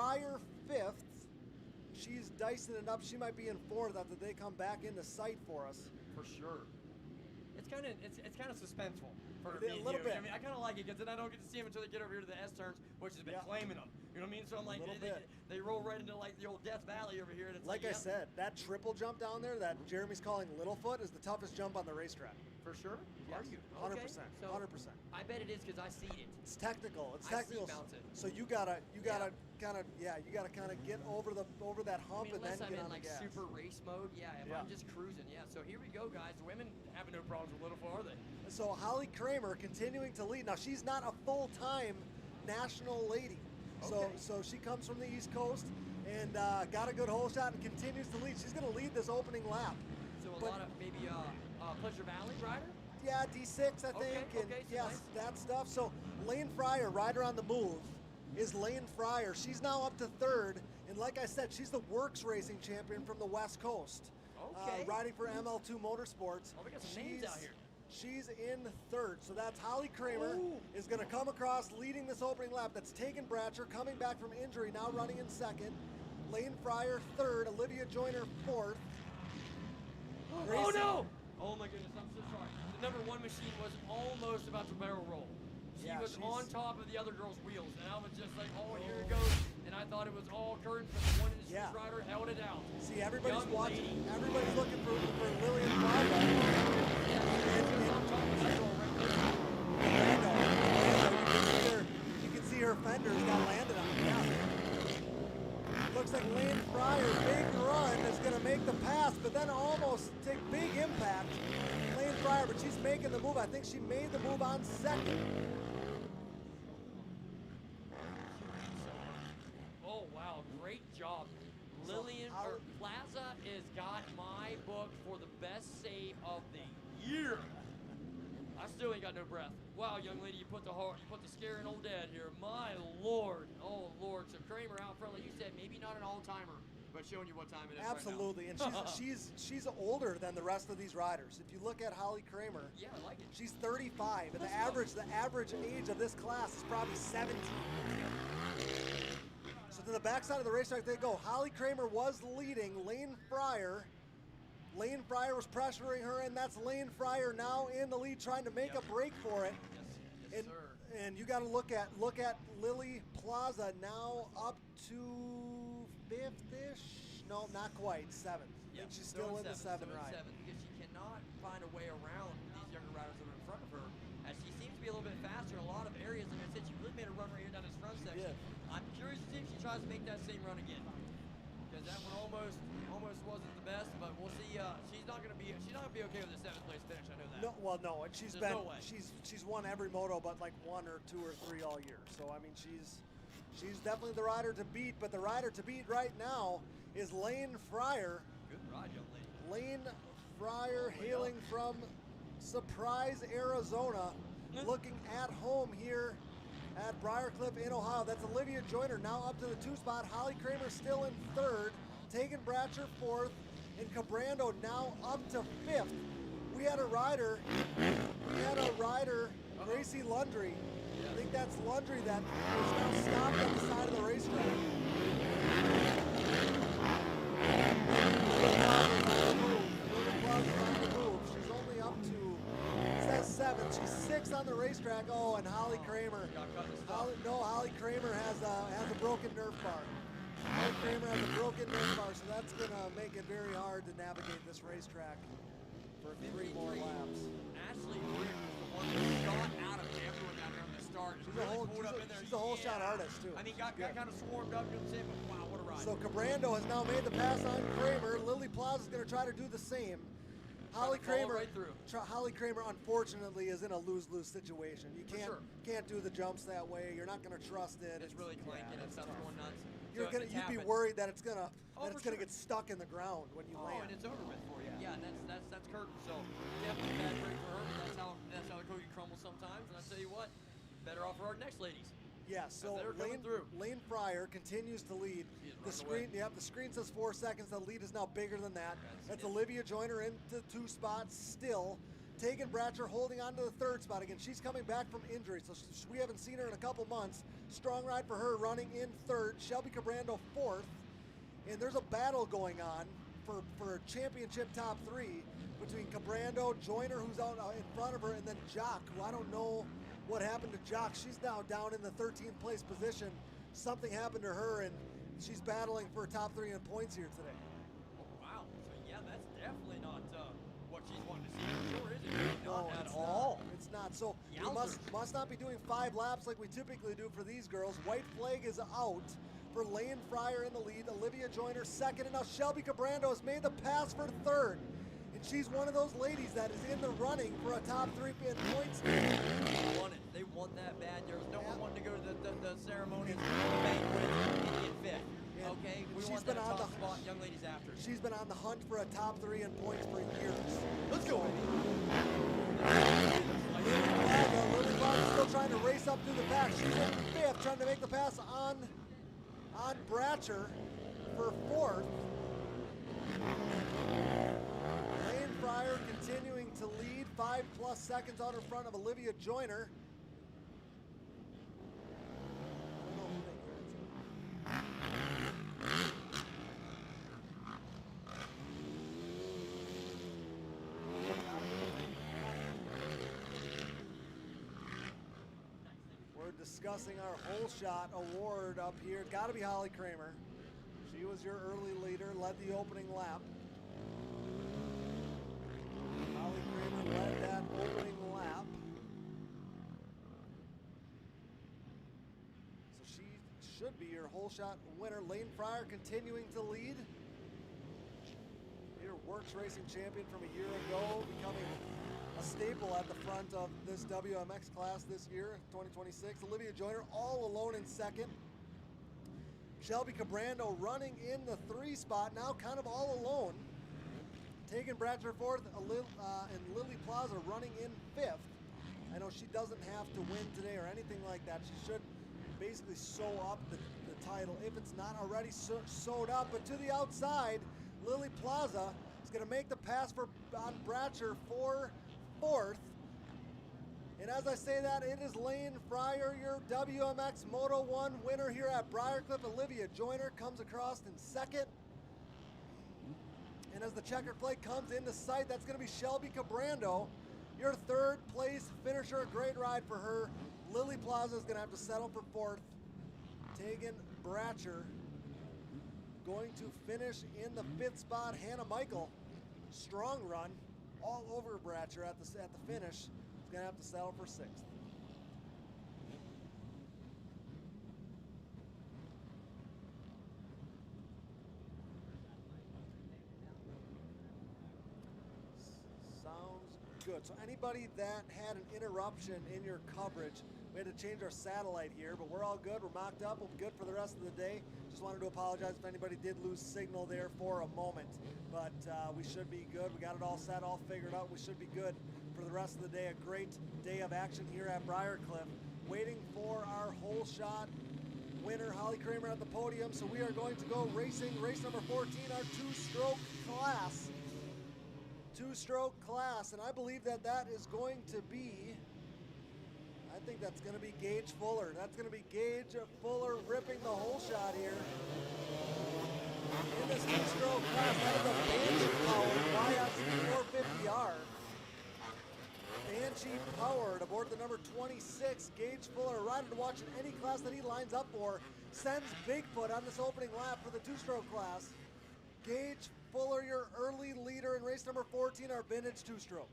Fryer 5th. She's dicing it up. She might be in 4th after they come back into sight for us. For sure. It's kind of suspenseful for A little bit. I mean, I kind of like it because then I don't get to see them until they get over here to the S turns, which has been claiming them. You know what I mean? So I'm like, they roll right into like the old Death Valley over here. And it's like I said, that triple jump down there that Jeremy's calling Littlefoot is the toughest jump on the racetrack. For sure? Yes. Are you? 100%. So 100%. I bet it is because I see it. It's technical. It's I technical. seat-mount it. So you gotta kind of get over that hump and then unless I'm get in on like the gas. super race mode, if I'm just cruising, So here we go, guys. The women having no problems with Littlefoot, are they? So Holly Kramer continuing to lead. Now she's not a full-time national lady. Okay. So she comes from the East Coast and got a good hole shot and continues to lead. She's going to lead this opening lap. So a lot of maybe Pleasure Valley rider? Yeah, D6 I think. Okay, so yes, that stuff. So Lane Fryer, rider on the move, is Lane Fryer. She's now up to 3rd. And like I said, she's the Works Racing champion from the West Coast. Okay. Riding for ML2 Motorsports. Oh, we got some names out here. She's in 3rd, so that's Holly Kramer is going to come across leading this opening lap. That's Tegan Bratcher coming back from injury, now running in 2nd. Lane Fryer 3rd, Olivia Joyner 4th. Oh no! Oh my goodness, I'm so sorry. The number 1 machine was almost about to barrel roll. She was on top of the other girl's wheels, and I was just like, oh, here it goes. And I thought it was all curtains, but the one industry rider held it out. See, everybody's Young watching. lady. Everybody's looking for Lillian Braga. You can see her fenders got landed on. Looks like Lane Fryer, big run, is going to make the pass, but then almost take big impact. Lane Fryer, but she's making the move. I think she made the move on 2nd. Oh, wow, great job. Lillian Plaza has got my book for the best save of the year. I still ain't got no breath. Wow, young lady, you put the scaring old dad here. My Lord. Oh, Lord. So Kramer out front, like you said, maybe not an all-timer, but showing you what time it is. Absolutely, right now. and she's older than the rest of these riders. If you look at Holly Kramer, I like it. She's 35, and the average age of this class is probably 17. So to the backside of the racetrack they go. Holly Kramer was leading. Lane Fryer was pressuring her, and that's Lane Fryer now in the lead, trying to make a break for it. Yes, sir. And you got to look at Lily Plaza now up to 5th-ish. No, not quite. 7th. I think she's still in the 7 ride. Because she cannot find a way around these younger riders that are in front of her, as she seems to be a little bit faster in a lot of areas. Like I said, she really made a run right here down this front section. Yeah. I'm curious to see if she tries to make that same run again, because that one almost wasn't the best. But we'll see. She's not gonna be okay with the 7th place finish. I know that. No, well, no, and she's There's no way. she's won every moto but like 1 or 2 or 3 all year. So I mean, she's definitely the rider to beat. But the rider to beat right now is Lane Fryer. Good ride, young lady. Lane Fryer, hailing from Surprise, Arizona, looking at home here at Briarcliff in Ohio. That's Olivia Joyner now up to the 2 spot. Holly Kramer still in 3rd. Tegan Bratcher 4th. And Cabrando now up to 5th. We had a rider, Gracie Lundry. I think that's Lundry that is now stopped on the side of the racetrack. She's only up to, it says 7. She's 6 on the racetrack. Oh, and Holly Kramer. Holly Kramer has a broken Nerf bar. Holly Kramer has a broken Nerf bar, so that's going to make it very hard to navigate this racetrack for 3 more laps. Ashley Greer was the one that got out of everyone down there on the start. She's a whole shot artist, too. I mean, got kind of swarmed up, you know what I'm saying? But wow, what a ride. So Cabrando has now made the pass on Kramer. Lily Plaza is going to try to do the same. Holly Kramer, unfortunately, is in a lose-lose situation. You can't do the jumps that way. You're not going to trust it. It's really clanking and stuff's going nuts. You'd be worried that it's gonna get stuck in the ground when you land. And it's over with for you. Yeah, and that's curtain. So definitely a bad break for her. But that's how the cookie crumbles sometimes. And I tell you what, better off for our next ladies. Yeah, so Lane Fryer continues to lead. The screen says 4 seconds. The lead is now bigger than that. That's Olivia Joyner into 2 spots still. Tegan Bratcher holding on to the 3rd spot again. She's coming back from injury, so we haven't seen her in a couple months. Strong ride for her, running in third. Shelby Cabrando fourth. And there's a battle going on for championship top three between Cabrando, Joyner, who's out in front of her, and then Jock, who I don't know what happened to Jock. She's now down in the 13th place position. Something happened to her, and she's battling for top three in points here today. Oh, wow. So, yeah, that's definitely not what she's wanting to see. Sure isn't. No, Not at it's all. not. It's not. So we Yowzers. must not be doing 5 laps like we typically do for these girls. White flag is out for Lane Fryer in the lead. Olivia Joyner second, and now Shelby Cabrando has made the pass for third. And she's one of those ladies that is in the running for a top three in points. They want it. They want that bad. There was no one wanting to go to the ceremonies, the banquet, in fifth. And Okay, we she's want been that on top the- spot. Young ladies after. She's been on the hunt for a top three in points for years. Let's go, baby. Lily Clark still trying to race up through the back. She's in fifth, trying to make the pass on Bratcher for fourth. Lane Fryer continuing to lead, 5+ seconds out in front of Olivia Joyner. I don't know who they care We're discussing our whole shot award up here. It's got to be Holly Kramer. She was your early leader, led the opening lap. Holly Kramer led that opening lap. So she should be your whole shot winner. Lane Fryer continuing to lead. Your Works Racing champion from a year ago, becoming a staple at the front of this WMX class this year, 2026. Olivia Joyner all alone in second. Shelby Cabrando running in the 3 spot, now kind of all alone. Tegan Bratcher fourth, and Lily Plaza running in fifth. I know she doesn't have to win today or anything like that. She should basically sew up the title if it's not already sewed up. But to the outside, Lily Plaza is going to make the pass on Bratcher for fourth. And as I say that, it is Lane Fryer, your WMX Moto 1 winner here at Briarcliff. Olivia Joyner comes across in second. And as the checkered flag comes into sight, that's going to be Shelby Cabrando, your third place finisher. A great ride for her. Lily Plaza is going to have to settle for fourth. Tegan Bratcher going to finish in the 5th spot. Hannah Michael, strong run all over Bratcher at the finish. Is going to have to settle for 6th. Sounds good. So anybody that had an interruption in your coverage, we had to change our satellite here, but we're all good. We're mocked up. We'll be good for the rest of the day. Just wanted to apologize if anybody did lose signal there for a moment, but we should be good. We got it all set, all figured out. We should be good for the rest of the day. A great day of action here at Briarcliff. Waiting for our whole shot winner, Holly Kramer, at the podium. So we are going to go racing race number 14, our two-stroke class. Two-stroke class, and I believe that that is going to be, I think that's going to be Gage Fuller. That's going to be Gage Fuller ripping the whole shot here. In this two-stroke class, that is a Banshee-powered YS 450R. Banshee-powered aboard the number 26, Gage Fuller. A rider to watch in any class that he lines up for. Sends Bigfoot on this opening lap for the two-stroke class. Gage Fuller, your early leader in race number 14, our vintage two-stroke.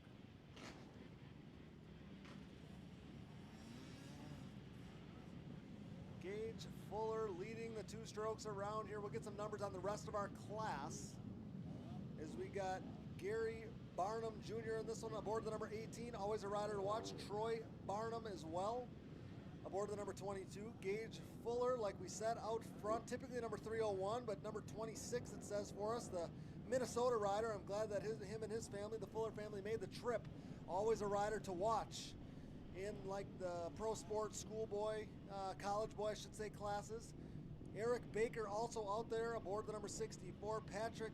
Gage Fuller leading the two strokes around here. We'll get some numbers on the rest of our class as we got Gary Barnum Jr. in this one aboard the number 18, always a rider to watch. Troy Barnum as well aboard the number 22. Gage Fuller, like we said, out front, typically number 301, but number 26 it says for us, the Minnesota rider. I'm glad that him and his family, the Fuller family, made the trip. Always a rider to watch in like the pro sports, schoolboy, college boy, I should say, classes. Eric Baker also out there aboard the number 64. Patrick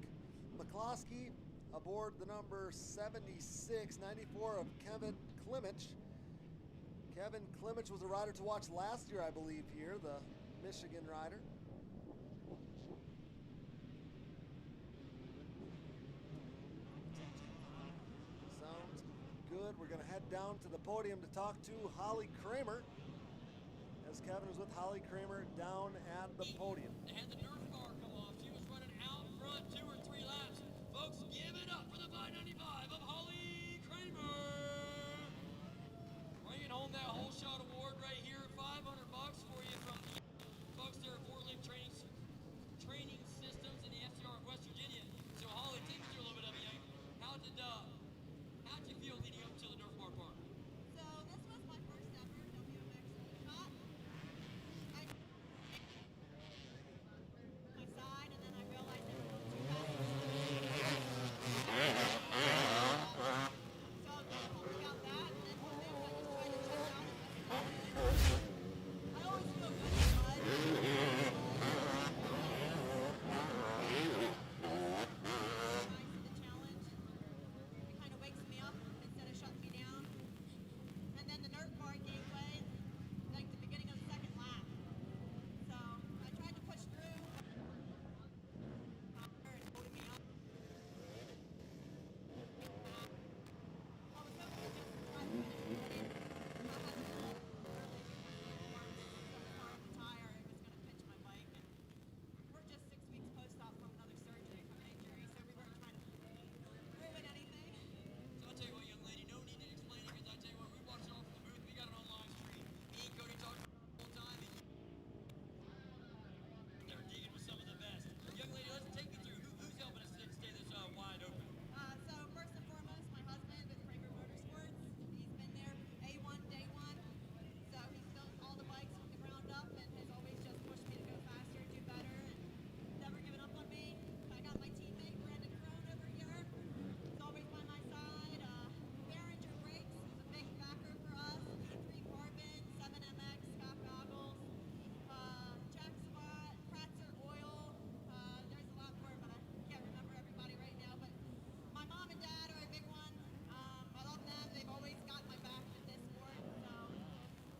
McCloskey aboard the number 76, 94 of Kevin Klimich. Kevin Klimich was a rider to watch last year, I believe, here, the Michigan rider. Sounds good. We're going to head down to the podium to talk to Holly Kramer, as Kevin was with Holly Kramer down at the podium. They had the Nerf bar come off. She was running out front 2 or 3 laps. Folks, give it up for the 595 of Holly Kramer. Bringing home that whole shot award right here. $500 for you from the folks there at Fort-Lee Training Systems in the FCR of West Virginia. So Holly, take me through a little bit of it. How'd you feel leading up to the Nerf bar part? So this was my first ever WMX shot. I my side, and then I realized it was too fast. So I was pumped about that, and then from there I just tried to check out and I always feel good in the mud. The challenge, it kind of wakes me up instead of shutting me down. And then the Nerf bar gave way like the beginning of the second lap. So I tried to push through. It's holding me up. I was hoping to just try to finish it. I had to go early before the tire. It was going to pinch my bike. And we're just 6 weeks post-op from another surgery from an injury, so we weren't trying to ruin anything. So I'll tell you what, young lady, no need to explain it, because I tell you what, we watched it all from the booth. We got it on live stream. Me and Cody talked the whole time, and they're digging with some of the best. Young lady, let's take me through. Who's helping us stay this wide open? So first and foremost, my husband with Kramer Motorsports. He's been there A1 day 1. So he's built all the bikes from the ground up and has always just pushed me to go faster, do better, and never given up on me. I got my teammate Brandon Crone over here. He's always by my side. Behringer Brakes is a big backer for us. E3 Carbon, 7MX, Scott Goggles, Jack Spot, Kratzer Oil. There's a lot more, but I can't remember everybody right now. But my mom and dad are a big one. I love them. They've always got my back in this sport. So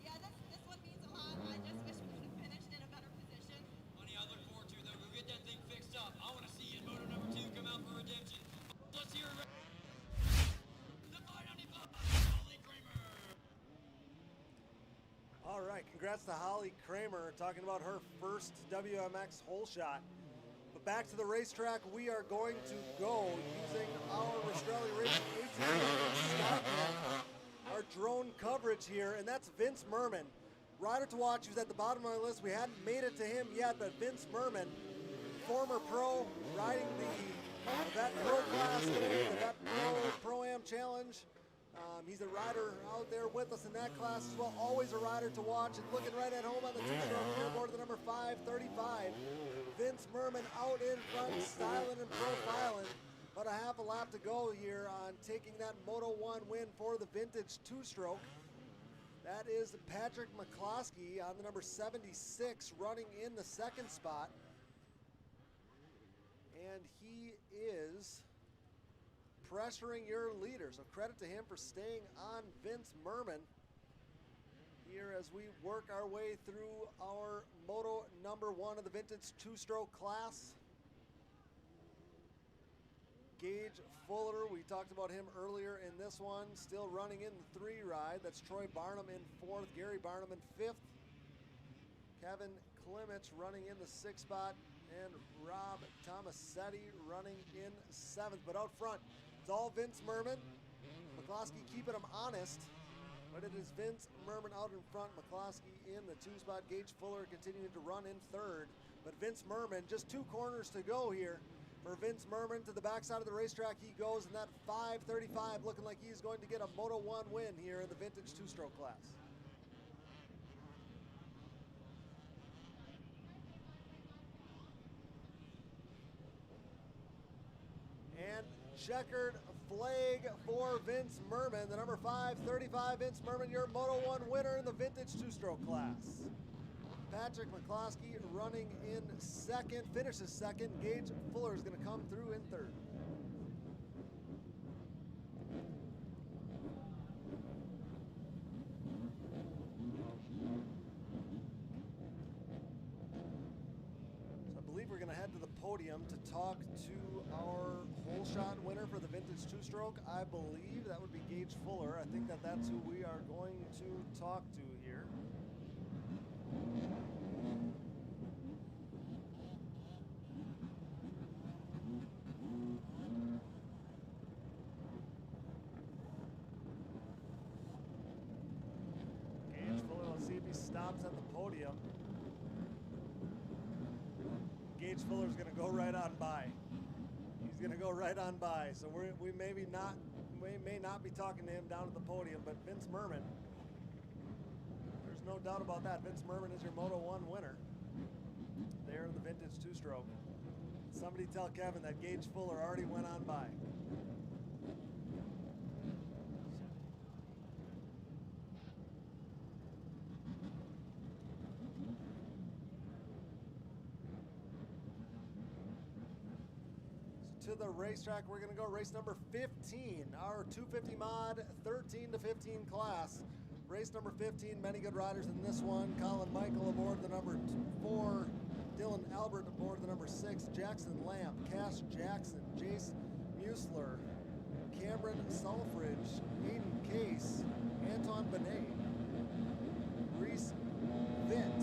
yeah, this one means a lot. I just wish we could have finished in a better position. Honey, I look forward to, though. Go get that thing fixed up. I want to see you in moto number 2 come out for redemption. Let's hear it. The 595, Holly Kramer. All right, congrats to Holly Kramer, talking about her first WMX hole shot. But back to the racetrack, we are going to go using our Australia Racing ATV Skynet, our drone coverage here, and that's Vince Merman. Rider to watch, who's at the bottom of my list. We hadn't made it to him yet, but Vince Merman, former pro, riding the Vet Pro class, the Vet Pro-Am Challenge. He's a rider out there with us in that class as well. Always a rider to watch, and looking right at home on the two-stroke leaderboard, the number 535. Vince Merman out in front, styling and profiling. About a half a lap to go here on taking that Moto 1 win for the vintage two-stroke. That is Patrick McCloskey on the number 76, running in the second spot. And he is pressuring your leader, so credit to him for staying on Vince Merman here as we work our way through our Moto number 1 of the vintage two-stroke class. Gage Fuller, we talked about him earlier in this one, still running in the 3 ride. That's Troy Barnum in 4th, Gary Barnum in 5th. Kevin Klimich running in the 6th spot, and Rob Tomasetti running in 7th. But out front, it's all Vince Merman. McCloskey keeping him honest, but it is Vince Merman out in front, McCloskey in the 2 spot, Gage Fuller continuing to run in 3rd. But Vince Merman, just 2 corners to go here. For Vince Merman, to the backside of the racetrack he goes, and that 535 looking like he's going to get a Moto 1 win here in the vintage two-stroke class. And checkered flag for Vince Merman, the number 535 Vince Merman, your Moto 1 winner in the vintage two-stroke class. Patrick McCloskey running in 2nd, finishes 2nd. Gage Fuller is going to come through in 3rd. we're going to head to the podium to talk to our hole shot winner for the vintage two-stroke. I believe that would be Gage Fuller. I think that that's who we are going to talk to here. Gage Fuller, let's see if he stops at the podium. Gage Fuller's going to go right on by. He's going to go right on by. So we may not be talking to him down at the podium, but Vince Merman, there's no doubt about that. Vince Merman is your Moto 1 winner there in the vintage two-stroke. Somebody tell Kevin that Gage Fuller already went on by. To the racetrack, we're going to go race number 15, our 250 mod 13 to 15 class. Race number 15, many good riders in this one. Colin Michael aboard the number 4, Dylan Albert aboard the number 6, Jackson Lamp, Cash Jackson, Jace Musler, Cameron Sulfridge, Aiden Case, Anton Benet, Reese Vint,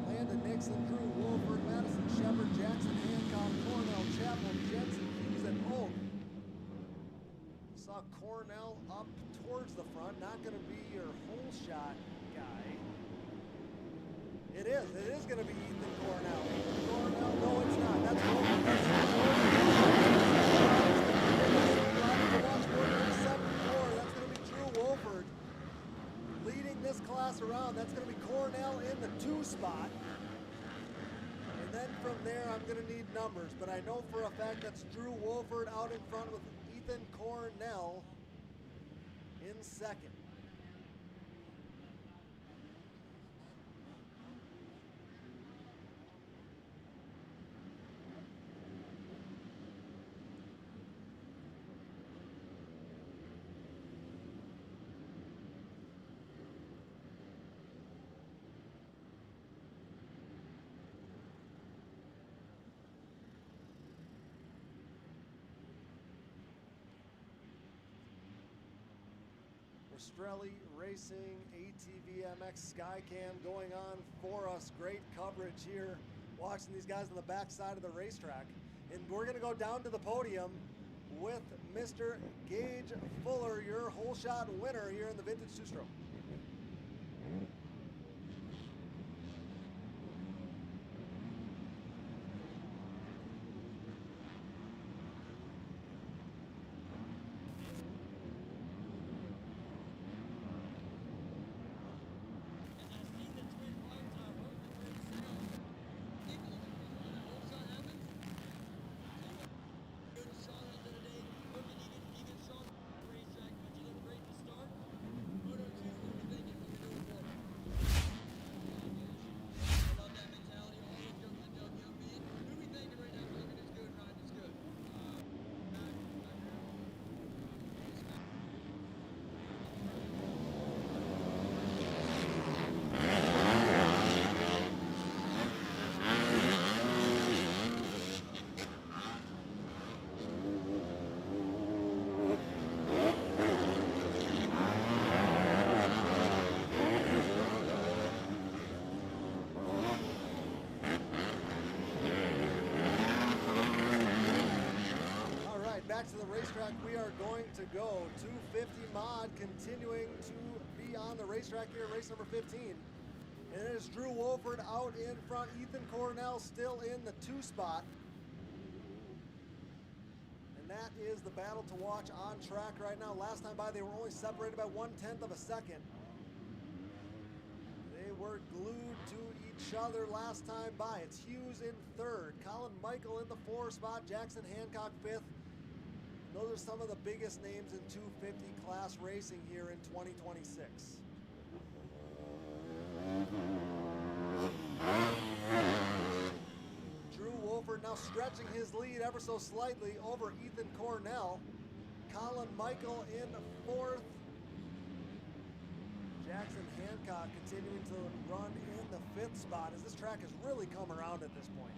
Landon Nixon, Drew Wolford, Madison Shepard, Jackson Hancock, Cornell Chapel, Jensen Hughes, and Oak. Saw Cornell up towards the front, not going to be your hole shot guy. It is going to be Ethan Cornell. Cornell, no it's not. That's Wolford. That's going to be Drew Wolford. Leading this class around, that's going to be Cornell in the 2 spot. And then from there, I'm going to need numbers, but I know for a fact that's Drew Wolford out in front with Ethan Cornell in second. Strelly Racing ATVMX Skycam going on for us. Great coverage here, watching these guys on the back side of the racetrack. And we're going to go down to the podium with Mr. Gage Fuller, your hole shot winner here in the vintage two-stroke. Back to the racetrack we are going to go. 250 mod continuing to be on the racetrack here, race number 15. And it is Drew Wolford out in front. Ethan Cornell still in the 2 spot. And that is the battle to watch on track right now. Last time by, they were only separated by 1/10 of a second. They were glued to each other last time by. It's Hughes in 3rd, Colin Michael in the 4 spot, Jackson Hancock 5th. Those are some of the biggest names in 250 class racing here in 2026. Drew Wolford now stretching his lead ever so slightly over Ethan Cornell. Colin Michael in 4th. Jackson Hancock continuing to run in the 5th spot as this track has really come around at this point.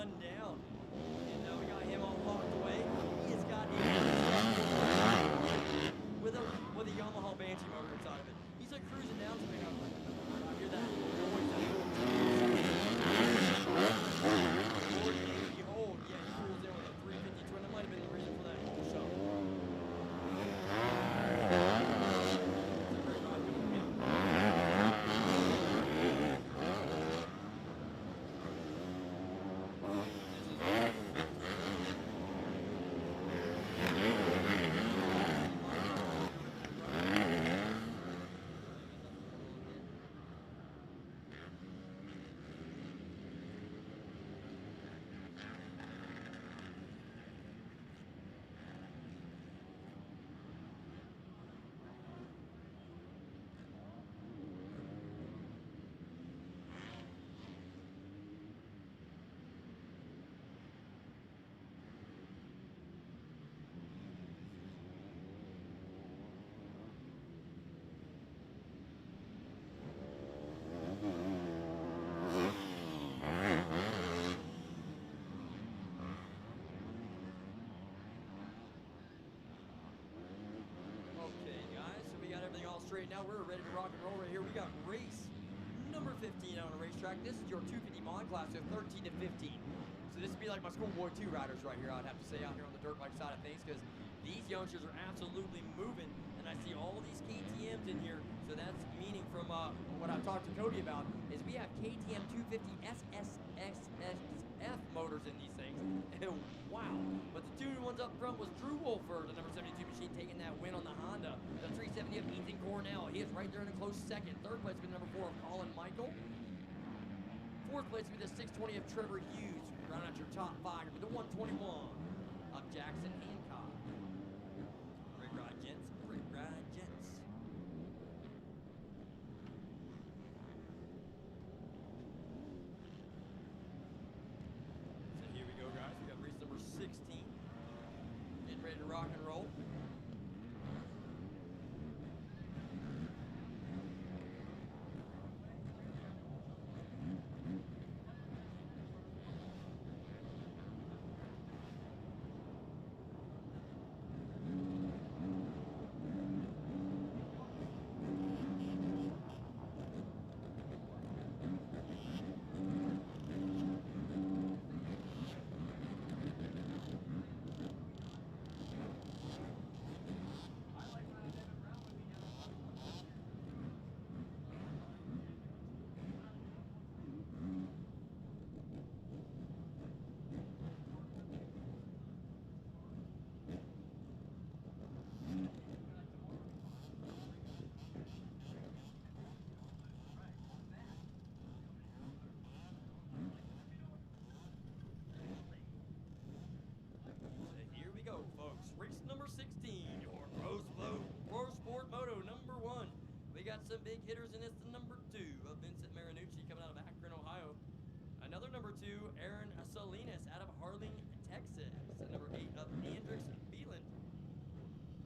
run down. And we got him all locked away. He has got a with a Yamaha Banshee motor inside of it. He's like cruising down to me. I hear that noise. Lord, behold, yeah, he pulls in with a 350 twin. That might have been the reason for that whole shot. Straight now, we're ready to rock and roll right here. We got race number 15 on a racetrack. This is your 250 mod class of 13 to 15. So this would be like my schoolboy 2 riders right here, I'd have to say, out here on the dirt bike side of things, because these youngsters are absolutely moving, and I see all these KTMs in here. So that's meaning from what I've talked to Cody about is we have KTM 250 SSXF motors in these things. Wow. But the two ones up front was Drew Wolfer, the number 72 machine, taking that win on the Honda. The 370 of Ethan Cornell. He is right there in a close second. Third place with number 4 of Colin Michael. Fourth place with the 620 of Trevor Hughes. Round out your top 5 with the 121 of Jackson Hancock. Great ride, gents. Great ride, gents. So here we go, guys. We got race number 16. Getting ready to rock and roll. Some big hitters in this. The number 2 of Vincent Marinucci coming out of Akron, Ohio. Another number 2, Aaron Salinas out of Harling, Texas. And number 8 of Andrix Beeland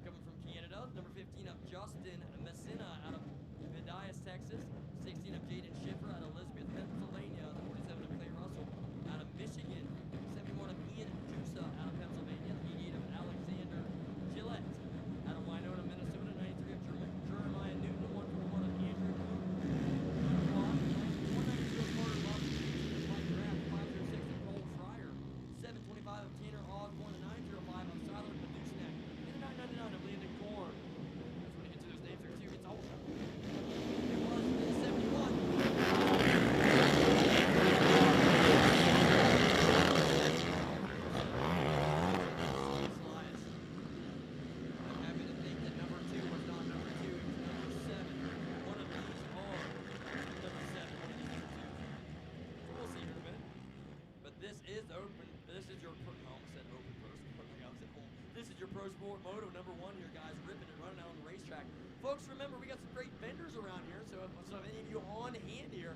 coming from Canada. Number 15 of Justin Messina out of Vidias, Texas. 16 of Jaden Schiffer out of Elizabeth, Pennsylvania. The 47 of Clay Russell out of Michigan. 71 of Ian Jusa out of Pennsylvania. The 88 of Alexander Gillette out of Winona, Minnesota. 93 of Jeremiah Newton. 141 of Andrew Blue. 192 of Carter Love. Mike Graff. 506 of Cole Fryer. 725 of Tanner Osborne. 905 of Tyler Padushnak. And 999 of Landon Korn. That's when you get to those names there too. It's all. It was the 71. Pro Sport Moto number 1 here, guys, ripping and running out on the racetrack. Folks, remember, we got some great vendors around here, so if any of you on hand here,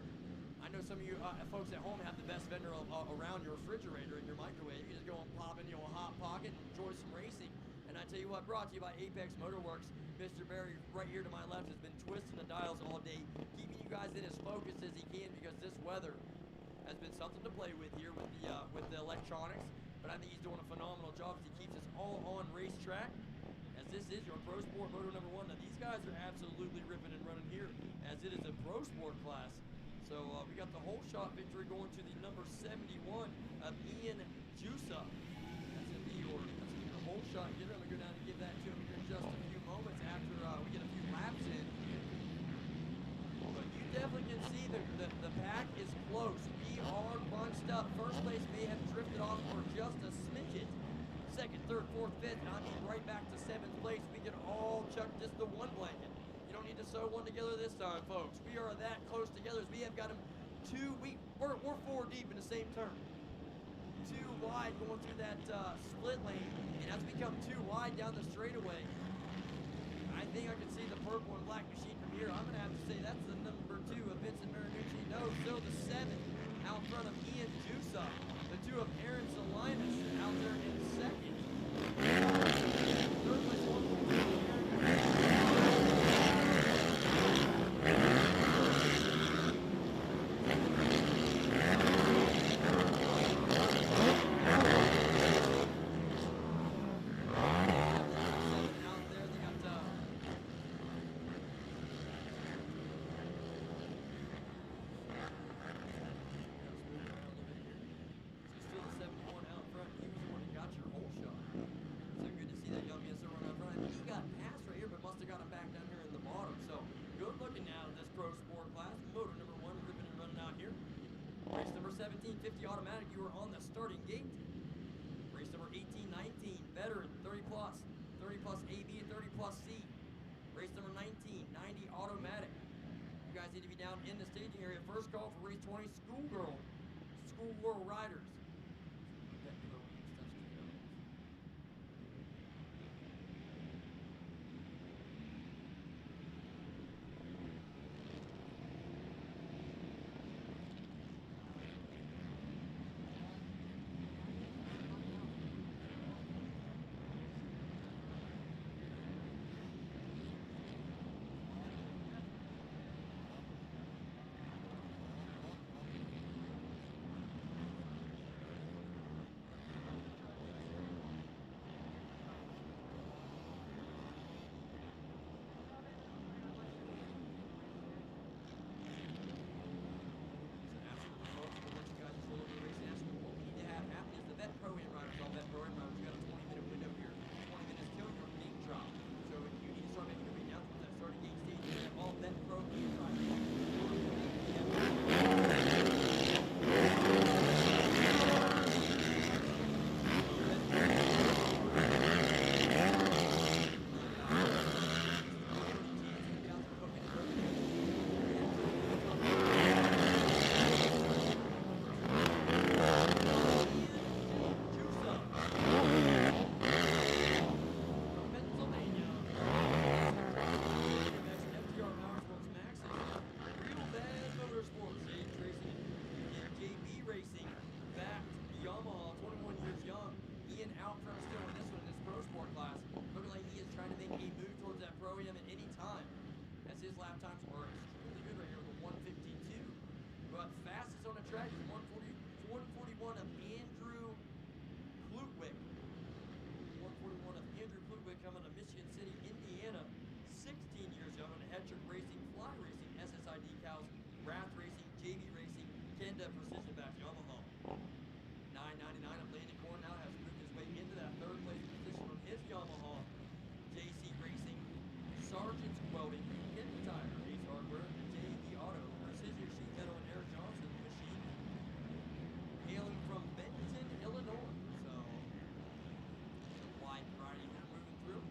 I know some of you folks at home have the best vendor around your refrigerator and your microwave. You just go and pop in your Hot Pocket and enjoy some racing. And I tell you what, brought to you by Apex Motoworks. Mr. Barry, right here to my left, has been twisting the dials all day, keeping you guys in as focused as he can, because this weather, has been something to play with here with the electronics. But I think he's doing a phenomenal job as he keeps us all on racetrack. As this is your Pro Sport Moto number 1. Now these guys are absolutely ripping and running here, as it is a Pro Sport class. So we got the whole shot victory going to the number 71 of Ian Jusa. That's going to be the whole shot getter. I'm going to go down and give that to him here in just a few moments after we get a few laps in. But you definitely can see the pack is close. We are bunched up. First place may have drifted off for just a smidget. Second, third, fourth, fifth, and I mean right back to 7th place. We can all chuck just the one blanket. You don't need to sew one together this time, folks. We are that close together as we have got them we're 4 deep in the same turn. 2 wide going through that split lane, and as we come 2 wide down the straightaway, I think I can see the purple and black machine from here. I'm going to have to say that's the number 2 of Vincent Marinucci. No, still the 7 out front of Ian Jusa. The 2 of Aaron Salinas out there in second. Third place, 1 1750 automatic, you are on the starting gate. Race number 1819, veteran, 30 plus AB and 30 plus C. Race number 1990 automatic. You guys need to be down in the staging area. First call for race 20, schoolgirl riders. Precision back Yamaha. 999 of Landon Corn now has moved his way into that 3rd place position on his Yamaha. JC Racing, Sargent's Welding, Kent Tire, Ace Hardware, JD Auto, Precision Sheet Metal, and Eric Johnson machine. Hailing from Benton, Illinois. So, a wide variety here moving through.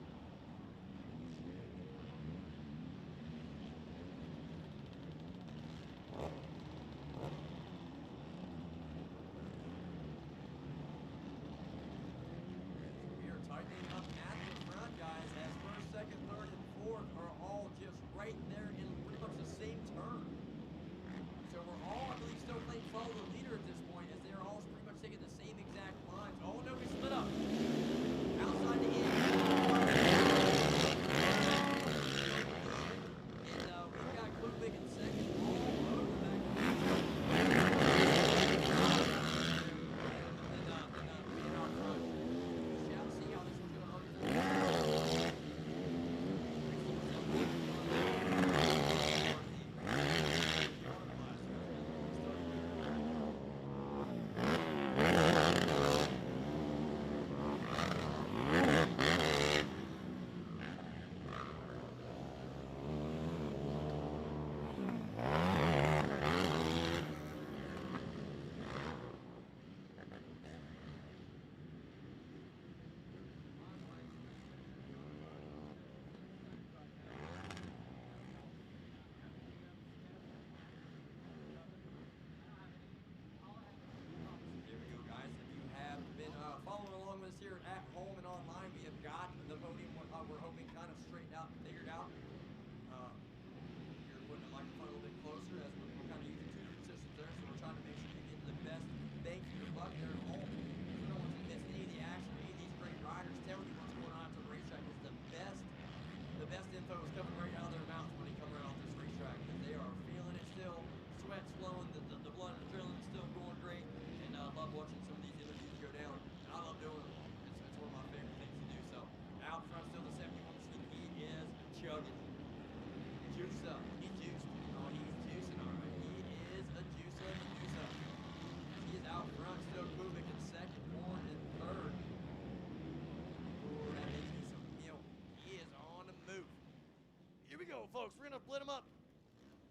folks. We're going to split them up.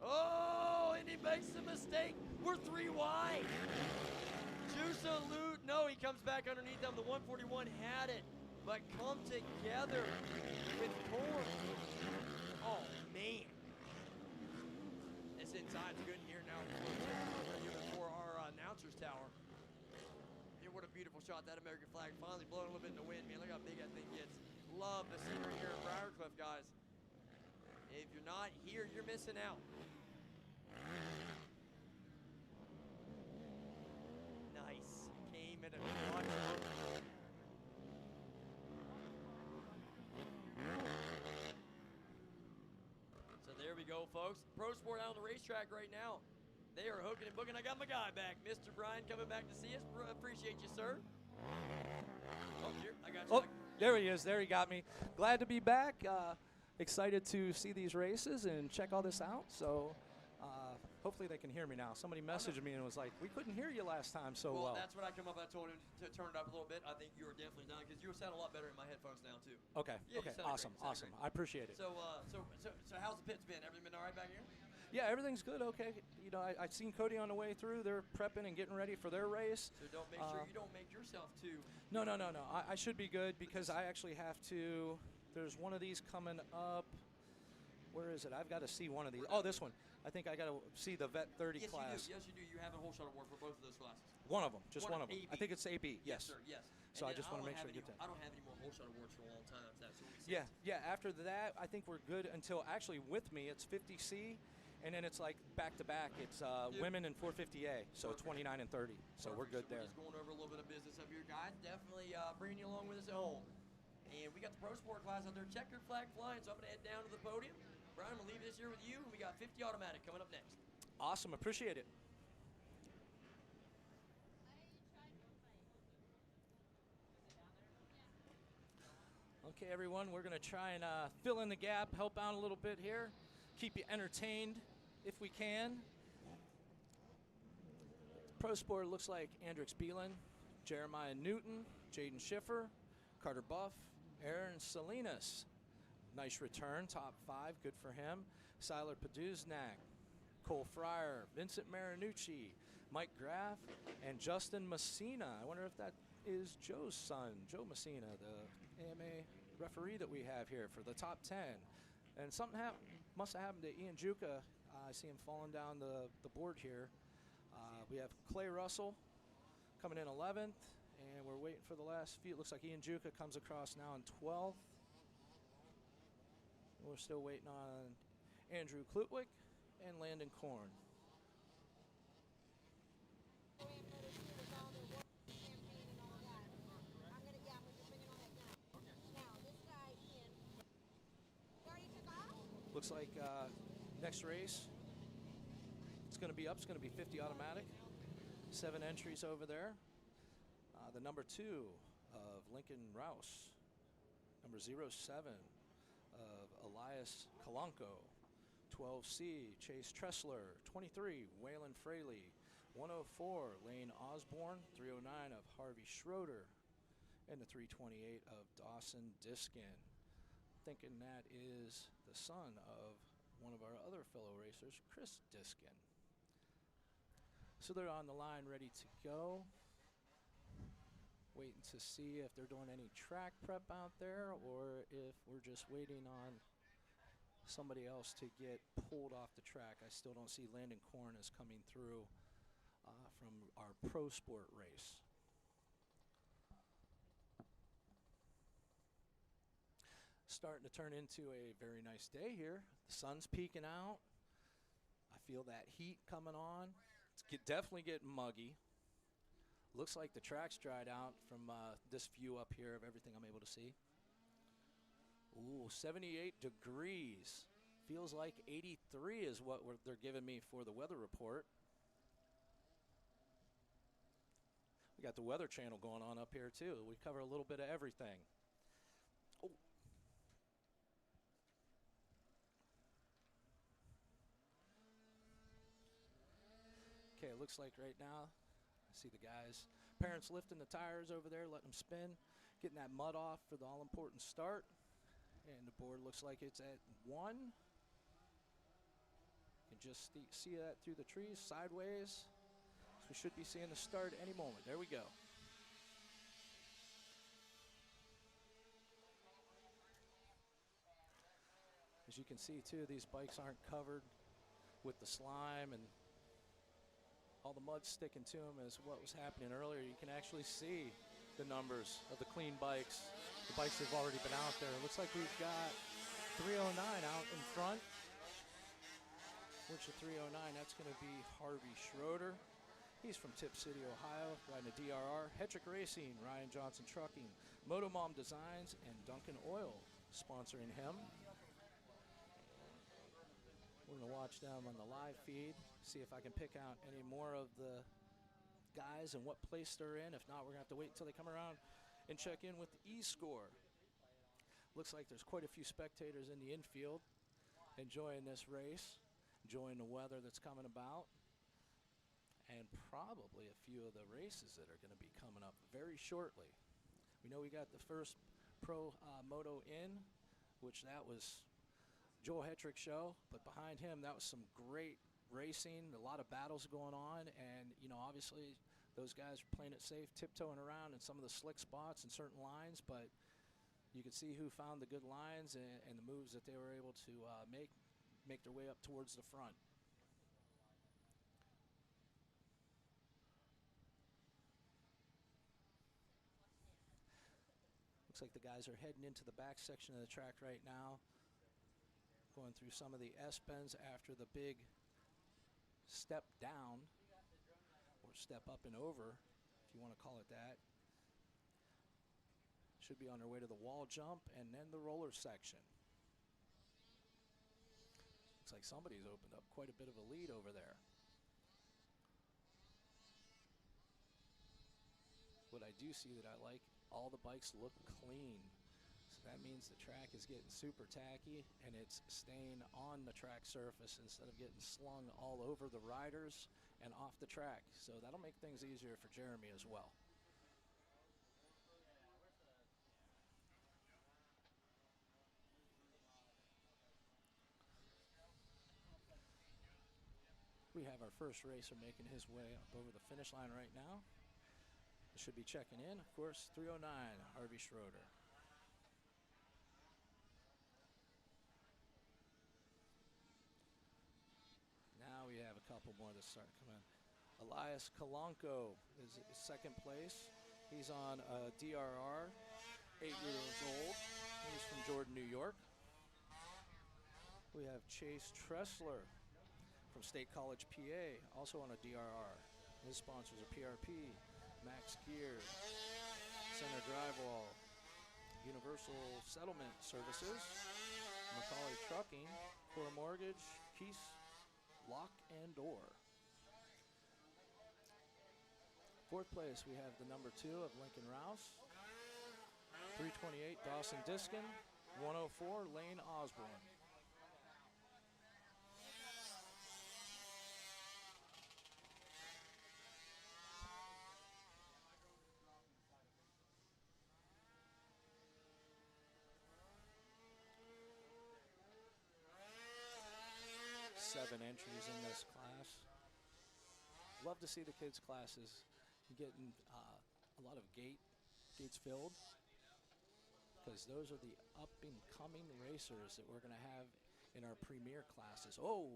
Oh, and he makes a mistake. We're 3 wide. Juice Loot. No, he comes back underneath them. The 141 had it, but come together with Corn. Oh, man. This inside's good here now for our announcer's tower. Yeah, what a beautiful shot. That American flag finally blowing a little bit in the wind, man. Look how big that thing gets. Love the scenery here in Briarcliff, guys. If you're not here, you're missing out. Nice. Came in a clutch. So there we go, folks. Pro Sport out on the racetrack right now. They are hooking and booking. I got my guy back. Mr. Brian coming back to see us. Appreciate you, sir. Oh, here, I got you. Oh, there he is. There he got me. Glad to be back. Excited to see these races and check all this out. So hopefully they can hear me now. Somebody messaged me and was like, we couldn't hear you last time so well. Well, that's what I come up. I told him to turn it up a little bit. I think you were definitely done because you sound a lot better in my headphones now, too. Okay. Yeah, okay. Awesome. great. Awesome. I appreciate it. So how's the pits been? Everything been all right back here? Yeah, everything's good. Okay. You know, I've seen Cody on the way through. They're prepping and getting ready for their race. So don't make sure you don't make yourself too. No. I should be good because I actually have to. There's one of these coming up. Where is it? I've got to see one of these. Oh, this one. I think I got to see the Vet 30 yes, class. Yes, you do. You have a whole shot award for both of those classes. One of them. Just one of them. AB. I think it's AB. Yes. Sir. Yes. So And I just want to make sure I get that. I don't have any more whole shot awards for a long time. That's what we Yeah, yeah. After that, I think we're good until actually with me, it's 50C, and then it's like back to back. It's women and 450A, so Perfect. 29 and 30. So we're good there. We're just going over a little bit of business up here, guys. Definitely bringing you along with us at home. And we got the Pro Sport class out there, checkered flag flying. So I'm going to head down to the podium. Brian, we'll leave this here with you. We got 50 automatic coming up next. Awesome, appreciate it. Okay, everyone, we're going to try and fill in the gap, help out a little bit here, keep you entertained if we can. Pro Sport looks like Andrix Beelan, Jeremiah Newton, Jaden Schiffer, Carter Buff, Aaron Salinas. Nice return, top 5, good for him. Siler Paduznak, Cole Fryer, Vincent Marinucci, Mike Graff, and Justin Messina. I wonder if that is Joe's son, Joe Messina, the AMA referee that we have here for the top 10. And something must have happened to Ian Juka. I see him falling down the board here. We have Clay Russell coming in 11th, and we're waiting for the last few. It looks like Ian Juka comes across now in 12th. We're still waiting on Andrew Klutwick and Landon Korn. Looks like next race, it's going to be up. It's going to be 50 automatic. 7 entries over there. The number 2 of Lincoln Rouse. Number 07 of Elias Kalanko. 12C, Chase Tressler. 23, Waylon Fraley. 104, Lane Osborne. 309 of Harvey Schroeder. And the 328 of Dawson Diskin. Thinking that is the son of one of our other fellow racers, Chris Diskin. So they're on the line ready to go. Waiting to see if they're doing any track prep out there or if we're just waiting on somebody else to get pulled off the track. I still don't see Landon Korn is coming through from our Pro Sport race. Starting to turn into a very nice day here. The sun's peeking out. I feel that heat coming on. It's definitely getting muggy. Looks like the track's dried out from this view up here of everything I'm able to see. Ooh, 78 degrees. Feels like 83 is what they're giving me for the weather report. We got the Weather Channel going on up here too. We cover a little bit of everything. Oh. Okay, it looks like right now, I see the guys, parents lifting the tires over there, letting them spin, getting that mud off for the all-important start. And the board looks like it's at 1. can just see that through the trees sideways. So we should be seeing the start any moment. There we go. As you can see too, these bikes aren't covered with the slime and all the mud sticking to them as what was happening earlier. You can actually see the numbers of the clean bikes. The bikes have already been out there. It looks like we've got 309 out in front. Which the 309, that's going to be Harvey Schroeder. He's from Tip City, Ohio, riding a DRR. Hetrick Racing, Ryan Johnson Trucking, Motomom Designs, and Duncan Oil sponsoring him. We're going to watch them on the live feed, see if I can pick out any more of the guys and what place they're in. If not, we're going to have to wait until they come around and check in with the E-score. Looks like there's quite a few spectators in the infield enjoying this race, enjoying the weather that's coming about, and probably a few of the races that are going to be coming up very shortly. We know we got the first Pro Moto in, which that was Joel Hetrick's show, but behind him, that was some great racing, a lot of battles going on, and, you know, obviously those guys are playing it safe, tiptoeing around in some of the slick spots and certain lines, but you could see who found the good lines and the moves that they were able to make their way up towards the front. Looks like the guys are heading into the back section of the track right now, going through some of the S-bends after the big step down, or step up and over, if you want to call it that. Should be on their way to the wall jump and then the roller section. Looks like somebody's opened up quite a bit of a lead over there. What I do see that I like, all the bikes look clean. So that means the track is getting super tacky and it's staying on the track surface instead of getting slung all over the riders and off the track. So that'll make things easier for Jeremy as well. We have our first racer making his way up over the finish line right now. Should be checking in, of course, 309, Harvey Schroeder. Now we have a couple more that start coming. Elias Kalanko is second place. He's on a DRR, 8 years old. He's from Jordan, New York. We have Chase Tressler from State College, PA, also on a DRR. His sponsors are PRP, Max Gear, Center Drywall, Universal Settlement Services, Macaulay Trucking, Core Mortgage, Keys, Lock and Door. Fourth place, we have the number 2 of Lincoln Rouse, 328 Dawson Diskin, 104 Lane Osborne. Seven entries in this class. Love to see the kids' classes getting a lot of gates filled, because those are the up and coming racers that we're going to have in our premier classes. Oh,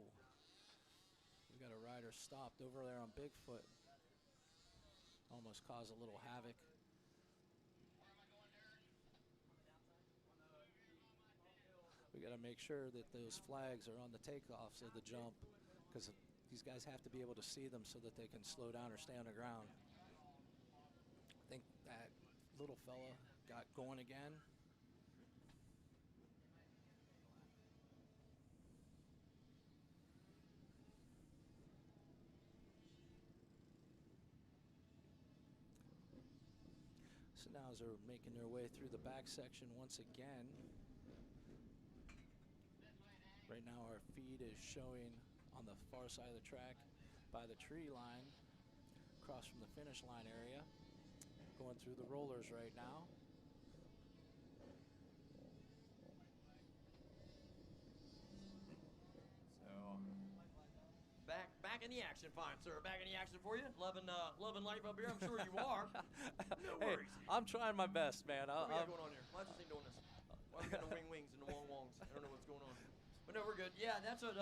we've got a rider stopped over there on Bigfoot. Almost caused a little havoc. We got to make sure that those flags are on the takeoffs of the jump, because these guys have to be able to see them so that they can slow down or stay on the ground. I think that little fella got going again. So now as they're making their way through the back section once again, right now our feed is showing on the far side of the track by the tree line, across from the finish line area, going through the rollers right now. So in the action. Fine, sir. Back in the action for you. Loving life up here. I'm sure you are. No Hey, worries. I'm trying my best, man. What do we got going on here? Why is this thing doing this? Why are we got the wings and the wongs? I don't know what's going on. But no, we're good. Yeah, that's what,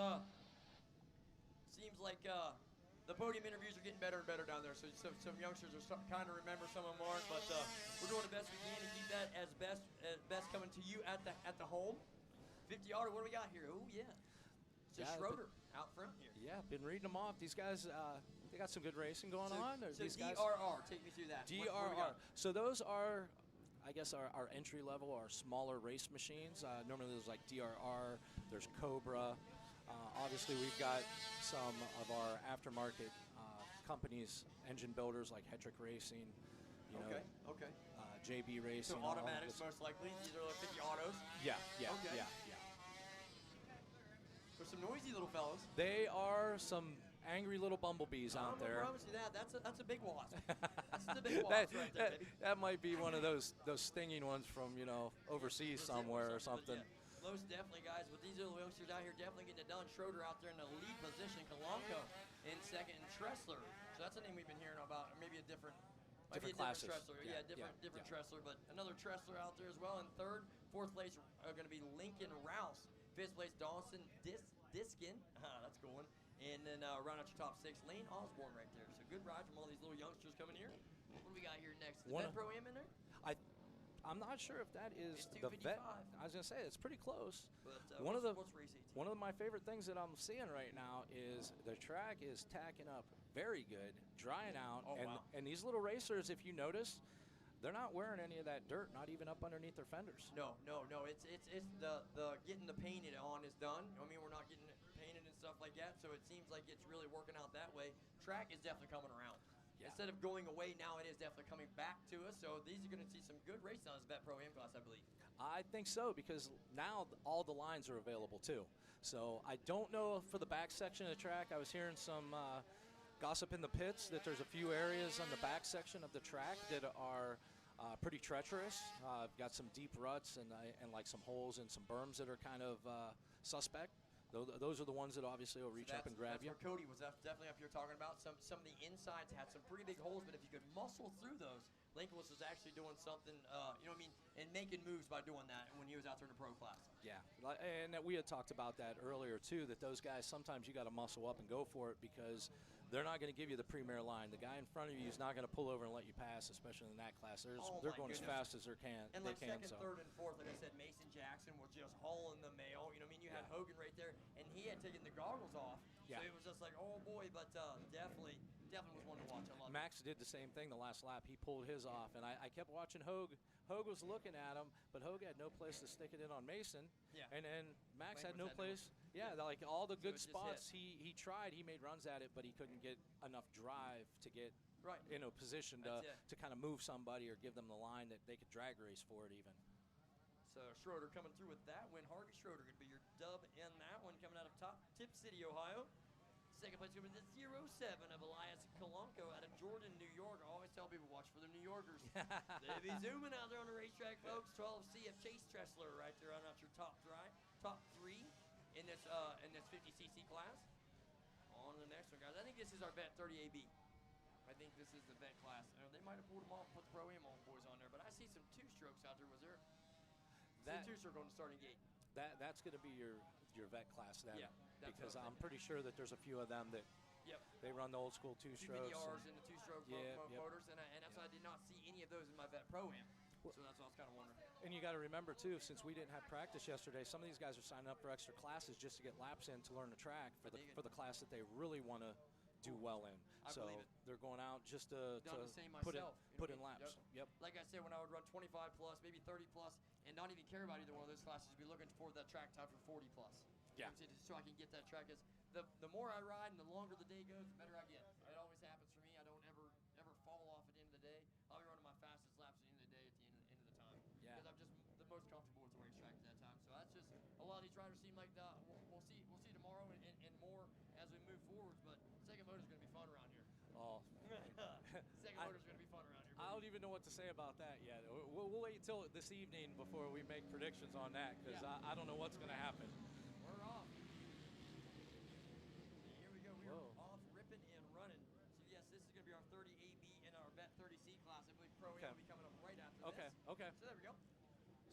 seems like, the podium interviews are getting better and better down there. So some youngsters are kind of remember, some of them aren't. But we're doing the best we can to keep that as best coming to you at the home. 50 auto, what do we got here? Oh, yeah. It's a Schroeder out front here. Yeah, been reading them off. These guys, they got some good racing going on. So these guys, DRR, take me through that. What do we DRR. got? So those are, I guess, our entry level, our smaller race machines. Normally there's like DRR, there's Cobra. Obviously we've got some of our aftermarket companies, engine builders like Hetrick Racing, you know, Okay. JB Racing. So automatics most likely. These are like 50 autos. Yeah. Okay. There's some noisy little fellows. They are some angry little bumblebees out there. I promise you that. That's a big wasp. That's the big wasp right there, baby. That might be one of those stinging ones from, you know, overseas somewhere or something. Yeah. Most definitely, guys. But these little youngsters out here definitely getting it done. Schroeder out there in the lead position. Kalanko in second, and Tressler. So that's a name we've been hearing about. Or maybe a different. Might be a different classes. Tressler. Yeah, different Tressler. But another Tressler out there as well. And third, fourth place are going to be Lincoln Rouse. Fifth place, Dawson Diskin. That's a good one. And then round out your top six, Lane Osborne right there. So good ride from all these little youngsters coming here. What do we got here next? The Vet Pro Am in there? I'm not sure if that is It's the 255. vet. I was gonna say it's pretty close. But what's race 18? One of my favorite things that I'm seeing right now is the track is tacking up very good, drying out, Oh, wow. and these little racers, if you notice, they're not wearing any of that dirt, not even up underneath their fenders. No. It's the getting the painted on is done. I mean, we're not getting it painted and stuff like that, so it seems like it's really working out that way. Track is definitely coming around. Yeah. Instead of going away, now it is definitely coming back to us. So these are going to see some good racing on this Vet Pro Am class, I believe. I think so, because now all the lines are available too. So I don't know for the back section of the track. I was hearing some gossip in the pits that there's a few areas on the back section of the track that are pretty treacherous. Got some deep ruts and like some holes and some berms that are kind of suspect. Those are the ones that obviously will reach up and grab you. That's where Cody was definitely up here talking about. Some of the insides had some pretty big holes, but if you could muscle through those, Lincoln was actually doing something, you know what I mean, and making moves by doing that when he was out there in the pro class. Yeah, and we had talked about that earlier too, that those guys, sometimes you got to muscle up and go for it because they're not going to give you the premier line. The guy in front of you is not going to pull over and let you pass, especially in that class. They're going as fast as they can. And like second, third, and fourth, like I said, Mason Jackson was just hauling the mail. You know what I mean? You had Hogan right there, and he had taken the goggles off. Yeah. So it was just like, oh boy, but definitely was one to watch. I love Max did the same thing the last lap. He pulled his off, and I kept watching Hogue. Hogue was looking at him, but Hogue had no place to stick it in on Mason. Yeah. And then Max had Langford no place. Yeah, like all the good it just spots, he tried. He made runs at it, but he couldn't get enough drive to get in a position to kind of move somebody or give them the line that they could drag race for it even. So Schroeder coming through with that win. Harvey Schroeder going to be your dub in that one, coming out of Tip City, Ohio. Second place coming to 07 of Elias Kalanko out of Jordan, New York. I always tell people, watch for the New Yorkers. They be zooming out there on the racetrack, folks. 12C of Chase Tressler right there on out your top three in this 50cc class. On to the next one, guys. I think this is our Vet 30AB. I think this is the Vet class. They might have pulled them off and put the Pro Am on boys on there, but I see some two-strokes out there. Was there? That two-stroke on the starting gate. That's going to be your vet class then. Yeah. Because I'm pretty sure that there's a few of them that they run the old school two-strokes. PBRs and the two-stroke motors, and that's why I did not see any of those in my Vet Pro Am. So that's what I was kind of wondering. And you got to remember too, since we didn't have practice yesterday, some of these guys are signing up for extra classes just to get laps in to learn the track for the class that they really want to do well in. So they're going out just to put in laps. Yep. Like I said, when I would run 25 plus, maybe 30 plus, and not even care about either one of those classes, be looking for that track time for 40 plus. Yeah. So I can get that track. The more I ride and the longer the day goes, the better I get. It always happens for me. I don't ever fall off at the end of the day. I'll be running my fastest laps at the end of the day at the end of the time. Yeah. Because I'm just the most comfortable with the racetrack at that time. So that's just a lot of these riders seem like we'll see tomorrow and more as we move forwards. But second motor is going to be fun around here. Oh. Second motor is going to be fun around here. I don't even know what to say about that yet. We'll wait till this evening before we make predictions on that because I don't know what's going to happen. We're off. Here we go. We are off, ripping 30C class. I believe Pro Okay. will be coming up right after Okay, this. okay. So there we go.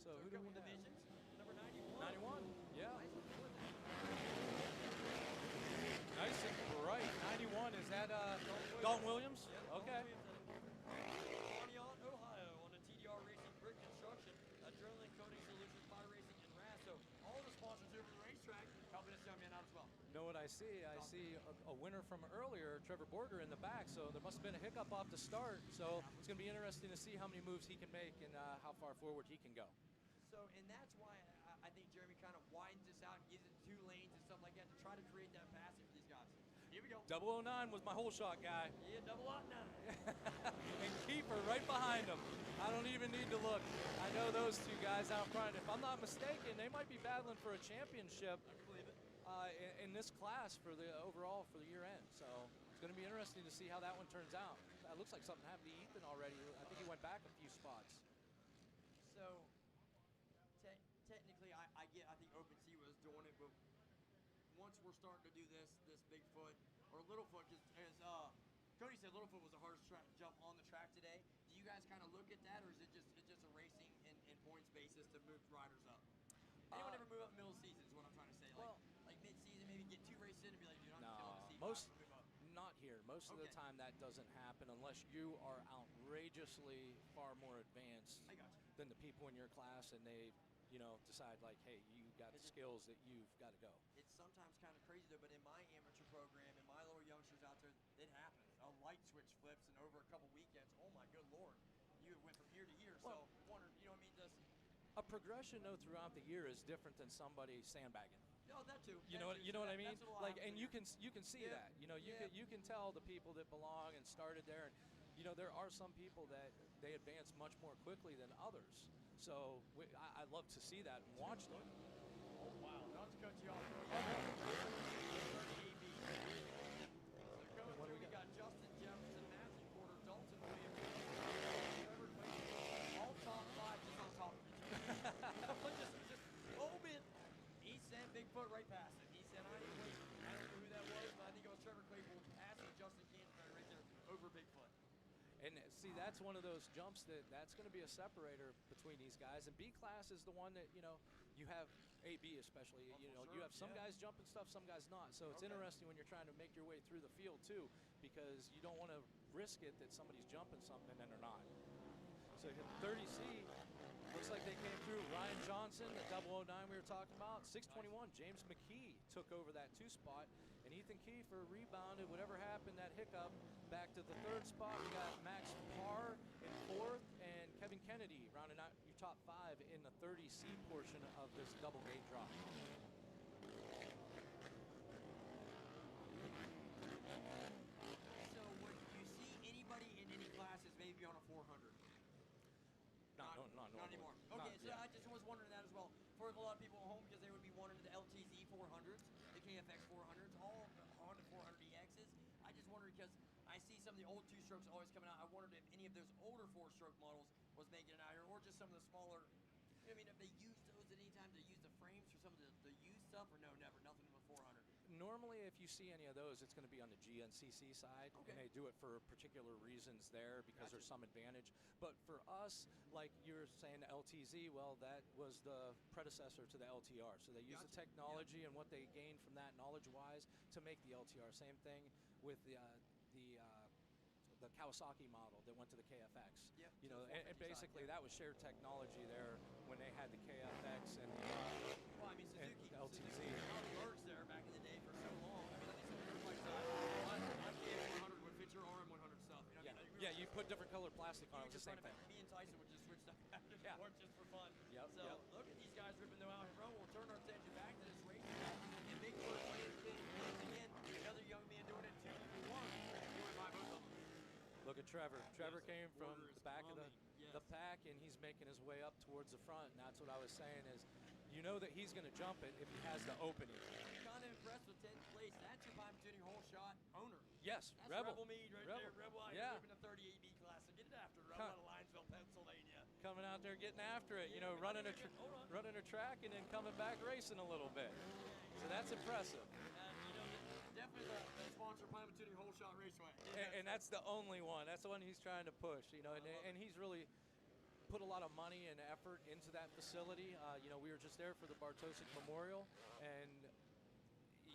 So a who do we couple have? divisions. Number 91. 91, yeah. Nice and good. Nice and bright. 91, is that Dalton Williams? Yeah, Okay. Pontiac, Ohio, on the TDR Racing Brick Construction, Adrenaline Coating Solutions, Fire Racing, and RAS. So all the sponsors over the racetrack helping this young man out as well. Know what I see? I see a winner from earlier, Trevor Borger, in the back. So there must have been a hiccup off the start. So it's going to be interesting to see how many moves he can make and how far forward he can go. So, and that's why I think Jeremy kind of widens this out and gives it 2 lanes and stuff like that to try to create that passage for these guys. Here we go. 009 was my whole shot guy. Yeah, 009. And Kiefer right behind him. I don't even need to look. I know those two guys out front. If I'm not mistaken, they might be battling for a championship I believe it. in this class for the overall for the year end. So it's going to be interesting to see how that one turns out. It looks like something happened to Ethan already. I think he went back a few spots. So, technically, I think OpenSea was doing it, but once we're starting to do this Bigfoot or Littlefoot, because as Cody said, Littlefoot was the hardest jump on the track today. Do you guys kind of look at that, or is it just a racing and points basis to move riders up? Anyone ever move up middle of season is what I'm trying to say. Like mid-season, maybe get 2 races in and be like, dude, I'm killing the season. Move up. Not here. Most of the time that doesn't happen unless you are outrageously far more advanced I got you. than the people in your class and they, decide like, hey, you got the skills that you've got to go. It's sometimes kind of crazy though, but in my amateur program and my little youngsters out there, it happens. A light switch flips and over a couple weekends, oh my good Lord, you went from year to year. Well, so wonder, you know what I mean? Just a progression though throughout the year is different than somebody sandbagging. no, that too. You know what I mean? That's a little Like, and you opposite. can see Yeah. that. You can tell the people that belong and started there. And there are some people that they advance much more quickly than others. So I love to see that and watch them. Oh wow, not to cut you off. What do we We got? got Justin Jefferson, Matthew Porter, Dalton Williams, Trevor Clayton, all top 5 just on top of each other. just a little bit. He sent Bigfoot right past him. He said, I didn't wait. I don't know who that was, but I think it was Trevor Clayton passing Justin Canterbury right there over Bigfoot. And see, that's one of those jumps that's going to be a separator between these guys. And B class is the one that you have AB especially. Oh, for You sure, have some yeah. guys jumping stuff, some guys not. So it's Okay. interesting when you're trying to make your way through the field too, because you don't want to risk it that somebody's jumping something and then they're not. So 30C looks like they came through. Ryan Johnson, the 009 we were talking about. 621, James McKee took over that 2 spot. And Ethan Kiefer rebounded whatever happened, that hiccup, back to the 3rd spot. We got Max Parr in 4th and Kevin Kennedy rounding out your top 5 in the 30C portion of this double gate drop. So would you see anybody in any classes maybe on a 400? Not anymore. Not- Okay, so yeah. I just was wondering that as well. For a lot of people at home, because they would be wanting the LTZ 400s, the KFX 400s, all the Honda 400EXs. I just wondered because I see some of the old 2-strokes always coming out. I wondered if any of those older 4-stroke models was making it out here, or just some of the smaller. I mean, if they use those at any time, to use the frames for some of the used stuff, or no, never, nothing with 400. Normally, if you see any of those, it's going to be on the GNCC side, Okay. and they do it for particular reasons there because Gotcha. there's some advantage. But for us, like you're saying, the LTZ, well, that was the predecessor to the LTR. So they use the Gotcha. technology and what they gained from that knowledge-wise to make the LTR. Same thing with the Kawasaki model that went to the KFX. Yep, You to know, the and 450 basically side, yeah. that was shared technology there when they had the KFX and Well, I mean, and Suzuki. the LTZ. How it works there back in the day for so long. I mean, at least on the Earthbike side, my KF100 would fit your RM100 stuff. You know, Yeah, I mean, yeah, you put different colored plastic on it, you it was the just same run thing. it. Me and Tyson would just switch stuff back and Yeah. forth just for fun. Yep, So yep. look at these guys ripping them out in row. We'll turn our attention back to this race. And big first once again, another young man doing it 2-1. Doing by both of them. Look at Trevor. Trevor came from Porter the is back of coming, the yes. pack, and he's making his way up towards the front. And that's what I was saying is, you know that he's going to jump it if he has the opening. Kind of impressed with 10th place. That's your time tuning whole shot owner. Yes, That's Rebel. Mead right there. Rebel out Yeah. here ripping the 38B class. So get it after. Rebel Come- out of Linesville, Pennsylvania. Coming out there getting after it, Yeah, running hold on. running a track and then coming back racing a little bit. So that's impressive. Definitely the sponsor Pine Tuning Whole Shot Raceway. And that's the only one. That's the one he's trying to push, you know, and he's really put a lot of money and effort into that facility. You know, we were just there for the Bartosik Memorial, and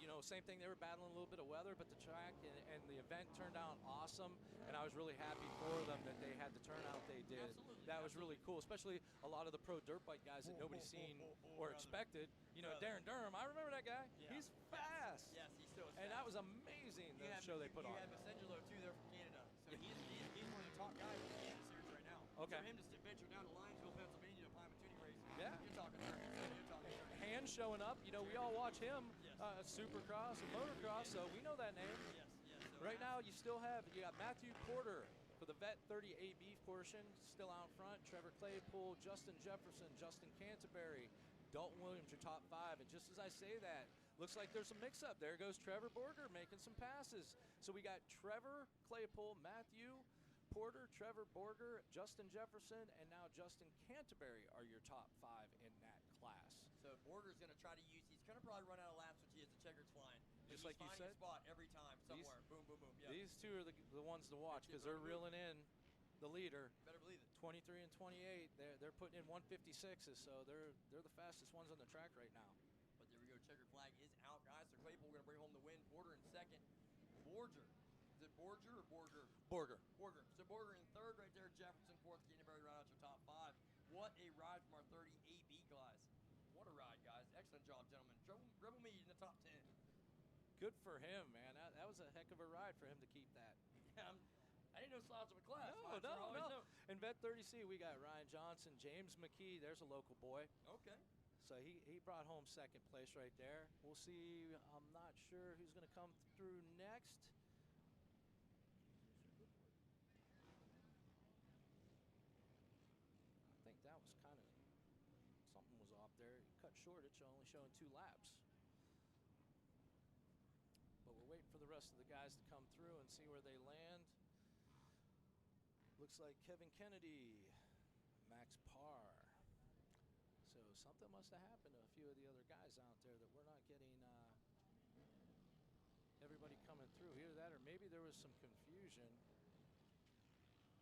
you know, same thing, they were battling a little bit of weather, but the track and the event turned out awesome, and I was really happy for them that they had the turnout they did. Absolutely. That was really cool, especially a lot of the pro dirt bike guys that nobody's seen or expected. You know, Darren Durham, I remember that guy. Yeah. He's fast. Yes, he still is And fast. that was amazing, the show they put on. You had Masengelo, too, there from Canada. So he's one of the top guys in the Canada series right now. Okay. For him to venture down to Lionsville, Pennsylvania to Pine Tuning race, Yeah. you're talking circuits. You're talking circuits. Hand showing up, you know, we all watch him, Yes. Supercross and Motocross, so we know that name. Yes, yes. So Right now, you got Matthew Porter for the Vet 30 AB portion, still out front. Trevor Claypool, Justin Jefferson, Justin Canterbury, Dalton Williams, your top 5. And just as I say that, looks like there's some mix-up. There goes Trevor Borger making some passes. So we got Trevor Claypool, Matthew Porter, Trevor Borger, Justin Jefferson, and now Justin Canterbury are your top 5 in that class. So Borger's going to try to use, he's going to probably run out of laps with you as the checker's flying. But Just he's like you finding said. a spot every time, somewhere. Boom, boom, boom. Yeah. These two are the ones to watch because they're reeling in the leader. Better believe it. 23 and 28, they're putting in 156s, so they're the fastest ones on the track right now. But there we go, checkered flag is out, guys. So Claypool going to bring home the win. Porter in second. Borger. Is it Borger or Borger? Borger. Borger. So Borger in third right there. Jefferson fourth. Canterbury right out your top 5. What a ride from our 30 AB guys. What a ride, guys. Excellent job, gentlemen. Rebel Mead in the top 10. Good for him, man. That was a heck of a ride for him to keep that. Yeah, I didn't know slouch of a class. No. In Vet 30C, we got Ryan Johnson, James McKee. There's a local boy. Okay. So he brought home second place right there. We'll see. I'm not sure who's going to come through next. I think that was kind of, something was off there. He cut short. It's only showing 2 laps. But we're waiting for the rest of the guys to come through and see where they land. Looks like Kevin Kennedy, Max Parr. So something must have happened to a few of the other guys out there that we're not getting everybody coming through. Either that or maybe there was some confusion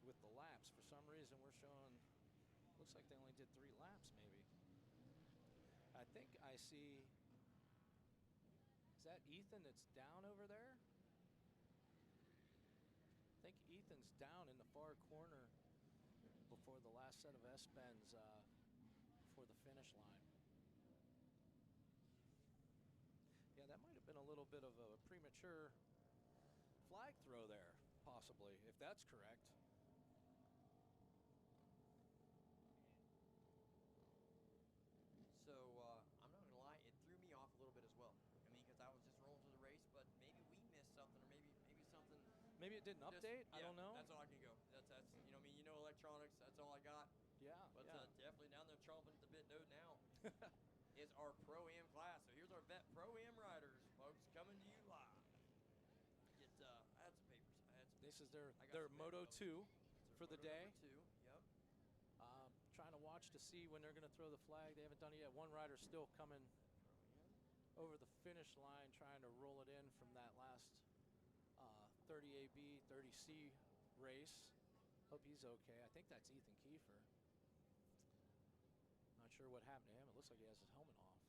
with the laps. For some reason we're showing, looks like they only did 3 laps maybe. I think I see, is that Ethan that's down over there? I think Ethan's down in the far corner before the last set of S-bends before the finish line. Yeah, that might have been a little bit of a premature flag throw there, possibly, if that's correct. So I'm not gonna lie, it threw me off a little bit as well. I mean, because I was just rolling through the race, but maybe we missed something, or maybe something. Maybe it didn't update. I don't know. That's all I can go. That's you know, I mean, you know, electronics. That's all I got. Yeah. But yeah. definitely down there chomping at the bit now is our Pro-Am class. So here's our vet Pro-Am riders, folks, coming to you live. I had some papers. This is their some Moto papers. 2 for the day. Number 2. Yep. Trying to watch to see when they're going to throw the flag. They haven't done it yet. One rider's still coming over the finish line, trying to roll it in from that last 30 AB, 30C race. Hope he's okay. I think that's Ethan Kiefer. Not sure what happened to him. It looks like he has his helmet off.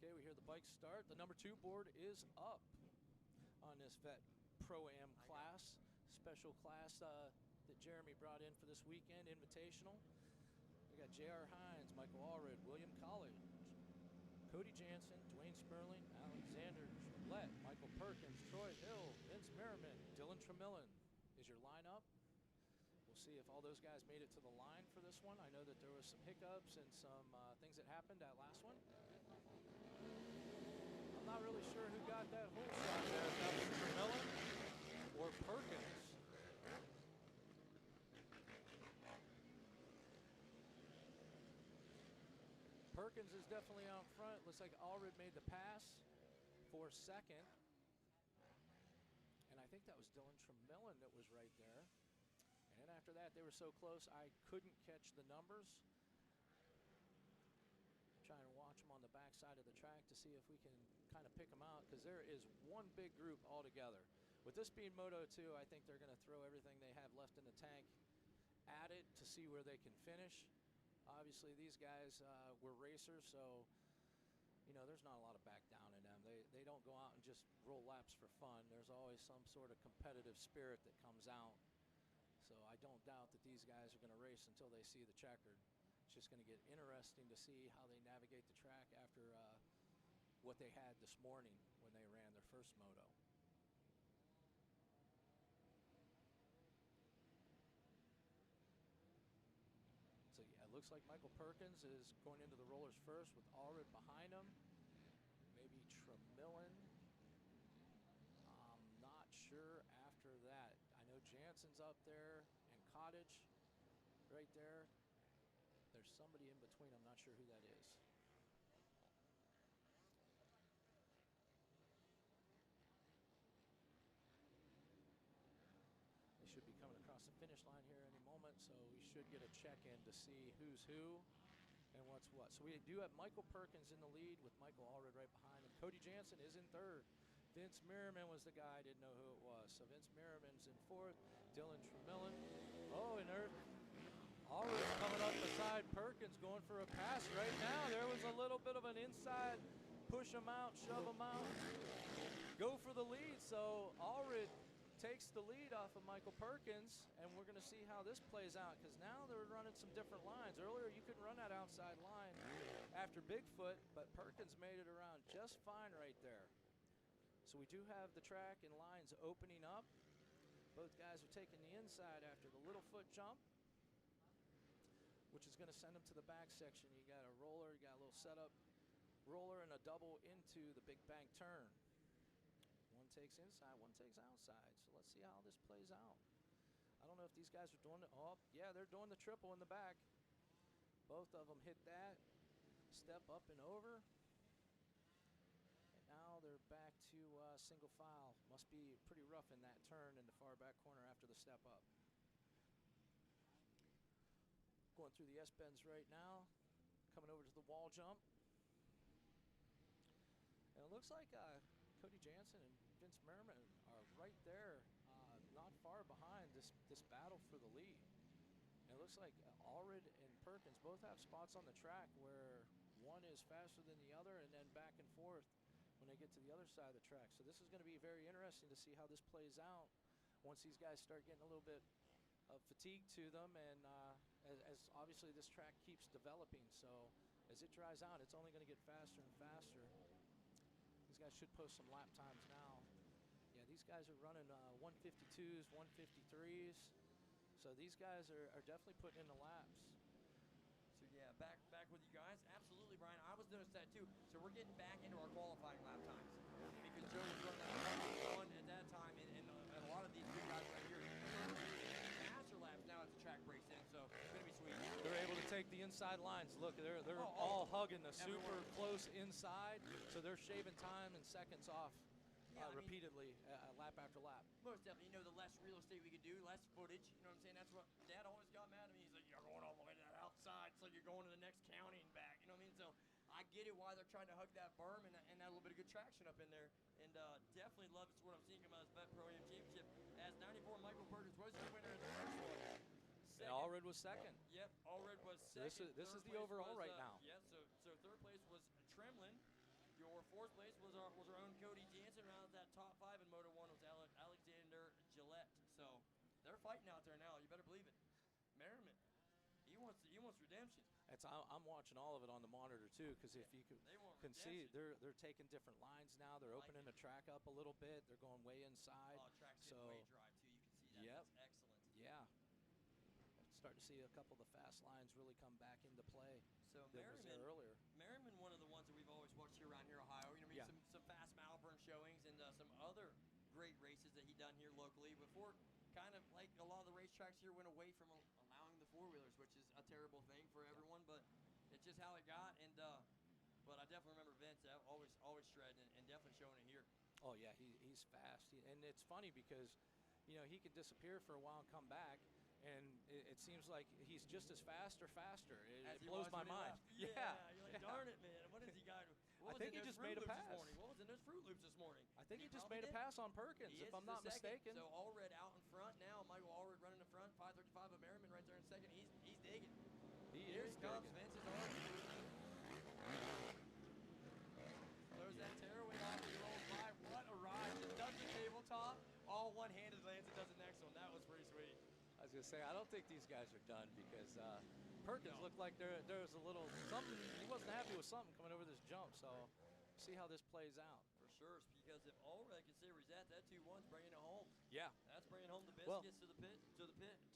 Okay, we hear the bike start. The number 2 board is up on this Vet Pro-Am class, special class that Jeremy brought in for this weekend, invitational. We got J.R. Hines, Michael Allred, William College, Cody Jansen, Dwayne Sperling, Alexander Gillette, Michael Perkins, Troy Hill, Vince Merriman, Dylan Tremillan is your lineup. We'll see if all those guys made it to the line for this one. I know that there was some hiccups and some things that happened at last one. I'm not really sure who got that whole shot there, if that was Tremillan or Perkins. Perkins is definitely out front. Looks like Allred made the pass for second. And I think that was Dylan Tremillan that was right there. And after that, they were so close, I couldn't catch the numbers. back side of the track to see if we can kind of pick them out, because there is one big group all together. With this being Moto 2, I think they're going to throw everything they have left in the tank at it to see where they can finish. Obviously, these guys were racers, so you know there's not a lot of back down in them. They don't go out and just roll laps for fun. There's always some sort of competitive spirit that comes out. So I don't doubt that these guys are going to race until they see the checkered. It's just going to get interesting to see how they navigate the track after what they had this morning when they ran their first moto. So yeah, it looks like Michael Perkins is going into the rollers first with Allred behind him. Maybe Tremillan. I'm not sure after that. I know Jansen's up there and Cottage right there. There's somebody in between. I'm not sure who that is. They should be coming across the finish line here any moment, so we should get a check-in to see who's who and what's what. So we do have Michael Perkins in the lead with Michael Allred right behind him. Cody Jansen is in third. Vince Merriman was the guy I didn't know who it was. So Vince Merriman's in fourth. Dylan Tremillan. Oh, and there, Allred's coming up beside Perkins going for a pass right now. There was a little bit of an inside push him out, shove him out, go for the lead. So Allred takes the lead off of Michael Perkins, and we're going to see how this plays out, because now they're running some different lines. Earlier you couldn't run that outside line after Bigfoot, but Perkins made it around just fine right there. So we do have the track and lines opening up. Both guys are taking the inside after the Littlefoot jump, which is going to send them to the back section. You got a roller, you got a little setup roller, and a double into the big bank turn. One takes inside, one takes outside. So let's see how this plays out. I don't know if these guys are doing it. Oh, yeah, they're doing the triple in the back. Both of them hit that. Step up and over. And now they're back to single file. Must be pretty rough in that turn in the far back corner after the step up. Going through the S-bends right now. Coming over to the wall jump. And it looks like Cody Jansen and Vince Merriman are right there, not far behind this battle for the lead. And it looks like Allred and Perkins both have spots on the track where one is faster than the other, and then back and forth when they get to the other side of the track. So this is going to be very interesting to see how this plays out once these guys start getting a little bit of fatigue to them, and as obviously this track keeps developing. So as it dries out, it's only going to get faster and faster. These guys should post some lap times now. Yeah, these guys are running 152s, 153s. So these guys are definitely putting in the laps. So yeah, back with you guys. Absolutely, Brian. I was noticing that too. So we're getting back into our qualifying lap times, because Joe was running that one at that time, and a lot of these big guys right here faster laps now as the track breaks in. So it's gonna be sweet. They're able to take the inside lines. Look, they're all hugging the super close inside, so they're shaving time and seconds off. Yeah, repeatedly, lap after lap. Most definitely. You know, the less real estate we could do, less footage. You know what I'm saying? That's what Dad always got mad at me. He's like, you're going all the way to that outside, so you're going to the next county and back. You know what I mean? So I get it why they're trying to hug that berm and that little bit of good traction up in there. And definitely love what I'm seeing about this Pro-Am Championship. As 94, Michael Perkins was the winner in the first one. And Allred was second. Yep, Allred was second. This is the overall right now. Yeah, so third place was Tremlin. Your fourth place was our own Cody Jansen. Around that top five in Moto 1 was Alexander Gillette. So they're fighting out there now. You better believe it. Merriman, he wants redemption. I'm watching all of it on the monitor too, because if you can see, they're taking different lines now. They're opening the track up a little bit. They're going way inside. Oh, track's getting way dry too. You can see that. Yep. That's excellent. Yeah. Starting to see a couple of the fast lines really come back into play. So Merriman, one of the ones that we've always watched here around here, Ohio. You know, some fast Malvern showings and some other great races that he done here locally before. Kind of like a lot of the racetracks here went away from allowing the four-wheelers, which is a terrible thing for everyone, but it's just how it got. And but I definitely remember Vince always shredding and definitely showing it here. Oh yeah, he's fast, and it's funny because, you know, he could disappear for a while and come back. and it seems like he's just as fast or faster. As It he blows was my when he mind. left. Yeah, you're like, darn it, man. What has he got? What I was think in he those just Fruit made a Loops pass. This morning? What was in those Fruit Loops this morning? I think he just probably made a did. pass on Perkins, He if is I'm the not second. mistaken. So Allred out in front now. Michael Allred running in front. 5:35 of Merriman right there in second. He's digging. Here he comes. digging. Vince is on. Throws that tearaway off. He rolls by. What a ride. Just does the tabletop. All one-handed lands and does the next one. That was pretty sweet. I was going to say, I don't think these guys are done because Perkins looked like there was a little something. He wasn't happy with something coming over this jump. So see how this plays out. For sure, because if Allred can stay where he's at, that 2-1's bringing it home. Yeah. That's bringing home the Well- biscuits to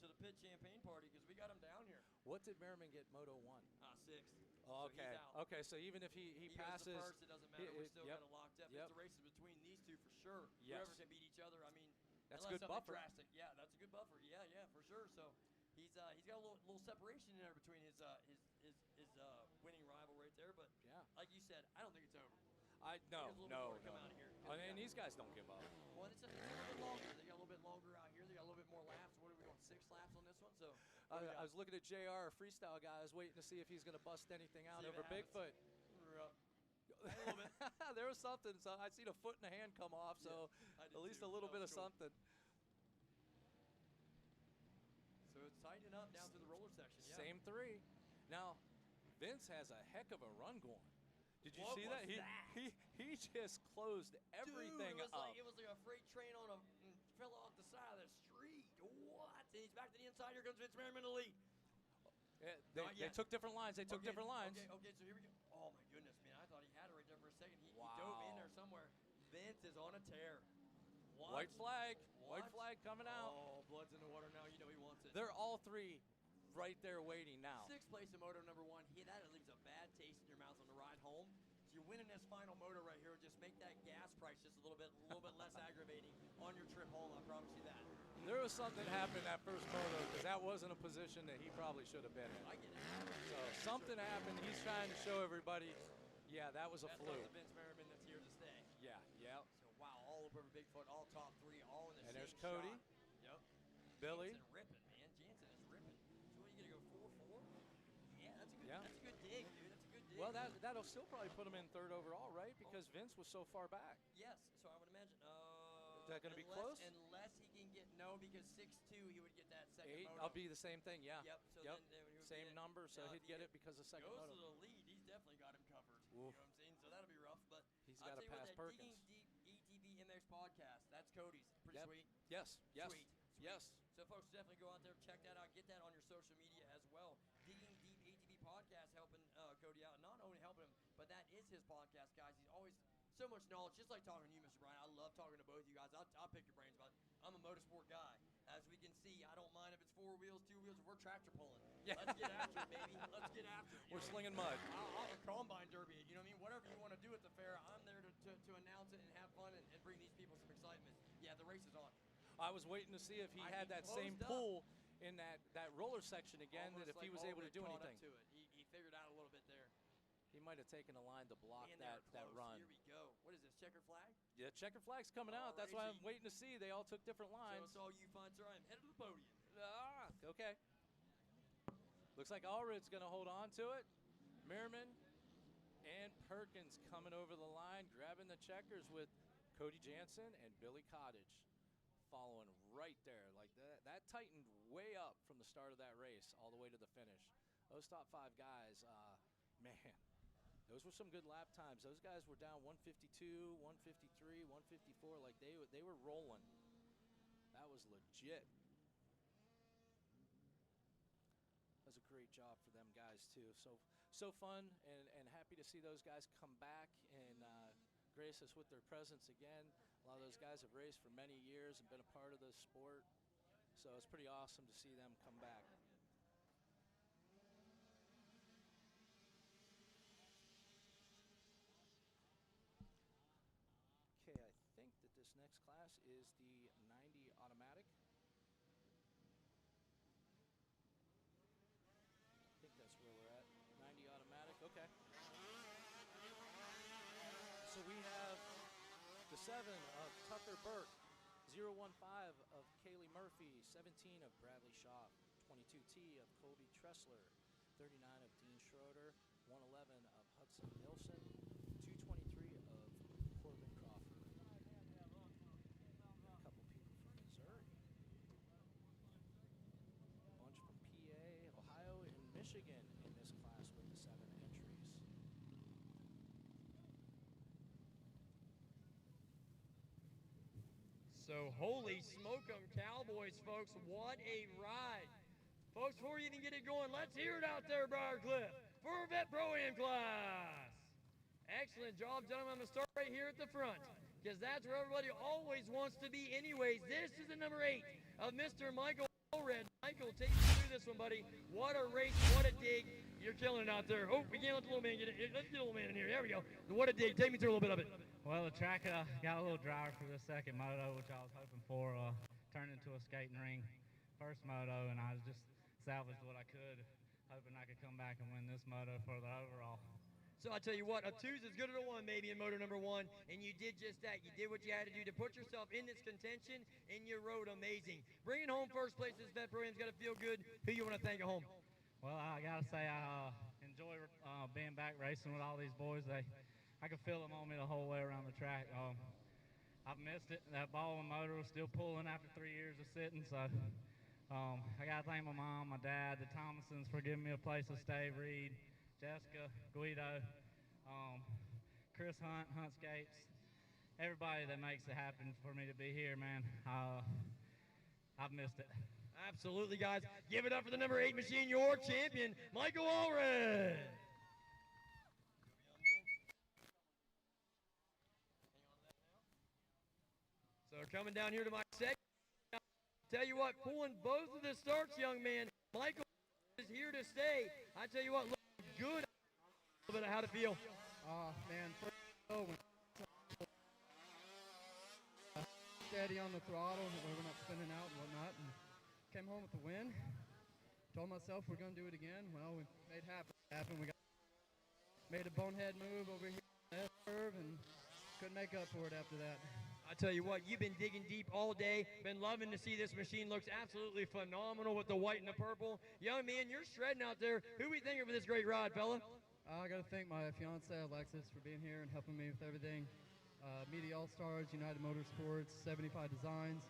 the pit champagne party because we got him down here. What did Merriman get Moto 1? Sixth. Oh, So he's okay. out. Okay, so even if he He passes, goes to first, it doesn't matter. We're still yep, kind of locked up. yep. It's the races between these two for sure. Yes. Whoever can beat each other. I mean, That's unless good something buffer. drastic. Yeah, that's a good buffer. Yeah, for sure. So he's got a little separation in there between his winning rival right there. But Yeah. like you said, I don't think it's over. No. There's a little bit more to come out of here. And these guys don't give up. Well, it's a little bit longer. They got a little bit longer out here. They got a little bit more laps. What are we going? 6 laps on this one. So what do we I got? was looking at JR, a freestyle guy. I was waiting to see if he's going to bust anything out See if over it happens. Bigfoot. A little bit. There was something. So I seen a foot and a hand come off. So I did at least too. a little That bit of was cool. something. So it's tightening up down to the roller section. Yeah. Same 3. Now, Vince has a heck of a run going. Did you What see was that? that? He just closed everything Dude, it was up. like a freight train on a fell off the side of the street. What? And he's back to the inside. Here comes Vince Merriman to lead. Yeah, Not they yet. took different lines. They took Okay, different lines. Okay, so here we go. Oh my goodness, man! I thought he had it right there for a second. He Wow. dove in there somewhere. Vince is on a tear. What? White flag. White What? flag coming out. Oh, blood's in the water now. You know he wants it. They're all 3 right there waiting now. 6th place in moto number 1. That leaves a bad taste in your mouth on the ride home. So you're winning this final moto right here. Just make that gas price just a little bit less aggravating on your trip home. I promise you that. There was something happened that first moto because that wasn't a position that he probably should have been in. I get it. So something happened. He's trying to show everybody, yeah, that was a That's fluke. not the Vince Merriman that's here to stay. Yeah, yeah. So wow, all over Bigfoot, all top 3, all in the And same there's Cody. Shot. Yep. Billy. Jansen ripping, man. Jansen is ripping. So what are you gonna go 4-4? Yeah, that's a good. Yeah. That's a good dig, dude. That's a good dig. Well, that'll still probably put him in 3rd overall, right? Because Vince was so far back. Yes. So I would imagine. Is that gonna be close? Unless he can get because 6'2", he would get that second 8. moto. I'll be the same thing. Yeah. Yep. So Yep. then he would Same get, number, so now, he'd if he get it because of second goes moto. to the lead, he's definitely got him covered. Oof. You know what I'm saying? So that'll be rough, but He's I'll gotta tell you what, pass that Perkins. Digging Deep ATV MX podcast. That's Cody's. Pretty Yep. sweet. Yes. Yes. Sweet. Yes. So folks, definitely go out there, check that out, get that on your social media as well. Digging Deep ATV podcast helping Cody out. Not only helping him, but that is his podcast, guys. He's always so much knowledge, just like talking to you, Mr. Brian. I love talking to both you guys. I'll pick your brains about it. I'm a motorsport guy. As we can see, I don't mind if it's 4 wheels, 2 wheels, if we're tractor pulling. Yeah. Let's get after it, baby. Let's get after it. You We're know? slinging mud. I'll combine derby it. You know what I mean? Whatever you want to do at the fair, I'm there to announce it and have fun and bring these people some excitement. Yeah, the race is on. I was waiting to see if he He had that same closed up. pull in that roller section again, Almost that if he like was able to Allred do caught up anything. to it. He figured out a little bit there. He might have taken a line to block And they're that close. run. Here we go. What is this, checker flag? Yeah, checker flag's coming out. That's why I'm Alrighty. waiting to see. They all took different So lines. it's all you fun, sir. I'm headed to the podium. Okay. Looks like Allred's going to hold on to it. Merriman and Perkins coming over the line, grabbing the checkers with Cody Jansen and Billy Cottage following right there. Like that tightened way up from the start of that race all the way to the finish. Those top 5 guys, man, those were some good lap times. Those guys were down 152, 153, 154. Like they were rolling. That was legit. That was a great job for them guys too. So fun and happy to see those guys come back and grace us with their presence again. A lot of those guys have raced for many years and been a part of the sport. So it's pretty awesome to see them come back. Okay, I think that this next class is the 90 automatic. I think that's where we're at. 90 automatic, okay. So we have the 7 of Tucker Burke 015 of Kaylee Murphy, 17 of Bradley Shaw, 22T of Colby Tressler, 39 of Dean Schroeder, 111 of Hudson Nilsson, 223 of Corbin Crawford. A couple people from Missouri. A bunch from PA, Ohio, and Michigan in this class with the 7 entries. So holy smoke 'em Cowboys, folks. What a ride. Folks, before you even get it going, let's hear it out there, Briarcliff, for our Vet Pro-Am class. Excellent job, gentlemen. I'm going to start right here at the front, because that's where everybody always wants to be anyways. This is the number 8 of Mr. Michael Allred. Michael, take me through this one, buddy. What a race, what a dig. You're killing it out there. Oh, we can't let the little man get it. Let's get the little man in here. There we go. What a dig. Take me through a little bit of it. Well, the track got a little drier for the second moto, which I was hoping for. Turned into a skating ring first moto, and I just salvaged what I could, hoping I could come back and win this moto for the overall. So I tell you what, a 2's as good as a 1 maybe in moto number 1, and you did just that. You did what you had to do to put yourself in this contention, and you rode amazing. Bringing home first place this Vet Pro-Am's got to feel good. Who you want to thank at home? Well, I got to say I enjoy being back racing with all these boys. I could feel them on me the whole way around the track. I've missed it. That ball and motor was still pulling after 3 years of sitting, so I got to thank my mom, my dad, the Thomasons for giving me a place to stay, Reed, Jessica, Guido, Chris Hunt, Hunt Skates, everybody that makes it happen for me to be here, man. I've missed it. Absolutely, guys. Give it up for the number 8 machine, your champion, Michael Allred. So coming down here to my section, tell you what, pulling both of the starts, young man. Michael is here to stay. I tell you what, looking good. A little bit of how to feel. Man, first steady on the throttle, we're not spinning out and whatnot, and came home with the win. Told myself we're gonna do it again. Well, we made it happen. We made a bonehead move over here on the S curve and couldn't make up for it after that. I tell you what, you've been digging deep all day. Been loving to see this machine. Looks absolutely phenomenal with the white and the purple. Young man, you're shredding out there. Who we thinking for this great ride, fella? I got to thank my fiance Alexis for being here and helping me with everything. Media All-Stars, United Motorsports, 75 Designs,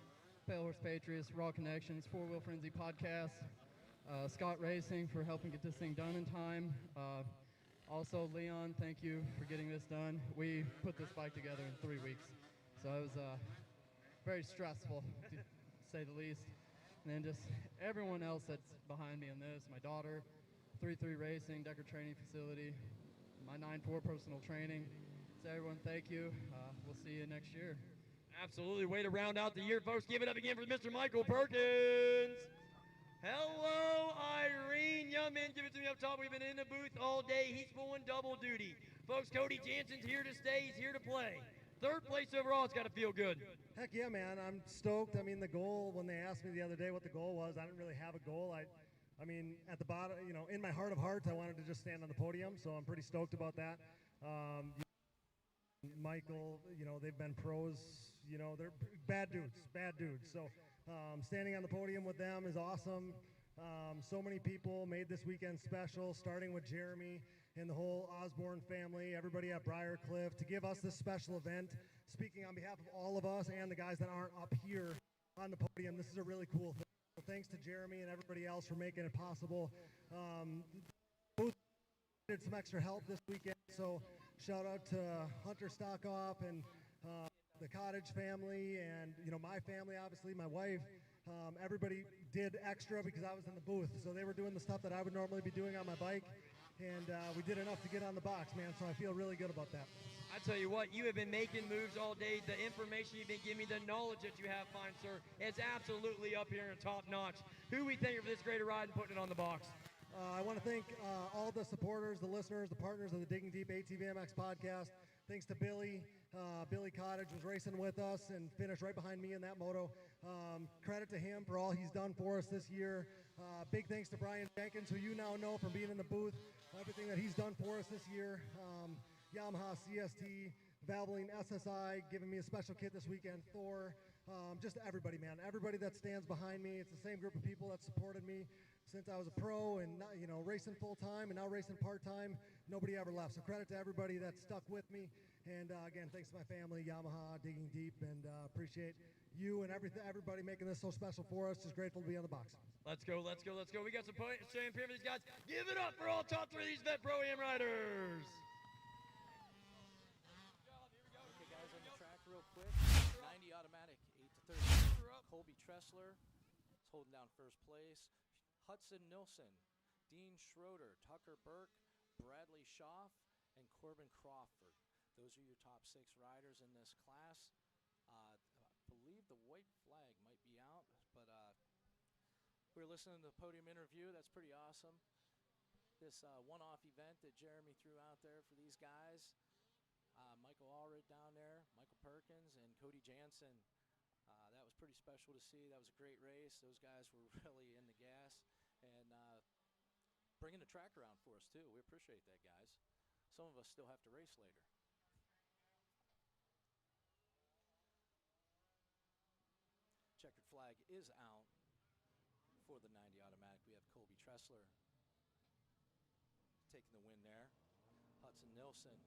Pale Horse Patriots, Raw Connections, Four Wheel Frenzy Podcast, Scott Racing for helping get this thing done in time. Also, Leon, thank you for getting this done. We put this bike together in 3 weeks. So it was very stressful, to say the least. And then just everyone else that's behind me in this, my daughter, 3-3 Racing, Decker Training Facility, my 9-4 personal training. So everyone, thank you. We'll see you next year. Absolutely. Way to round out the year, folks. Give it up again for Mr. Michael Perkins. Hello, Irene. Young man, give it to me up top. We've been in the booth all day. He's pulling double duty. Folks, Cody Jansen's here to stay. He's here to play. 3rd place overall. It's got to feel good. Heck yeah, man. I'm stoked. I mean, the goal, when they asked me the other day what the goal was, I didn't really have a goal. I mean, at the bottom, you know, in my heart of hearts, I wanted to just stand on the podium, so I'm pretty stoked about that. Michael, you know, they've been pros, you know, they're bad dudes. So standing on the podium with them is awesome. So many people made this weekend special, starting with Jeremy and the whole Osborne family, everybody at Briarcliff, to give us this special event. Speaking on behalf of all of us and the guys that aren't up here on the podium, this is a really cool thing. So thanks to Jeremy and everybody else for making it possible. Both did some extra help this weekend, so shout out to Hunter Stockoff and the Cottage family, and you know, my family, obviously, my wife. Everybody did extra because I was in the booth, so they were doing the stuff that I would normally be doing on my bike, and we did enough to get on the box, man, so I feel really good about that. I tell you what, you have been making moves all day. The information you've been giving me, the knowledge that you have, fine sir, is absolutely up here in top notch. Who we thank for this great ride and putting it on the box? I want to thank all the supporters, the listeners, the partners of the Digging Deep ATVMX podcast. Thanks to Billy. Billy Cottage was racing with us and finished right behind me in that moto. Credit to him for all he's done for us this year. Big thanks to Brian Jenkins, who you now know from being in the booth, everything that he's done for us this year. Yamaha CST, Valvoline, SSI, giving me a special kit this weekend, Thor, just everybody, man. Everybody that stands behind me. It's the same group of people that supported me since I was a pro and, racing full-time and now racing part-time. Nobody ever left. So credit to everybody that stuck with me. And again, thanks to my family, Yamaha, Digging Deep, and appreciate you and everybody making this so special for us. Just grateful to be on the box. Let's go, let's go, let's go. We got some champion for these guys. Give it up for all top 3 of these vet pro-am riders. Okay, guys, on the track real quick. 90 automatic, 8 to 30. Colby Tressler is holding down first place. Hudson Nilsson, Dean Schroeder, Tucker Burke, Bradley Schaff, and Corbin Crawford. Those are your top 6 riders in this class. I believe the white flag might be out, but we were listening to the podium interview. That's pretty awesome. This one-off event that Jeremy threw out there for these guys. Michael Allred down there, Michael Perkins, and Cody Jansen. That was pretty special to see. That was a great race. Those guys were really in the gas and bringing the track around for us too. We appreciate that, guys. Some of us still have to race later. Checkered flag is out for the 90 automatic. We have Colby Tressler taking the win there. Hudson Nilsson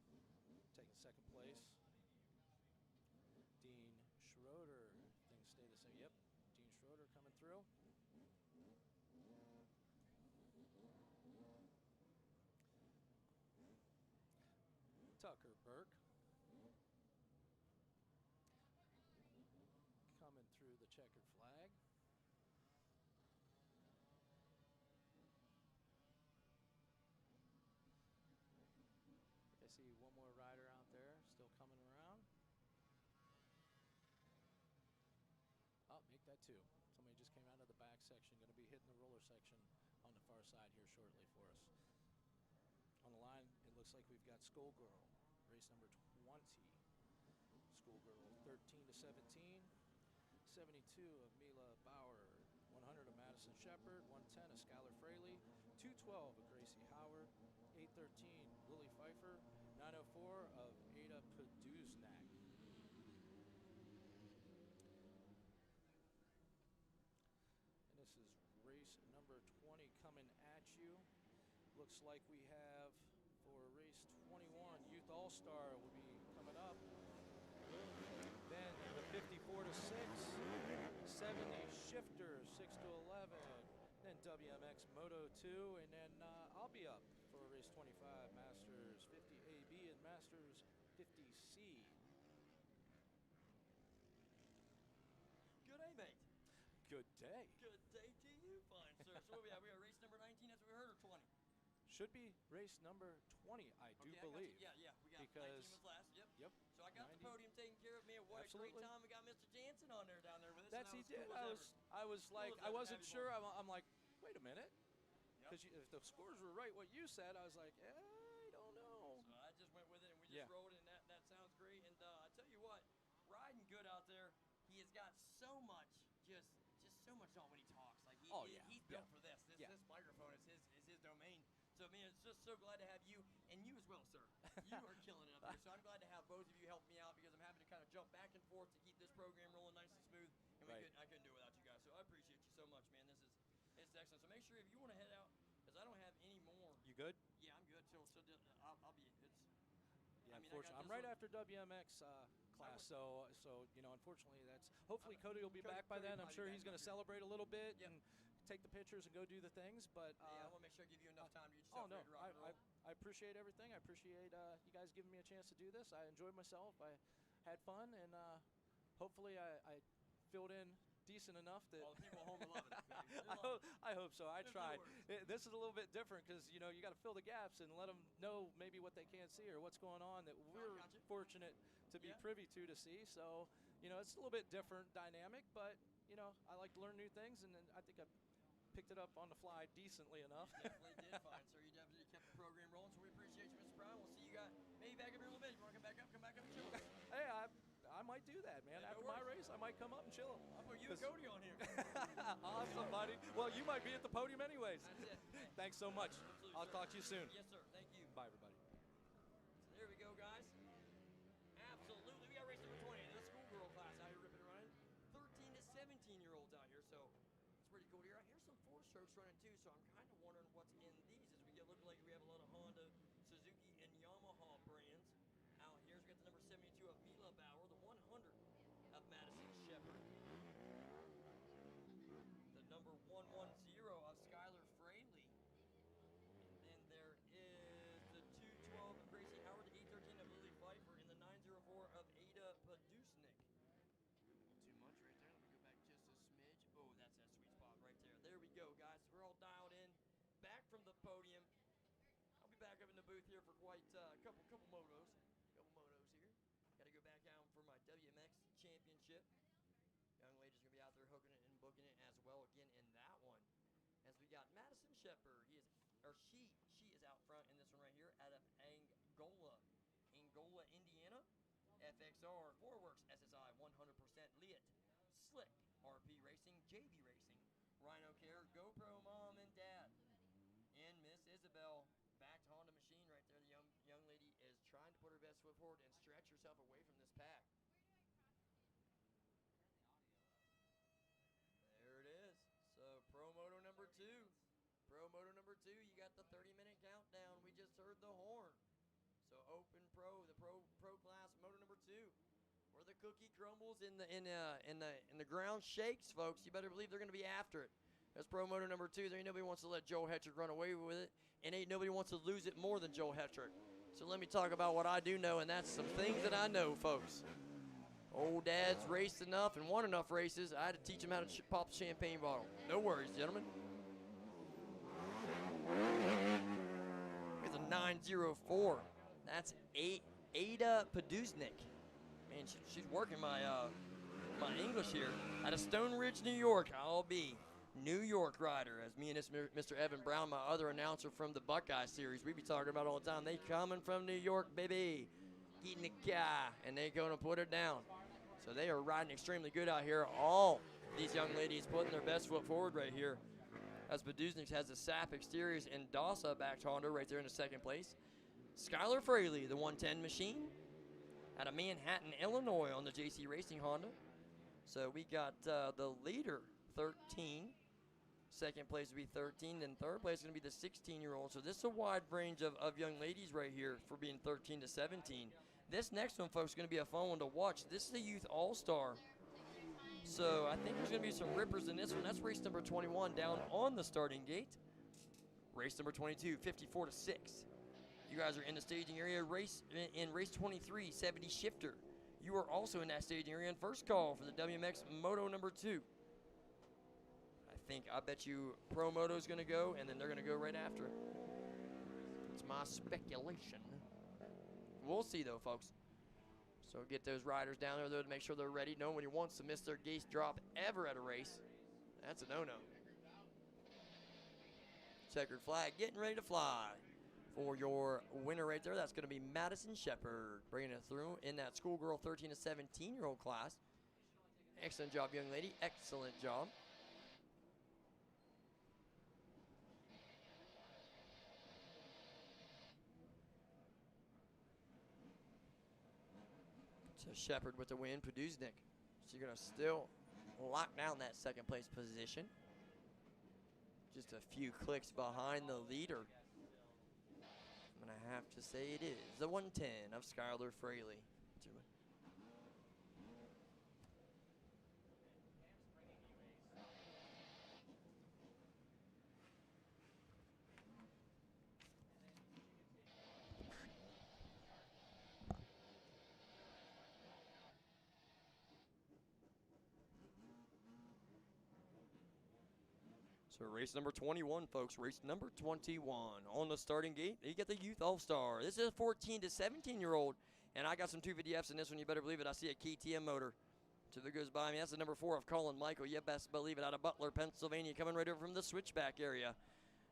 taking second place. Dean Schroeder, things stay the same. Yep, Dean Schroeder coming through. Tucker Burke coming through the checkered flag. I see one more rider out there still coming around. Oh, make that 2. Somebody just came out of the back section, going to be hitting the roller section on the far side here shortly for us. On the line, it looks like we've got Schoolgirl, race number 20. Schoolgirl 13 to 17. 72 of Mila Bauer, 100 of Madison Shepard, 110 of Skylar Fraley, 212 of Gracie Howard, 813 Lily Pfeiffer, 904 of Ada Poduznak. And this is race number 20 coming at you. Looks like we have for race 21, Youth All-Star will be coming up. Then the 54 to 6, 70 Shifter 6 to 11, then WMX Moto 2, and then I'll be up for race 25, Masters 50 AB and Masters 50C. Good day, mate. Good day. Good day to you, fine sir. So what we have? We have race number 19, that's what we heard, or 20? Should be race number 20, I do believe. Yeah, we got because 19 was last. Yep. Yep. So I got 90. the podium taken care of. Man, what Absolutely. a great time. We got Mr. Jansen on there down there with us. That's and he did. Cool I was like, as I ever. wasn't Happy sure. morning. I'm like, wait a minute, Yep. because if the scores were right, what you said, I was like, I don't know. So I just went with it, and we just rolled it, and that sounds great. And I tell you what, riding good out there, he has got so much, just so much on when he talks. Like he's built for this. This microphone is his domain. So man, it's just so glad to have you, and you as well, sir. You are killing it up here. So I'm glad to have both of you help me out because I'm having to kind of jump back and forth to keep this program rolling nice and smooth. And I couldn't do it without you guys. So I appreciate you so much, man. It's excellent. So make sure if you want to head out, because I don't have any more. You good? Yeah, I'm good. So I'll be. Yeah, I mean, unfortunately, I'm right after WMX class, so unfortunately, that's. Hopefully, Cody will be back by then. I'm sure he's going to celebrate a little bit and take the pictures and go do the things. But I want to make sure I give you enough time to get yourself ready to rock and roll. I appreciate everything. I appreciate you guys giving me a chance to do this. I enjoyed myself. I had fun, and hopefully, I filled in decent enough that all the people at home will love it. I hope so. I There's tried. No This is a little bit different because you got to fill the gaps and let them know maybe what they can't see or what's going on that we're fortunate to be privy to see. So it's a little bit different dynamic, but I like to learn new things, and then I think I picked it up on the fly decently enough. You definitely did fine, sir. You definitely kept the program rolling, so we appreciate you, Mr. Brown. We'll see you guys maybe back up here in a little bit. You want to come back up and chill? Hey, I might do that, man. After my race, I might come up and chill. I'll put you and Cody on here. Awesome, buddy. Well, you might be at the podium anyways. That's it. Thanks so much. Absolutely, I'll talk to you soon. Yes, sir. Thank you. Bye, everybody. So there we go, guys. cool here. Here's some 4-strokes running too, so I'm kind of wondering what's in these as we get looking like we have a lot of Honda, Suzuki, and Yamaha brands out here. So we got the number 72 of Mila Bauer, the 100 of Madison Shepard, the number 110 of Skylar Fraley, and then there is the 212 of Gracie Howard, the 813 of Lily Pfeiffer, and the 904 of Ada Padusnik. Too much right there. Let me go back just a smidge. Oh, that's that sweet spot right there. There we go, guys. We're all dialed in. Back from the podium. I'll be back up in the booth here for quite a couple motos. Here. Got to go back out for my WMX Championship. Young lady's going to be out there hooking it and booking it as well again in that one. As we got Madison Shepard. She is out front in this one right here out of Angola, Indiana. FXR, Foreworks, SSI, 100% Liat, Slick, RP Racing, JB Racing, Rhino Care, GoPro Mom and Dad, and Miss Isabel, backed Honda machine right there. The young lady is trying to put her best foot forward and stretch herself away from this pack. There it is. So Pro Moto number 2. You got the 30-minute countdown. We just heard the horn. So Open Pro, the pro class moto number 2, where the cookie crumbles and the ground shakes, folks. You better believe they're going to be after it. That's pro moto number 2. There ain't nobody wants to let Joel Hetrick run away with it, and ain't nobody wants to lose it more than Joel Hetrick. So let me talk about what I do know, and that's some things that I know, folks. Old Dad's raced enough and won enough races. I had to teach him how to pop the champagne bottle. No worries, gentlemen. Here's a 904. That's Ada Padusnik. Man, she's working my English here. Out of Stone Ridge, New York, I'll be New York rider. As me and this Mr. Evan Brown, my other announcer from the Buckeye series, we be talking about all the time. They coming from New York, baby. Getting the guy, and they going to put it down. So they are riding extremely good out here. All these young ladies putting their best foot forward right here. As Padusnik has the SAP exteriors and DASA backed Honda right there in the second place. Skylar Fraley, the 110 machine, out of Manhattan, Illinois, on the JC Racing Honda. So we got the leader, 13. Second place would be 13. Then third place is going to be the 16-year-old. So this is a wide range of young ladies right here for being 13 to 17. This next one, folks, is going to be a fun one to watch. This is a Youth All-Star. So I think there's going to be some rippers in this one. That's race number 21 down on the starting gate. Race number 22, 54 to 6. You guys are in the staging area. Race 23, 70 shifter. You are also in that staging area in first call for the WMX Moto number 2. I bet you Pro Moto is going to go, and then they're going to go right after it. It's my speculation. We'll see, though, folks. So get those riders down there, though, to make sure they're ready. Nobody wants to miss their gate drop ever at a race. That's a no-no. Checkered flag getting ready to fly. For your winner right there, that's going to be Madison Shepard, bringing it through in that schoolgirl 13 to 17-year-old class. Excellent job, young lady. Excellent job. So Shepard with the win. Padusnik, she's going to still lock down that second place position. Just a few clicks behind the leader. I'm going to have to say it is the 110 of Skylar Fraley. So race number 21, folks. Race number 21. On the starting gate, you get the Youth All-Star. This is a 14 to 17-year-old, and I got some 250Fs in this one. You better believe it. I see a KTM motor. So there goes by me. That's the number 4 of Colin Michael. You best believe it. Out of Butler, Pennsylvania, coming right over from the switchback area.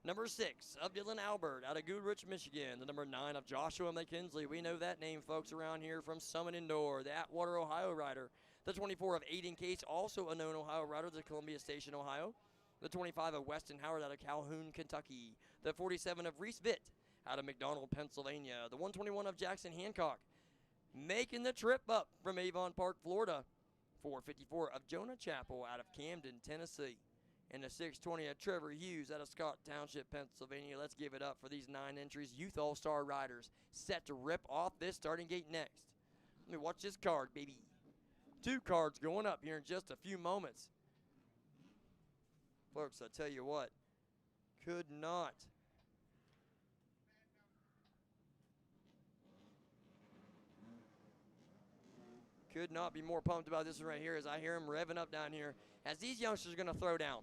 Number 6 of Dylan Albert out of Goodrich, Michigan. The number 9 of Joshua McKinsley. We know that name, folks, around here from Summit Indoor. The Atwater, Ohio rider. The 24 of Aiden Case, also a known Ohio rider, the Columbia Station, Ohio. The 25 of Weston Howard out of Calhoun, Kentucky. The 47 of Reese Vitt out of McDonald, Pennsylvania. The 121 of Jackson Hancock making the trip up from Avon Park, Florida. 454 of Jonah Chappell out of Camden, Tennessee. and the 620 of Trevor Hughes out of Scott Township, Pennsylvania. Let's give it up for these 9 entries. Youth All-Star riders set to rip off this starting gate next. Let me watch this card, baby. 2 cards going up here in just a few moments. Folks, I tell you what, could not be more pumped about this one right here as I hear him revving up down here as these youngsters are going to throw down.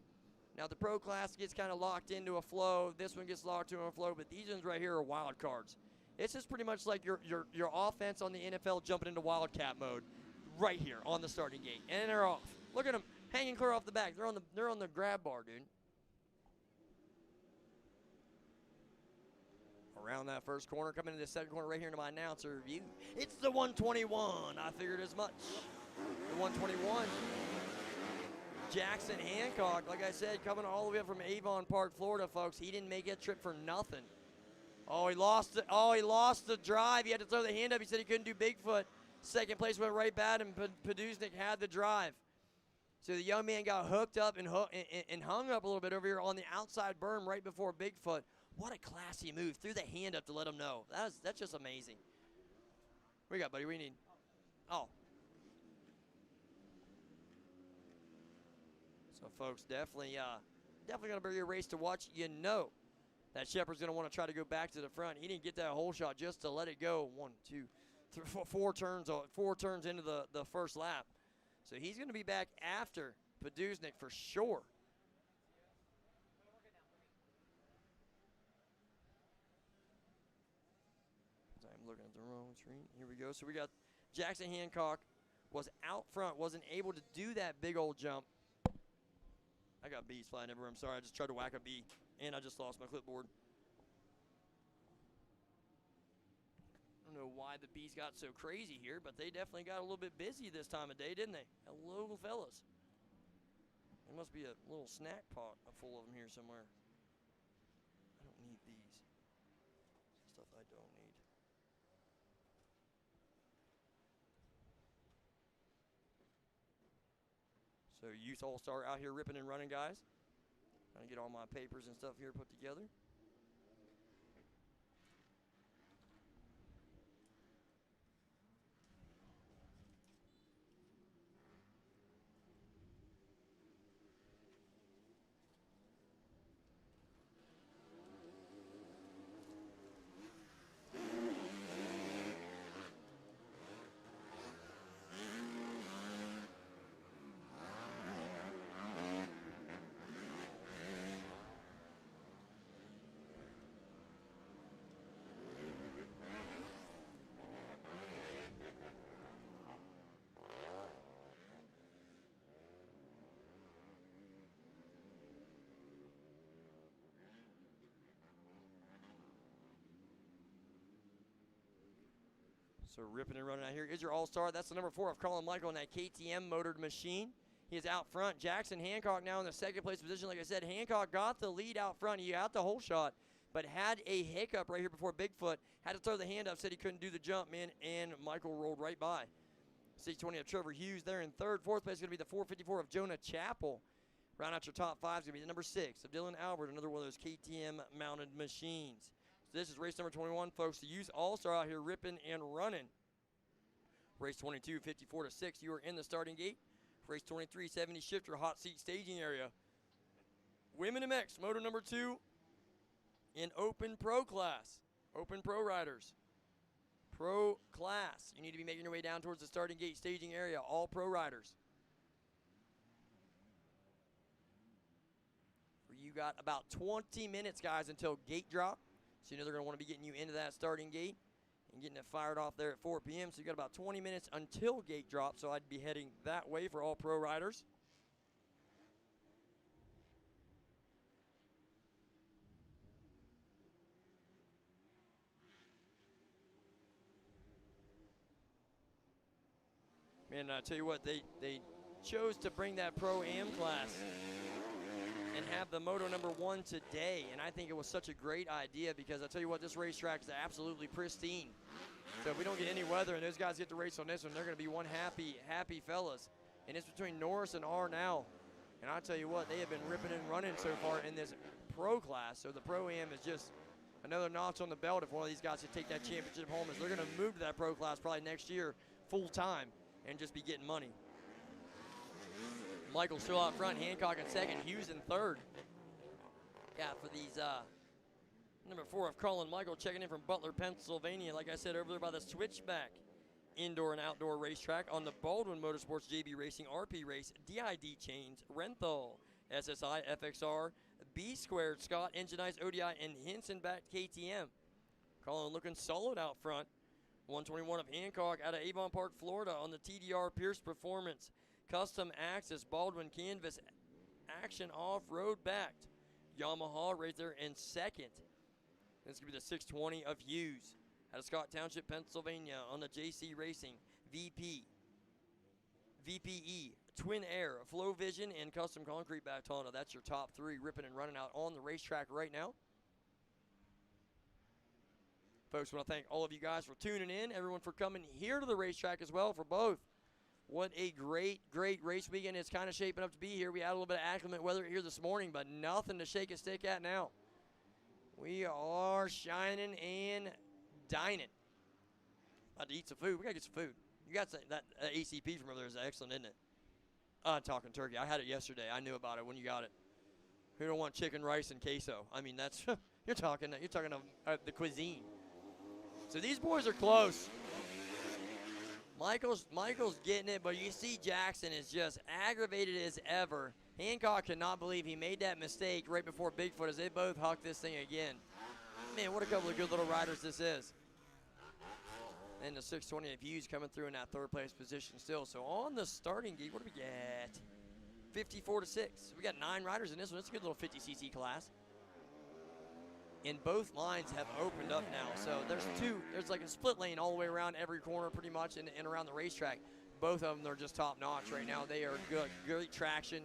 Now, the pro class gets kind of locked into a flow. This one gets locked into a flow, but these ones right here are wild cards. It's just pretty much like your offense on the NFL jumping into wildcat mode right here on the starting gate. And they're off. Look at them hanging clear off the back. They're on the grab bar, dude. Around that first corner, coming into the second corner right here into my announcer view. It's the 121. I figured as much. The 121. Jackson Hancock, like I said, coming all the way up from Avon Park, Florida, folks. He didn't make that trip for nothing. Oh, he lost the drive. He had to throw the hand up. He said he couldn't do Bigfoot. Second place went right back, and Podusnik had the drive. So the young man got hooked up and hung up a little bit over here on the outside berm right before Bigfoot. What a classy move. Threw the hand up to let him know. That's just amazing. What we got, buddy? We need. Oh. So, folks, definitely going to be a race to watch. You know that Shepard's going to want to try to go back to the front. He didn't get that whole shot just to let it go. 1, 2, 3, 4 turns into the first lap. So he's going to be back after Podusnik for sure. I'm looking at the wrong screen. Here we go. So we got Jackson Hancock was out front, wasn't able to do that big old jump. I got bees flying everywhere. I'm sorry. I just tried to whack a bee, and I just lost my clipboard. I don't know why the bees got so crazy here, but they definitely got a little bit busy this time of day, didn't they? Hello, fellas. There must be a little snack pot full of them here somewhere. I don't need these. Stuff I don't need. So Youth All-Star out here ripping and running, guys. Trying to get all my papers and stuff here put together. So ripping and running out here is your all-star. That's the number 4 of Colin Michael in that KTM motored machine. He is out front. Jackson Hancock now in the second place position. Like I said, Hancock got the lead out front. He got the whole shot, but had a hiccup right here before Bigfoot. Had to throw the hand up, said he couldn't do the jump, man, and Michael rolled right by. 620 of Trevor Hughes there in third. Fourth place is going to be the 454 of Jonah Chappell. Round out your top 5 is going to be the number 6 of Dylan Albert, another one of those KTM mounted machines. So this is race number 21, folks. The Youth All-Star out here ripping and running. Race 22, 54 to 6. You are in the starting gate. Race 23, 70 shifter, hot seat staging area. Women MX, moto number 2 in open pro class. Open pro riders. Pro class. You need to be making your way down towards the starting gate staging area. All pro riders. You got about 20 minutes, guys, until gate drop. So you know they're going to want to be getting you into that starting gate and getting it fired off there at 4 p.m. So you got about 20 minutes until gate drop. So I'd be heading that way for all pro riders. Man, I tell you what, they chose to bring that Pro-Am class and have the Moto number 1 today. And I think it was such a great idea because I tell you what, this racetrack is absolutely pristine. So if we don't get any weather and those guys get to race on this one, they're going to be one happy fellas. And it's between Norris and R now. And I'll tell you what, they have been ripping and running so far in this pro class. So the Pro-Am is just another notch on the belt if one of these guys can take that championship home, as they're going to move to that pro class probably next year full time and just be getting money. Michael still out front, Hancock in second, Hughes in third. Yeah, for these number 4 of Colin Michael checking in from Butler, Pennsylvania. Like I said, over there by the Switchback indoor and outdoor racetrack on the Baldwin Motorsports JB Racing RP Race DID Chains Renthal SSI FXR B Squared Scott Engine Ice ODI and Henson back KTM. Colin looking solid out front. 121 of Hancock out of Avon Park, Florida on the TDR Pierce Performance Custom Axis Baldwin Canvas Action Off-Road backed. Yamaha right there in second. This could be the 620 of Hughes out of Scott Township, Pennsylvania on the JC Racing VPE Twin Air Flow Vision and Custom Concrete Batona. That's your top 3 ripping and running out on the racetrack right now. Folks, I want to thank all of you guys for tuning in, everyone for coming here to the racetrack as well for both. What a great, great race weekend it's kind of shaping up to be here. We had a little bit of acclimate weather here this morning, but nothing to shake a stick at now. We are shining and dining. About to eat some food. We got to get some food. You got that ACP from over there is excellent, isn't it? Talking turkey. I had it yesterday. I knew about it when you got it. Who don't want chicken, rice, and queso? I mean, that's you're talking of the cuisine. So these boys are close. Michael's getting it, but you see Jackson is just aggravated as ever. Hancock cannot believe he made that mistake right before Bigfoot as they both huck this thing again. Man, what a couple of good little riders this is. And the 620 of Hughes coming through in that third place position still. So on the starting gate, what do we get? 54-6. We got 9 riders in this one. It's a good little 50cc class. And both lines have opened up now. So there's like a split lane all the way around every corner pretty much and around the racetrack. Both of them are just top notch right now. They are good, great traction.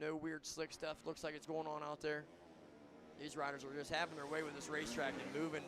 No weird slick stuff looks like it's going on out there. These riders are just having their way with this racetrack and moving.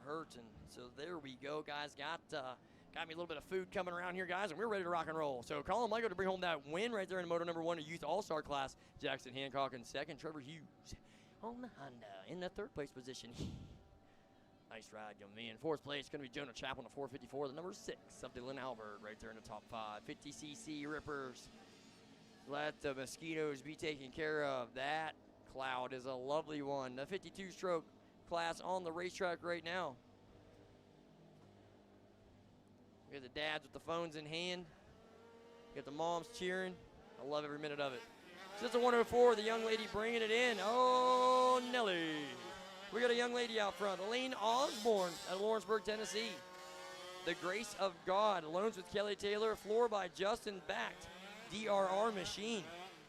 Hurting. So there we go, guys. Got me a little bit of food coming around here, guys, and we're ready to rock and roll. So Colin Michael to bring home that win right there in Moto number 1, a Youth All-Star class. Jackson Hancock in second. Trevor Hughes on the Honda in the third place position. Nice ride, young man. Fourth place going to be Jonah Chappell on the 454, the number 6 of Dylan Albert right there in the top 5. 50cc rippers. Let the mosquitoes be taken care of. That cloud is a lovely one. The 52-stroke class on the racetrack right now. We got the dads with the phones in hand. We got the moms cheering. I love every minute of it. Just a 104, the young lady bringing it in. Oh, Nelly. We got a young lady out front, Elaine Osborne out of Lawrenceburg, Tennessee. The Grace of God, loans with Kelly Taylor, floor by Justin Backed, DRR Machine.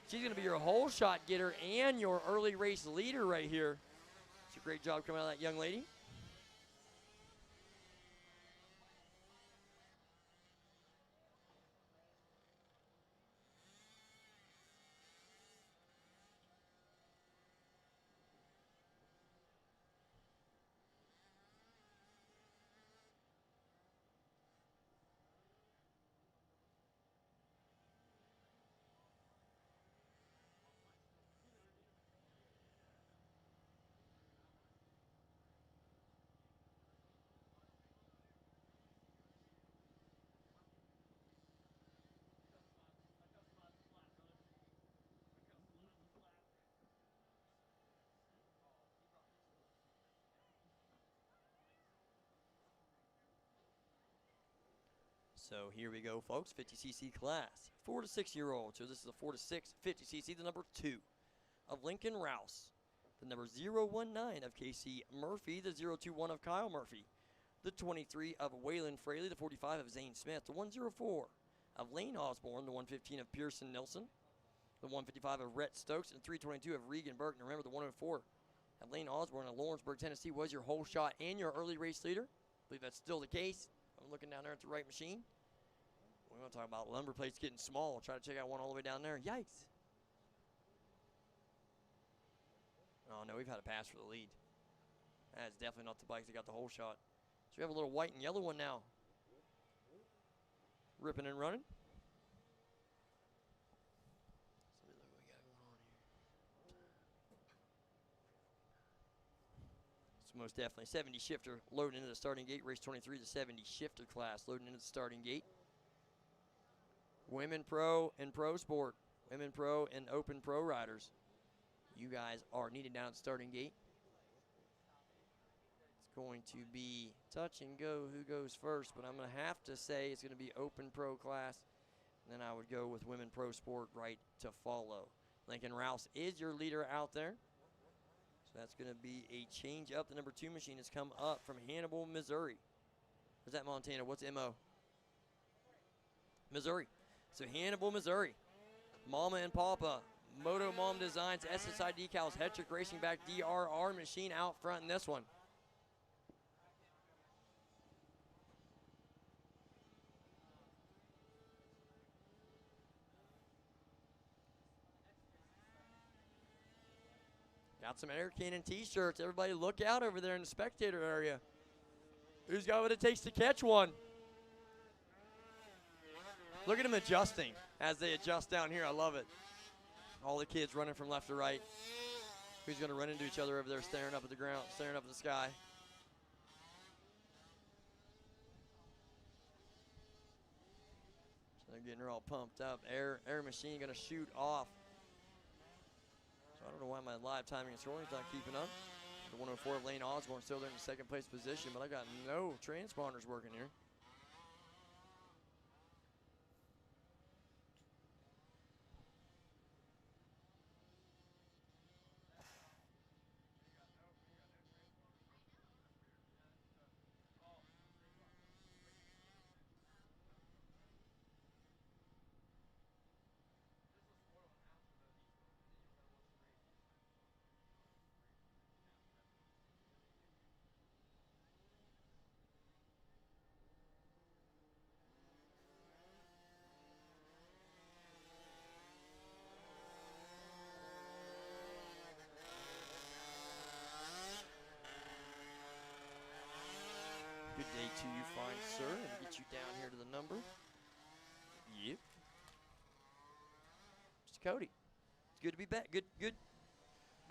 She's going to be your whole shot getter and your early race leader right here. So great job coming out of that young lady. So here we go, folks. 50cc class, 4 to 6 year old. So this is a 4 to 6 50cc, the number 2 of Lincoln Rouse, the number 019 of Casey Murphy, the 021 of Kyle Murphy, the 23 of Waylon Fraley, the 45 of Zane Smith, the 104 of Lane Osborne, the 115 of Pearson Nilsson, the 155 of Rhett Stokes, and 322 of Regan Burke. And remember, the 104 of Lane Osborne of Lawrenceburg, Tennessee was your whole shot and your early race leader. I believe that's still the case. I'm looking down there at the right machine. We're going to talk about lumber plates getting small. Try to check out one all the way down there. Yikes. Oh, no, we've had a pass for the lead. That's definitely not the bike that got the whole shot. So we have a little white and yellow one now. Ripping and running. So look what we got going on here. So most definitely 70 shifter loading into the starting gate. Race 23, the 70 shifter class loading into the starting gate. Women pro and pro sport. Women pro and open pro riders. You guys are needed down at the starting gate. It's going to be touch and go who goes first, but I'm going to have to say it's going to be open pro class. And then I would go with women pro sport right to follow. Lincoln Rouse is your leader out there. So that's going to be a change up. The number 2 machine has come up from Hannibal, Missouri. Is that Montana? What's MO? Missouri. So Hannibal, Missouri. Mama and Papa. Moto Mom Designs, SSI decals, Hetrick Racing Back, DRR machine out front in this one. Got some Air Cannon t-shirts. Everybody look out over there in the spectator area. Who's got what it takes to catch one? Look at them adjusting as they adjust down here. I love it. All the kids running from left to right. Who's going to run into each other over there staring up at the ground, staring up at the sky? So they're getting her all pumped up. Air machine going to shoot off. So I don't know why my live timing and scoring is not keeping up. The 104 of Lane Osborne still there in the second place position, but I got no transponders working here. Good day to you, fine sir. Let me get you down here to the number. Yep. Mr. Cody, it's good to be back. Good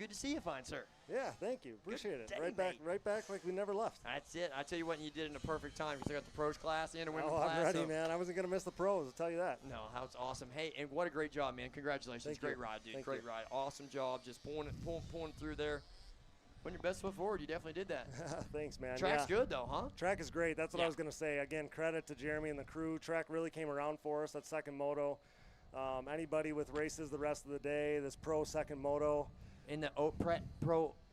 to see you, fine sir. Yeah, thank you. Appreciate it. Day, Right back like we never left. That's it. I tell you what, you did it in a perfect time because I got the pros class and a women's Oh, class. I'm ready, so man. I wasn't going to miss the pros, I'll tell you that. No, that was awesome. Hey, and what a great job, man. Congratulations. Thank Great you. ride, dude. Thank Great you. ride. Awesome job. Just pulling through there. Putting your best foot forward. You definitely did that. Thanks, man. Track's good, though, huh? Track is great. That's what Yeah. I was going to say. Again, credit to Jeremy and the crew. Track really came around for us, that second moto. Anybody with races the rest of the day, this pro second moto. In the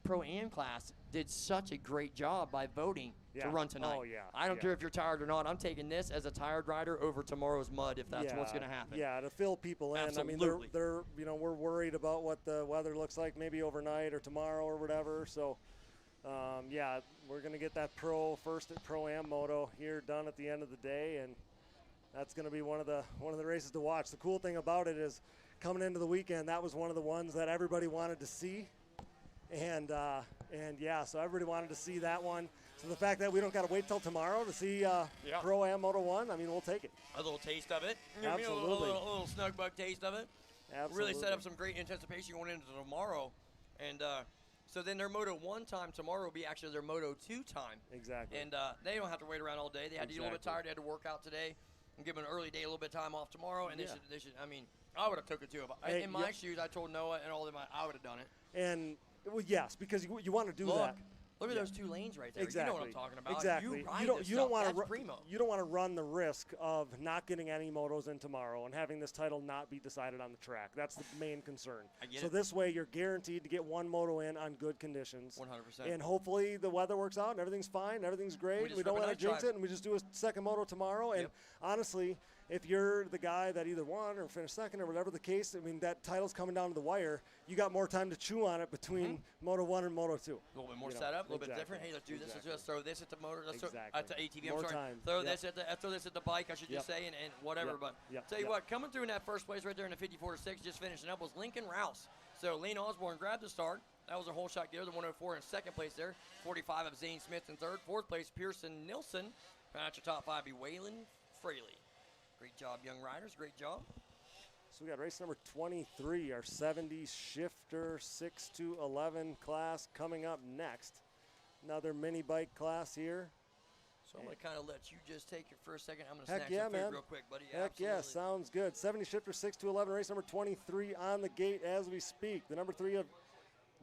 Pro-Am class did such a great job by voting to run tonight. Oh, yeah. I don't care if you're tired or not. I'm taking this as a tired rider over tomorrow's mud if that's what's going to happen. Yeah, to fill people in. Absolutely. I mean, they're we're worried about what the weather looks like maybe overnight or tomorrow or whatever. So Yeah, we're going to get that first Pro-Am moto here done at the end of the day, and that's going to be one of the races to watch. The cool thing about it is coming into the weekend, that was one of the ones that everybody wanted to see. And yeah, so everybody wanted to see that one. So the fact that we don't got to wait till tomorrow to see Pro-Am Moto 1, I mean, we'll take it. A little taste of it. Absolutely. A little snug bug taste of it. Absolutely. Really set up some great anticipation going into tomorrow. And so then their Moto 1 time tomorrow will be actually their Moto 2 time. Exactly. And they don't have to wait around all day. They had to get a little bit tired. They had to work out today and give them an early day, a little bit of time off tomorrow. And they should. I mean, I would have took it too. In my shoes, I told Noah and all of them I would have done it. And well, yes, because you want to do that. Look at those 2 lanes right there. Exactly. You know what I'm talking about. Exactly. You don't want to run the risk of not getting any motos in tomorrow and having this title not be decided on the track. That's the main concern. So this way you're guaranteed to get 1 moto in on good conditions. 100%. And hopefully the weather works out and everything's fine, everything's great. We don't want to jinx it, and we just do a second moto tomorrow. And honestly, if you're the guy that either won or finished second or whatever the case, I mean, that title's coming down to the wire. You got more time to chew on it between Moto 1 and Moto 2. A little bit more setup, a little bit different. Hey, let's do this. Let's just throw this at the motor. Let's at the ATV. More I'm sorry. time. Throw this at the bike, I should just say, and whatever. But tell you what, coming through in that first place right there in the 54-6, just finishing up, was Lincoln Rouse. So Lane Osborne grabbed the start. That was a whole shot getter, the 104 in second place there. 45 of Zane Smith in third. Fourth place, Pearson Nilsson. At your top 5 be Waylon Fraley. Great job, young riders. Great job. So we got race number 23, our 70 shifter 6 to 11 class coming up next. Another mini bike class here. So I'm going to kind of let you just take it for a second. I'm going to Heck snatch some man. food real quick, buddy. Heck yeah, sounds good. 70 shifter 6 to 11, race number 23 on the gate as we speak. The number 3 of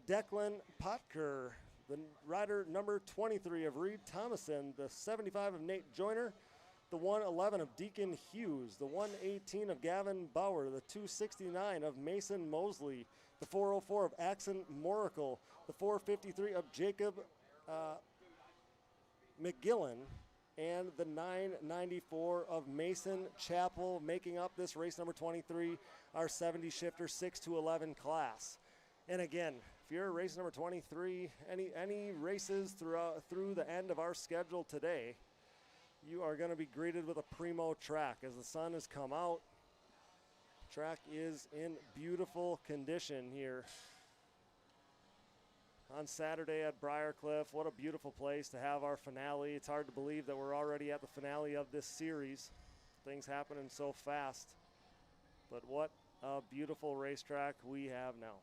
Declan Potker. The rider number 23 of Reed Thomason. The 75 of Nate Joyner. The 111 of Deacon Hughes, the 118 of Gavin Bauer, the 269 of Mason Mosley, the 404 of Axon Moracle, the 453 of Jacob McGillen, and the 994 of Mason Chappell, making up this race number 23, our 70 shifter 6 to 11 class. And again, if you're race number 23, any races through the end of our schedule today, you are going to be greeted with a primo track as the sun has come out. Track is in beautiful condition here on Saturday at Briarcliff. What a beautiful place to have our finale. It's hard to believe that we're already at the finale of this series. Things happening so fast. But what a beautiful racetrack we have now.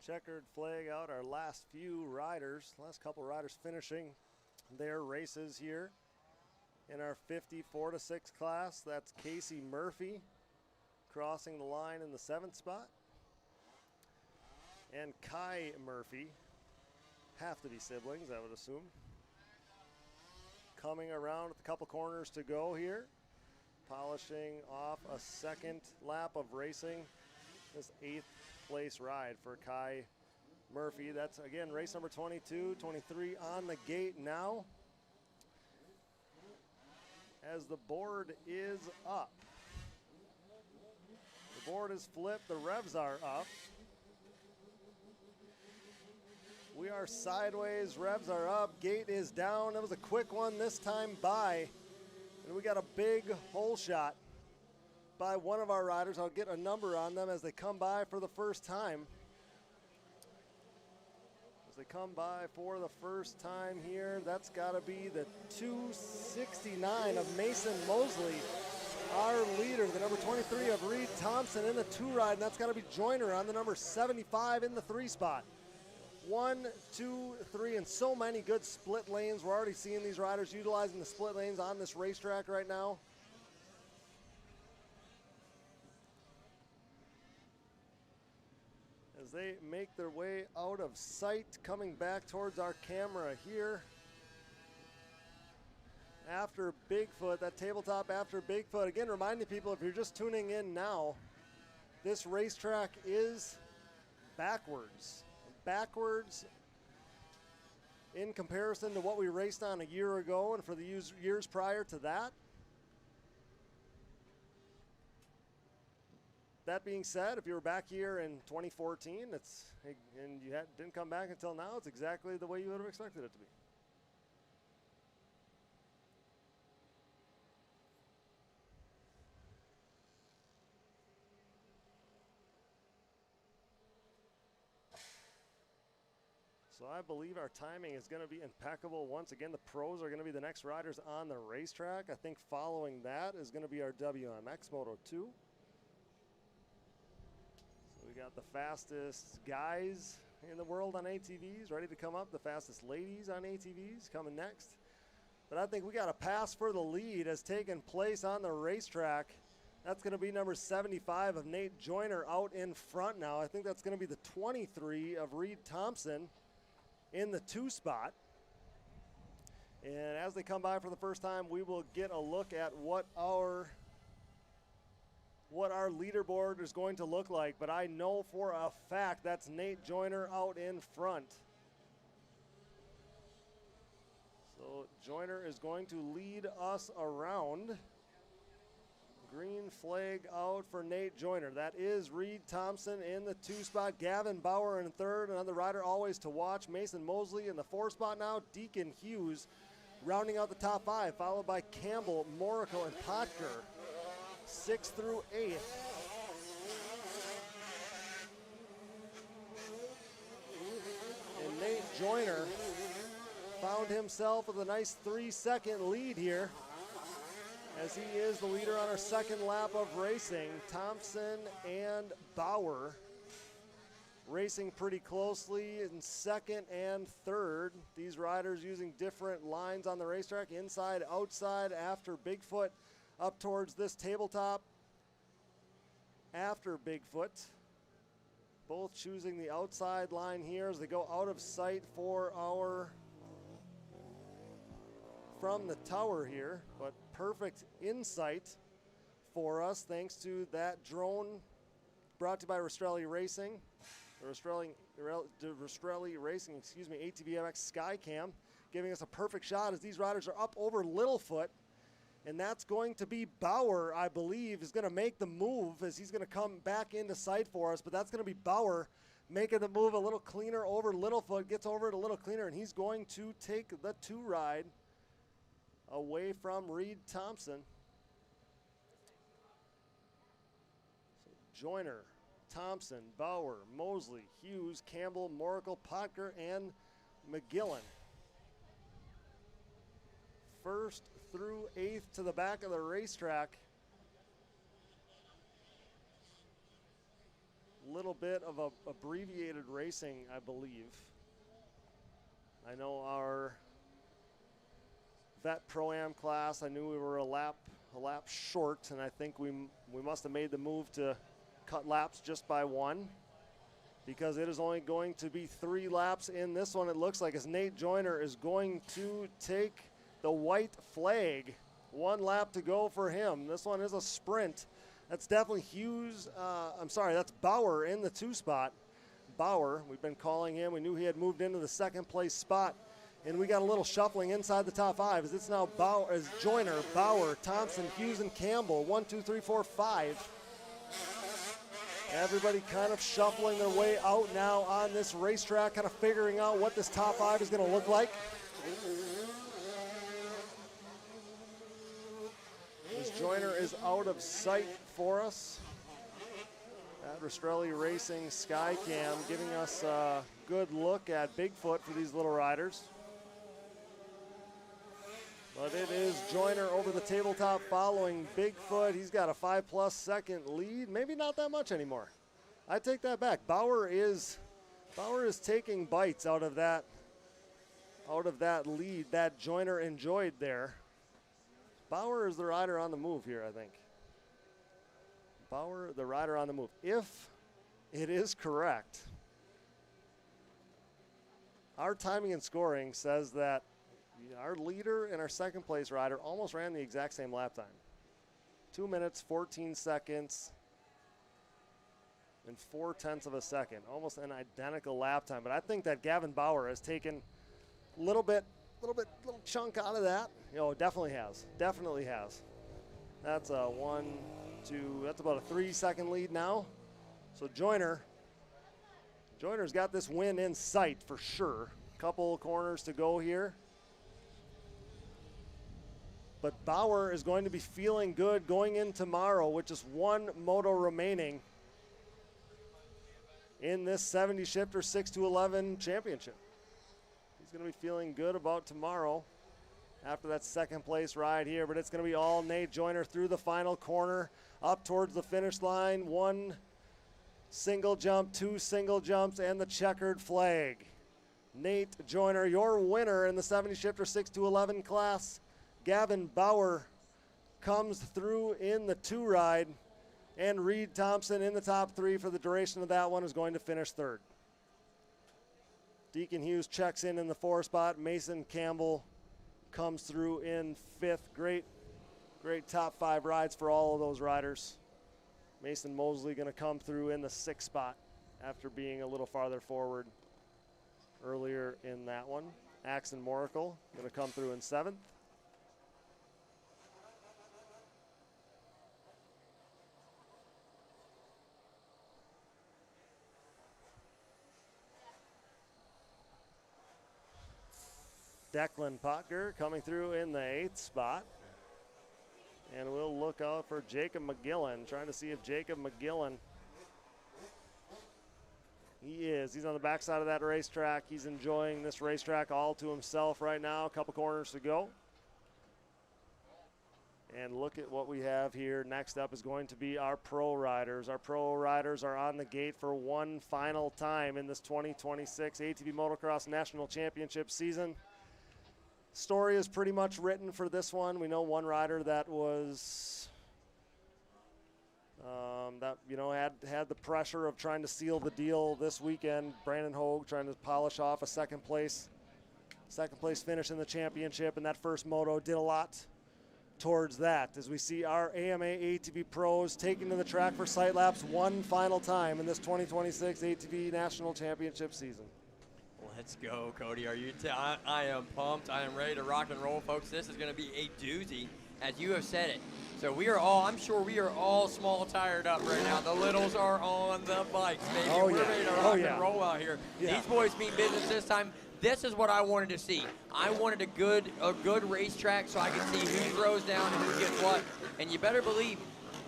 Checkered flag out our last couple riders finishing their races here in our 54-6 class. That's Casey Murphy crossing the line in the 7th spot, and Kai Murphy, have to be siblings I would assume, coming around with a couple corners to go here, polishing off a second lap of racing this 8th place ride for Kai Murphy. That's again race number 22, 23 on the gate now as the board is up. The board is flipped, the revs are up. We are sideways, revs are up, gate is down. That was a quick one this time by, and we got a big hole shot by one of our riders. I'll get a number on them as they come by for the first time. As they come by for the first time here, that's got to be the 269 of Mason Mosley, our leader. The number 23 of Reed Thompson in the 2 ride, and that's got to be Joyner on the number 75 in the 3 spot. 1, 2, 3, and so many good split lanes. We're already seeing these riders utilizing the split lanes on this racetrack right now. As they make their way out of sight, coming back towards our camera here. After Bigfoot, that tabletop after Bigfoot. Again, reminding people, if you're just tuning in now, this racetrack is backwards. Backwards in comparison to what we raced on a year ago and for the years prior to that. That being said, if you were back here in 2014 and you didn't come back until now, it's exactly the way you would have expected it to be. So I believe our timing is going to be impeccable. Once again, the pros are going to be the next riders on the racetrack. I think following that is going to be our WMX Moto 2. So we got the fastest guys in the world on ATVs ready to come up. The fastest ladies on ATVs coming next. But I think we got a pass for the lead has taken place on the racetrack. That's going to be number 75 of Nate Joyner out in front now. I think that's going to be the 23 of Reed Thompson in the 2 spot. And as they come by for the first time, we will get a look at what our leaderboard is going to look like. But I know for a fact that's Nate Joyner out in front. So Joyner is going to lead us around. Green flag out for Nate Joyner. That is Reed Thompson in the 2 spot. Gavin Bauer in 3rd. Another rider always to watch. Mason Mosley in the 4 spot now. Deacon Hughes rounding out the top 5, followed by Campbell, Morico, and Potker. 6th through 8th. And Nate Joyner found himself with a nice 3-second lead here, as he is the leader on our 2nd lap of racing. Thompson and Bauer racing pretty closely in 2nd and 3rd. These riders using different lines on the racetrack, inside, outside, after Bigfoot, up towards this tabletop, after Bigfoot. Both choosing the outside line here as they go out of sight for our from the tower here, but perfect insight for us thanks to that drone brought to you by Rastrelli Racing, Rastrelli Racing, ATVMX Skycam, giving us a perfect shot as these riders are up over Littlefoot, and that's going to be Bauer, I believe, is going to make the move as he's going to come back into sight for us, but that's going to be Bauer making the move a little cleaner over Littlefoot, gets over it a little cleaner, and he's going to take the 2 ride away from Reed Thompson. So Joyner, Thompson, Bauer, Mosley, Hughes, Campbell, Moracle, Potker, and McGillen. 1st through 8th to the back of the racetrack. Little bit of a abbreviated racing, I believe. I know our Vet Pro-Am class, I knew we were a lap short, and I think we must have made the move to cut laps just by 1, because it is only going to be 3 laps in this one, it looks like, as Nate Joyner is going to take the white flag. 1 lap to go for him. This one is a sprint. That's definitely that's Bauer in the 2 spot. Bauer, we've been calling him. We knew he had moved into the 2nd place spot. And we got a little shuffling inside the top 5 as it's now Joyner, Bauer, Thompson, Hughes, and Campbell. 1, 2, 3, 4, 5. Everybody kind of shuffling their way out now on this racetrack, kind of figuring out what this top 5 is going to look like. As Joyner is out of sight for us. At Rastrelli Racing Skycam, giving us a good look at Bigfoot for these little riders. But it is Joyner over the tabletop following Bigfoot. He's got a 5+ second lead. Maybe not that much anymore. I take that back. Bauer is Bauer is taking bites out of that lead that Joyner enjoyed there. Bauer is the rider on the move here, I think. Bauer, the rider on the move. If it is correct, our timing and scoring says that our leader and our second place rider almost ran the exact same lap time. 2 minutes, 14 seconds, and 0.4 of a second. Almost an identical lap time. But I think that Gavin Bauer has taken a little chunk out of that. Definitely has. Definitely has. That's a 1, 2, that's about a 3-second lead now. So Joyner's got this win in sight for sure. Couple corners to go here. But Bauer is going to be feeling good going in tomorrow with just one moto remaining in this 70 shifter 6-11 championship. He's going to be feeling good about tomorrow after that second place ride here, but it's going to be all Nate Joyner through the final corner up towards the finish line. 1 single jump, 2 single jumps, and the checkered flag. Nate Joyner, your winner in the 70 shifter 6-11 class. Gavin Bauer comes through in the 2 ride, and Reed Thompson in the top 3 for the duration of that one is going to finish 3rd. Deacon Hughes checks in the 4 spot. Mason Campbell comes through in 5th. Great top 5 rides for all of those riders. Mason Mosley going to come through in the 6th spot after being a little farther forward earlier in that one. Axon Moracle going to come through in 7th. Declan Potker coming through in the 8th spot. And we'll look out for Jacob McGillen, trying to see if Jacob McGillen, he's on the backside of that racetrack. He's enjoying this racetrack all to himself right now. A couple corners to go. And look at what we have here. Next up is going to be our pro riders. Our pro riders are on the gate for one final time in this 2026 ATV Motocross National Championship season. Story is pretty much written for this one. We know one rider that was had the pressure of trying to seal the deal this weekend. Brandon Hogue trying to polish off a second place finish in the championship, and that first moto did a lot towards that. As we see our AMA ATV pros taking to the track for sight laps one final time in this 2026 ATV National Championship season. Let's go, Cody. I am pumped. I am ready to rock and roll, folks. This is going to be a doozy, as you have said it. So I'm sure we are all small tired up right now. The littles are on the bikes, baby. We're ready to rock and roll out here. Yeah. These boys mean business this time. This is what I wanted to see. I wanted a good racetrack so I could see who throws down and who gets what. And you better believe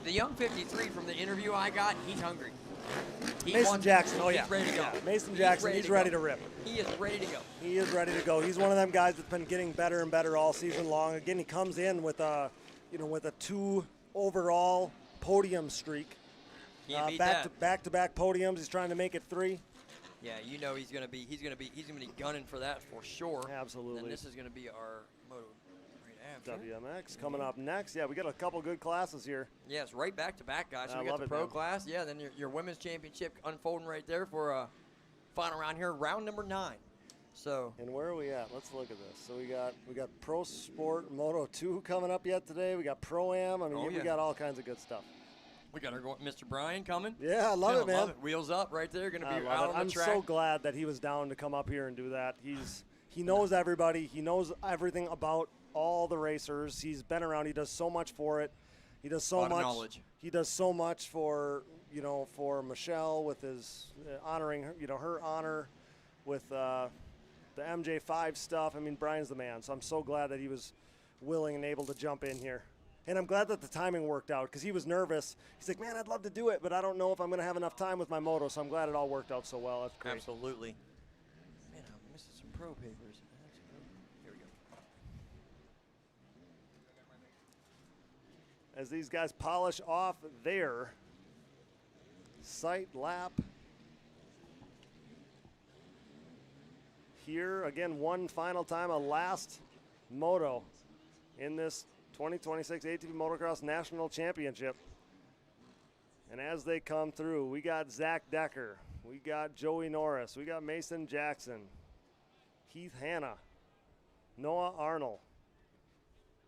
the young 53 from the interview I got, he's hungry. Mason Jackson, he's ready to go. Mason Jackson, he's ready to rip. He is ready to go. He is ready to go. He's one of them guys that's been getting better and better all season long. Again, he comes in with a 2 overall podium streak. Back to back podiums. He's trying to make it 3. Yeah, you know he's gonna be gunning for that for sure. Absolutely. And this is gonna be our moto right after. WMX coming up next. Yeah, we got a couple good classes here. Yes, right back to back, guys. So I we got love the it, pro man. class. Yeah, then your women's championship unfolding right there for a final round here, round number 9. So. And where are we at? Let's look at this. So we got Pro Sport Moto 2 coming up yet today. We got Pro Am. We got all kinds of good stuff. We got our Mr. Brian coming. Yeah, I love it, man. Love it. Wheels up right there. Going to be out on the track. I'm so glad that he was down to come up here and do that. He knows everybody. He knows everything about all the racers. He's been around. He does so much for it. He does so much. Knowledge. He does so much for Michelle with his honoring her honor with the MJ5 stuff. I mean, Brian's the man. So I'm so glad that he was willing and able to jump in here. And I'm glad that the timing worked out because he was nervous. He's like, man, I'd love to do it, but I don't know if I'm going to have enough time with my moto. So I'm glad it all worked out so well. That's great. Absolutely. Man, I'm missing some pro papers. Here we go. As these guys polish off their sight lap here again one final time, a last moto in this 2026 ATV Motocross National Championship. And as they come through, we got Zach Decker, we got Joey Norris, we got Mason Jackson, Heath Hanna, Noah Arnold,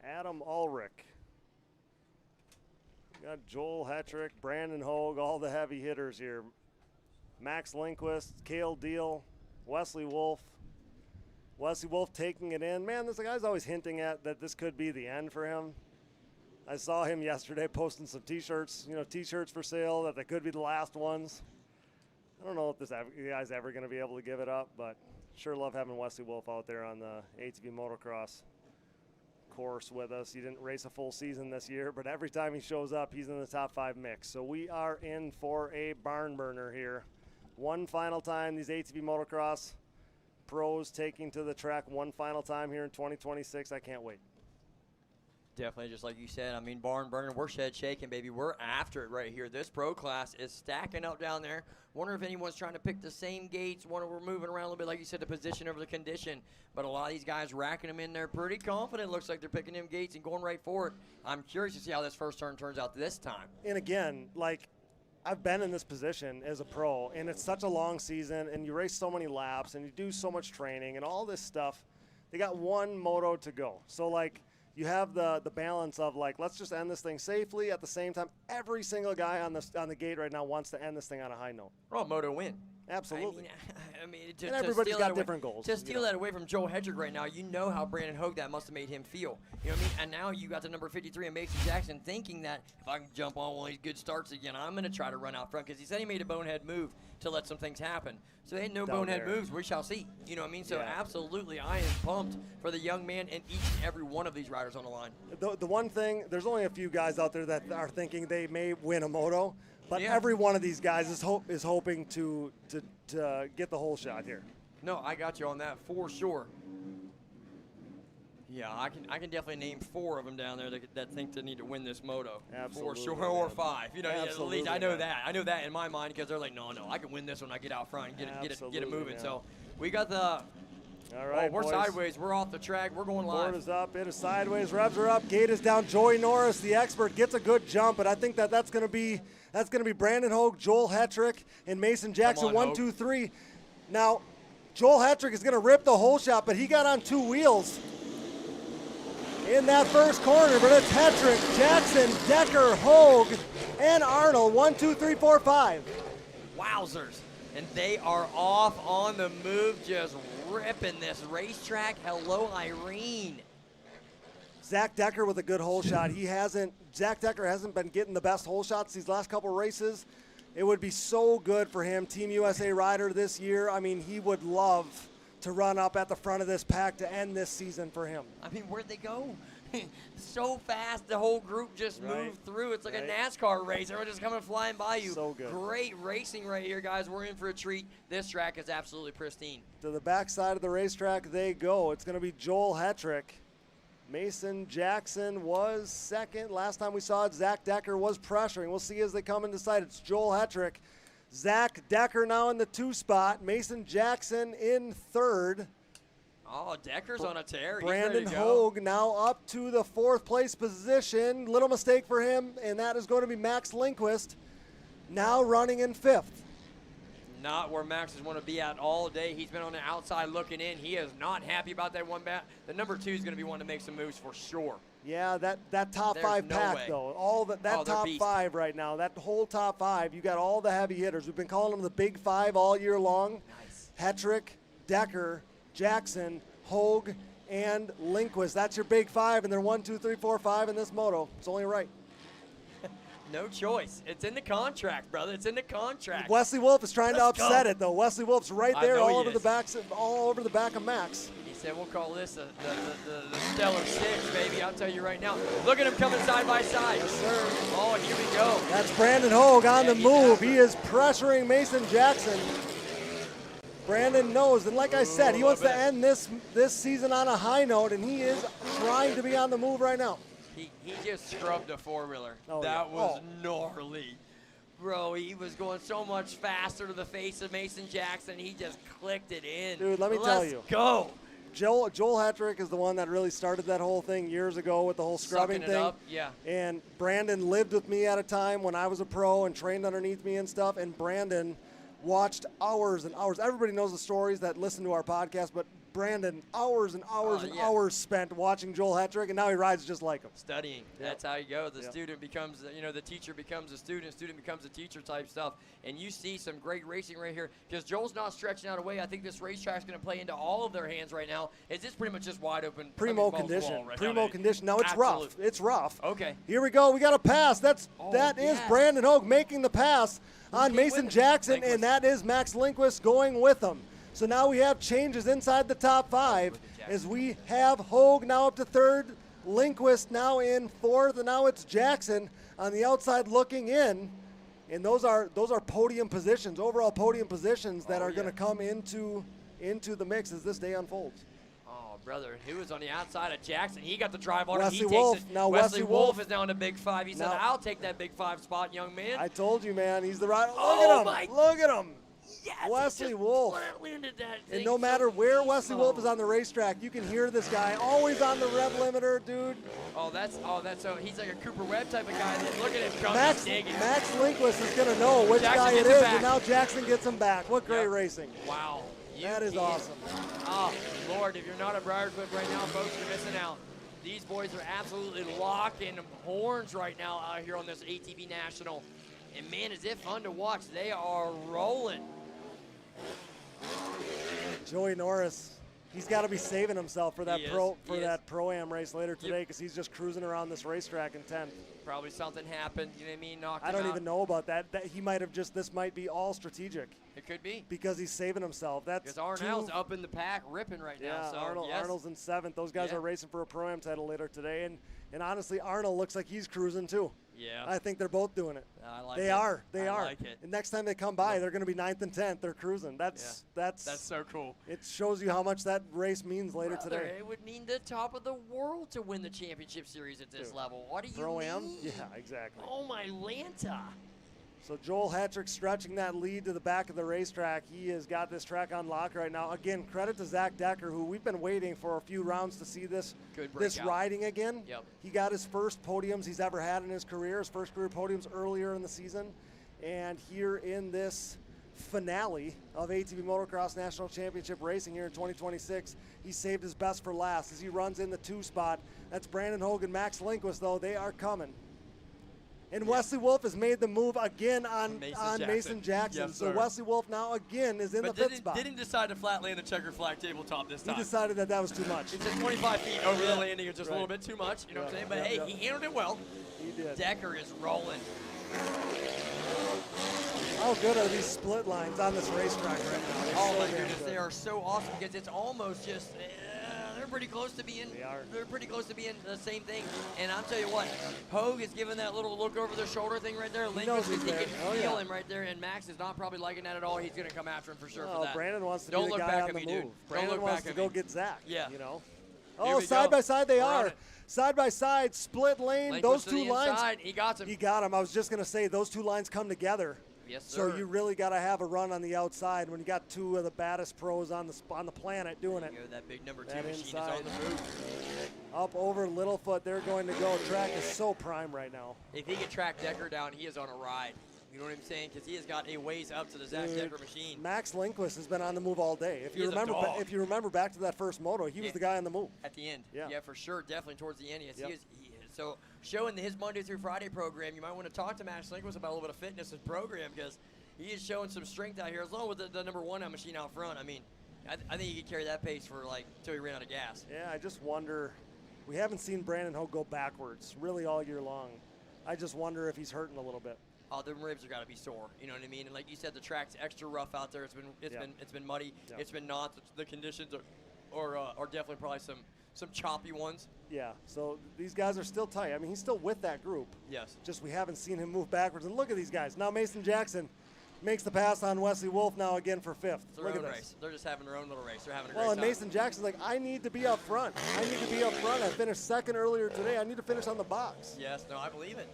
Adam Ulrich, we got Joel Hetrick, Brandon Hogue, all the heavy hitters here. Max Lindquist, Cale Deal, Wesley Wolf. Wesley Wolf taking it in. Man, this guy's always hinting at that this could be the end for him. I saw him yesterday posting some T-shirts, T-shirts for sale, that they could be the last ones. I don't know if this guy's ever going to be able to give it up, but sure love having Wesley Wolf out there on the ATV Motocross course with us. He didn't race a full season this year, but every time he shows up, he's in the top 5 mix. So we are in for a barn burner here. One final time, these ATV Motocross pros taking to the track one final time here in 2026. I can't wait. Definitely, just like you said. I mean, barn burner, we're shed shaking, baby. We're after it right here. This pro class is stacking up down there. Wonder if anyone's trying to pick the same gates. Wonder we're moving around a little bit, like you said, the position over the condition. But a lot of these guys racking them in there pretty confident. Looks like they're picking them gates and going right for it. I'm curious to see how this first turn turns out this time. And again, like, I've been in this position as a pro, and it's such a long season, and you race so many laps, and you do so much training and all this stuff. They got one moto to go. So, like, you have the balance of, like, let's just end this thing safely. At the same time, every single guy on the gate right now wants to end this thing on a high note. Oh, moto win. Absolutely. I mean, and everybody's got different goals. To steal that away from Joel Hedrick right now, you know how Brandon Hogue that must have made him feel. You know what I mean? And now you got the number 53 and Mason Jackson thinking that if I can jump on one of these good starts again, I'm going to try to run out front, because he said he made a bonehead move to let some things happen. So they had no bonehead moves. We shall see. You know what I mean? So absolutely, I am pumped for the young man and each and every one of these riders on the line. The one thing, there's only a few guys out there that are thinking they may win a moto. But every one of these guys is hoping to get the whole shot here. No, I got you on that for sure. Yeah, I can definitely name 4 of them down there that think they need to win this moto. Absolutely. For sure, or 5. You know, at least I know man. that. I know that in my mind, because they're like, no, I can win this when I get out front and get it moving. Man. So we got the. All right, we're boys. Sideways. We're off the track. We're going live. Board is up. It is sideways. Revs are up. Gate is down. Joey Norris, the expert, gets a good jump, but I think that's going to be Brandon Hogue, Joel Hetrick, and Mason Jackson. On, 1, Hogue. 2, 3. Now, Joel Hetrick is going to rip the whole shot, but he got on 2 wheels in that first corner. But it's Hetrick, Jackson, Decker, Hogue, and Arnold. 1, 2, 3, 4, 5. Wowzers. And they are off on the move, just ripping this racetrack. Hello, Irene. Zach Decker with a good hole shot. Zach Decker hasn't been getting the best hole shots these last couple races. It would be so good for him, Team USA rider this year. I mean, he would love to run up at the front of this pack to end this season for him. I mean, where'd they go? So fast, the whole group just moved through. It's like a NASCAR race. Everyone just coming flying by you. So good. Great racing right here, guys. We're in for a treat. This track is absolutely pristine. To the backside of the racetrack they go. It's going to be Joel Hetrick. Mason Jackson was second. Last time we saw it, Zach Decker was pressuring. We'll see as they come into sight. It's Joel Hetrick. Zach Decker now in the 2 spot. Mason Jackson in 3rd. Oh, Decker's on a tear. He's Brandon ready to go. Hogue now up to the 4th place position. Little mistake for him, and that is going to be Max Lindquist now running in 5th. Not where Max is want to be at all day. He's been on the outside looking in. He is not happy about that one bat. The number 2 is going to be wanting to make some moves for sure. Yeah, that top There's 5 no pack, way. though. That top beast. 5 right now, that whole top 5, you got all the heavy hitters. We've been calling them the Big 5 all year long. Nice. Hetrick, Decker, Jackson, Hogue, and Lindquist. That's your Big 5, and they're 1, 2, 3, 4, 5 in this moto. It's only right. No choice. It's in the contract, brother. It's in the contract. Wesley Wolf is trying to upset it, though. Wesley Wolf's right there all over the back of Max. He said, we'll call this the Stellar 6, baby. I'll tell you right now. Look at him coming side by side. Yes, sir. Oh, here we go. That's Brandon Hogue on the move. He is pressuring Mason Jackson. Brandon knows, and like I said, he wants to end this season on a high note, and he is trying to be on the move right now. He just scrubbed a 4-wheeler. Oh, that yeah. was gnarly. bro, he was going so much faster to the face of Mason Jackson. He just clicked it in. Dude, let me tell you. Let's go. Joel Hetrick is the one that really started that whole thing years ago with the whole scrubbing Sucking it thing. up, yeah. And Brandon lived with me at a time when I was a pro and trained underneath me and stuff. And Brandon watched hours and hours. Everybody knows the stories that listen to our podcast, but Brandon, hours and hours and hours spent watching Joel Hetrick, and now he rides just like him. Studying. Yep. That's how you go. The Yep. student becomes, the teacher becomes a student becomes a teacher type stuff. And you see some great racing right here because Joel's not stretching out away. I think this racetrack's going to play into all of their hands right now. It's just pretty much just wide open. Primo balls to the condition. wall right Primo now. condition. Now it's Absolute. rough. It's rough. Okay. Here we go. We got a pass. That is yes. Brandon Hogue making the pass on came Mason with him? Jackson, Lindquist. and that is Max Lindquist going with him. So now we have changes inside the top 5 as we have Hogue now up to 3rd, Lindquist now in 4th, and now it's Jackson on the outside looking in. And those are podium positions, overall podium positions that are going to come into the mix as this day unfolds. Oh, brother, who was on the outside of Jackson? He got the drive on Wesley him. He Wolf. takes it. Now Wesley Wesley Wolf Wolf is now in the big 5. He said, Now- I'll take that big 5 spot, young man. I told you, man, he's the right. Oh, Look at him. Look at him. Yes, Wesley he just Wolf. landed that And thing no matter so where Wesley Wolf is slow. on the racetrack, you can hear this guy always on the rev limiter, dude. That's so he's like a Cooper Webb type of guy. Look at him coming, Max digging. Lindquist is going to know which Jackson guy it gets him is, back. and now Jackson gets him back. What great Yep. racing. Wow. That is awesome. Oh, Lord, if you're not at Briarcliff right now, folks, you're missing out. These boys are absolutely locking horns right now out here on this ATV National. And, man, is it fun to watch. They are rolling. Joey Norris, he's got to be saving himself for that He is. that pro-am race later today because he's just cruising around this racetrack in 10th. Probably something happened, you know what I mean? Knocked I him don't out. even know about that. He might have this might be all strategic It could be. because he's saving himself. That's Because Arnell's up in the pack ripping right Yeah, now. So, Arnold's in 7th. Those guys Yeah. are racing for a pro-am title later today, and honestly, Arnold looks like he's cruising too. Yeah. I think they're both doing it. I like They it. are. They I are. like it. And next time they come by, they're going to be 9th and 10th. They're cruising. That's That's so cool. It shows you how much that race means later Brother, today. it would mean the top of the world to win the championship series at this Dude. level. What do you Pro-am? mean? Yeah, exactly. Oh, my Lanta. So Joel Hetrick stretching that lead to the back of the racetrack. He has got this track on lock right now. Again, credit to Zach Decker, who we've been waiting for a few rounds to see this breakout. riding again. Yep. He got his first podiums he's ever had in his career, his first career podiums earlier in the season. And here in this finale of ATV Motocross National Championship racing here in 2026, he saved his best for last as he runs in the 2 spot. That's Brandon Hogue and Max Lindquist, though. They are coming. And Wesley Wolf has made the move again on Mason Jackson. Yes, so sir. Wesley Wolf now again is in But the 5th spot. didn't decide to flat land the checker flag tabletop this He time. decided that was too much. It's just 25 feet over the landing. It's just a Right. little bit too much. You know what I'm saying? But Yeah, hey, yeah. he handled it well. He did. Decker is rolling. How good are these split lines on this racetrack right now? They're Oh so my damn goodness, good. they are so awesome because it's almost just they're pretty close to being. They are. They're pretty close to being the same thing. And I'll tell you what, Hogue is giving that little look over their shoulder thing right there. knows Lindquist, he's he there. can Oh, feel yeah. him right there, and Max is not probably liking that at all. He's going to come after him for sure Oh, for that. Brandon wants to Don't be the look guy back on at the me, move. dude. Brandon Don't look wants back to at go me. get Zach. Yeah. You know. Here Oh, we side go. by side they We're on are. it. Side by side, split lane. Lindquist Those to two the lines. inside. He got him. He got him. I was just going to say those two lines come together. Yes, So sir. you really got to have a run on the outside when you got two of the baddest pros on the planet doing it. There you go, that big number 2 That machine is inside. on the move. Up over Littlefoot, they're going to go. Track is so prime right now. If he can track Decker down, he is on a ride. You know what I'm saying? Because he has got a ways up to the Zach Dude, Decker machine. Max Lindquist has been on the move all day. If He you is a remember, dog. if you remember back to that first moto, he was Yeah. the guy on the move. At the end. Yeah. For sure. Definitely towards the end. Yes, Yep. he is. So showing his Monday through Friday program, you might want to talk to Max Lindquist about a little bit of fitness and program because he is showing some strength out here, as long with the number 1 machine out front. I mean, I think he could carry that pace for till he ran out of gas. Yeah, I just wonder. We haven't seen Brandon Hogue go backwards really all year long. I just wonder if he's hurting a little bit. Oh, the ribs are got to be sore. You know what I mean? And like you said, the track's extra rough out there. It's been muddy. Yeah. It's been not. The conditions are definitely probably some choppy ones. Yeah, so these guys are still tight. I mean, he's still with that group. Yes. Just we haven't seen him move backwards. And look at these guys. Now Mason Jackson makes the pass on Wesley Wolf now again for 5th. It's their Look own at this. race. They're just having their own little race. They're having a Well, great and time. Mason Jackson's like, I need to be up front. I need to be up front. I finished 2nd earlier today. I need to finish on the box. Yes, no, I believe it.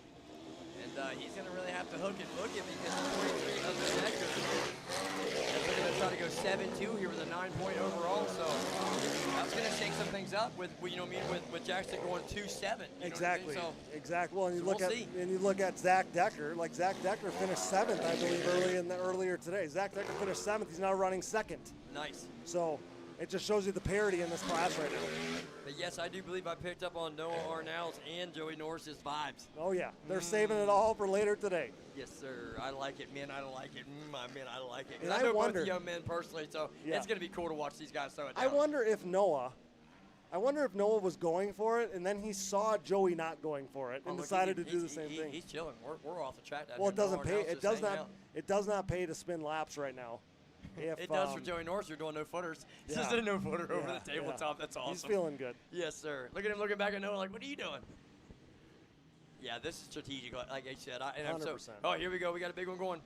And he's going to really have to hook it because the 23 of the Decker is looking to try to go 7-2 here with a 9-point overall. So that's going to shake some things up with with Jackson going 2-7. Exactly. So, exactly. Well, and you we'll look at Zach Decker. Like Zach Decker finished 7th, I believe, earlier today. Zach Decker finished 7th. He's now running 2nd. nice. So it just shows you the parity in this class right now. But yes, I do believe I picked up on Noah Arnell's and Joey Norris's vibes. Oh yeah, they're saving it all for later today. Yes, sir. I like it, man. I like it. Man, I like it. And I I know wonder- both the young men personally, so Yeah. it's going to be cool to watch these guys throw it down. I wonder if Noah was going for it, and then he saw Joey not going for it, and look, decided to he's- do the same thing. He's chilling. We're off the track. down Well, it here. doesn't Noah pay. Arnell's It just does hanging not. out. It does not pay to spin laps right now. If, It does for Joey Norris. You're doing no footers. Yeah. Just a no footer over Yeah, the tabletop. yeah. That's awesome. He's feeling good. Yes, sir. Look at him looking back at Noah like, what are you doing? Yeah, this is strategic, like I said. I'm so, 100%. oh, here we go. We got a big one going.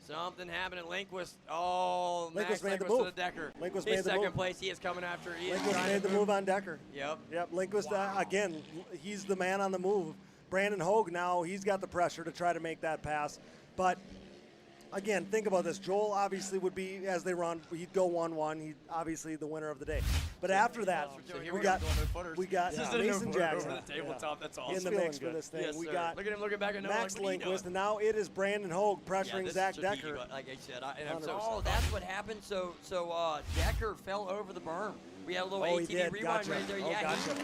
Something happening. Lindquist. Oh, Max Lindquist made the Lindquist to move. the Decker. Lindquist He's made the second move. place. He is coming after. He is Lindquist trying made to the move on Decker. Yep. Yep. Lindquist again. He's the man on the move. Brandon Hogue now. He's got the pressure to try to make that pass, but. Again, think about this. Joel obviously would be, as they run, he'd go 1-1. He's obviously the winner of the day. But after that, So here we go, got doing no footers. This is a no Mason footer Jackson over the tabletop. That's awesome. in the He's mix feeling for this thing. Yes, we sir. got Look at him looking back at Noah Max like, what are you Lindquist, doing? and now it is Brandon Hogue Yeah, pressuring this Zach is strategic, Decker. like I said. Oh, That's what happened. So Decker fell over the berm. We had a little Oh, he ATV did. rewind Gotcha. right there. Oh, Yeah, gotcha.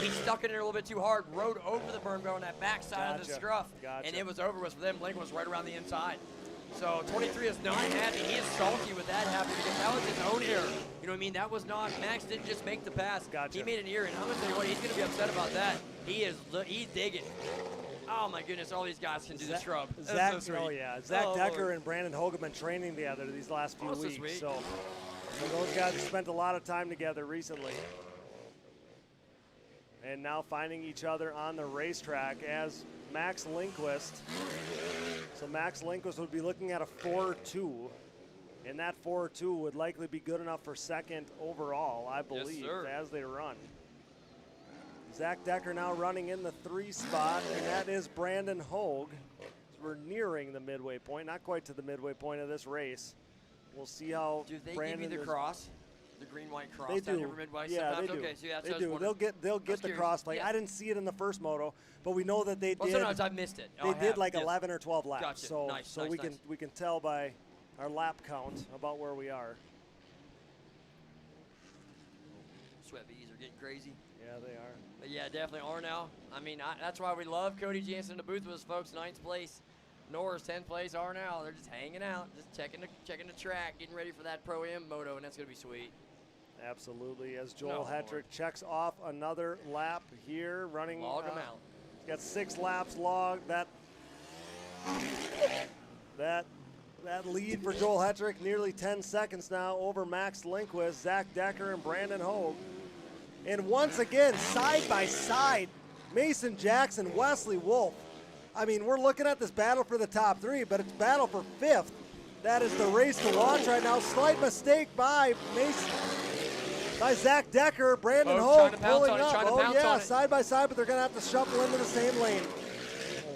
he stuck in there a little bit too hard, rode over the berm, going that backside of the Gotcha. scruff, Gotcha. and it was over with for them. Lincoln was right around the inside. So 23 is not happy. He is salty with that happening because that was his own error. You know what I mean? That was not, Max didn't just make the pass. Gotcha. He made an error, and I'm going to tell you what, he's going to be upset about that. He's digging. Oh my goodness, all these guys can do the scrub. That's Zach, so sweet. oh yeah, Zach Oh, Decker Lord. and Brandon Hogue have been training together these last few Oh, so weeks. sweet. So those guys have spent a lot of time together recently. And now finding each other on the racetrack as Max Lindquist. So Max Lindquist would be looking at a 4-2. And that 4-2 would likely be good enough for second overall, I believe, sir. as they run. Zach Decker now running in the 3 spot, and that is Brandon Hogue. We're nearing the midway point, not quite to the midway point of this race. We'll see how Do they Brandon give you the is- cross? The green-white cross They down do. here for Midway? Yeah, Sometimes? they do. Okay, so that's they what I was do. wondering. They'll I was get the curious. cross plate. Yeah. I didn't see it in the first moto, but we know that they Well, did. sometimes I've missed it. They I did have, like yes. 11 or 12 laps. Gotcha. So Nice, so nice, we nice. can tell by our lap count about where we are. Sweat bees are getting crazy. Yeah, they are. But yeah, definitely Arnell. I mean, that's why we love Cody Jansen in the booth with us, folks. 9th place. Norris, 10th place. Arnell. They're just hanging out, just checking the track, getting ready for that Pro-Am moto, and that's going to be sweet. Absolutely. As Joel No, Hetrick Lord. checks off another lap here, running. Log 'em out. Got 6 laps logged. That lead for Joel Hetrick, nearly 10 seconds now over Max Lindquist, Zach Decker, and Brandon Hogue. And once again, side by side, Mason Jackson, Wesley Wolf. I mean, we're looking at this battle for the top 3, but it's battle for 5th. That is the race to watch right now. Slight mistake by Zach Decker. Brandon Folks, Hogue trying to pounce pulling on it, up. trying to Oh pounce yeah, on it. side by side, but they're going to have to shuffle into the same lane.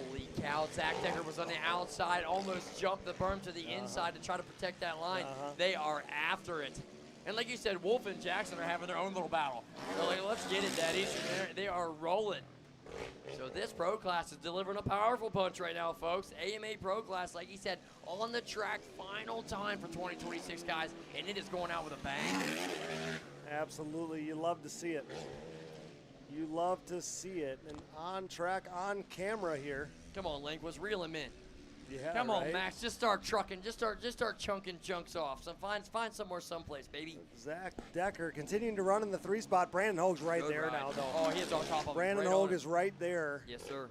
Holy cow, Zach Decker was on the outside, almost jumped the berm to the inside to try to protect that line. They are after it. And like you said, Wolf and Jackson are having their own little battle. They're like, let's get it, daddies. And they are rolling. So this Pro Class is delivering a powerful punch right now, folks. AMA Pro Class, like he said, on the track, final time for 2026, guys, and it is going out with a bang. Absolutely, you love to see it. You love to see it. And on track, on camera here. Come on, Link, was reel him in. Yeah, Come on, right? Max, just start trucking, just start chunking chunks off. So find somewhere, someplace, baby. Zach Decker continuing to run in the 3 spot. Brandon Hogue's right Good there ride. now, though. Oh, he is on top of him. Brandon right Hogue on it. is right there. Yes, sir.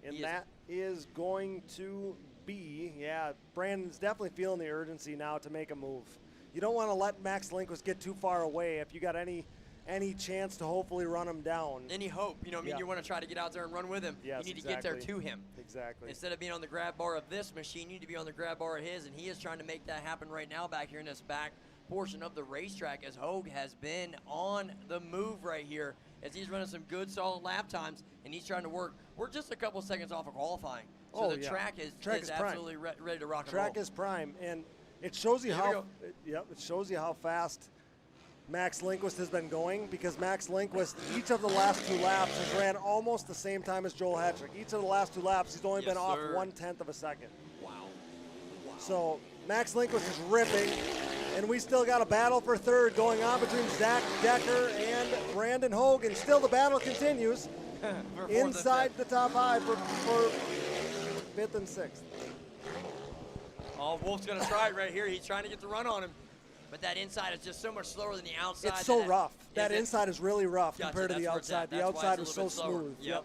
And He is. that is going to be, yeah, Brandon's definitely feeling the urgency now to make a move. You don't want to let Max Lindquist get too far away if you got any chance to hopefully run him down. Any hope, you know what I mean? Yeah. You want to try to get out there and run with him. Yes, You need to get there exactly. to him. Exactly. Instead of being on the grab bar of this machine, you need to be on the grab bar of his, and he is trying to make that happen right now back here in this back portion of the racetrack as Hogue has been on the move right here as he's running some good solid lap times, and he's trying to work We're just a couple seconds off of qualifying. So Oh, the yeah. track is Track is prime. absolutely ready to rock and Track roll. is prime, and it shows you Here we how. go. Yep, it shows you how fast Max Lindquist has been going, because Max Lindquist, each of the last 2 laps, has ran almost the same time as Joel Hetrick. Each of the last 2 laps, he's only Yes, been off sir. 1/10 of a second. Wow. So Max Lindquist is ripping, and we still got a battle for third going on between Zach Decker and Brandon Hogue, and still the battle continues For fourth and inside fifth. the top 5 for 5th and 6th. Oh, Wolf's going to try it right here. He's trying to get the run on him. But that inside is just so much slower than the outside. It's so rough. Is That it? inside is really rough Gotcha, compared to the that's where it's outside. at. The That's why outside it's was a little so bit slower. smooth. Yep.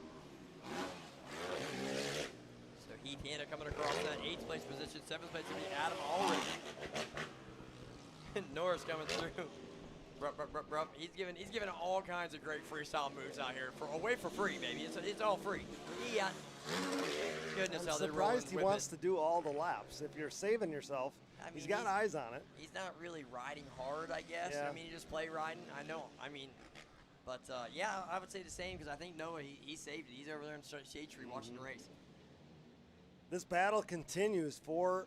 So Heath Hanna coming across that 8th place position. 7th place will be Adam Ulrich. Norris coming through. Bruh. He's giving all kinds of great freestyle moves out here away for free, baby. It's all free. Yeah. Goodness, I'm how they're rolling surprised he with wants it. to do all the laps. If you're saving yourself, I mean, he's got eyes on it. He's not really riding hard, I guess. Yeah. I mean, he just play riding. I know. I mean, but yeah, I would say the same, because I think Noah, he saved it. He's over there in Shade Tree watching the race. This battle continues for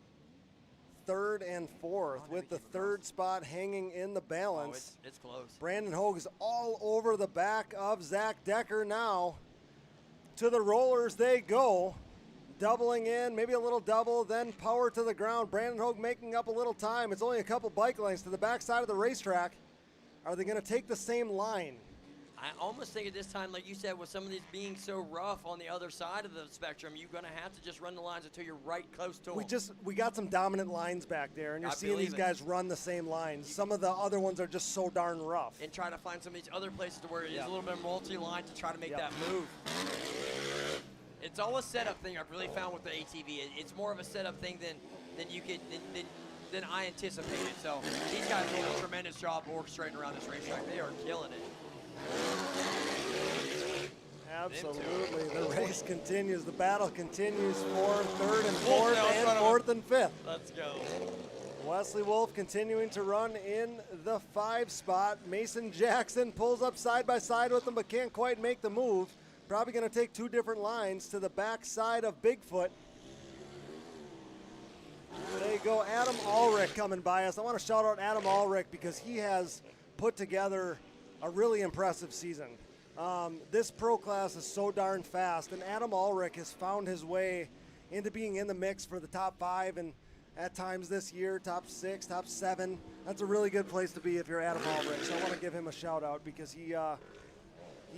3rd and 4th, Oh, with the we came 3rd spot hanging in the Oh, balance. it's close. Brandon Hogue is all over the back of Zach Decker now. To the rollers they go. Doubling in, maybe a little double, then power to the ground. Brandon Hogue making up a little time. It's only a couple bike lengths to the backside of the racetrack. Are they going to take the same line? I almost think at this time, like you said, with some of these being so rough on the other side of the spectrum, you're going to have to just run the lines until you're right close to them. We got some dominant lines back there, and you're I seeing these believe it. guys run the same lines. Some of the other ones are just so darn rough. And try to find some of these other places to where it is Yeah. a little bit multi-line to try to make Yeah. that move. It's all a setup thing. I've really found with the ATV. It's more of a setup thing than I anticipated. So these guys are doing a tremendous job orchestrating around this racetrack. They are killing it. Absolutely. The race continues. The battle continues for 3rd and 4th Wolf now in and front of 4th and 5th. Let's go. Wesley Wolf continuing to run in the 5 spot. Mason Jackson pulls up side by side with him, but can't quite make the move. Probably going to take 2 different lines to the back side of Bigfoot. There you go, Adam Ulrich coming by us. I want to shout out Adam Ulrich because he has put together a really impressive season. This pro class is so darn fast, and Adam Ulrich has found his way into being in the mix for the top 5, and at times this year, top 6, top 7. That's a really good place to be if you're Adam Ulrich. So I want to give him a shout out because he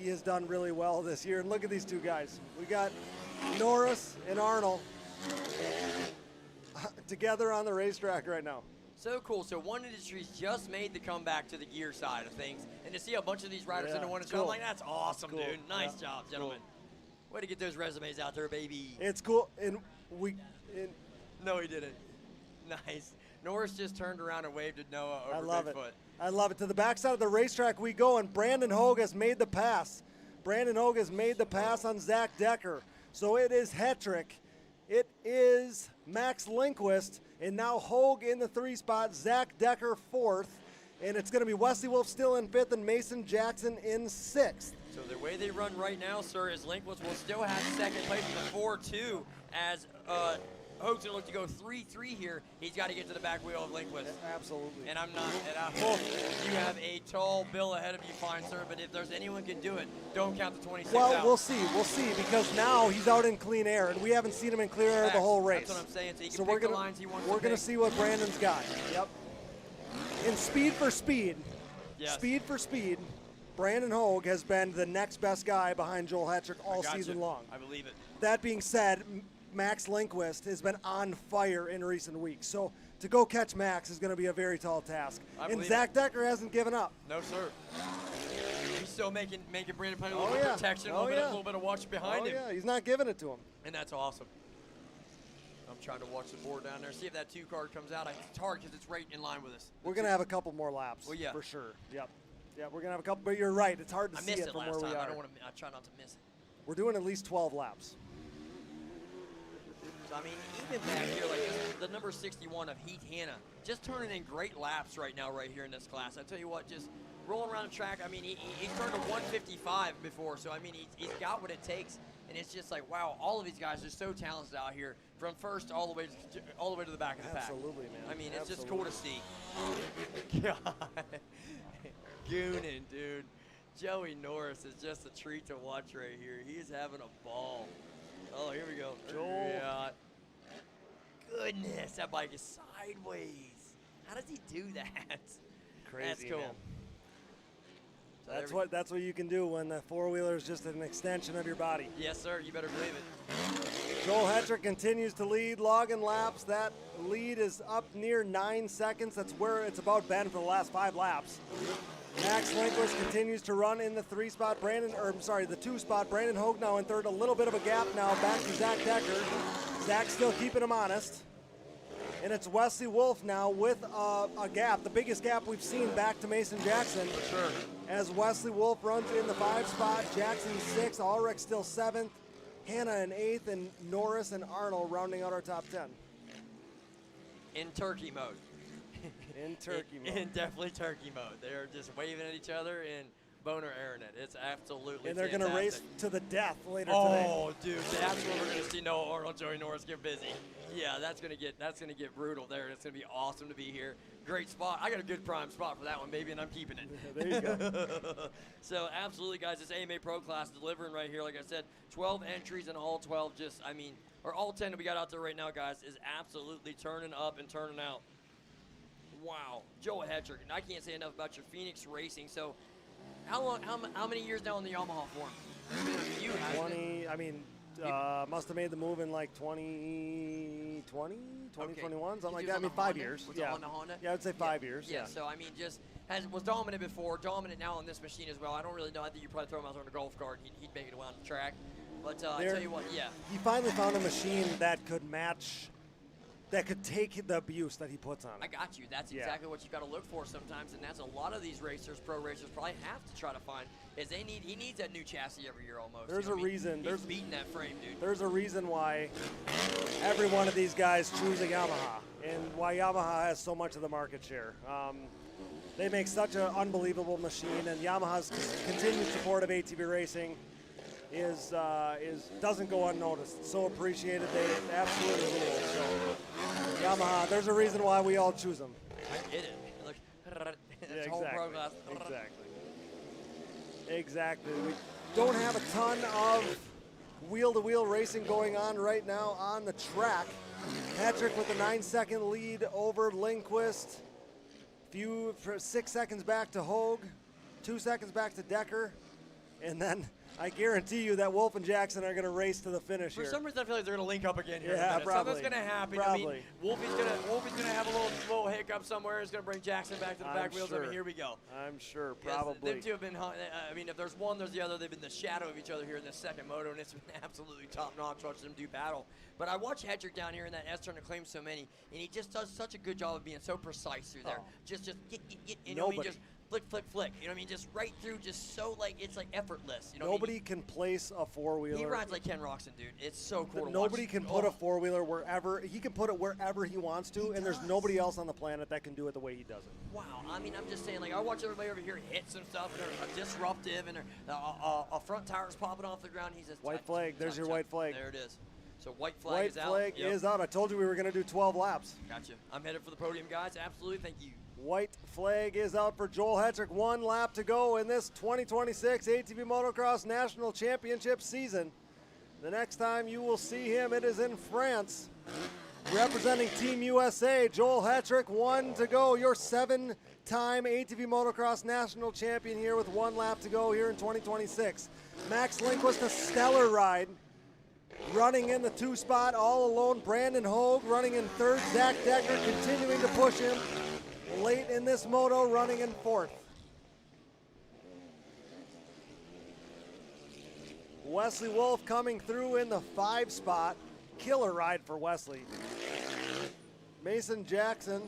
has done really well this year. And look at these 2 guys. We got Norris and Arnold together on the racetrack right now. So cool. So One Industries just made the comeback to the gear side of things. And to see a bunch of these riders into One Industries, I'm like, that's awesome, Cool. dude. Nice Yeah. job, gentlemen. Way to get those resumes out there, baby. It's cool. And No, he didn't. Nice. Norris just turned around and waved at Noah over I love Bigfoot. it. I love it. To the backside of the racetrack we go, and Brandon Hogue has made the pass. Brandon Hogue has made the pass on Zach Decker. So it is Hetrick. It is Max Lindquist, and now Hogue in the 3 spot, Zach Decker 4th, and it's going to be Wesley Wolf still in 5th and Mason Jackson in 6th. So the way they run right now, sir, is Lindquist will still have 2nd place with a 4-2 as Hogue's going to look to go 3-3 here. He's got to get to the back wheel of Lindquist. Absolutely. And I'm not. You have a tall bill ahead of you, fine sir. But if there's anyone can do it, don't count the 26 Well, out. we'll see, because now he's out in clean air, and we haven't seen him in clear air the whole race. That's what I'm saying. So he can So pick we're the gonna lines he wants we're to gonna pick. see what Brandon's got. Yep. In speed for speed, Yes. speed for speed, Brandon Hogue has been the next best guy behind Joel Hetrick all Gotcha. season long. I believe it. That being said, Max Lindquist has been on fire in recent weeks. So to go catch Max is going to be a very tall task. I And believe Zach Decker hasn't given up. No, sir. He's still making Brandon play a Oh, little bit yeah. of protection, Oh, a yeah. little bit of watch behind Oh, him. yeah, he's not giving it to him. And that's awesome. I'm trying to watch the board down there, see if that 2 card comes out. It's hard because it's right in line with us. We're going to have a couple more laps. Well, yeah. For sure. Yep. Yeah, we're going to have a couple, but you're right. It's hard to I see missed it it from last where time. we are. I try not to miss it. We're doing at least 12 laps. So, I mean, even back here, like the number 61 of Heath Hanna, just turning in great laps right now, right here in this class. I tell you what, just rolling around the track. I mean, he's turned to 155 before, so I mean, he's got what it takes. And it's just like, wow, all of these guys are so talented out here, from first all the way to the back of the pack. Absolutely, man. I mean, it's just Absolutely. cool to see. God. Goonin', dude. Joey Norris is just a treat to watch right here. He is having a ball. Oh, here we go. Joel. Yeah. Goodness, that bike is sideways. How does he do that? Crazy, That's cool. man. So That's what you can do when the four-wheeler is just an extension of your body. Yes, sir. You better believe it. Joel Hetrick continues to lead, logging laps. That lead is up near 9 seconds. That's where it's about been for the last 5 laps. Max Lindquist continues to run in the 3-spot. The 2-spot. Brandon Hogue now in third. A little bit of a gap now. Back to Zach Decker. Zach still keeping him honest. And it's Wesley Wolf now with a gap, the biggest gap we've seen back to Mason Jackson. For sure. As Wesley Wolf runs in the 5-spot, Jackson 6th, Ulrich still 7th, Hannah in 8th, and Norris and Arnold rounding out our top 10. In turkey mode. In turkey mode. In definitely turkey mode. They're just waving at each other and boner airing it. It's absolutely And they're going to race to the death later today. Oh, dude, that's when we're going to see Noah Arnold, Joey Norris get busy. Yeah, that's gonna get brutal there. It's gonna be awesome to be here. Great spot. I got a good prime spot for that one, baby, and I'm keeping it. There you go. So absolutely, guys, this AMA Pro class delivering right here. Like I said, 12 entries and all 12. Or all 10 that we got out there right now, guys, is absolutely turning up and turning out. Wow, Joe Hetrick. And I can't say enough about your Phoenix Racing. So, how many years now in the Yamaha form? It's been a few, hasn't it? 20. I mean. Must have made the move in like 2020, 2021, something like that. I mean, 5 years. Was it on the Honda? Yeah, I would say 5 years. Yeah, so I mean, was dominant before, dominant now on this machine as well. I don't really know. I think you probably throw him out there on a golf cart, he'd make it around the track. But I tell you what, yeah. He finally found a machine that could match, that could take the abuse that he puts on it. I got you. That's exactly what you got to look for sometimes, and that's a lot of these racers, pro racers, probably have to try to find. He needs that new chassis every year almost. There's a reason. He's beating that frame, dude. There's a reason why every one of these guys choose a Yamaha, and why Yamaha has so much of the market share. They make such an unbelievable machine, and Yamaha's continued support of ATV racing doesn't go unnoticed. So appreciated. They absolutely rule. So Yamaha, there's a reason why we all choose them. I get it. Look, Yeah, whole pro class. Exactly. We don't have a ton of wheel-to-wheel racing going on right now on the track. Patrick with a 9-second lead over Lindquist. 6 seconds back to Hogue, 2 seconds back to Decker, and then I guarantee you that Wolf and Jackson are going to race to the finish For here. some reason, I feel like they're going to link up again here. Yeah, probably. Something's going to happen. Probably. I mean, Wolfie's going to have a little hiccup somewhere. He's going to bring Jackson back to the back wheels. Sure. I mean, here we go. I'm sure, Yes, probably. them two have been, I mean, if there's one, there's the other. They've been the shadow of each other here in this second moto, and it's been absolutely top-notch watching them do battle. But I watch Hetrick down here in that S-turn to claim so many, and he just does such a good job of being so precise through there. Just get, you know what I mean? Just flick, flick, flick. You know what I mean? Just right through, just so, like, it's like effortless. You know Nobody what I can mean? place a four-wheeler. He rides like Ken Roxon, dude. It's so cool to Nobody watch. can put a four-wheeler wherever. He can put it wherever he wants to, and there's nobody else on the planet that can do it the way he does it. Wow. I mean, I'm just saying, like, I watch everybody over here hit some stuff, and they're disruptive, and a front tire's popping off the ground. He's just White flag. There's your white flag. There it is. So white flag is out. White flag is out. I told you we were going to do 12 laps. Gotcha. I'm headed for the podium, guys. Absolutely. Thank you. White flag is out for Joel Hetrick. 1 lap to go in this 2026 ATV Motocross National Championship season. The next time you will see him, it is in France. Representing Team USA, Joel Hetrick, 1 to go. Your 7-time ATV Motocross National Champion here with 1 lap to go here in 2026. Max Lindquist, a stellar ride. Running in the 2 spot all alone. Brandon Hogue running in 3rd. Zach Decker continuing to push him late in this moto, running in 4th. Wesley Wolf coming through in the 5 spot. Killer ride for Wesley. Mason Jackson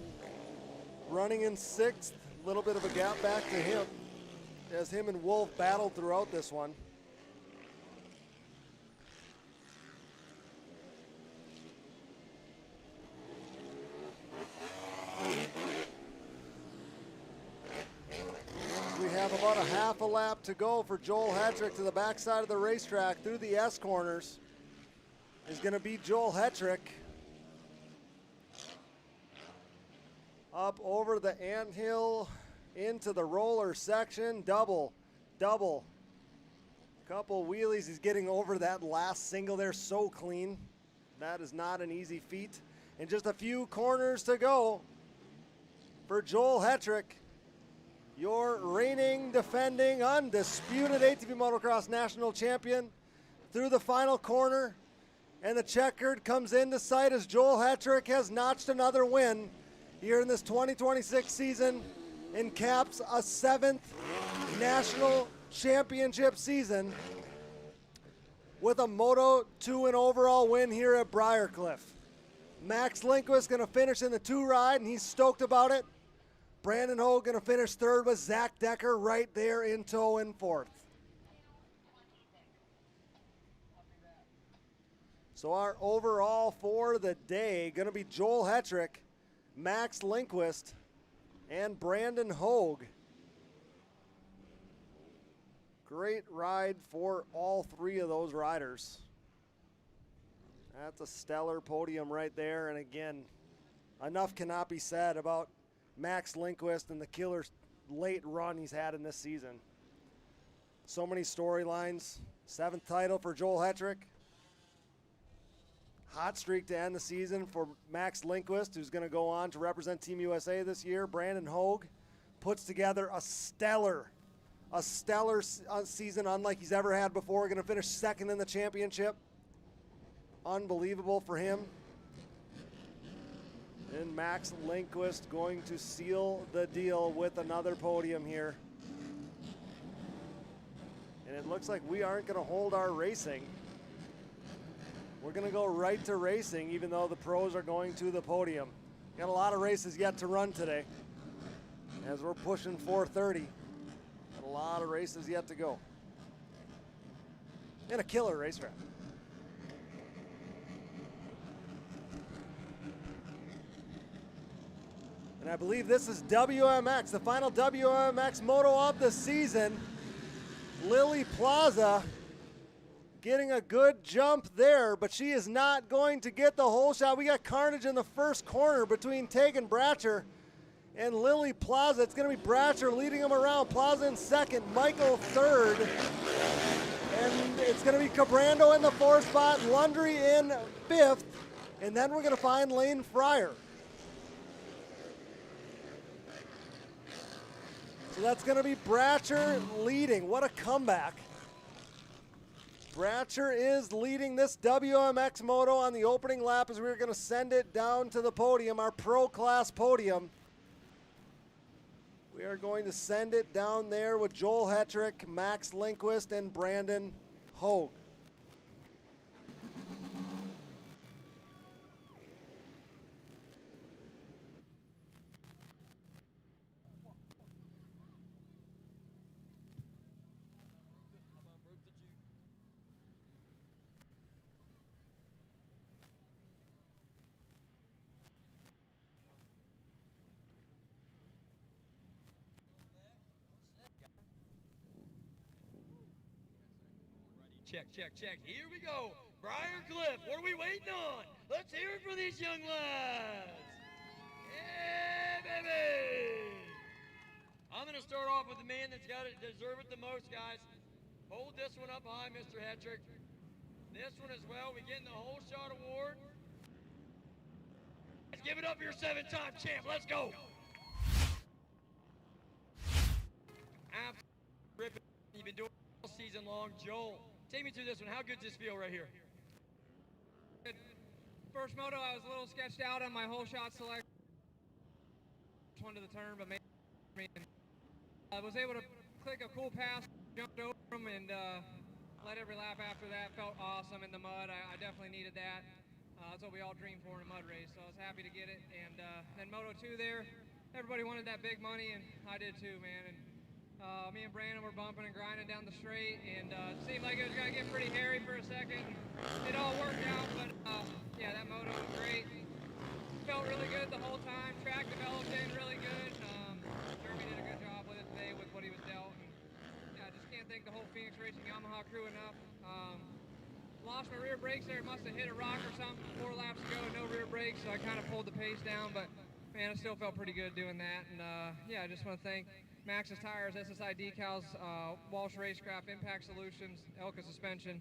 running in 6th. A little bit of a gap back to him as him and Wolf battled throughout this one. We have about a half a lap to go for Joel Hetrick to the backside of the racetrack through the S corners. Is going to be Joel Hetrick. Up over the anthill into the roller section. Double. Couple wheelies. He's getting over that last single there so clean. That is not an easy feat. And just a few corners to go for Joel Hetrick, your reigning, defending, undisputed ATV Motocross National Champion, through the final corner. And the checkered comes into sight as Joel Hetrick has notched another win here in this 2026 season and caps a 7th National Championship season with a Moto 2 and overall win here at Briarcliff. Max Lindquist going to finish in the 2 ride, and he's stoked about it. Brandon Hogue going to finish 3rd with Zach Decker right there in tow in 4th. So our overall for the day going to be Joel Hetrick, Max Lindquist, and Brandon Hogue. Great ride for all 3 of those riders. That's a stellar podium right there. And again, enough cannot be said about Max Lindquist and the killer late run he's had in this season. So many storylines. 7th title for Joel Hetrick. Hot streak to end the season for Max Lindquist, who's going to go on to represent Team USA this year. Brandon Hogue puts together a stellar season unlike he's ever had before. Going to finish 2nd in the championship. Unbelievable for him. And Max Lindquist going to seal the deal with another podium here. And it looks like we aren't going to hold our racing. We're going to go right to racing, even though the pros are going to the podium. Got a lot of races yet to run today, as we're pushing 4:30. Got a lot of races yet to go. And a killer racetrack. And I believe this is WMX, the final WMX moto of the season. Lily Plaza getting a good jump there, but she is not going to get the whole shot. We got carnage in the first corner between Tegan Bratcher and Lily Plaza. It's going to be Bratcher leading them around. Plaza in 2nd, Michael 3rd. And it's going to be Cabrando in the 4th spot, Lundry in 5th. And then we're going to find Lane Fryer. So that's going to be Bratcher leading. What a comeback. Bratcher is leading this WMX moto on the opening lap as we're going to send it down to the podium, our pro class podium. We are going to send it down there with Joel Hetrick, Max Lindquist, and Brandon Hogue. Check. Here we go. Briarcliff, what are we waiting on? Let's hear it for these young lads. Yeah, baby. I'm going to start off with the man that's got to deserve it the most, guys. Hold this one up high, Mr. Hetrick. This one as well. We getting the whole shot award. Let's give it up for your 7-time champ. Let's go. Absolutely ripping. You've been doing it all season long. Joel, take me through this one. How good does this feel right here? First moto, I was a little sketched out on my whole shot selection. One to the turn, but made me. I was able to click a cool pass, jumped over him, and led every lap after that. Felt awesome in the mud. I definitely needed that. That's what we all dreamed for in a mud race, so I was happy to get it. And then Moto 2 there, everybody wanted that big money, and I did too, man. And me and Brandon were bumping and grinding down the straight, and it seemed like it was going to get pretty hairy for a second. It all worked out, but yeah, that moto was great. Felt really good the whole time. Track developed in really good. Jeremy did a good job with it today with what he was dealt, thank the whole Phoenix Racing Yamaha crew enough. Lost my rear brakes there. Must have hit a rock or something 4 laps ago. No rear brakes, so I kind of pulled the pace down. But man, it still felt pretty good doing that. And yeah, I just want to thank Maxxis Tires, SSI Decals, Walsh Racecraft, Impact Solutions, Elka Suspension,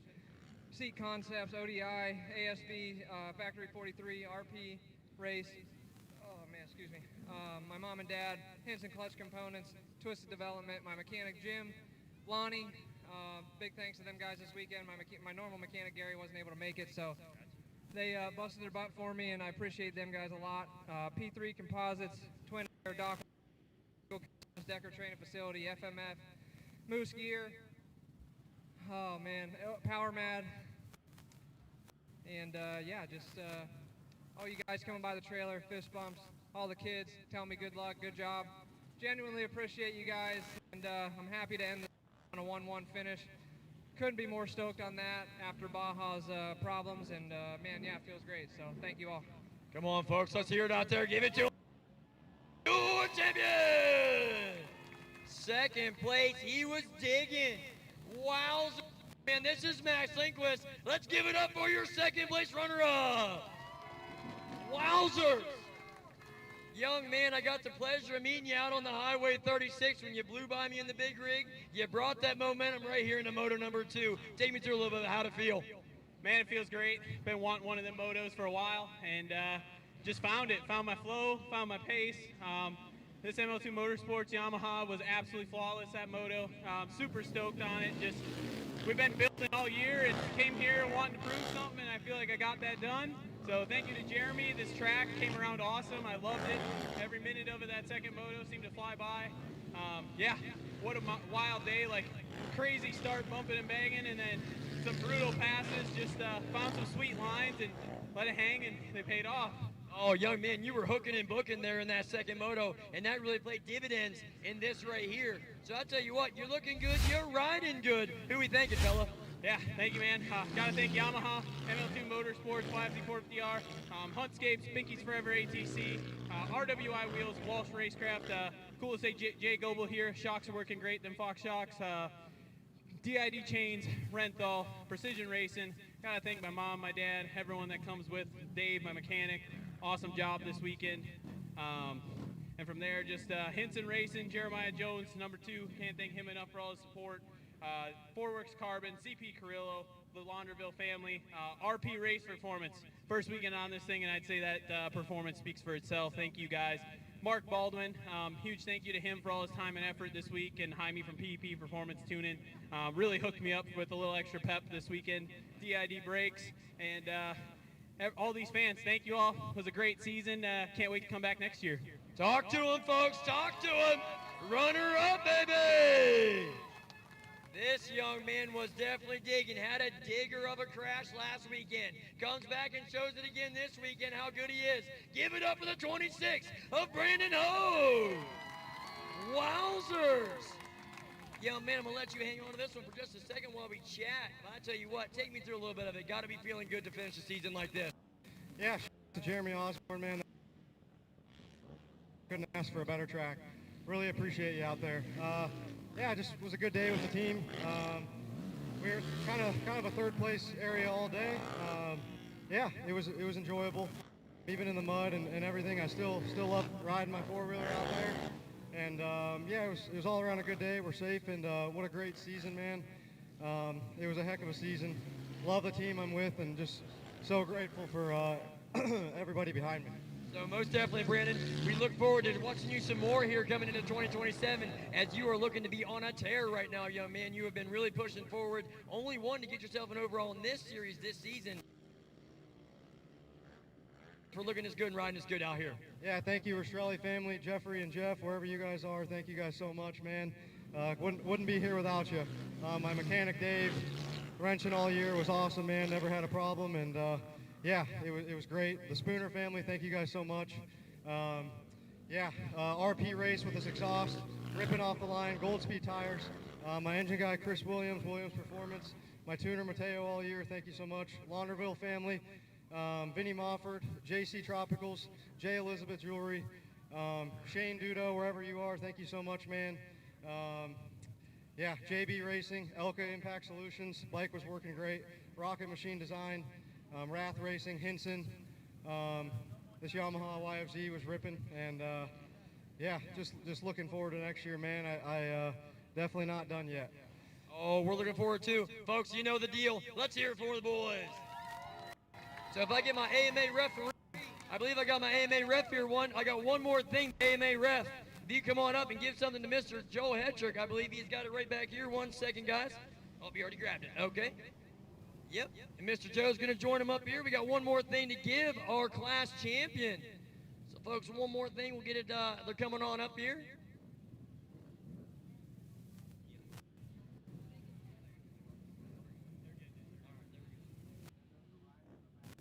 Seat Concepts, ODI, ASB, Factory 43, RP Race. Oh man, excuse me. My mom and dad, Henson Clutch Components, Twisted Development, my mechanic Jim, Lonnie. Big thanks to them guys this weekend. My normal mechanic Gary wasn't able to make it, so they busted their butt for me, and I appreciate them guys a lot. P3 Composites, Twin Air Dock, Decker Training Facility, FMF, Moose Gear. Oh man, Power Mad, and yeah, just all you guys coming by the trailer, fist bumps, all the kids telling me good luck, good job. Genuinely appreciate you guys, and I'm happy to end this on a 1-1 finish. Couldn't be more stoked on that after Baja's problems, and man, yeah, it feels great. So thank you all. Come on, folks, let's hear it out there. Give it to your champion. Second place, he was digging. Wowza. Man, this is Max Lindquist. Let's give it up for your second place runner-up. Wowzers. Young man, I got the pleasure of meeting you out on the Highway 36 when you blew by me in the big rig. You brought that momentum right here in the moto number 2. Take me through a little bit of how to feel. Man, it feels great. Been wanting one of them motos for a while, and just found it. Found my flow, found my pace. This ML2 Motorsports Yamaha was absolutely flawless, that moto. Super stoked on it. Just, we've been building all year and came here wanting to prove something, and I feel like I got that done. So thank you to Jeremy. This track came around awesome. I loved it. Every minute of it, that second moto seemed to fly by. Yeah, what a wild day. Like, crazy start, bumping and banging, and then some brutal passes. Just found some sweet lines and let it hang, and they paid off. Oh, young man, you were hooking and booking there in that second moto, and that really played dividends in this right here. So I'll tell you what, you're looking good, you're riding good. Who we thanking, fella? Yeah, thank you, man. Gotta thank Yamaha, ML2 Motorsports, 5Z450R, Huntscapes, Pinkies Forever ATC, RWI Wheels, Walsh Racecraft. Cool to say Jay Goebel here. Shocks are working great, them Fox shocks. DID Chains, Renthal, Precision Racing. Gotta thank my mom, my dad, everyone that comes with, Dave, my mechanic. Awesome job this weekend. And from there, just Henson Racing, Jeremiah Jones, number 2. Can't thank him enough for all his support. Forworks Carbon, CP Carrillo, the Launderville family, RP Race Performance. First weekend on this thing, and I'd say that performance speaks for itself. Thank you guys. Mark Baldwin, huge thank you to him for all his time and effort this week, and Jaime from PEP Performance Tuning. Really hooked me up with a little extra pep this weekend. DID Brakes, and all these fans, thank you all. It was a great season. Can't wait to come back next year. Talk to him, folks. Talk to him. Runner up, baby. This young man was definitely digging. Had a digger of a crash last weekend. Comes back and shows it again this weekend how good he is. Give it up for the 26 of Brandon Ho. Wowzers. Young man, I'm going to let you hang on to this one for just a second while we chat. But I tell you what, take me through a little bit of it. Got to be feeling good to finish the season like this. Yeah, to Jeremy Osborne, man. Couldn't ask for a better track. Really appreciate you out there. Yeah, just was a good day with the team. We were kind of a third place area all day. Yeah, it was enjoyable. Even in the mud and everything, I still love riding my four-wheeler out there. And yeah, it was all around a good day. We're safe, and what a great season, man. It was a heck of a season. Love the team I'm with, and just so grateful for everybody behind me. So most definitely, Brandon, we look forward to watching you some more here coming into 2027 as you are looking to be on a tear right now, young man. You have been really pushing forward. Only one to get yourself an overall in this series this season. For looking as good and riding as good out here. Yeah, thank you, Rastrelli family, Jeffrey and Jeff, wherever you guys are. Thank you guys so much, man. Wouldn't be here without you. My mechanic, Dave, wrenching all year was awesome, man. Never had a problem, and yeah, it was great. The Spooner family, thank you guys so much. Yeah, RP race with this exhaust, ripping off the line, Goldspeed tires. My engine guy, Chris Williams Performance. My tuner, Mateo, all year, thank you so much. Launderville family, Vinnie Mofford, JC Tropicals, J Elizabeth Jewelry, Shane Dudo, wherever you are, thank you so much, man. yeah, JB Racing, Elka Impact Solutions, bike was working great. Rocket Machine Design, Wrath Racing, Hinson. This Yamaha YFZ was ripping, and yeah, just looking forward to next year, man. I definitely not done yet. Oh, we're looking forward to. Folks, you know the deal. Let's hear it for the boys. So if I get my AMA referee, I believe I got my AMA ref here. I got one more thing, AMA ref. If you come on up and give something to Mr. Joe Hetrick, I believe he's got it right back here. 1 second, guys. Oh, he already grabbed it. Okay. Yep. And Mr. Joe's going to join him up here. We got one more thing to give our class champion. So, folks, one more thing. We'll get it. They're coming on up here.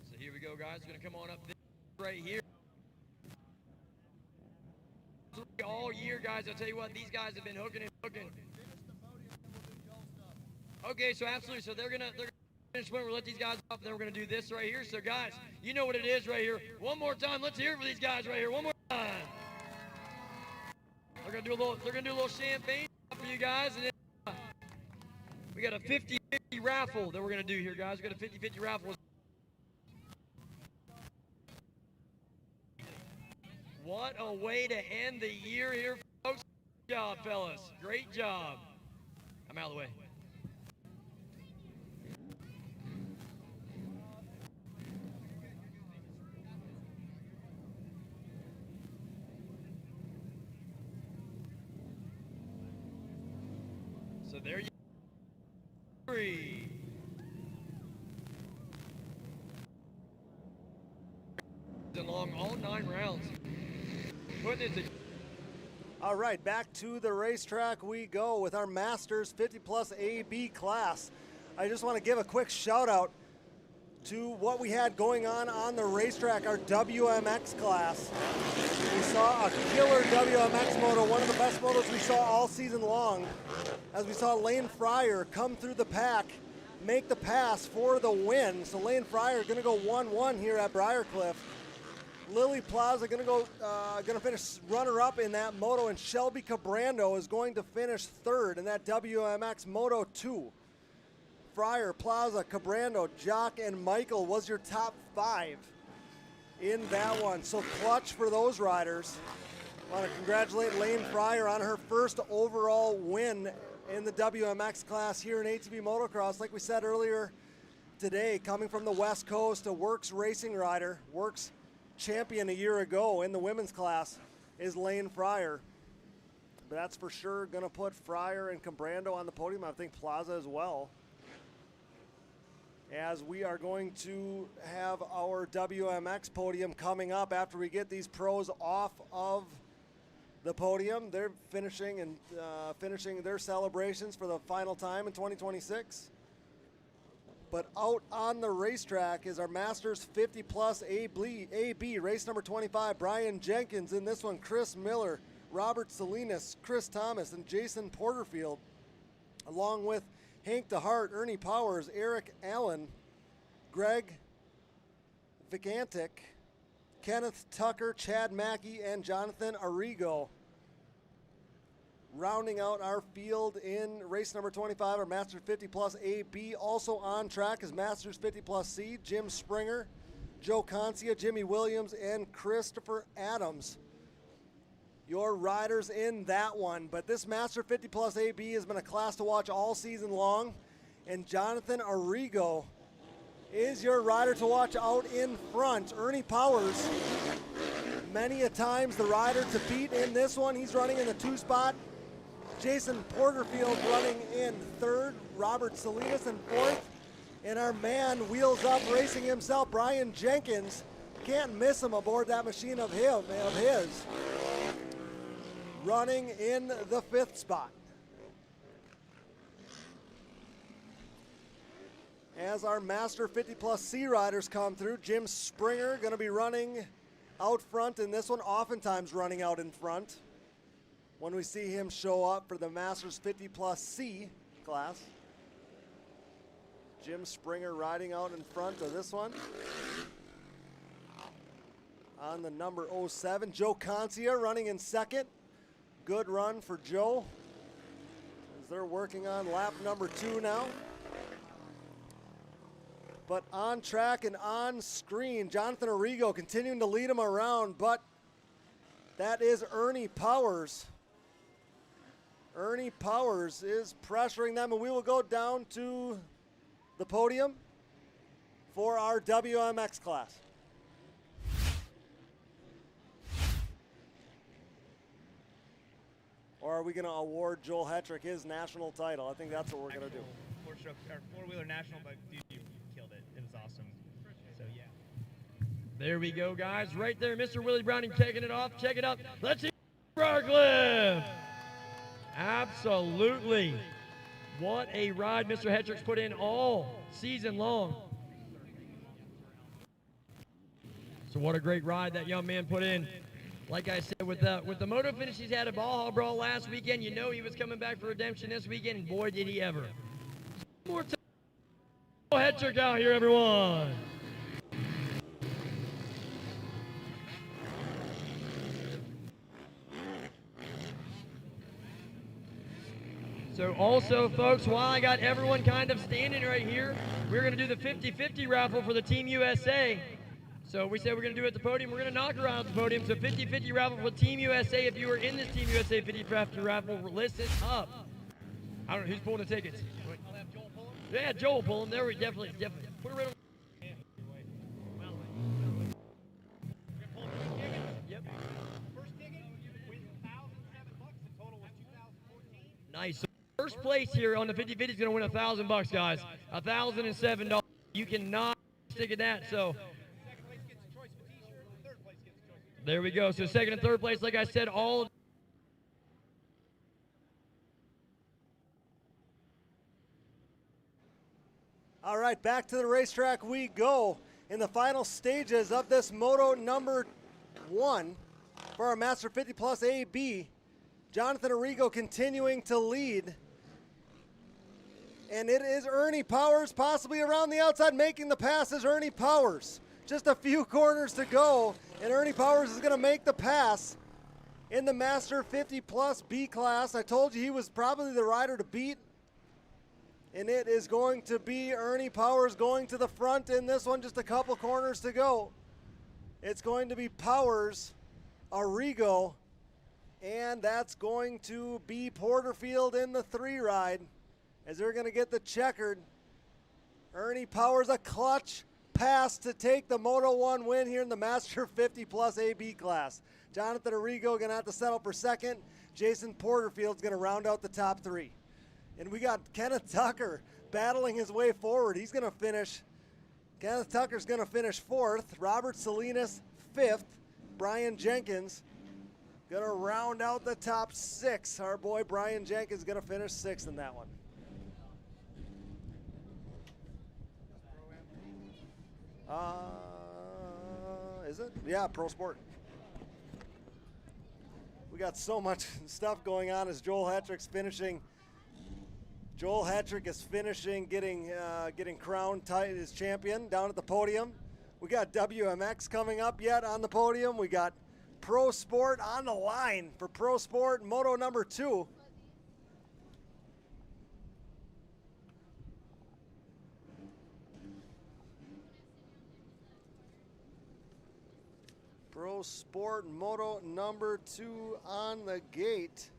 So here we go, guys. Going to come on up right here. All year, guys. I'll tell you what, these guys have been hooking and hooking. Okay, so absolutely. So they're gonna finish when we let these guys off, and then we're gonna do this right here. So guys, you know what it is right here. One more time, let's hear it for these guys right here. One more time. They're gonna do a little champagne for you guys, and then we got a 50-50 raffle that we're gonna do here, guys. We got a 50-50 raffle. What a way to end the year here, folks. Great job, fellas. Great job. I'm out of the way. So there you go. Along all 9 rounds. All right, back to the racetrack we go with our Masters 50 Plus AB class. I just want to give a quick shout out to what we had going on the racetrack, our WMX class. We saw a killer WMX moto, one of the best motos we saw all season long, as we saw Lane Fryer come through the pack, make the pass for the win. So Lane Fryer going to go 1-1 here at Briarcliff. Lily Plaza going to finish runner-up in that moto, and Shelby Cabrando is going to finish third in that WMX Moto 2. Fryer, Plaza, Cabrando, Jock, and Michael was your top 5 in that one. So clutch for those riders. I want to congratulate Lane Fryer on her first overall win in the WMX class here in ATV Motocross. Like we said earlier today, coming from the West Coast, a Works racing rider, Works champion a year ago in the women's class is Lane Fryer. But that's for sure going to put Fryer and Cabrando on the podium. I think Plaza as well. As we are going to have our WMX podium coming up after we get these pros off of the podium. They're finishing their celebrations for the final time in 2026. But out on the racetrack is our Masters 50 Plus AB, race number 25. Brian Jenkins in this one, Chris Miller, Robert Salinas, Chris Thomas, and Jason Porterfield, along with Hank DeHart, Ernie Powers, Eric Allen, Greg Vicantic, Kenneth Tucker, Chad Mackey, and Jonathan Arrigo. Rounding out our field in race number 25, our Masters 50 Plus AB. Also on track is Masters 50 Plus C, Jim Springer, Joe Concia, Jimmy Williams, and Christopher Adams. Your riders in that one. But this Master 50 Plus AB has been a class to watch all season long. And Jonathan Arrigo is your rider to watch out in front. Ernie Powers, many a times the rider to beat in this one. He's running in the 2 spot. Jason Porterfield running in 3rd, Robert Salinas in 4th, and our man Wheels Up racing himself, Brian Jenkins. Can't miss him aboard that machine of his. Running in the 5th spot. As our Master 50 Plus C riders come through, Jim Springer going to be running out front in this one, oftentimes running out in front when we see him show up for the Masters 50 Plus C class. Jim Springer riding out in front of this one. On the number 07, Joe Concia running in 2nd. Good run for Joe. As they're working on lap number 2 now. But on track and on screen, Jonathan Arrigo continuing to lead him around, but that is Ernie Powers. Ernie Powers is pressuring them, and we will go down to the podium for our WMX class. Or are we going to award Joel Hetrick his national title? I think that's what we're going to do. Four-wheeler national, but dude, you killed it. It was awesome. So, yeah. There we go, guys. Right there, Mr. Willie Browning taking it off. Check it out. Let's see Briarcliff. Absolutely. What a ride Mr. Hetrick's put in all season long. So what a great ride that young man put in. Like I said, with the moto finish he's had at Baja Brawl last weekend, you know he was coming back for redemption this weekend, and boy, did he ever. More time. Hetrick out here, everyone. So also, folks, while I got everyone kind of standing right here, we're going to do the 50-50 raffle for the Team USA. So we said we're going to do it at the podium. We're going to knock her out at the podium. So 50-50 raffle for Team USA. If you are in this Team USA 50-50 raffle, listen up. I don't know who's pulling the tickets. I'll have Joel pull them. Yeah, Joel pull them. There we definitely. Put it right on. Yep. First ticket wins $1,007 in total was 2014. Nice. So first place here on the 50-50 is going to win $1,000, guys. $1,007. You cannot stick at that. So. There we go. So second and third place, like I said, all. All right, back to the racetrack we go in the final stages of this moto number 1 for our Master 50 Plus AB. Jonathan Arrigo continuing to lead. And it is Ernie Powers possibly around the outside making the passes. Ernie Powers. Just a few corners to go, and Ernie Powers is going to make the pass in the Master 50 Plus B class. I told you he was probably the rider to beat, and it is going to be Ernie Powers going to the front in this one. Just a couple corners to go. It's going to be Powers, Arrigo, and that's going to be Porterfield in the 3 ride as they're going to get the checkered. Ernie Powers, a clutch pass to take the Moto 1 win here in the Master 50 Plus AB class. Jonathan Arrigo going to have to settle for second. Jason Porterfield's going to round out the top 3. And we got Kenneth Tucker battling his way forward. He's going to finish. Kenneth Tucker's going to finish 4th. Robert Salinas 5th. Brian Jenkins going to round out the top 6. Our boy Brian Jenkins going to finish 6th in that one. Is it? Yeah, Pro Sport. We got so much stuff going on as Joel Hetrick's finishing. Joel Hetrick is finishing, getting crowned as champion down at the podium. We got WMX coming up yet on the podium. We got Pro Sport on the line for Pro Sport Moto number 2. Pro Sport Moto number 2 on the gate.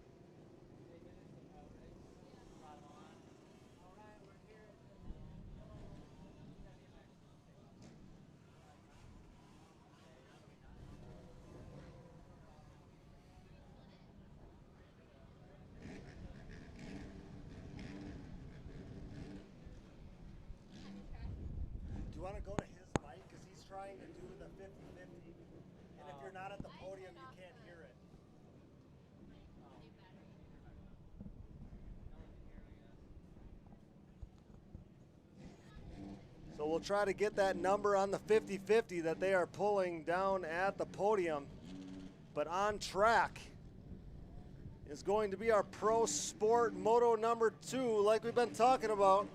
Do you want to go to his mic? Because he's trying to do the 50-50. And if you're not at the podium, you can't hear it. So we'll try to get that number on the 50-50 that they are pulling down at the podium. But on track is going to be our Pro Sport Moto number 2, like we've been talking about.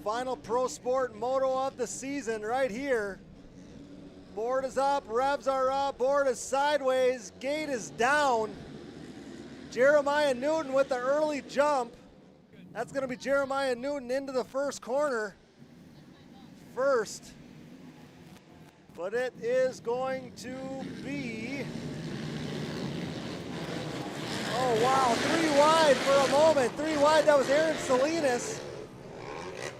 Final Pro Sport Moto of the season right here. Board is up, revs are up, board is sideways, gate is down. Jeremiah Newton with the early jump. That's going to be Jeremiah Newton into the first corner first. But it is going to be, oh wow, 3 wide for a moment. 3 wide, that was Aaron Salinas.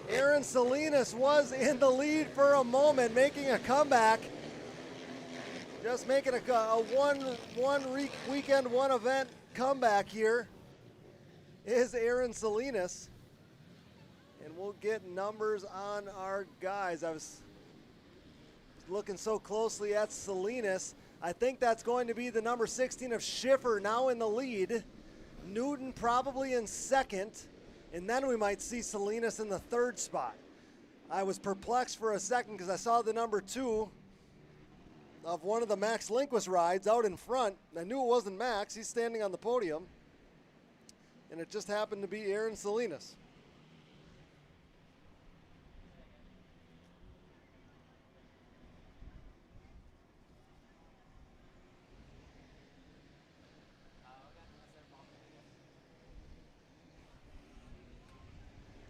Aaron Salinas was in the lead for a moment, making a comeback. Just making a one weekend, one event comeback here is Aaron Salinas. And we'll get numbers on our guys. I was looking so closely at Salinas. I think that's going to be the number 16 of Schiffer now in the lead. Newton probably in second. And then we might see Salinas in the third spot. I was perplexed for a second because I saw the number 2 of one of the Max Lindquist rides out in front. I knew it wasn't Max. He's standing on the podium. And it just happened to be Aaron Salinas.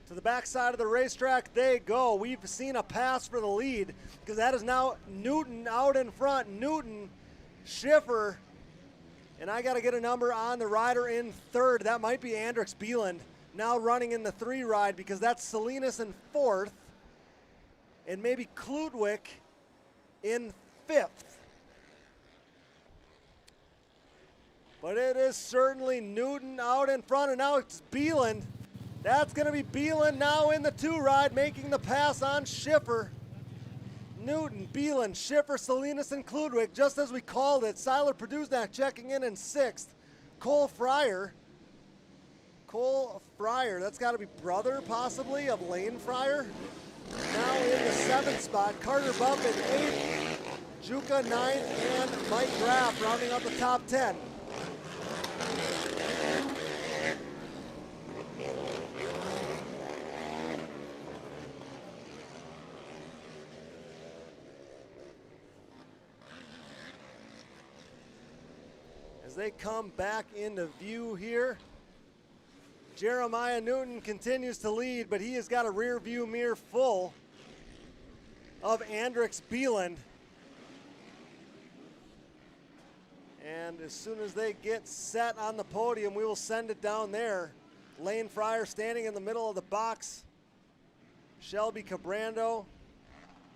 To the backside of the racetrack they go. We've seen a pass for the lead because that is now Newton out in front. Newton, Schiffer, and I got to get a number on the rider in third. That might be Andrix Bieland now running in the 3 ride because that's Salinas in 4th and maybe Kludwick in 5th. But it is certainly Newton out in front, and now it's Bieland. That's going to be Bieland now in the 2 ride, making the pass on Schiffer. Newton, Bieland, Schiffer, Salinas, and Kludwick, just as we called it. Siler Produznak checking in 6th. Cole Fryer, that's got to be brother, possibly, of Lane Fryer. Now in the 7th spot. Carter Buff in 8th. Juka 9th, and Mike Graff rounding up the top 10. As they come back into view here, Jeremiah Newton continues to lead, but he has got a rear view mirror full of Andrix Bieland. And as soon as they get set on the podium, we will send it down there. Lane Fryer standing in the middle of the box. Shelby Cabrando,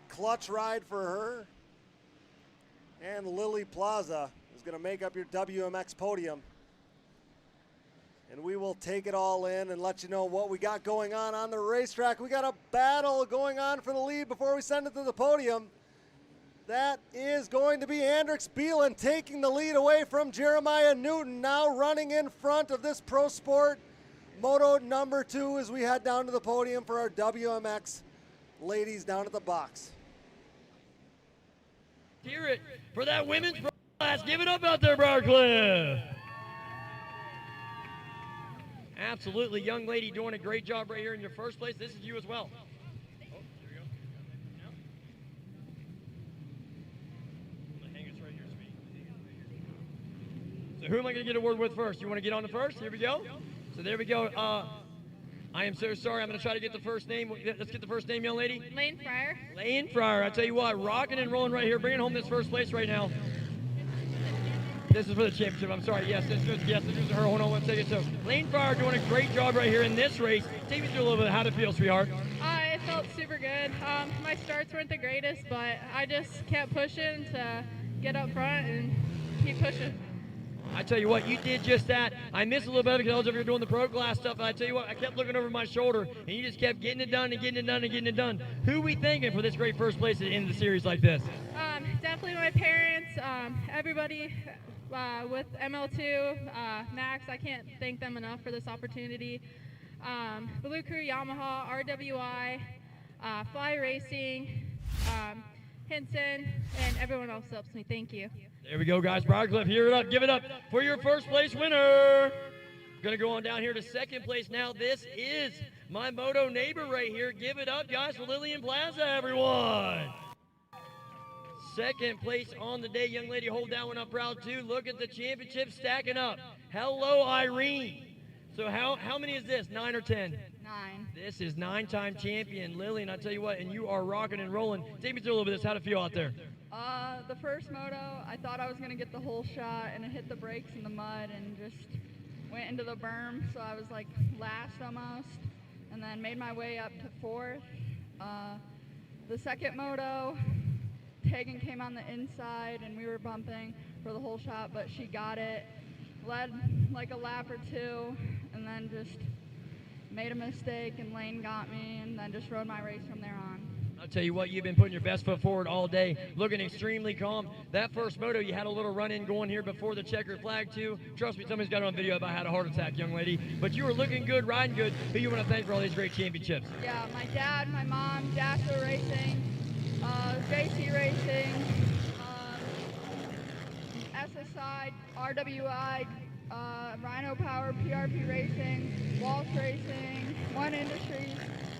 clutch ride for her. And Lily Plaza is going to make up your WMX podium. And we will take it all in and let you know what we got going on the racetrack. We got a battle going on for the lead before we send it to the podium. That is going to be Andrix Bieland taking the lead away from Jeremiah Newton, now running in front of this Pro Sport Moto number 2 as we head down to the podium for our WMX ladies down at the box. Hear it for that women's class. Give it up out there, Briarcliff. Absolutely, young lady doing a great job right here in your first place. This is you as well. Oh, there we go. Hang us right here, sweetie. So who am I going to get a word with first? You want to get on the first? Here we go. So there we go. I am so sorry. I'm going to try to get the first name. Let's get the first name, young lady. Lane Fryer. Lane Fryer. I tell you what, rocking and rolling right here, bringing home this first place right now. This is for the championship. I'm sorry. Yes, this is her. Hold on one second. So Lane Fryer doing a great job right here in this race. Take me through a little bit of how it feels, sweetheart. It felt super good. My starts weren't the greatest, but I just kept pushing to get up front and keep pushing. I tell you what, you did just that. I missed a little bit because I was over here doing the pro glass stuff. And I tell you what, I kept looking over my shoulder, and you just kept getting it done and getting it done and getting it done. Who are we thanking for this great first place at the end of the series like this? Definitely my parents, everybody with ML2, Max. I can't thank them enough for this opportunity. Blue Crew, Yamaha, RWI, Fly Racing, Hinson, and everyone else helps me. Thank you. There we go, guys. Briarcliff, hear it up. Give it up for your first place winner. Going to go on down here to second place now. This is my moto neighbor right here. Give it up, guys, for Lillian Plaza, everyone. Second place on the day. Young lady, hold that one up proud, too. Look at the championship stacking up. Hello, Irene. So how many is this, 9 or 10? 9. This is 9-time champion Lillian, I tell you what, and you are rocking and rolling. Take me through a little bit of this. How'd it feel out there? The first moto, I thought I was going to get the whole shot, and it hit the brakes in the mud and just went into the berm, so I was like last almost, and then made my way up to 4th. The second moto, Tegan came on the inside, and we were bumping for the whole shot, but she got it, led like a lap or 2, and then just made a mistake, and Lane got me, and then just rode my race from there on. I'll tell you what, you've been putting your best foot forward all day, looking extremely calm. That first moto, you had a little run-in going here before the checkered flag, too. Trust me, somebody's got it on video about how had a heart attack, young lady. But you were looking good, riding good. Who you want to thank for all these great championships? Yeah, my dad, my mom, Dasher Racing, JC Racing, SSI, RWI, Rhino Power, PRP Racing, Walsh Racing, One Industries,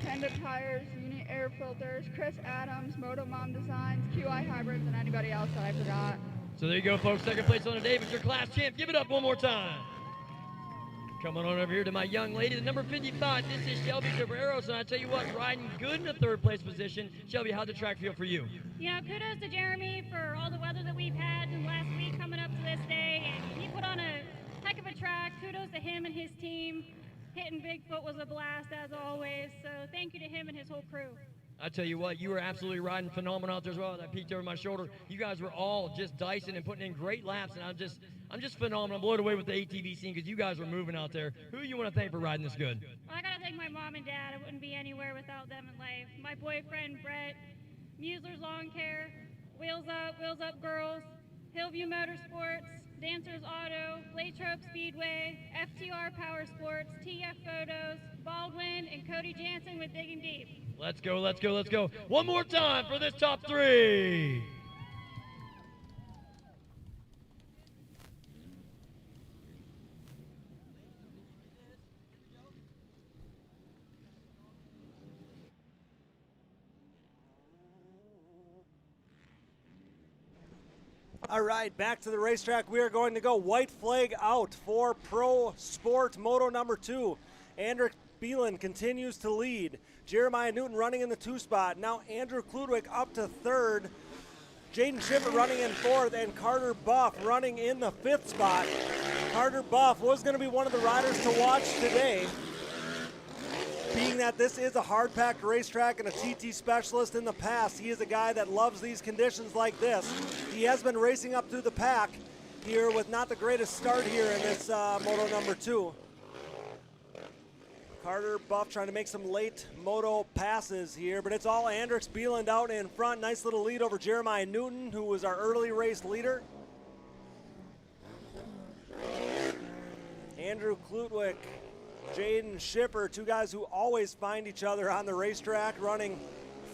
Panda Tires, Unit Air Filters, Chris Adams, Moto Mom Designs, QI Hybrids, and anybody else that I forgot. So there you go, folks. Second place on the day, but your class champ. Give it up one more time. Coming on over here to my young lady, the number 55. This is Shelby Cabreros, and I tell you what, riding good in the 3rd place position. Shelby, how'd the track feel for you? You know, kudos to Jeremy for all the weather that we've had in the last week coming up to this day. And he put on a heck of a track. Kudos to him and his team. Hitting Bigfoot was a blast as always. So thank you to him and his whole crew. I tell you what, you were absolutely riding phenomenal out there as well. I peeked over my shoulder. You guys were all just dicing and putting in great laps, and I'm just phenomenal. I'm blown away with the ATV scene because you guys were moving out there. Who do you want to thank for riding this good? Well, I gotta thank my mom and dad. I wouldn't be anywhere without them in life. My boyfriend Brett, Musler's Lawn Care, Wheels Up Girls, Hillview Motorsports, Dancers Auto, Latrobe Speedway, FTR Power Sports, TF Photos, Baldwin, and Cody Jansen with Digging Deep. Let's go, let's go, let's go. One more time for this top 3. All right, back to the racetrack. We are going to go white flag out for Pro Sport Moto number 2. Andrew Beelan continues to lead. Jeremiah Newton running in the 2 spot. Now Andrew Kludwick up to 3rd. Jaden Schiffer running in 4th, and Carter Buff running in the 5th spot. Carter Buff was going to be one of the riders to watch today, being that this is a hard-packed racetrack and a TT specialist in the past. He is a guy that loves these conditions like this. He has been racing up through the pack here with not the greatest start here in this Moto number 2. Carter Buff trying to make some late moto passes here, but it's all Andrix Beeland out in front. Nice little lead over Jeremiah Newton, who was our early race leader. Andrew Klutwick, Jaden Schipper, 2 guys who always find each other on the racetrack, running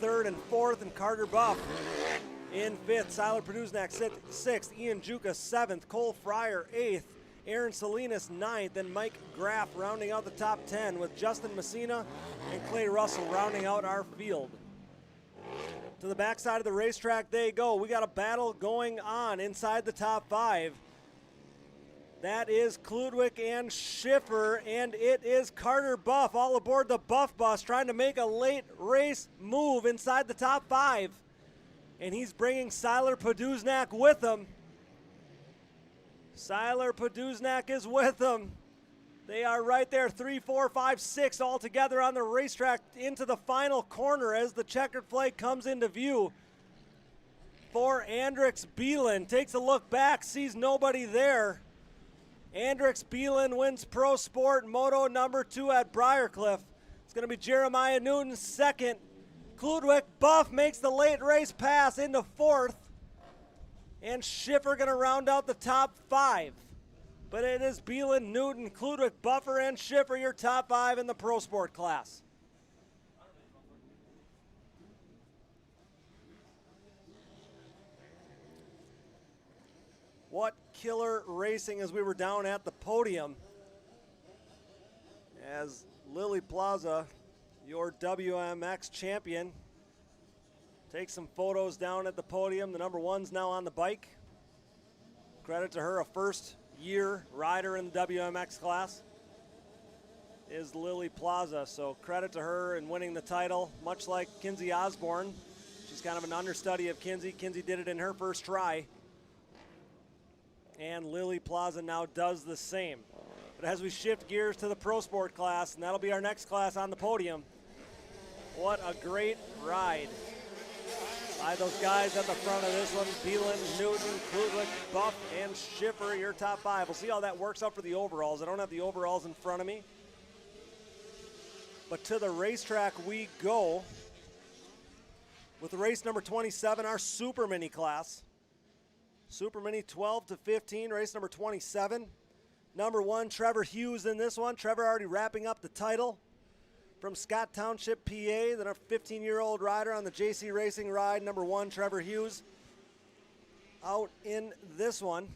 3rd and 4th, and Carter Buff in 5th. Siler Produznak 6th, Ian Juka 7th, Cole Fryer 8th, Aaron Salinas 9th, and Mike Graff rounding out the top 10 with Justin Messina and Clay Russell rounding out our field. To the backside of the racetrack they go. We got a battle going on inside the top 5. That is Kludwick and Schiffer, and it is Carter Buff all aboard the Buff Bus trying to make a late race move inside the top 5. And he's bringing Siler Poduznak with him. Siler Poduznak is with them. They are right there, 3, 4, 5, 6 all together on the racetrack into the final corner as the checkered flag comes into view for Andrix Beelan. Takes a look back, sees nobody there. Andrix Beelan wins Pro Sport Moto number 2 at Briarcliff. It's going to be Jeremiah Newton 2nd. Kludwick Buff makes the late race pass into 4th. And Schiffer going to round out the top 5. But it is Beelan, Newton, Kludwick, Buffer, and Schiffer, your top 5 in the Pro Sport class. What killer racing as we were down at the podium. As Lily Plaza, your WMX champion, takes some photos down at the podium. The number 1's now on the bike. Credit to her, a first year rider in the WMX class is Lily Plaza. So credit to her in winning the title, much like Kinsey Osborne. She's kind of an understudy of Kinsey. Kinsey did it in her first try. And Lily Plaza now does the same. But as we shift gears to the Pro Sport class, and that'll be our next class on the podium, what a great ride by those guys at the front of this one. Beelan, Newton, Kludlik, Buff, and Schiffer, your top 5. We'll see how that works out for the overalls. I don't have the overalls in front of me. But to the racetrack we go with race number 27, our Super Mini class. Super Mini 12 to 15, race number 27. Number 1, Trevor Hughes in this one. Trevor already wrapping up the title from Scott Township, PA. The 15-year-old rider on the JC Racing ride. Number 1, Trevor Hughes out in this one.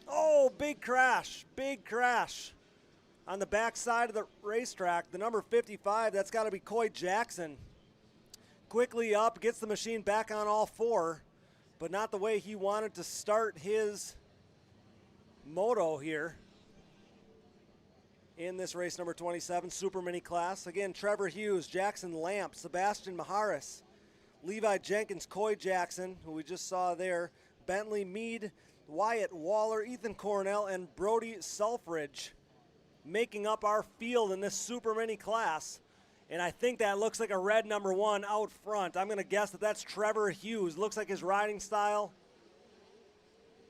Oh, big crash, big crash. On the back side of the racetrack, the number 55, that's got to be Coy Jackson. Quickly up, gets the machine back on all 4, but not the way he wanted to start his moto here in this race number 27, Super Mini class. Again, Trevor Hughes, Jackson Lamp, Sebastian Maharis, Levi Jenkins, Coy Jackson, who we just saw there, Bentley Mead, Wyatt Waller, Ethan Cornell, and Brody Selfridge making up our field in this Super Mini class. And I think that looks like a red number 1 out front. I'm going to guess that that's Trevor Hughes. Looks like his riding style.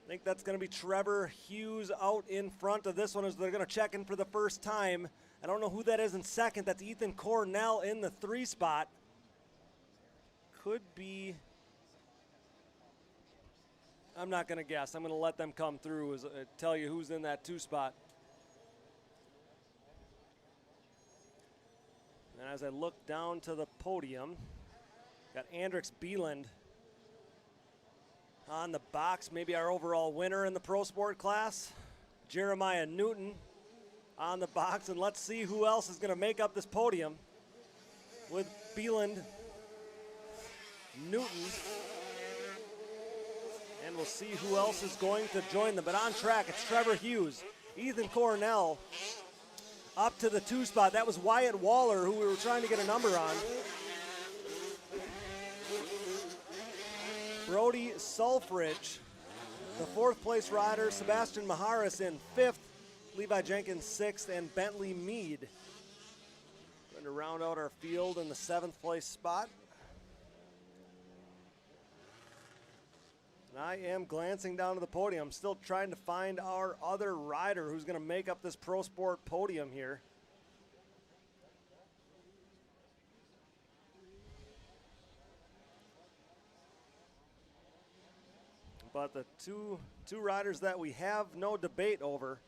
I think that's going to be Trevor Hughes out in front of this one as they're going to check in for the first time. I don't know who that is in second. That's Ethan Cornell in the 3 spot. Could be, I'm not going to guess. I'm going to let them come through, tell you who's in that 2 spot. And as I look down to the podium, got Andrix Beeland on the box, maybe our overall winner in the Pro Sport class. Jeremiah Newton on the box, and let's see who else is going to make up this podium with Beeland, Newton, and we'll see who else is going to join them. But on track, it's Trevor Hughes, Ethan Cornell, up to the 2 spot. That was Wyatt Waller, who we were trying to get a number on. Brody Sulfridge, the 4th place rider. Sebastian Maharis in 5th. Levi Jenkins 6th, and Bentley Mead going to round out our field in the 7th place spot. And I am glancing down to the podium. I'm still trying to find our other rider who's going to make up this Pro Sport podium here. But the two riders that we have no debate over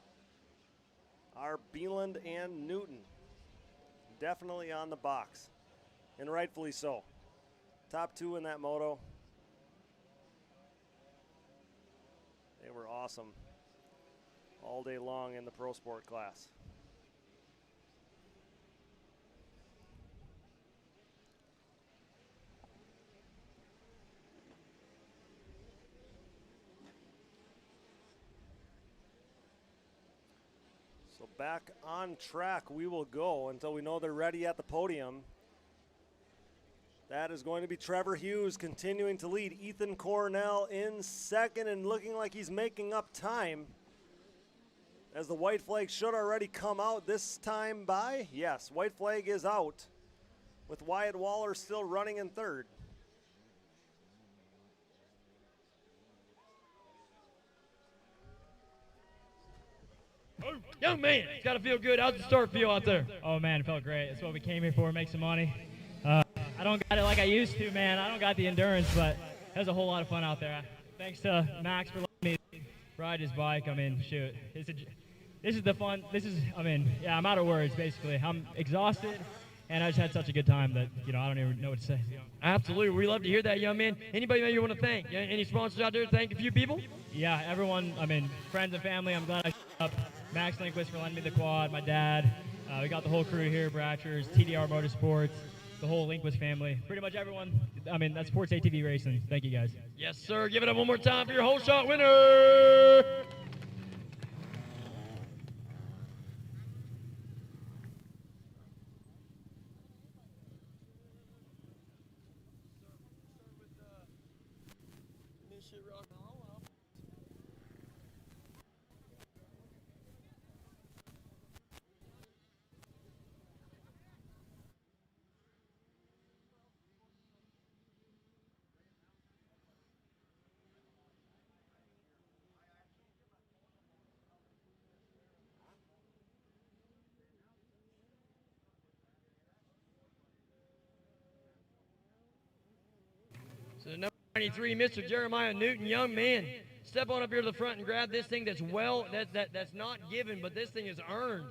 are Beeland and Newton. Definitely on the box, and rightfully so. Top 2 in that moto. They were awesome all day long in the Pro Sport class. So back on track we will go until we know they're ready at the podium. That is going to be Trevor Hughes continuing to lead. Ethan Cornell in 2nd and looking like he's making up time, as the white flag should already come out this time by. Yes, white flag is out with Wyatt Waller still running in 3rd. Young man, it's got to feel good. How's the start feel out there? Oh man, it felt great. That's what we came here for, make some money. I don't got it like I used to, man. I don't got the endurance, but it was a whole lot of fun out there. Thanks to Max for letting me ride his bike. I mean, shoot. This is the fun. Yeah, I'm out of words, basically. I'm exhausted, and I just had such a good time that, I don't even know what to say. Absolutely. We love to hear that, young man. Anybody maybe you want to thank? Any sponsors out there? Thank a few people? Yeah, everyone. Friends and family. I'm glad I showed up. Max Lindquist for lending me the quad, my dad. We got the whole crew here, Bratchers, TDR Motorsports, the whole Lindquist family. Pretty much everyone that supports ATV racing. Thank you, guys. Yes, sir. Give it up one more time for your whole shot winner. 93, Mr. Jeremiah Newton, young man. Step on up here to the front and grab this thing that's that's not given, but this thing is earned.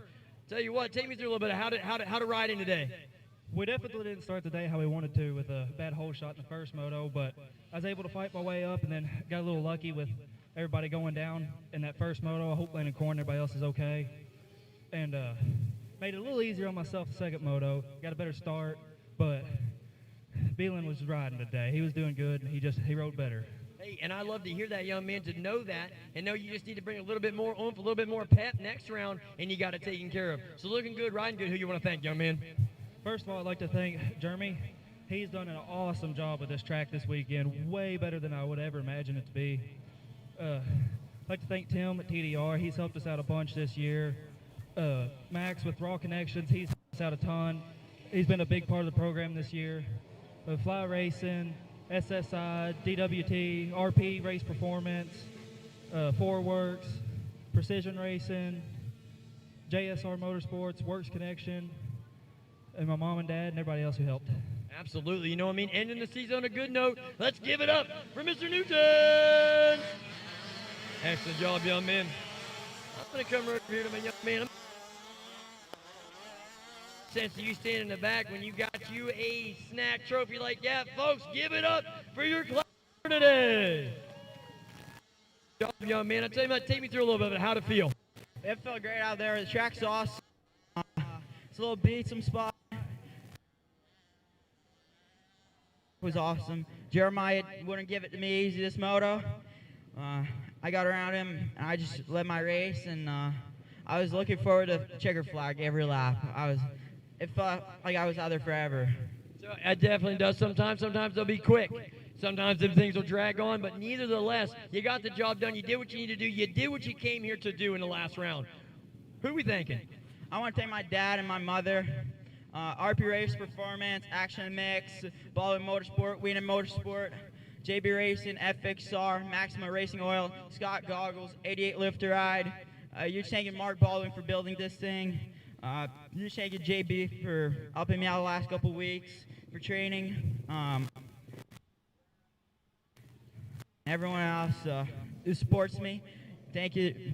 Tell you what, take me through a little bit of how to ride in today. We definitely didn't start the day how we wanted to with a bad hole shot in the first moto, but I was able to fight my way up and then got a little lucky with everybody going down in that first moto. I hope landing corner, everybody else is okay. And made it a little easier on myself the second moto. Got a better start, but Beelan was riding today. He was doing good, and he rode better. Hey, and I love to hear that, young man, to know that and know you just need to bring a little bit more oomph, a little bit more pep next round, and you got it taken care of. So looking good, riding good. Who you want to thank, young man? First of all, I'd like to thank Jeremy. He's done an awesome job with this track this weekend, way better than I would ever imagine it to be. I'd like to thank Tim at TDR. He's helped us out a bunch this year. Max with Raw Connections, he's helped us out a ton. He's been a big part of the program this year. Fly Racing, SSI, DWT, RP Race Performance, Forworks, Precision Racing, JSR Motorsports, Works Connection, and my mom and dad and everybody else who helped. Absolutely. You know what I mean? Ending the season on a good note. Let's give it up for Mr. Newton. Excellent job, young man. I'm going to come right over here to my young man. Sense of you standing in the back when you got you a snack trophy like that. Folks, give it up for your class today. Good job, young man. I'll tell you what, take me through a little bit of how to feel. It felt great out there. The track's awesome. It's a little beat, some spot. It was awesome. Jeremiah wouldn't give it to me easy this moto. I got around him, and I just led my race, and I was looking forward to checker flag every lap. It felt like I was out there forever. So it definitely does sometimes. Sometimes they'll be quick. Sometimes them things will drag on, but nevertheless, you got the job done. You did what you need to do. You did what you came here to do in the last round. Who are we thanking? I want to thank my dad and my mother. RP Race Performance, Action MX, Baldwin Motorsport, Wiener Motorsport, JB Racing, FXR, Maxima Racing Oil, Scott Goggles, 88 Lifter Ride. You're thanking Mark Baldwin for building this thing. You're thanking JB for helping me out the last couple weeks for training. Everyone else who supports me, thank you.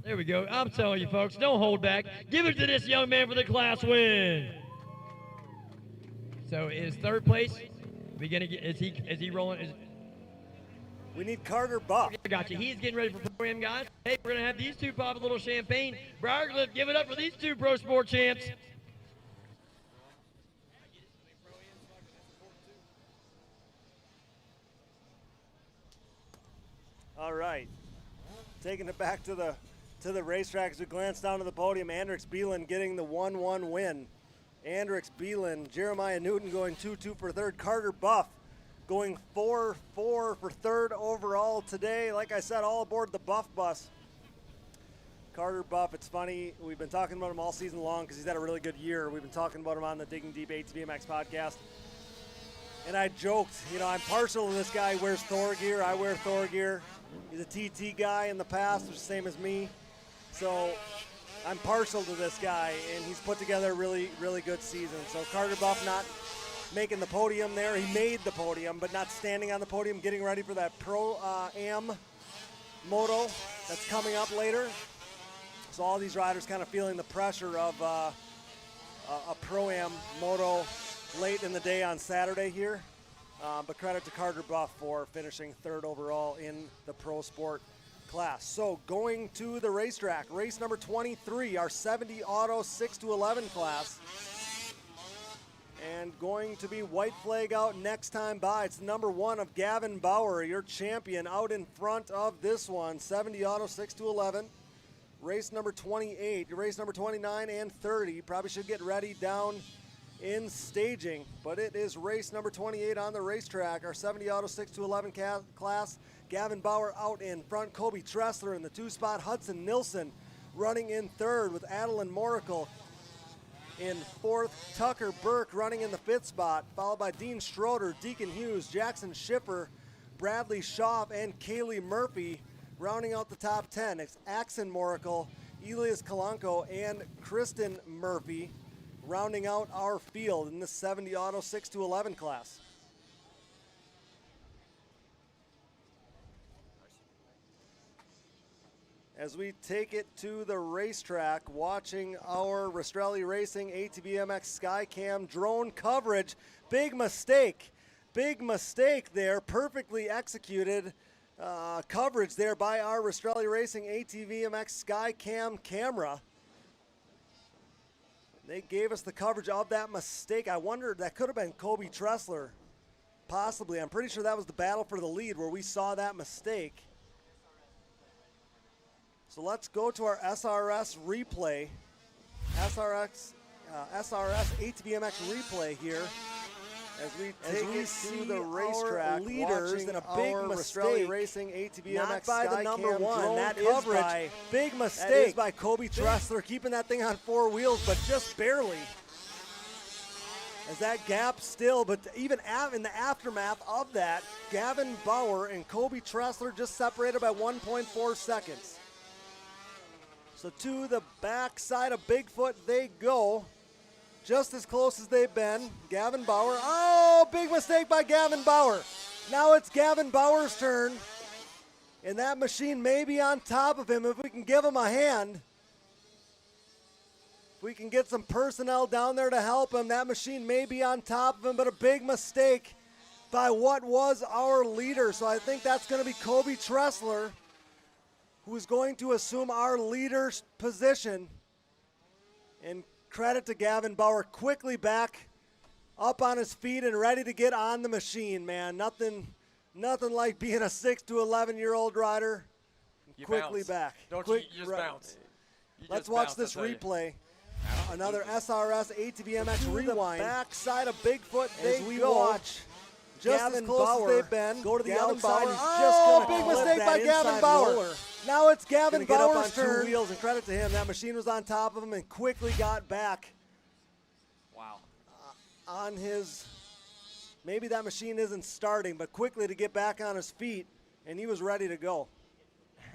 There we go. I'm telling you, folks, don't hold back. Give it to this young man for the class win. So is third place? We gonna get? Is he rolling? We need Carter Buff. I got you. He's getting ready for pro-am, guys. Hey, we're gonna have these two pop a little champagne. Briarcliff, give it up for these two pro sport champs. All right, taking it back to the racetrack as we glance down to the podium. Andrix Beelan getting the 1-1 win. Andrix Beelan, Jeremiah Newton going 2-2 for third. Carter Buff going 4-4 for third overall today. Like I said, all aboard the Buff bus. Carter Buff, it's funny, we've been talking about him all season long because he's had a really good year. We've been talking about him on the Digging Deep ATVMX podcast. And I joked, you know, I'm partial to this guy. He wears Thor gear. I wear Thor gear. He's a TT guy in the past, which is the same as me. So I'm partial to this guy, and he's put together a really, really good season. So Carter Buff not making the podium there. He made the podium, but not standing on the podium, getting ready for that Pro-Am moto that's coming up later. So all these riders kind of feeling the pressure of a Pro-Am moto late in the day on Saturday here. But credit to Carter Buff for finishing third overall in the Pro Sport class. So going to the racetrack, race number 23, our 70 auto 6-11 class. And going to be white flag out next time by. It's number 1 of Gavin Bauer, your champion, out in front of this one, 70 auto 6-11. Race number 28, race number 29 and 30. Probably should get ready down in staging, but it is race number 28 on the racetrack, our 70 auto 6-11 class. Gavin Bauer out in front, Kobe Tressler in the 2-spot, Hudson Nilsson running in third with Adeline Moracle in fourth, Tucker Burke running in the 5th spot, followed by Dean Schroeder, Deacon Hughes, Jackson Schiffer, Bradley Schaaf, and Kaylee Murphy rounding out the top 10. It's Axon Moracle, Elias Kalanko, and Kristen Murphy rounding out our field in the 70 auto 6-11 class. as we take it to the racetrack, watching our Rastrelli Racing ATVMX Skycam drone coverage. Big mistake there, perfectly executed coverage there by our Rastrelli Racing ATVMX Skycam camera. They gave us the coverage of that mistake. I wondered, that could have been Kobe Tressler, possibly. I'm pretty sure that was the battle for the lead where we saw that mistake. So let's go to our SRS replay, SRS ATVMX replay here. As we see the racetrack, leaders in a big mistake, Racing ATVMX not by the number one. That is by big mistake. That is by Kobe Tressler, keeping that thing on 4 wheels, but just barely. As that gap still, but even in the aftermath of that, Gavin Bauer and Kobe Tressler just separated by 1.4 seconds. So to the backside of Bigfoot they go. Just as close as they've been. Gavin Bauer. Oh, big mistake by Gavin Bauer. Now it's Gavin Bauer's turn. And that machine may be on top of him if we can give him a hand. If we can get some personnel down there to help him, that machine may be on top of him, but a big mistake by what was our leader. So I think that's going to be Kobe Tressler, who's going to assume our leader's position. And credit to Gavin Bauer, quickly back up on his feet and ready to get on the machine, man. Nothing like being a 6 to 11-year-old rider. You quickly bounce. back. Don't you just bounce. Let's watch this replay. Another SRS ATVMX rewind. Backside of Bigfoot as we watch. Just Gavin as close Bauer as they've been. Go to the Gavin outside. Bauer. He's just Oh, going big mistake by Gavin Bauer. Roller. Now it's Gavin Gonna get up Bauer's on turn. 2 wheels, and credit to him. That machine was on top of him and quickly got back. Wow. On his, maybe that machine isn't starting, but quickly to get back on his feet, and he was ready to go.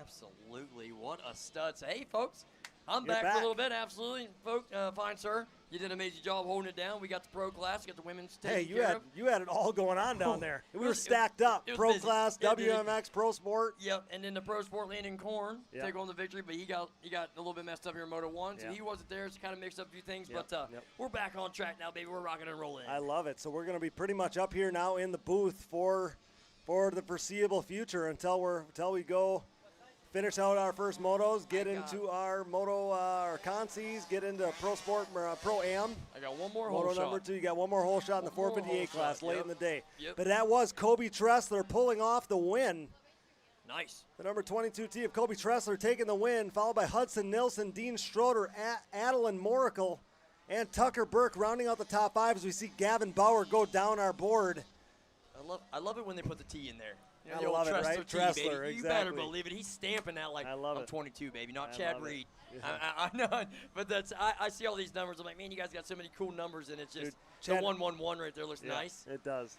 Absolutely. What a stud. So, hey, folks, I'm You're back for back. a little bit. Absolutely. Folks, fine, sir. You did an amazing job holding it down. We got the pro class, got the women's taken Hey, care of. you had it all going on down there. We were was- stacked up. it was Pro busy. class, It did. WMX, Pro Sport. Yep, and then the pro sport Landon Korn Yep. take on the victory, but he got a little bit messed up here in Moto 1, so Yep. he wasn't there, so kind of mixed up a few things, Yep, but yep. we're back on track now, baby. We're rocking and rolling. I love it. So we're going to be pretty much up here now in the booth for the foreseeable future until we go finish out our first motos, get into our moto, our consies, get into Pro Sport, Pro Am. I got one more Moto hole number shot. 2, you got one more hole shot in the One more 458 hole class shot, late yep. in the day. Yep. But that was Kobe Tressler pulling off the win. Nice. The number 22 tee of Kobe Tressler taking the win, followed by Hudson Nilsson, Dean Stroder, Adeline Moracle, and Tucker Burke rounding out the top 5 as we see Gavin Bauer go down our board. I love it when they put the T in there. You know, I the old love it, Tressler right? T, Tressler, baby. You better exactly. believe it. He's stamping that like, I love I'm it. 22, baby, not I Chad love it. Reed. Yeah. I know, but I see all these numbers. I'm like, man, you guys got so many cool numbers, and it's just Dude, the Chad- 111 right there looks Yeah, nice. It does.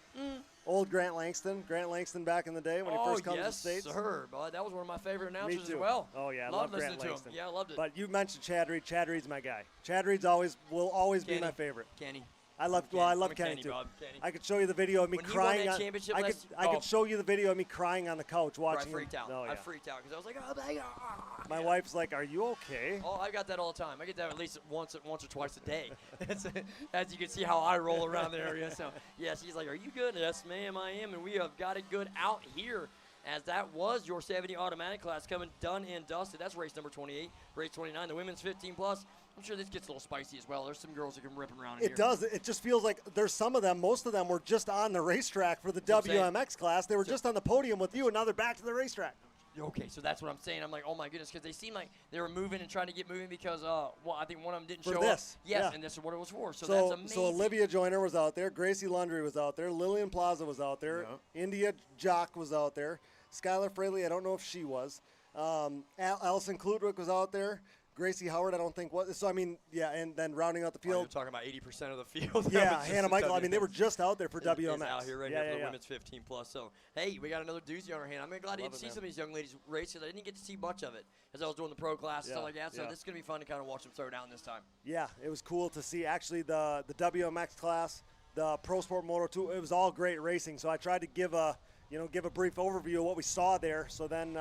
Old Grant Langston back in the day when he first comes to the yes, States. sir. Boy, that was one of my favorite Me announcers too. as well. Oh yeah, I loved love listening Grant to Langston. him. Yeah, I loved it. But you mentioned Chad Reed. Chad Reed's my guy. Chad Reed's will always be Kenny. my favorite. Kenny. I love Kenny too. Bob. Kenny. I could show you the video of me When he crying won that on. championship I could show you the video of me crying on the couch Bro, I watching. freaked out. Oh, yeah. I freaked out because I was like, oh, my God. My wife's like, "Are you okay?" Oh, I got that all the time. I get that at least once or twice a day. As you can see how I roll around the area. So, yeah, she's like, are you good? Yes, ma'am, I am. And we have got it good out here, as that was your 70 automatic class coming done and dusted. That's race number 28. Race 29, the women's 15 plus. I'm sure this gets a little spicy as well. There's some girls that can rip around in here. It does. It just feels like there's some of them. Most of them were just on the racetrack for the That's what I'm WMX class. They were just on the podium with you, and now they're back to the racetrack. Okay, so that's what I'm saying. I'm like, oh my goodness, because they seemed like they were moving and trying to get moving because, well, I think one of them didn't For show this, up. Yes, yeah. and this is what it was for. So that's amazing. So Olivia Joyner was out there. Gracie Lundry was out there. Lillian Plaza was out there. Yep. India Jock was out there. Skylar Fraley, I don't know if she was. Allison Klutwick was out there. Gracie Howard, I don't think was. So, I mean, yeah, and then rounding out the Oh, you're field. talking about 80% of the field. Yeah, Hannah Michael. I mean, they were just out there for is WMX. out here right yeah, here for yeah, the yeah. women's 15 plus. So, hey, we got another doozy on our hand. I'm glad I Love didn't it, see man. some of these young ladies race because I didn't get to see much of it as I was doing the pro class and Yeah, stuff like that. So yeah. this is going to be fun to kind of watch them throw down this time. Yeah, it was cool to see actually the WMX class, the Pro Sport Moto 2. It was all great racing. So I tried to give a brief overview of what we saw there. So then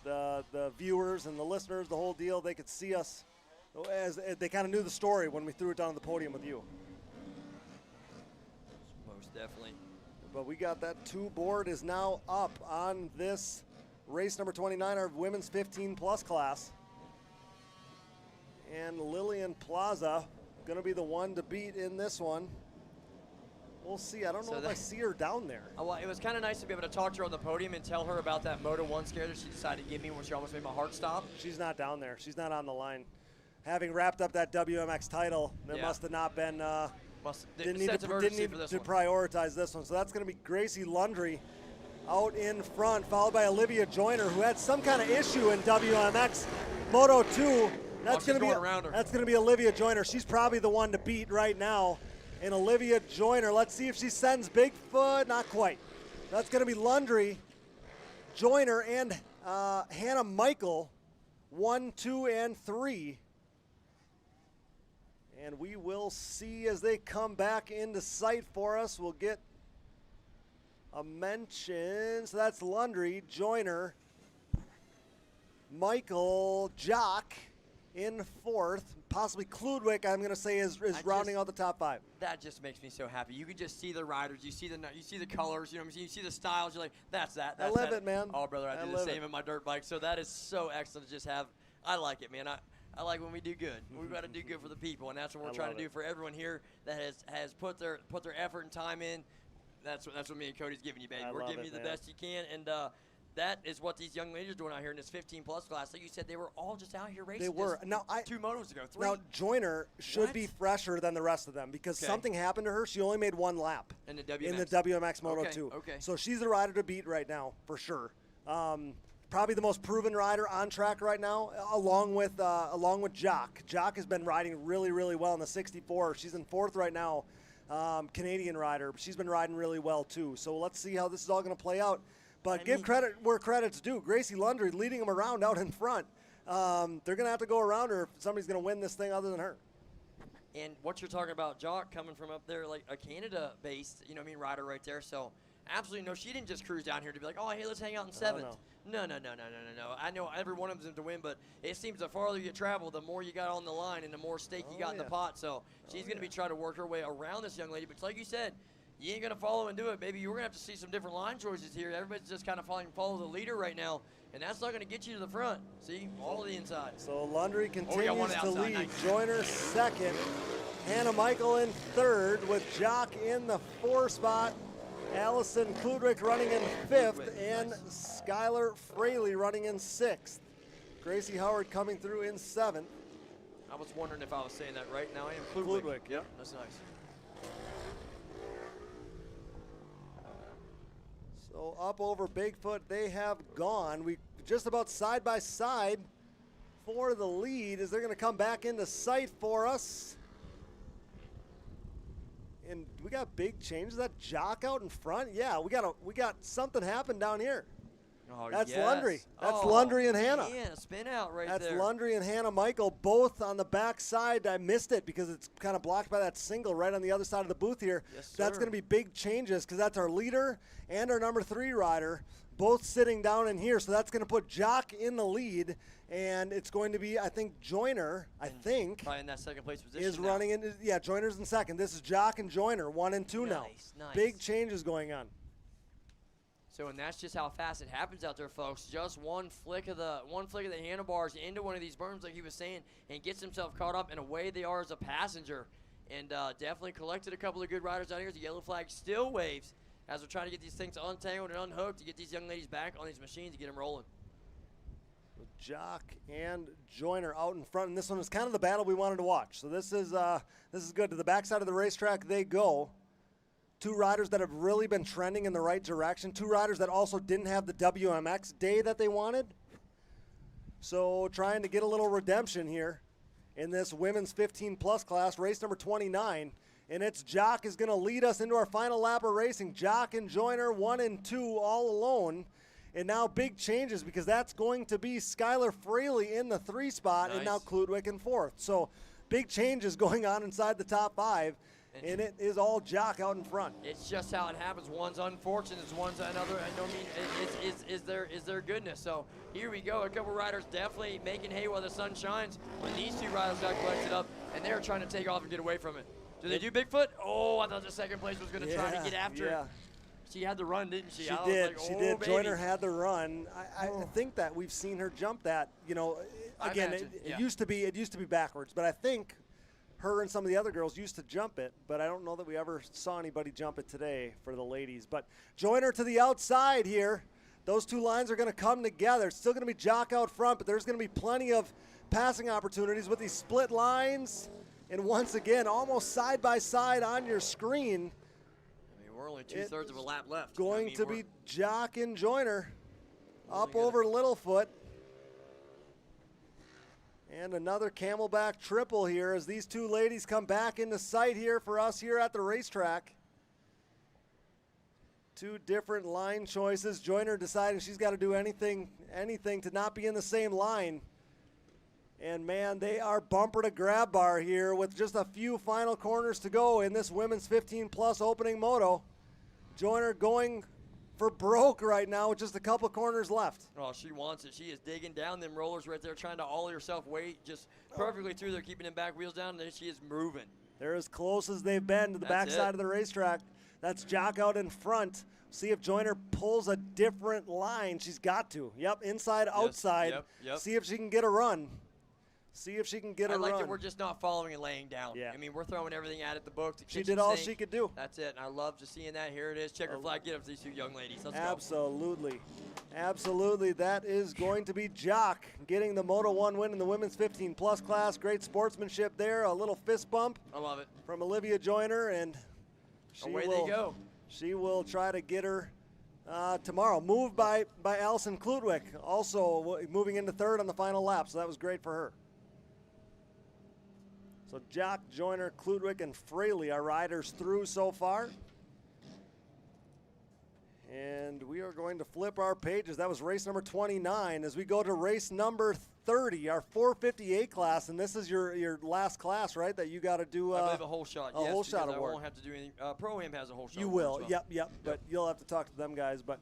the viewers and the listeners, the whole deal, they could see us as they kind of knew the story when we threw it down on the podium with you. Most definitely. But we got that 2 board is now up on this race number 29, our women's 15 plus class. And Lillian Plaza going to be the one to beat in this one. We'll see. I don't know if I see her down there. Well, it was kind of nice to be able to talk to her on the podium and tell her about that Moto 1 scare that she decided to give me when she almost made my heart stop. She's not down there. She's not on the line. Having wrapped up that WMX title, there must have not been, didn't need to prioritize this one. So that's going to be Gracie Lundry out in front, followed by Olivia Joyner, who had some kind of issue in WMX Moto 2. That's going to be Olivia Joyner. She's probably the one to beat right now. And Olivia Joyner, let's see if she sends Bigfoot. Not quite. That's going to be Lundry, Joyner, and Hannah Michael, 1, 2, and 3. And we will see as they come back into sight for us. We'll get a mention. So that's Lundry, Joyner, Michael, Jock in 4th. Possibly Kludwick, I'm going to say, is rounding out the top 5. That just makes me so happy. You can just see the riders, you see the colors, you know what I'm saying? You see the styles. You're like, that's that. That's I live it, man. Oh, brother, I do the same in my dirt bike. So that is so excellent to just have. I like it, man. I like when we do good. We've got to do good for the people, and that's what we're trying to do for everyone here that has put their effort and time in. That's what me and Cody's giving you, baby. We're giving you the best you can, and that is what these young ladies are doing out here in this 15-plus class. Like you said, they were all just out here racing. They were. Now, 2 motos ago, 3. Now, Joyner should be fresher than the rest of them because something happened to her. She only made 1 lap in the WMX Moto 2. Okay. So she's the rider to beat right now, for sure. Probably the most proven rider on track right now, along with Jock. Jock has been riding really, really well in the 64. She's in 4th right now, Canadian rider. She's been riding really well, too. So let's see how this is all going to play out. But give credit where credit's due. Gracie Lundry leading them around out in front. They're going to have to go around her if somebody's going to win this thing other than her. And what you're talking about, Jock coming from up there, like a Canada-based, rider right there. So absolutely no, she didn't just cruise down here to be like, oh, hey, let's hang out in 7th. No. I know every one of them to win, but it seems the farther you travel, the more you got on the line and the more stake you got in the pot. So she's going to be trying to work her way around this young lady. But like you said, you ain't going to follow and do it, baby. You're going to have to see some different line choices here. Everybody's just kind of follow the leader right now, and that's not going to get you to the front. See, all of the inside. So Lundry continues to lead. Nice. Joyner 2nd. Hannah Michael in 3rd with Jock in the 4 spot. Allison Kludwick running in 5th, and Skylar Fraley running in 6th. Gracie Howard coming through in 7th. I was wondering if I was saying that right. Now I am Kludwick. Yep, that's nice. So up over Bigfoot, they have gone. We just about side by side for the lead as they're going to come back into sight for us. And we got big changes. That Jock out in front? Yeah, we got something happen down here. Oh, that's yes. Lundry. That's Lundry and Hannah. Yeah, spin out right that's there. That's Lundry and Hannah Michael, both on the back side. I missed it because it's kind of blocked by that single right on the other side of the booth here. Yes, that's going to be big changes because that's our leader and our number 3 rider, both sitting down in here. So that's going to put Jock in the lead, and it's going to be, I think, Joyner, probably in that second place position is now. running in. Yeah, Joyner's in 2nd. This is Jock and Joyner, 1 and 2 now. Nice. Big changes going on. So, and that's just how fast it happens out there, folks. Just one flick of the handlebars into one of these berms, like he was saying, and gets himself caught up, and away they are as a passenger. And definitely collected a couple of good riders out here. The yellow flag still waves as we're trying to get these things untangled and unhooked to get these young ladies back on these machines to get them rolling. Jock and Joyner out in front, and this one is kind of the battle we wanted to watch. So this is good. To the backside of the racetrack they go. 2 riders that have really been trending in the right direction. 2 riders that also didn't have the WMX day that they wanted. So trying to get a little redemption here in this women's 15-plus class, race number 29. And it's Jock is going to lead us into our final lap of racing. Jock and Joyner 1 and 2 all alone. And now big changes because that's going to be Skylar Fraley in the 3 spot and now Kludwick in 4th. So big changes going on inside the top 5. and it is all Jock out in front. It's just how it happens. One's unfortunate, one's another. I don't mean is there goodness. So here we go. A couple riders definitely making hay while the sun shines. When these two riders got collected up, and they were trying to take off and get away from it. Do they do Bigfoot? Oh, I thought the second place was going to try to get after it. She had the run, didn't she? She I did. Was like, She oh, did. baby. Joyner had the run. I think that we've seen her jump that. You know, again, it used to be backwards, but I think her and some of the other girls used to jump it, but I don't know that we ever saw anybody jump it today for the ladies. But Joyner to the outside here. Those two lines are going to come together. It's still going to be Jock out front, but there's going to be plenty of passing opportunities with these split lines. And once again, almost side by side on your screen. I mean, we're only 2/3 of a lap left. Going to be Jock and Joyner up over Littlefoot. And another Camelback triple here as these two ladies come back into sight here for us here at the racetrack. Two different line choices. Joyner deciding she's got to do anything to not be in the same line. And, man, they are bumper to grab bar here with just a few final corners to go in this women's 15-plus opening moto. Joyner going for broke right now with just a couple corners left. Oh, she wants it. She is digging down them rollers right there, trying to ollie herself weight just perfectly through there, keeping them back wheels down, and then she is moving. They're as close as they've been to the backside of the racetrack. That's Jock out in front. See if Joyner pulls a different line. She's got to. Yep, inside, outside. Yep. See if she can get a run. See if she can get a run. I like that we're just not following and laying down. I mean, we're throwing everything at it, the book, the kitchen She did all sink. she could do. That's it, and I love just seeing that. Here it is. Checker flag, get up to these two young ladies. Let's go. Absolutely. Absolutely. That is going to be Jock getting the Moto 1 win in the women's 15-plus class. Great sportsmanship there. A little fist bump. I love it. From Olivia Joyner, and away they go. She will try to get her tomorrow. Moved by Allison Klutwick, also moving into third on the final lap, so that was great for her. So Jock, Joyner, Klutwick, and Fraley are riders through so far. And we are going to flip our pages. That was race number 29 as we go to race number 30, our 458 class. And this is your last class, right, that you got to do I believe a whole shot, a whole shot award. I won't have to do anything. Pro-Am has a whole shot You award will, as well. yep. But you'll have to talk to them guys. But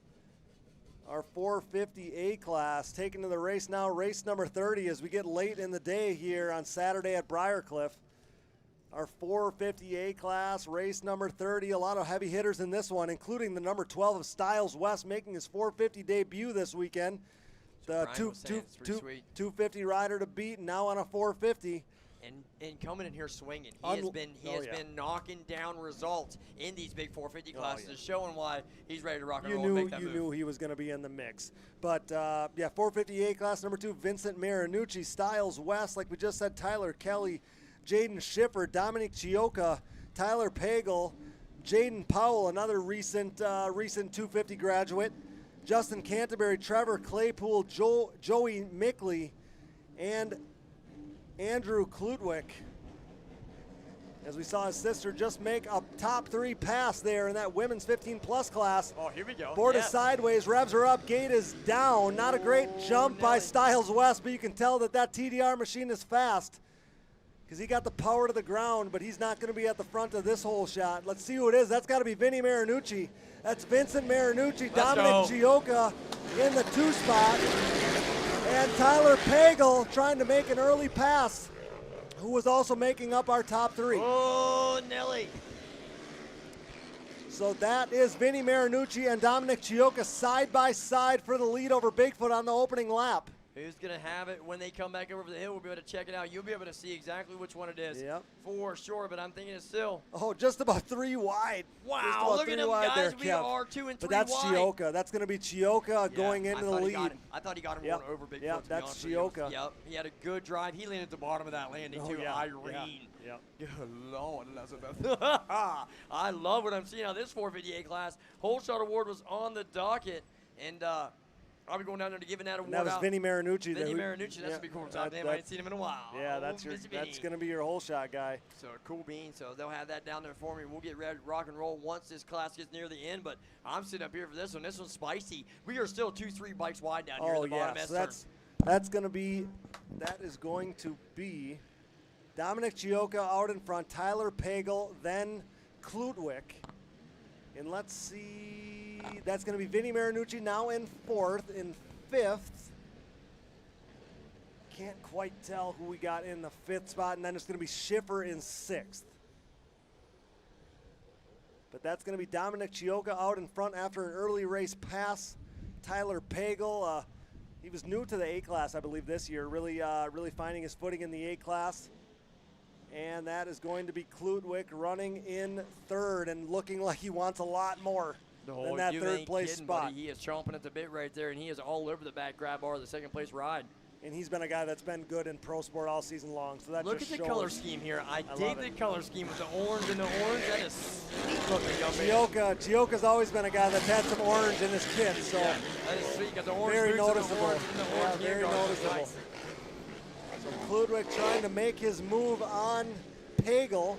our 458 class taken to the race now, race number 30 as we get late in the day here on Saturday at Briarcliff. Our 458 class, race number 30. A lot of heavy hitters in this one, including the number 12 of Styles West making his 450 debut this weekend. The 250 rider to beat, now on a 450. And coming in here swinging. He has been knocking down results in these big 450 classes, showing why he's ready to rock and roll and make that move. You knew he was going to be in the mix. But, 458 class number 2, Vincent Marinucci, Styles West, like we just said, Tyler Kelly, Jaden Schiffer, Dominic Chioka, Tyler Pagel, Jaden Powell, another recent 250 graduate, Justin Canterbury, Trevor Claypool, Joey Mickley, and Andrew Klutwick. As we saw his sister just make a top 3 pass there in that women's 15-plus class. Oh, here we go. Board is sideways, revs her up, gate is down. Not a great jump by Styles West, but you can tell that TDR machine is fast because he got the power to the ground, but he's not going to be at the front of this whole shot. Let's see who it is. That's got to be Vinny Marinucci. That's Vincent Marinucci, Dominic Chioka in the 2 spot. And Tyler Pagel trying to make an early pass, who was also making up our top 3. Oh, Nelly. So that is Vinny Marinucci and Dominic Chioka side by side for the lead over Bigfoot on the opening lap. Who's going to have it when they come back over the hill? We'll be able to check it out. You'll be able to see exactly which one it is for sure, but I'm thinking it's still. Oh, just about 3 wide. Wow, look at them guys. There, we are 2 and 3 But that's wide. Chioka. That's going to be Chioka going into the lead. I thought he got him going over Bigfoot. Yep, that's Chioka. Yep, he had a good drive. He landed at the bottom of that landing too. Irene. Yep. Good Lord, Elizabeth. I love what I'm seeing on this 458 class. Whole shot award was on the docket, and I'll be going down there to giving that award out. That was Vinny Marinucci. Vinny Marinucci, that's going to be cool. I ain't seen him in a while. Yeah, that's going to be your whole shot guy. So cool bean. So they'll have that down there for me. We'll get ready to rock and roll once this class gets near the end. But I'm sitting up here for this one. This one's spicy. We are still 2-3 bikes wide down here at the bottom. So that's going to be Dominic Chioka out in front, Tyler Pagel, then Klutwick. And let's see, that's going to be Vinny Marinucci now in 4th. In 5th, can't quite tell who we got in the 5th spot, and then it's going to be Schiffer in 6th. But that's going to be Dominic Chioka out in front after an early race pass. Tyler Pagel, he was new to the A-Class, I believe, this year, really finding his footing in the A-Class. And that is going to be Klutwick running in 3rd and looking like he wants a lot more than that 3rd place spot. Buddy. He is chomping at the bit right there, and he is all over the back grab bar of the 2nd place ride. And he's been a guy that's been good in pro sport all season long. So that Look just at the shows. color scheme here. I dig the color scheme with the orange and the orange. That is sweet looking, young man. Chioka's always been a guy that's had some orange in his kit. So yeah, that is sweet. Got the orange very boots noticeable. And the orange Very gear guards. noticeable. Nice. So Kludwick trying to make his move on Pagel.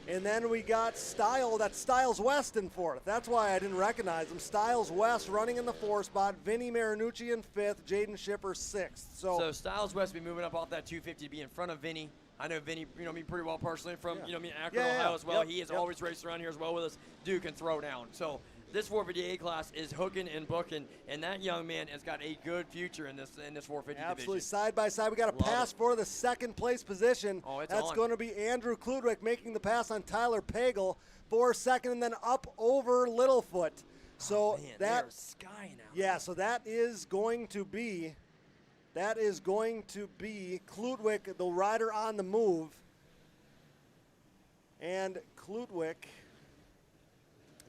And then we got Styles West in 4th. That's why I didn't recognize him. Styles West running in the 4th spot. Vinny Marinucci in 5th. Jaden Schiffer 6th. So Styles West will be moving up off that 250 to be in front of Vinny. I know Vinny, me pretty well personally from, Akron, Ohio as well. He has always raced around here as well with us. Dude can throw down. So this 450A class is hooking and booking, and that young man has got a good future in this 450 Absolutely, division. side by side. We got a pass for the 2nd place position. Oh, it's That's on. going to be Andrew Kludwick making the pass on Tyler Pagel for 2nd, and then up over Littlefoot. So they're skying out. Yeah, so that is going to be Kludwick, the rider on the move. And Kludwick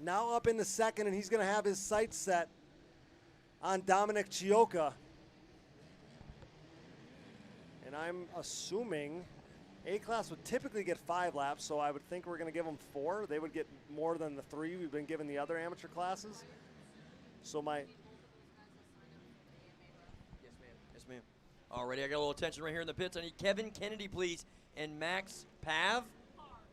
now up in the 2nd, and he's going to have his sights set on Dominic Chioka. And I'm assuming A-Class would typically get 5 laps, so I would think we're going to give them 4. They would get more than the 3 we've been giving the other amateur classes. So my... Yes, ma'am. Alrighty, I got a little attention right here in the pits. I need Kevin Kennedy, please, and Max Pav?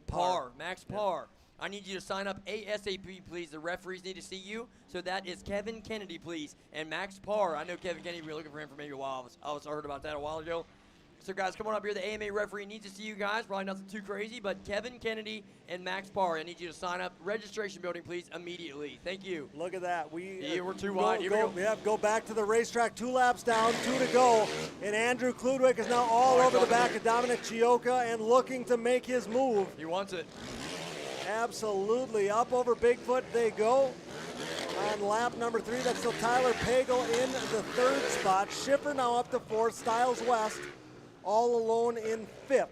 Parr. Max Parr. I need you to sign up ASAP, please. The referees need to see you. So that is Kevin Kennedy, please, and Max Parr. I know Kevin Kennedy, we were looking for him for maybe a while. I heard about that a while ago. So, guys, come on up here. The AMA referee needs to see you guys. Probably nothing too crazy, but Kevin Kennedy and Max Parr, I need you to sign up. Registration building, please, immediately. Thank you. Look at that. We're too wide. Here we go. Go back to the racetrack. 2 laps down, 2 to go. And Andrew Kludwick is now all over the back of Dominic Chioka and looking to make his move. He wants it. Absolutely. Up over Bigfoot they go. On lap number 3, that's still Tyler Pagel in the 3rd spot. Schiffer now up to 4th. Styles West all alone in 5th.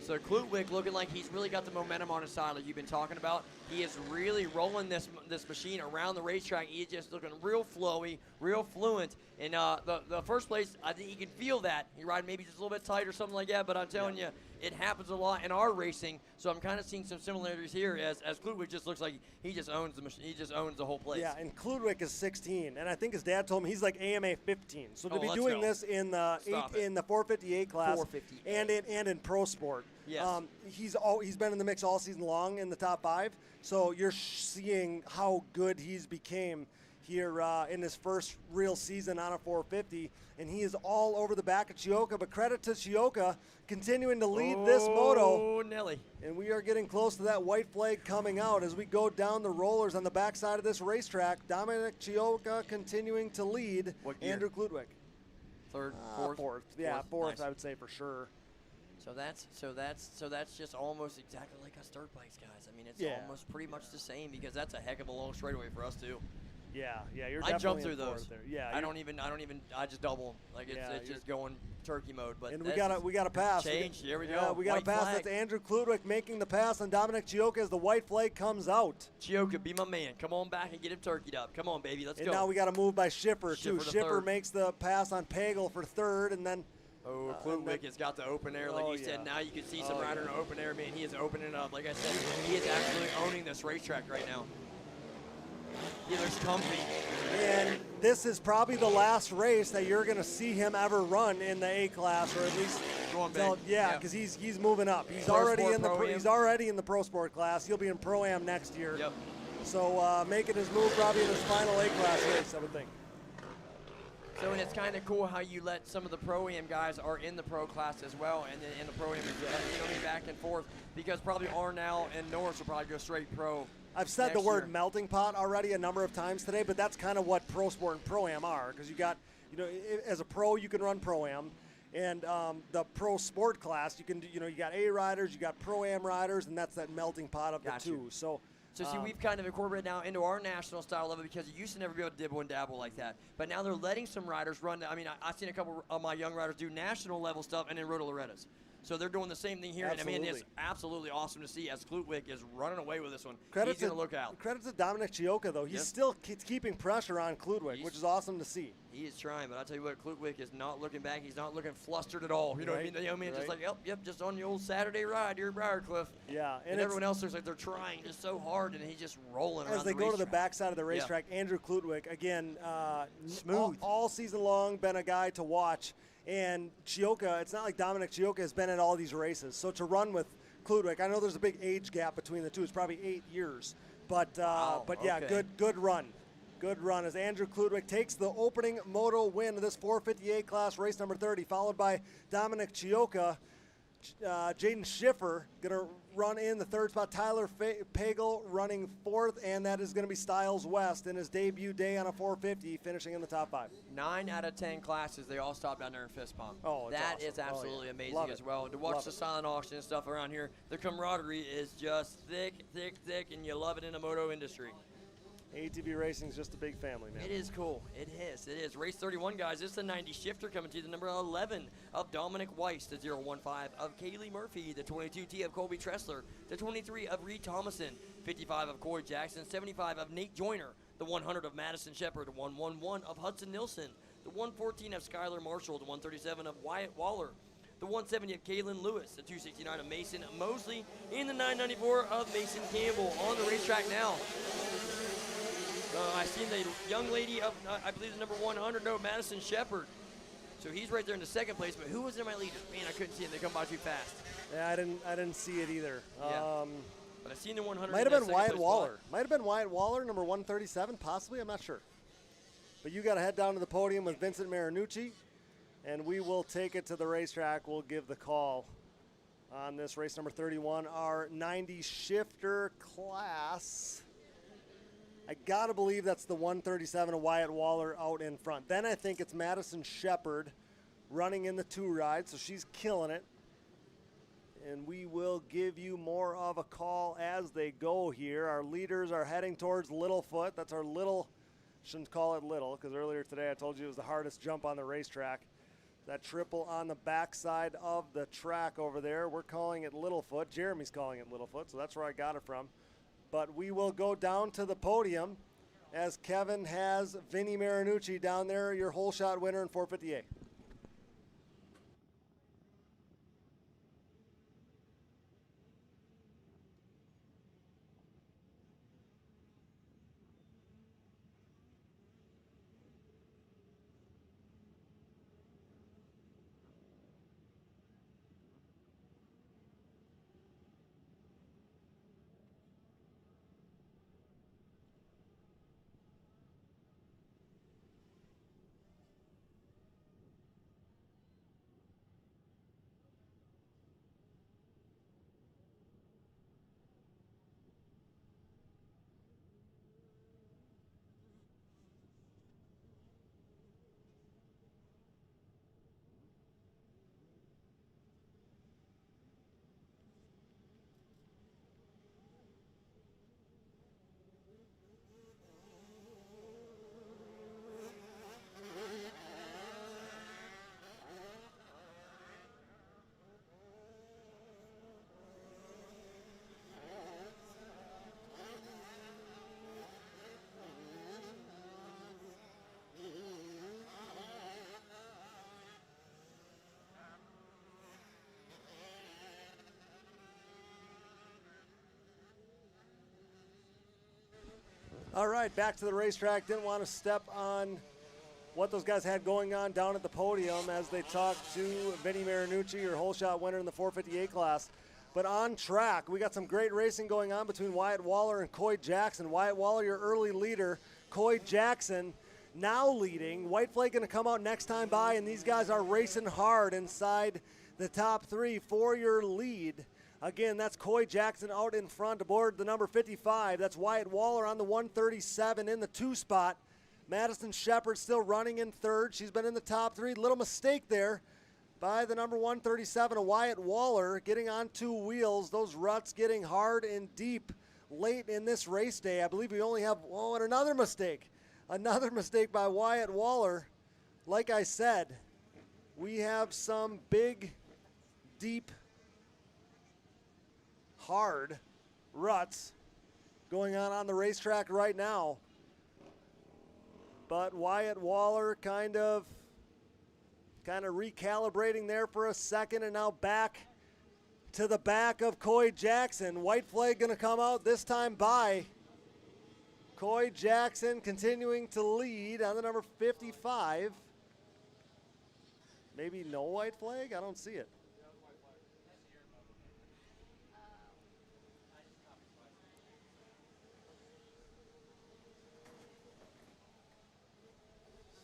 So Klutwick looking like he's really got the momentum on his side like you've been talking about. He is really rolling this machine around the racetrack. He's just looking real flowy, real fluent. And the first place, I think you can feel that. He ride maybe just a little bit tight or something like that, but I'm telling you, it happens a lot in our racing. So I'm kind of seeing some similarities here as Klutwick just looks like he just owns the machine. He just owns the whole place. Yeah, and Kludwick is 16, and I think his dad told him he's like AMA 15. So to be let's doing go. this in the 458 class 458. and in pro sport. Yes. He's been in the mix all season long in the top 5. So you're seeing how good he's became here in his first real season on a 450, and he is all over the back of Chioka. But credit to Chioka continuing to lead this moto. Oh, Nelly. And we are getting close to that white flag coming out as we go down the rollers on the backside of this racetrack. Dominic Chioka continuing to lead Andrew Kludwick. 3rd, 4th? 4th. Yeah, 4th, Nice. I would say for sure. So that's just almost exactly like us dirt bikes, guys. I mean, it's almost pretty much the same because that's a heck of a long straightaway for us too. Yeah, you're I definitely jump through in those. 4th there. Yeah, I just double them. Like it's just going turkey mode. But and we got a pass. Change. Here we go. Yeah, we got a pass. Flag. That's Andrew Kludwick making the pass on Dominic Chioka as the white flag comes out. Chioka, be my man. Come on back and get him turkeyed up. Come on, baby. Let's go. And now we got a move by Schiffer too. Schiffer 3rd. makes the pass on Pagel for 3rd, and then. Oh, Kludwick has got the open air, like you said. Now you can see some rider in open air. Man, he is opening up. Like I said, he is absolutely owning this racetrack right now. He looks comfy. And this is probably the last race that you're going to see him ever run in the A class, or at least. Go on, babe. Yeah, because he's moving up. He's Pro already Sport, in the Pro-Am. he's already in the pro sport class. He'll be in Pro Am next year. Yep. So making his move probably in his final A class race, I would think. So, and it's kind of cool how you let some of the Pro-Am guys are in the pro class as well, and then in the Pro-Am, back and forth, because probably Arnell and Norris will probably go straight pro. I've said the next word year. melting pot already a number of times today, but that's kind of what Pro Sport and Pro-Am are, because you got, as a pro, you can run Pro-Am, and the Pro Sport class, you can do, you got A riders, you got Pro-Am riders, and that's that melting pot of the two. So see, we've kind of incorporated now into our national style of it, because you used to never be able to dibble and dabble like that. But now they're letting some riders run. I mean, I've seen a couple of my young riders do national level stuff and then Roto Loretta's. So they're doing the same thing here. Absolutely. And I mean, it's absolutely awesome to see as Klutwick is running away with this one. Credit He's going to look out. Credit to Dominic Chioka, though. He's still keeping pressure on Klutwick, which is awesome to see. He is trying, but I'll tell you what, Klutwick is not looking back. He's not looking flustered at all. You know what I mean? Just like, yep, just on the old Saturday ride here at Briarcliff. Yeah. And everyone else looks like they're trying just so hard, and he's just rolling around as they go to the backside of the racetrack. Andrew Klutwick, again, smooth. All season long, been a guy to watch. And Chioka, it's not like Dominic Chioka has been at all these races. So to run with Klutwick, I know there's a big age gap between the two. It's probably 8 years. But yeah, okay. good run. Good run as Andrew Klutwick takes the opening moto win of this 458 class, race number 30, followed by Dominic Chioka. Jaden Schiffer going to run in the third spot. Tyler Pagel running fourth, and that is going to be Styles West in his debut day on a 450, finishing in the top 5. 9 out of 10 classes, they all stop down there and fist pump. Oh, that awesome. is absolutely amazing Love as it. well. To watch Love the it. silent auction and stuff around here, the camaraderie is just thick, and you love it in the moto industry. ATV racing is just a big family, man. It is cool. It is. Race 31, guys. This is the 90 shifter coming to the number 11 of Dominic Weiss, the 015 of Kaylee Murphy, the 22T of Colby Tressler, the 23 of Reed Thomason, 55 of Corey Jackson, 75 of Nate Joyner, the 100 of Madison Shepard, the 111 of Hudson Nilsson, the 114 of Skylar Marshall, the 137 of Wyatt Waller, the 170 of Kaylin Lewis, the 269 of Mason Mosley, and the 994 of Mason Campbell on the racetrack now. I seen the young lady of, I believe, the number 100, Madison Shepard. So he's right there in the second place. But who was in my leaders? Man, I couldn't see him. They come by too fast. Yeah, I didn't see it either. Yeah. But I seen the 100. Might have been Wyatt Waller. Might have been Wyatt Waller, number 137, possibly. I'm not sure. But you got to head down to the podium with Vincent Marinucci, and we will take it to the racetrack. We'll give the call on this race number 31, our 90 shifter class. I got to believe that's the 137 of Wyatt Waller out in front. Then I think it's Madison Shepard running in the 2 ride, so she's killing it. And we will give you more of a call as they go here. Our leaders are heading towards Littlefoot. That's our little, shouldn't call it little, because earlier today I told you it was the hardest jump on the racetrack. That triple on the backside of the track over there. We're calling it Littlefoot. Jeremy's calling it Littlefoot, so that's where I got it from. But we will go down to the podium as Kevin has Vinny Marinucci down there, your whole shot winner in 458. All right, back to the racetrack. Didn't want to step on what those guys had going on down at the podium as they talked to Vinny Marinucci, your whole shot winner in the 458 class. But on track, we got some great racing going on between Wyatt Waller and Coy Jackson. Wyatt Waller, your early leader. Coy Jackson now leading. White flag going to come out next time by, and these guys are racing hard inside the top 3 for your lead. Again, that's Coy Jackson out in front aboard the number 55. That's Wyatt Waller on the 137 in the 2 spot. Madison Shepard still running in 3rd. She's been in the top 3. Little mistake there by the number 137, Wyatt Waller, getting on 2 wheels. Those ruts getting hard and deep late in this race day. I believe we only have, and another mistake. Another mistake by Wyatt Waller. Like I said, we have some big, deep, hard ruts going on the racetrack right now. But Wyatt Waller kind of recalibrating there for a second, and now back to the back of Coy Jackson. White flag going to come out this time by Coy Jackson, continuing to lead on the number 55. Maybe no white flag? I don't see it.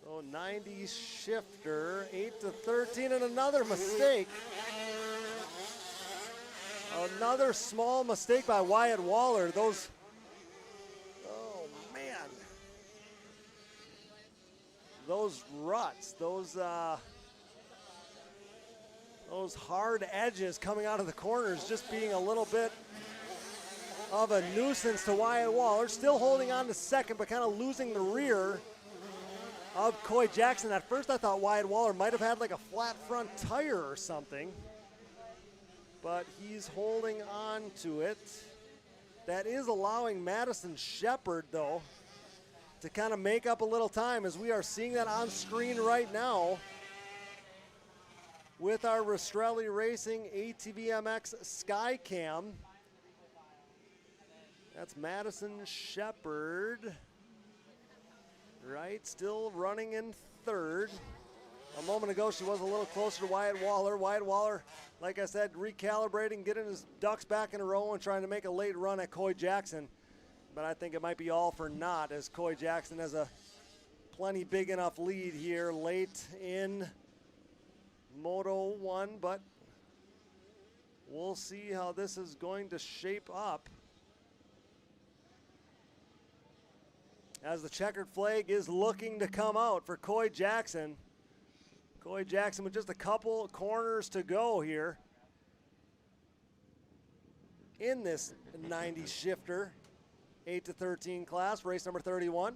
So 90 shifter, 8-13, and another mistake. Another small mistake by Wyatt Waller. Those, oh man. Those ruts, those hard edges coming out of the corners just being a little bit of a nuisance to Wyatt Waller. Still holding on to second, but kind of losing the rear of Coy Jackson. At first I thought Wyatt Waller might have had like a flat front tire or something, but he's holding on to it. That is allowing Madison Shepard, though, to kind of make up a little time, as we are seeing that on screen right now with our Rastrelli Racing ATVMX Skycam. That's Madison Shepard. Right, still running in 3rd. A moment ago, she was a little closer to Wyatt Waller. Wyatt Waller, like I said, recalibrating, getting his ducks back in a row and trying to make a late run at Coy Jackson. But I think it might be all for naught, as Coy Jackson has a plenty big enough lead here late in Moto 1. But we'll see how this is going to shape up, as the checkered flag is looking to come out for Coy Jackson. Coy Jackson with just a couple corners to go here in this 90 shifter 8-13 class, race number 31.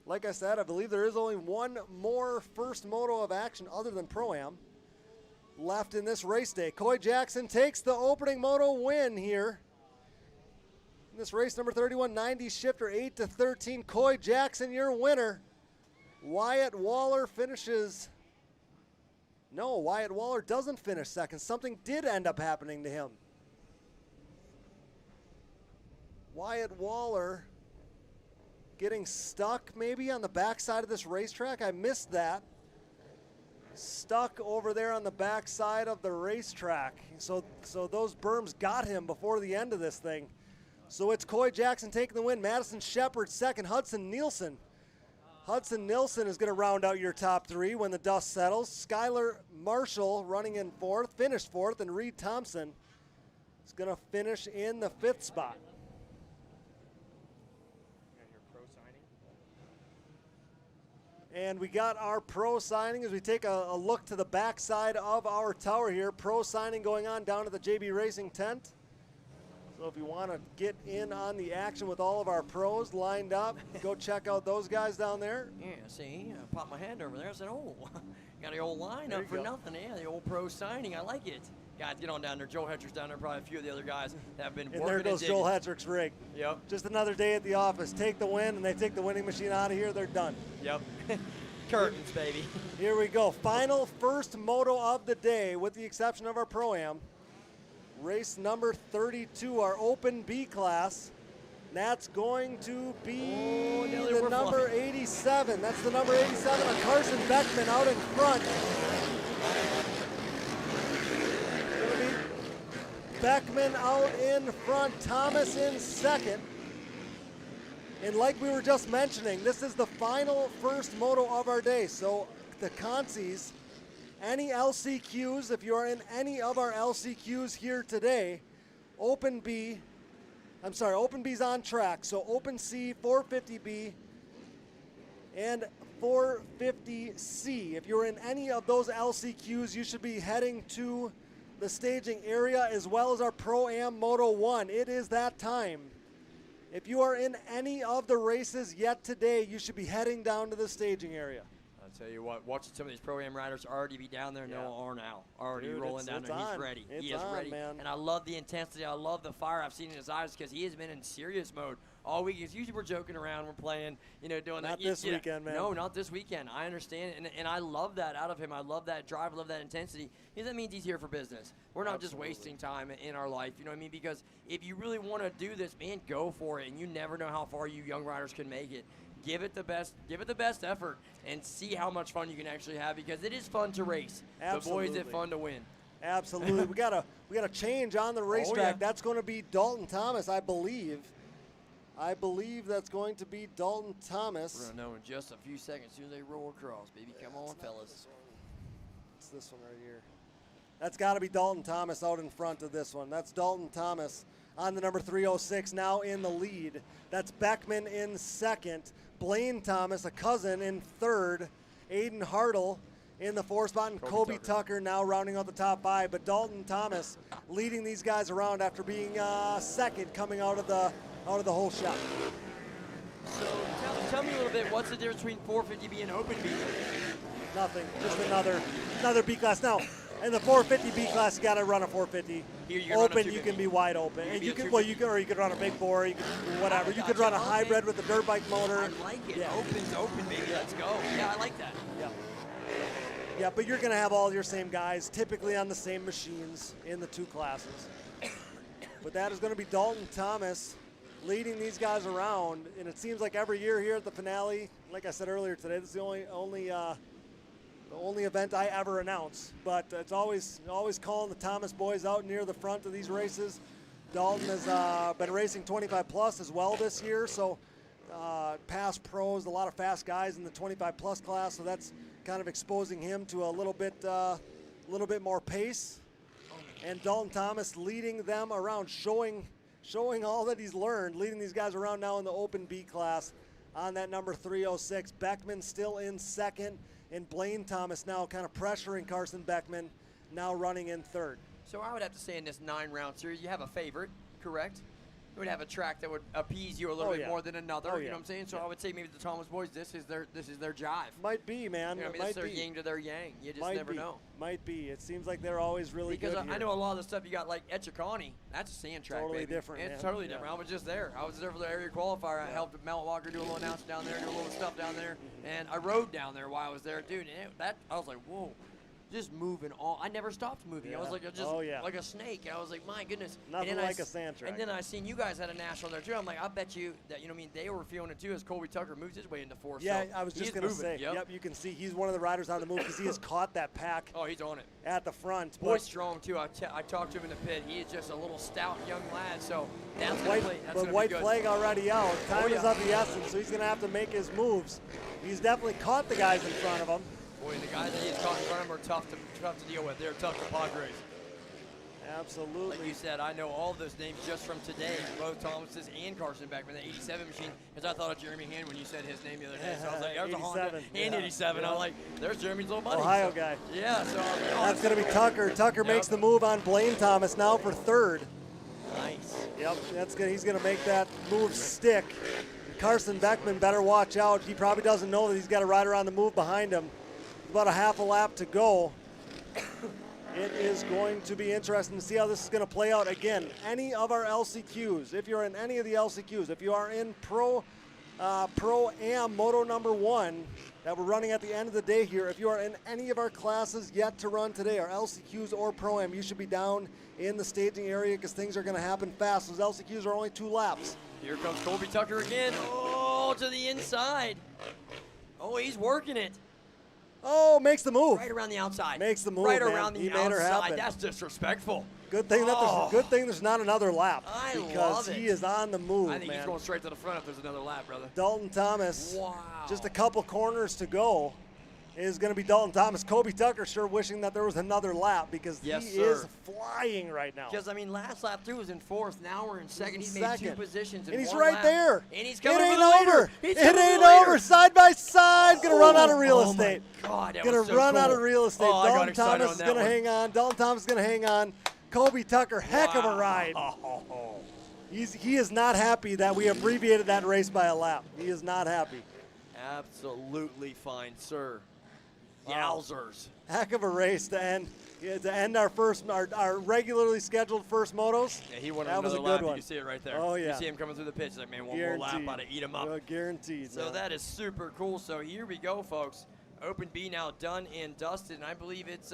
Like I said, I believe there is only one more first moto of action other than Pro-Am left in this race day. Coy Jackson takes the opening moto win here in this race number 31, 90 shifter 8-13. Coy Jackson, your winner. Wyatt Waller finishes. No, Wyatt Waller doesn't finish second. Something did end up happening to him. Wyatt Waller getting stuck maybe on the backside of this racetrack. I missed that. Stuck over there on the backside of the racetrack. So those berms got him before the end of this thing. So it's Coy Jackson taking the win. Madison Shepard second. Hudson Nielsen. Hudson Nielsen is going to round out your top 3 when the dust settles. Skylar Marshall running in 4th, finished 4th, and Reed Thompson is going to finish in the 5th spot. And we got our pro signing as we take a look to the backside of our tower here. Pro signing going on down at the JB Racing tent. So if you want to get in on the action with all of our pros lined up, go check out those guys down there. Yeah, see, I popped my hand over there. I said, oh, got the old line up for nothing. Yeah, the old pro signing. I like it. Guys, get on down there. Joe Hetrick's down there. Probably a few of the other guys that have been working. And there goes Joel Hetrick's rig. Yep. Just another day at the office. Take the win, and they take the winning machine out of here. They're done. Yep. Curtains, baby. Here we go. Final first moto of the day, with the exception of our Pro-Am. Race number 32, our Open B class. That's going to be the number 87. That's the number 87 of Carson Beckman out in front. Beckman out in front, Thomas in second. And like we were just mentioning, this is the final first moto of our day. So the consies, any LCQs, if you are in any of our LCQs here today, Open B's on track. So Open C, 450B, and 450C. If you're in any of those LCQs, you should be heading to the staging area as well as our Pro-Am Moto 1. It is that time. If you are in any of the races yet today, you should be heading down to the staging area. I'll tell you what, watching some of these Pro-Am riders already be down there, Noah Arnow, already Dude, rolling down there. He's ready. He is ready. Man. And I love the intensity. I love the fire I've seen in his eyes because he has been in serious mode all week. Usually we're joking around, we're playing, doing Not that. this weekend, man. No, not this weekend. I understand it, and I love that out of him. I love that drive. I love that intensity. Because that means he's here for business. We're not just wasting time in our life, you know what I mean? Because if you really want to do this, man, go for it. And you never know how far you young riders can make it. Give it the best effort and see how much fun you can actually have because it is fun to race. Absolutely. But boy, is it fun to win. Absolutely. we got a change on the racetrack. Yeah. That's going to be Dalton Thomas, I believe. I believe that's going to be Dalton Thomas. We're going to know in just a few seconds as soon as they roll across, baby. Come on, fellas. It's this one right here. That's got to be Dalton Thomas out in front of this one. That's Dalton Thomas on the number 306, now in the lead. That's Beckman in second. Blaine Thomas, a cousin, in third. Aiden Hartle in the fourth spot, and Kobe Tucker now rounding out the top five. But Dalton Thomas leading these guys around after being second coming out of the whole shot. So tell me a little bit, what's the difference between 450B and Open B? Nothing, just another B class. Now, in the 450B class, you got to run a 450. Here Open, you can be wide open. And you can run a big bore, you can do whatever. You could run a hybrid with a dirt bike motor. I like it. Yeah. Open's open, baby. Let's go. Yeah, I like that. Yeah. Yeah, but you're going to have all your same guys, typically on the same machines in the two classes. But that is going to be Dalton Thomas leading these guys around, and it seems like every year here at the finale, like I said earlier today, this is the only event I ever announce. But it's always calling the Thomas boys out near the front of these races. Dalton has been racing 25 plus as well this year, so past pros, a lot of fast guys in the 25 plus class, so that's kind of exposing him to a little bit more pace. And Dalton Thomas leading them around, showing all that he's learned, leading these guys around now in the Open B class on that number 306. Beckman still in second, and Blaine Thomas now kind of pressuring Carson Beckman, now running in third. So I would have to say in this 9-round series, you have a favorite, correct? You would have a track that would appease you a little bit more than another. You know what I'm saying? So I would say maybe the Thomas boys, this is their jive. Might be, man. You know what I mean? It's their yin to their yang. You just never know. Might be. It seems like they're always really good. Because I know a lot of the stuff you got, like Etchikani. That's a sand track, totally baby. different. It's man. totally different. I was just there. I was there for the area qualifier. I helped Mount Walker do a little announcement down there, do a little stuff down there, and I rode down there while I was there, dude. And I was like, whoa. Just moving on. I never stopped moving. I was like like a snake. I was like, my goodness. Nothing like a sand track. And then I seen you guys had a national there too. I'm like, I bet you that they were feeling it too as Colby Tucker moves his way into fourth. Yeah, so I was just gonna say. Yep, you can see he's one of the riders on the move because he has caught that pack. Oh, he's on it at the front. Boy's strong too. I talked to him in the pit. He is just a little stout young lad. So that's white flag already out. Time is of the essence, so he's gonna have to make his moves. He's definitely caught the guys in front of him. Boy, the guys that he's caught in front of him are tough to deal with. They're tough to Padres. Absolutely. Like you said, I know all of those names just from today, both Thomas's and Carson Beckman, the 87 machine, because I thought of Jeremy Hand when you said his name the other day. So I was like, there's a Honda and 87. I'm like, there's Jeremy's little buddy. Ohio guy. Yeah. So that's going to be Tucker. Tucker makes the move on Blaine Thomas now for third. Nice. Yep, he's going to make that move stick. Carson Beckman better watch out. He probably doesn't know that he's got a rider on the move behind him. About a half a lap to go. It is going to be interesting to see how this is going to play out. Again, any of our LCQs, if you're in any of the LCQs, if you are in Pro-Am Moto number 1 that we're running at the end of the day here, if you are in any of our classes yet to run today, our LCQs or Pro-Am, you should be down in the staging area because things are going to happen fast. Those LCQs are only 2 laps. Here comes Colby Tucker again. Oh, to the inside. Oh, he's working it. Oh, makes the move. Right around the outside. Makes the move, right man. around the he made her outside. happen. That's disrespectful. Good thing there's not another lap. I because he is on the move, I think man. he's going straight to the front if there's another lap, brother. Dalton Thomas, Wow. just a couple corners to go, is going to be Dalton Thomas. Kobe Tucker sure wishing that there was another lap because he is flying right now. Because, I mean, last lap, too, was in fourth. Now we're in second. He's made Second. 2 positions in And he's one right lap. there. And he's It coming ain't for the leader. over. He's It coming for ain't the leader. over. Side by side. Going to run out of real Oh, estate. my God. That Going was to so run out cool. of real estate. Oh, I got Dalton excited Thomas on is that going to one. hang on. Dalton Thomas is going to hang on. Kobe Tucker, heck of a ride. Oh. He is not happy that we abbreviated that race by a lap. He is not happy. Absolutely fine, sir. Wow. Yowzers. Heck of a race to end our regularly scheduled first motos. Yeah, he wanted that was a another good lap. one. You see it right there. Oh, yeah. You see him coming through the pitch. Like, man, one more lap, about to eat him up. Guaranteed. So man. that is super cool. So here we go, folks. Open B now done and dusted, and I believe it's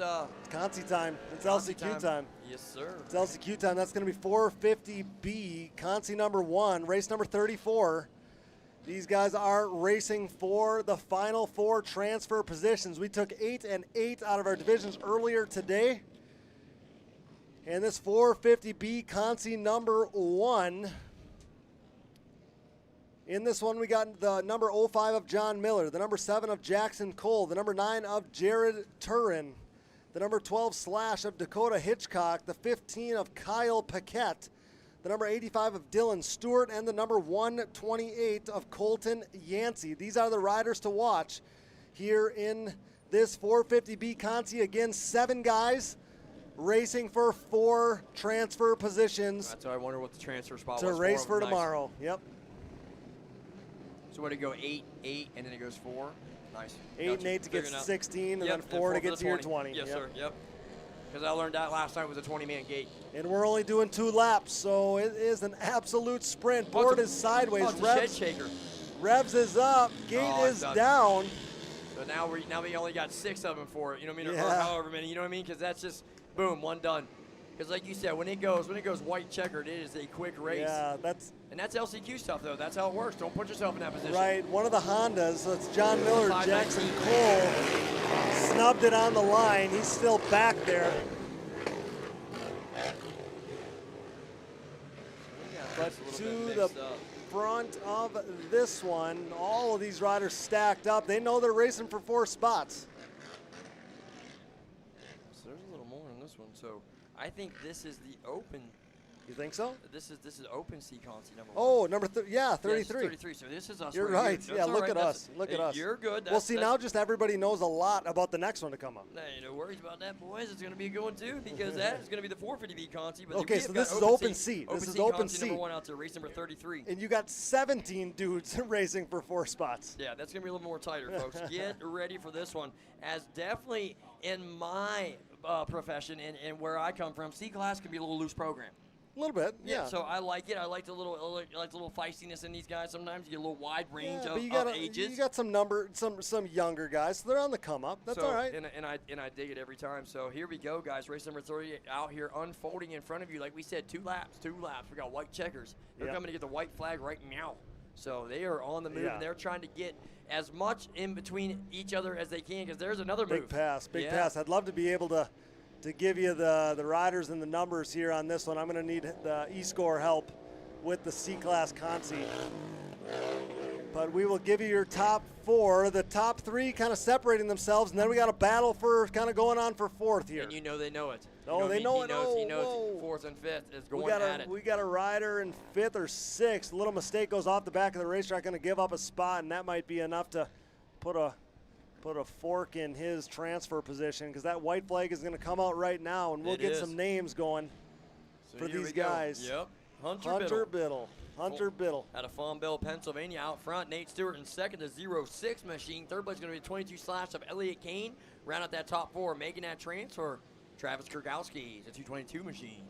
Conti time. It's Conti LCQ time. Yes, sir. It's LCQ time. That's going to be 450B, Conti number 1, race number 34. These guys are racing for the final 4 transfer positions. We took 8 and 8 out of our divisions earlier today. And this 450B Conti number 1. In this one, we got the number 05 of John Miller, the number 7 of Jackson Cole, the number 9 of Jared Turin, the number 12 Slash of Dakota Hitchcock, the 15 of Kyle Paquette, the number 85 of Dylan Stewart, and the number 128 of Colton Yancey. These are the riders to watch here in this 450B Conti. Again, 7 guys racing for 4 transfer positions. That's why I wonder what the transfer spot to was race for Nice. tomorrow. Yep. So what, it go 8, 8, and then it goes 4? Nice. 8 and 8 to get Figuring out. 16, and Yep, then 4 to for get the to your 20. Yes, Yep. sir. Yep. Because I learned that last night was a 20-man gate. And we're only doing 2 laps, so it is an absolute sprint. Board is sideways. Oh, it's a shed shaker. Revs is up. Gate Oh, is it's down. So now we only got 6 of them for it. You know what I mean? Or Yeah. however many. You know what I mean? Because that's just boom, one done. Because like you said, when it goes white checkered, it is a quick race. Yeah, and that's LCQ stuff though. That's how it works. Don't put yourself in that position. right. One of the Hondas, so it's John Miller, 519. Jackson Cole, snubbed it on the line. He's still back there. But to the front of this one, all of these riders stacked up. They know they're racing for 4 spots. So there's a little more in this one. So I think this is the open. You think so? This is open C Conti number 1. Oh, number 33. Yes, 33. So this is us. You're right right. here. Yeah, That's look all at right. us. Look at us. You're good. Well, see, now just everybody knows a lot about the next one to come up. Hey, no worries about that, boys. It's going to be a good one, too, because that is going to be the 450B Conti. But Okay, we so have this got is open C. This is open Conti C. number 1 out to race number 33. And you got 17 dudes racing for 4 spots. Yeah, that's going to be a little more tighter, folks. Get ready for this one. As definitely in my profession and where I come from, C-Class can be a little loose program. A little bit, yeah. So I like it. I like the little feistiness in these guys. Sometimes you get a little wide range Yeah, of, but you got ages. You got some younger guys, so they're on the come up. That's So, all right. And I dig it every time. So here we go, guys. Race number 30 out here unfolding in front of you. Like we said, 2 laps. We got white checkers. They're Yep. coming to get the white flag right now. So they are on the move, Yeah. and they're trying to get as much in between each other as they can, because there's another move. Big pass. Yeah. Pass. I'd love to be able to give you the riders and the numbers here on this one. I'm going to need the e-score help with the C-Class Conti. But we will give you your top 4. The top 3 kind of separating themselves, and then we got a battle for kind of going on for 4th here. And you know they know it. Oh, they know it. He knows 4th and 5th is going at it. We got a rider in 5th or 6th. A little mistake goes off the back of the racetrack, going to give up a spot, and that might be enough to put a fork in his transfer position, because that white flag is going to come out right now, and we'll get some names going So for here these we go. guys. Yep. Hunter Biddle. Out of Farmville, Pennsylvania. Out front, Nate Stewart in second, the 06 machine. Third place is going to be 22 Slash of Elliott Kane. Round out that top 4, making that transfer. Travis Kurgowski, the 222 machine.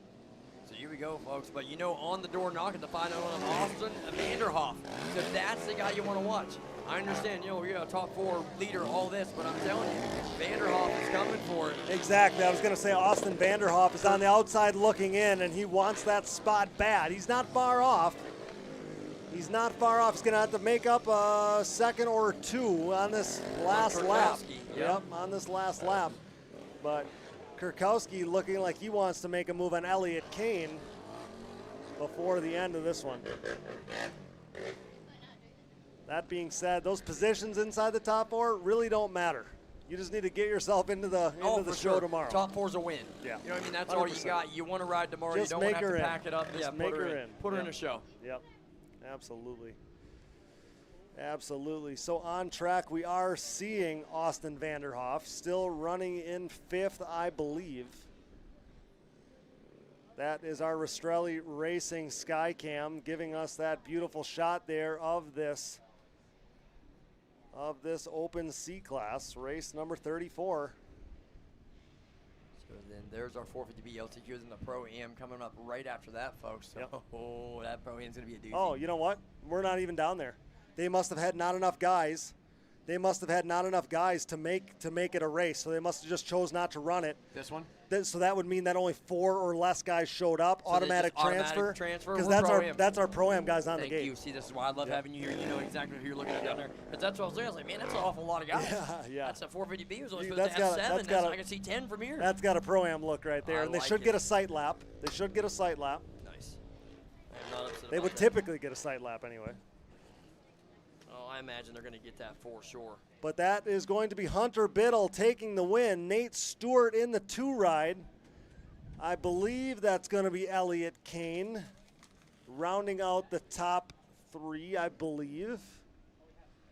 So here we go, folks. But you know, on the door knocking, the final one of Austin Vanderhoff. So that's the guy you want to watch. I understand, you know, you're a top 4 leader, all this, but I'm telling you, Vanderhoff is coming for it. Exactly. I was going to say Austin Vanderhoff is on the outside looking in, and he wants that spot bad. He's not far off. He's not far off. He's going to have to make up a second or 2 on this last lap. Yep, on this last lap. But Kurkowski looking like he wants to make a move on Elliott Kane. before the end of this one. That being said, those positions inside the top 4 really don't matter. You just need to get yourself into the show tomorrow. Top 4's a win. Yeah. You know what I mean? That's all you 100%. got. You want to ride tomorrow. Just you don't make have her to in. pack it up. Just Yeah, make put her her in. in. Put her in Yep. a show. Yep. Absolutely. Absolutely. So on track, we are seeing Austin Vanderhoff still running in 5th, I believe. That is our Rastrelli Racing Skycam giving us that beautiful shot there of this open C class, race number 34. So then there's our 450B LTQs in the Pro-Am coming up right after that, folks. So, oh, that Pro-Am's going to be a doozy. Oh, you know what? We're not even down there. They must have had not enough guys. They must have had not enough guys to make it a race, so they must have just chose not to run it. This one? So that would mean that only 4 or less guys showed up. So automatic transfer? Because We're that's our Pro-Am guys on Thank the gate. you. See, this is why I love having you here. You know exactly who you're looking at down there. Because that's what I was saying. I was like, man, that's an awful lot of guys. Yeah. That's a 450B was only Dude, supposed to have 7. got I can see 10 from here. That's got a Pro-Am look right there. I And they like should it. get a sight lap. They should get a sight lap. Nice. I'm not upset They about would that. typically get a sight lap anyway. Oh, I imagine they're going to get that for sure. But that is going to be Hunter Biddle taking the win. Nate Stewart in the 2 ride. I believe that's going to be Elliott Kane rounding out the top 3, I believe.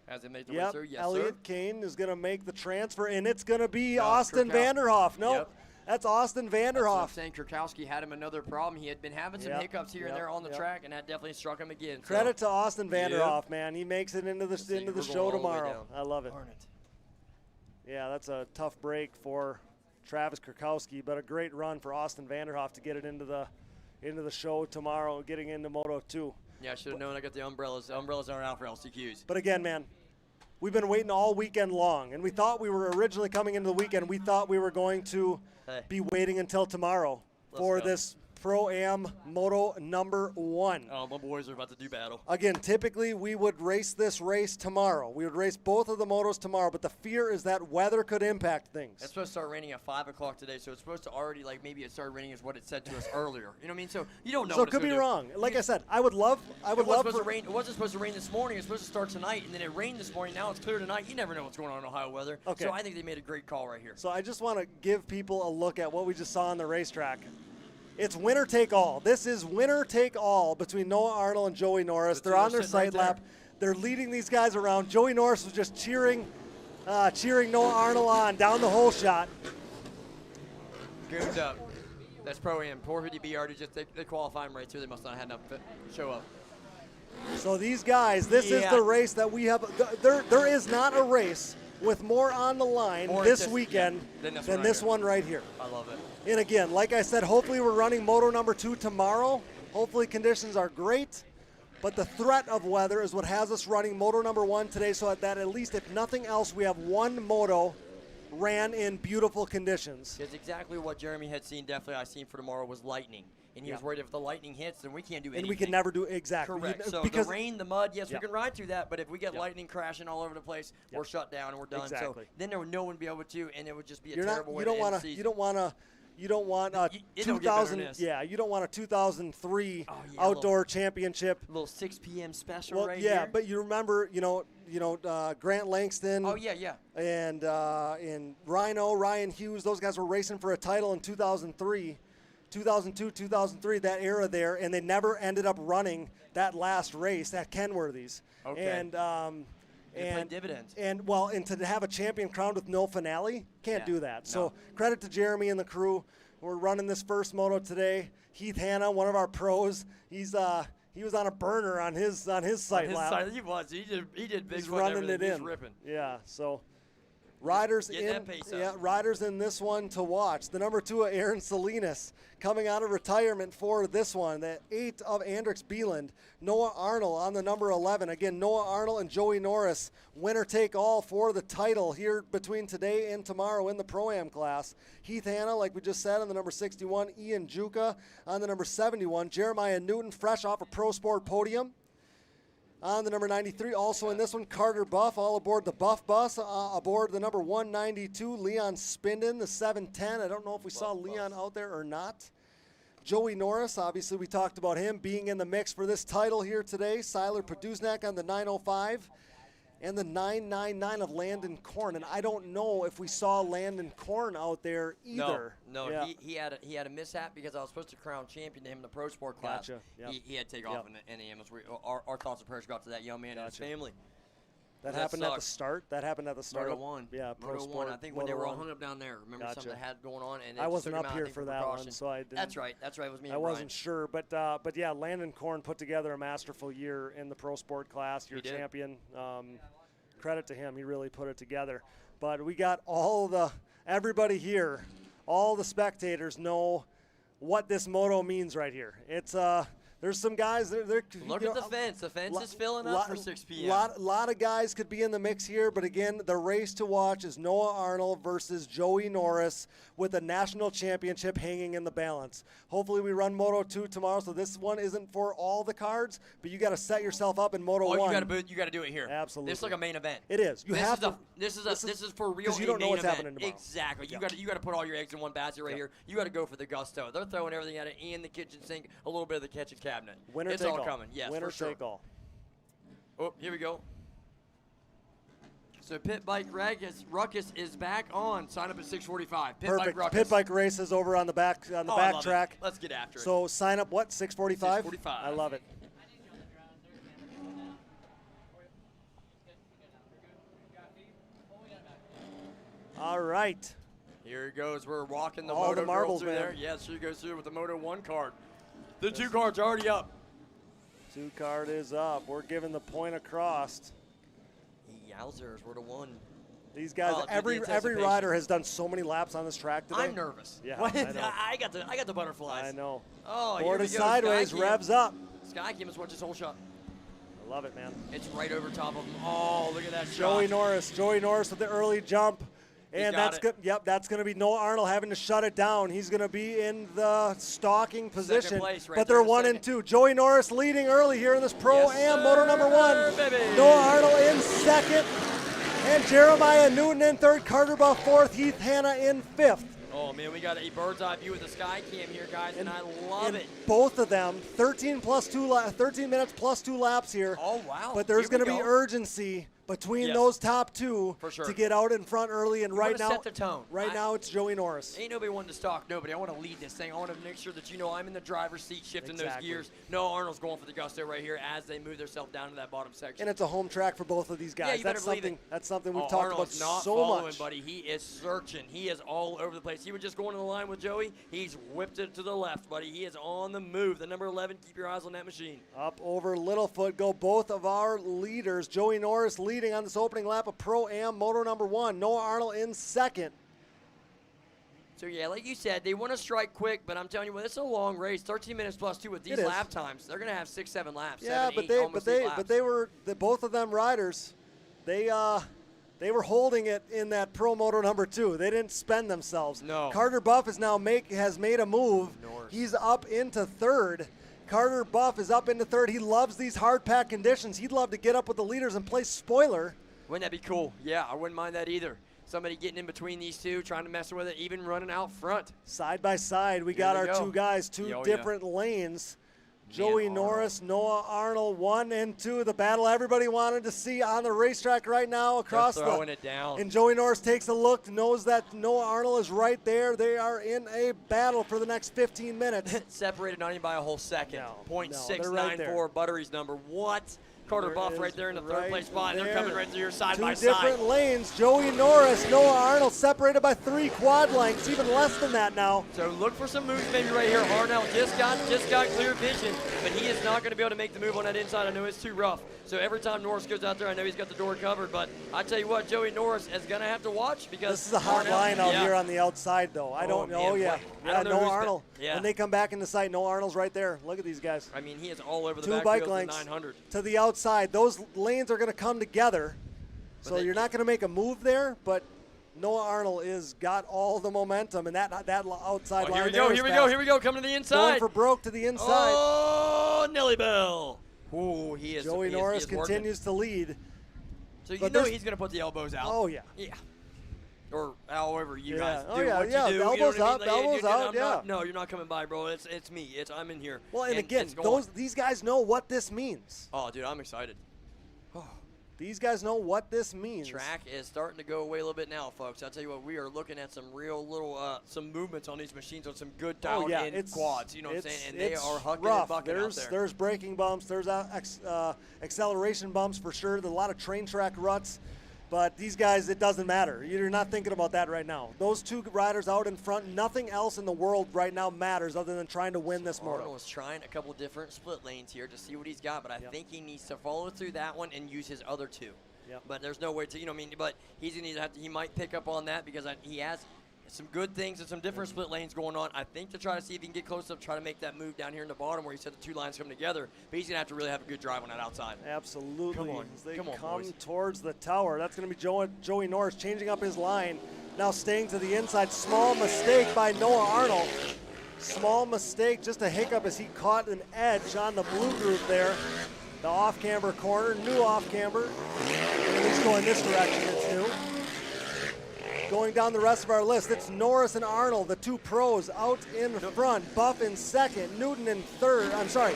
Has it made the way through? Yes, Elliott sir. Kane is going to make the transfer, and it's going to be No, Austin Vanderhoff. No, Yep. that's Austin That's what I'm Vanderhoff. saying. Kurkowski had him another problem. He had been having some Yep, hiccups here and there on the track, and that definitely struck him again. So- Credit to Austin Yep. Vanderhoff, man. He makes it into the we're going show all the way tomorrow. down. I love it. Darn it. Yeah, that's a tough break for Travis Kurkowski, but a great run for Austin Vanderhoff to get it into the show tomorrow, getting into Moto 2. Yeah, I should have known I got the umbrellas. The umbrellas aren't out for LCQs. But again, man, we've been waiting all weekend long, and we thought we were originally coming into the weekend. We thought we were going to be waiting until tomorrow for go. this Pro-Am Moto number 1. Oh, my boys are about to do battle. Again, typically we would race this race tomorrow. We would race both of the motos tomorrow, but the fear is that weather could impact things. It's supposed to start raining at 5 o'clock today, so it's supposed to already, like, maybe it started raining is what it said to us earlier. You know what I mean? So you don't know So what it could it's be gonna do. wrong. Like I said, I would love It wasn't supposed for to rain. It wasn't supposed to rain this morning. It was supposed to start tonight, and then it rained this morning. Now it's clear tonight. You never know what's going on in Ohio weather. Okay. So I think they made a great call right here. So I just want to give people a look at what we just saw on the racetrack. It's winner take all. This is winner take all between Noah Arnold and Joey Norris. They're on their sight lap. They're leading these guys around. Joey Norris was just cheering Noah Arnold on down the whole shot. Gooned up. That's Pro-Am. 450B already just, they qualify him right through. They must not have enough to show up. So these guys, this is the race that we have. There is not a race with more on the line this weekend than this one right here. I love it. And again, like I said, hopefully we're running Moto number 2 tomorrow. Hopefully conditions are great. But the threat of weather is what has us running Moto number 1 today, so that at least if nothing else, we have one moto ran in beautiful conditions. It's exactly what Jeremy had seen. Definitely I seen for tomorrow was lightning. And he was worried if the lightning hits, then we can't do anything. And we can never do exactly. Correct. So because the rain, the mud, yes, Yeah. we can ride through that. But if we get Yeah. lightning crashing all over the place, Yeah. we're shut down and we're done. Exactly. So then there would no one be able to, and it would just be a you're terrible not, way you to don't end want the to. season. You don't want to. You don't want a it don't get better than 2000. this. Yeah, you don't want a 2003 yeah, outdoor championship. Little 6 p.m. special Well, right yeah, here. but you remember, Grant Langston. Oh yeah. And Ryan Hughes. Those guys were racing for a title in 2003, 2002, 2003. That era there, and they never ended up running that last race at Kenworthy's. Okay. And They played dividends. And to have a champion crowned with no finale, can't do that. no. So credit to Jeremy and the crew. We're running this first moto today. Heath Hanna, one of our pros, he was on a burner on his sight lap. He was. He did big He's fun running and it everything. He in. was ripping. Yeah. So riders Getting that pace up. riders in this one to watch. The number 2 of Aaron Salinas coming out of retirement for this one. The 8 of Andrix Bieland. Noah Arnold on the number 11. Again, Noah Arnold and Joey Norris, winner take all for the title here between today and tomorrow in the Pro-Am class. Heath Hanna, like we just said, on the number 61. Ian Juka on the number 71. Jeremiah Newton, fresh off a Pro Sport podium. On the number 93, also in this one, Carter Buff, all aboard the Buff Bus. Aboard the number 192, Leon Spinden, the 710. I don't know if we saw Leon out there or not. Joey Norris, obviously we talked about him being in the mix for this title here today. Siler Poduznak on the 905 and the 999 of Landon Korn. And I don't know if we saw Landon Korn out there either. No, Yeah. he had a mishap because I was supposed to crown champion to him in the pro sport class. Gotcha. Yep. He had to take off in the ambulance. Our thoughts and prayers go out to that young man and his family. That happened at the start? That happened at the start? Moto 1. Yeah, Pro Moto Sport. 1. I think when they were all hung up down there. Remember something that had going on? And I wasn't up here for that one, so I didn't. That's right. It was me and I Brian. wasn't sure. But yeah, Landon Korn put together a masterful year in the Pro Sport class. Your champion. Credit to him. He really put it together. But we got everybody here, all the spectators know what this moto means right here. It's there's some guys that Look at the fence. The fence is filling up for 6 p.m. Lot of guys could be in the mix here, but again, the race to watch is Noah Arnold versus Joey Norris with a national championship hanging in the balance. Hopefully we run Moto 2 tomorrow, so this one isn't for all the cards, but you got to set yourself up in Moto 1. You got to do it here. Absolutely. This is like a main event. It is. This is for real. Because you don't know what's happening tomorrow. Exactly. You got to put all your eggs in one basket right here. You got to go for the gusto. They're throwing everything at it and the kitchen sink, a little bit of the kitchen cabinet. It's all coming. Yes, Winner for sure. take all. Oh, here we go. So Pit Bike Ruckus is back on. Sign up at 6:45. Perfect. Bike Pit Bike races over on the back track. Let's get after it. So sign up what? 6:45? 6:45. I love it. All right. Here it goes. We're walking the All Moto the marbles, girl through man. there. Yes, she goes through with the Moto 1 card. The 2 cards are already up. 2 card is up. We're giving the point across. Yowzers, we're to 1. These guys, every rider has done so many laps on this track today. I'm nervous. Yeah, What? I know. I got the butterflies. I know. Oh, Board here is we go. sideways, Sky Cam. revs up. Sky Cam has watched this whole shot. I love it, man. It's right over top of him. Oh, look at that Joey shot. Norris with the early jump. And that's good. Yep, that's going to be Noah Arnold having to shut it down. He's going to be in the stalking position. Place, right but they're there, 1 and 2. Joey Norris leading early here in this Pro-Am Moto number 1. Baby. Noah Arnold in second. And Jeremiah Newton in third. Carter Buff fourth. Heath Hanna in fifth. Oh, man, we got a bird's eye view of the Sky Cam here, guys, and I love it. Both of them, 13 minutes plus 2 laps here. Oh, wow. But there's Here we going to be go. urgency between those top 2 For sure. to get out in front early. And We right wanna now, set the tone. Right now it's Joey Norris. Ain't nobody wanting to stalk nobody. I want to lead this thing. I want to make sure that I'm in the driver's seat shifting those Exactly. gears. Noah Arnold's going for the gusto right here as they move themselves down to that bottom section. And it's a home track for both of these guys. Yeah, you better believe it. That's something we've talked about Arnold's not so following, much. buddy. He is searching. He is all over the place. He was just going in the line with Joey. He's whipped it to the left, buddy. He is on the move. The number 11, keep your eyes on that machine. Up over Littlefoot go both of our leaders. Joey Norris leading on this opening lap of Pro-Am Moto number 1. Noah Arnold in second. So, yeah, like you said, they want to strike quick, but I'm telling you what, it's a long race. 13 minutes plus 2 with these lap times. They're going to have 6, 7 laps. Yeah, 7, 8, almost 8 laps. both of them riders, they were holding it in that Pro Moto number 2. They didn't spend themselves. No. Carter Buff has made a move. Norris. He's up into third. Carter Buff is up into third. He loves these hard pack conditions. He'd love to get up with the leaders and play spoiler. Wouldn't that be cool? Yeah, I wouldn't mind that either. Somebody getting in between these two, trying to mess with it, even running out front. Side by side, we got our 2 guys, 2 different lanes. Joey Norris, Noah Arnold, 1 and 2. The battle everybody wanted to see on the racetrack right now across They're throwing it down. And Joey Norris takes a look, knows that Noah Arnold is right there. They are in a battle for the next 15 minutes. Separated not even by a whole second. they're right 0.694 there. Buttery's number. What? Carter Buff right there in the third place spot. And they're coming right through your side 2 by side. different lanes. Joey Norris, Noah Arnold separated by 3 quad lengths, even less than that now. So look for some moves maybe right here. Arnold just got clear vision, but he is not going to be able to make the move on that inside. I know it's too rough. So every time Norris goes out there, I know he's got the door covered. But I tell you what, Joey Norris is going to have to watch because This is a hot line out here on the outside, though. I don't know. Man, I don't know Noah who's Arnold. yeah. When they come back into sight, Noah Arnold's right there. Look at these guys. I mean, he is all over the 2 back bike wheels of lengths the 900. to the outside. Those lanes are going to come together. So you're not going to make a move there, but Noah Arnold is got all the momentum, and that outside line. Here we go. Coming to the inside. Going for broke to the inside. Oh, Nelly Bell. Ooh, he is. Joey Norris continues to lead. So you know he's going to put the elbows out. Oh, yeah. Yeah. or however you Yeah. guys Oh, do yeah, what yeah, you do. elbows you know what I mean? up, elbows I'm out, not- no, you're not coming by, bro. It's me. I'm in here. Well, and again, it's going. these guys know what this means. Oh, dude, I'm excited. These guys know what this means. Track is starting to go away a little bit now, folks. I'll tell you what, we are looking at some real little, some movements on these machines on some good down-in quads, you know what I'm saying? And they are hucking rough. and bucking out there. There's braking bumps. There's acceleration bumps for sure. There's a lot of train track ruts. But these guys, it doesn't matter. You're not thinking about that right now. Those two riders out in front, nothing else in the world right now matters other than trying to win this moto. Arnold was trying a couple different split lanes here to see what he's got, but I think he needs to follow through that one and use his other two. But there's no way to, you know what I mean? But he's going to have to, he might pick up on that because he has some good things and some different split lanes going on. I think to try to see if he can get close enough, try to make that move down here in the bottom where he said the two lines come together. But he's going to have to really have a good drive on that outside. Absolutely. Come on. As they Come on, come boys. towards the tower. That's going to be Joey Norris changing up his line. Now staying to the inside. Small mistake by Noah Arnold. Small mistake, just a hiccup as he caught an edge on the blue group there. The off-camber corner, new off-camber. At least going this direction, it's new. Going down the rest of our list, it's Norris and Arnold, the two pros out in front. Buff in second, Newton in third. I'm sorry,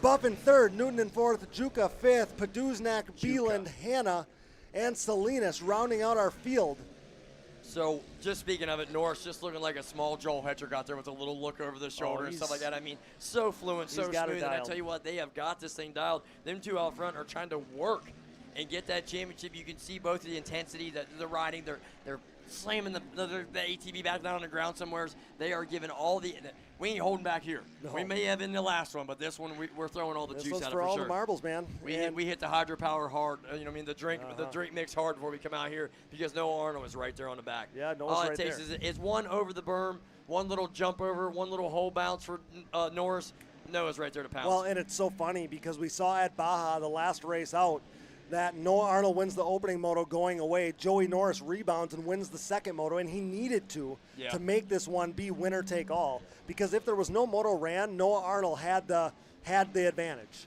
Buff in third, Newton in fourth, Juka fifth, Paduznak, Bieland, Hanna, and Salinas rounding out our field. So, just speaking of it, Norris just looking like a small Joel Hetrick out there with a little look over the shoulder and stuff like that. I mean, so fluent, so smooth. And I tell you what, they have got this thing dialed. Them two out front are trying to work and get that championship. You can see both of the intensity, the riding. They're slamming the ATV back down on the ground somewhere. They are giving all the. We ain't holding back here. No. We may have in the last one, but this one we're throwing all the This juice one's out of for it for all sure. the marbles, man. We hit the hydropower hard. You know what I mean? The drink mix hard before we come out here because Noah Arnold is right there on the back. Yeah, Noah's all it right takes there. is one over the berm, one little jump over, one little hole bounce for Norris. Noah's right there to pounce. Well, and it's so funny because we saw at Baja, the last race out, that Noah Arnold wins the opening moto going away. Joey Norris rebounds and wins the second moto, and he needed to make this one be winner take all. Because if there was no moto ran, Noah Arnold had the advantage.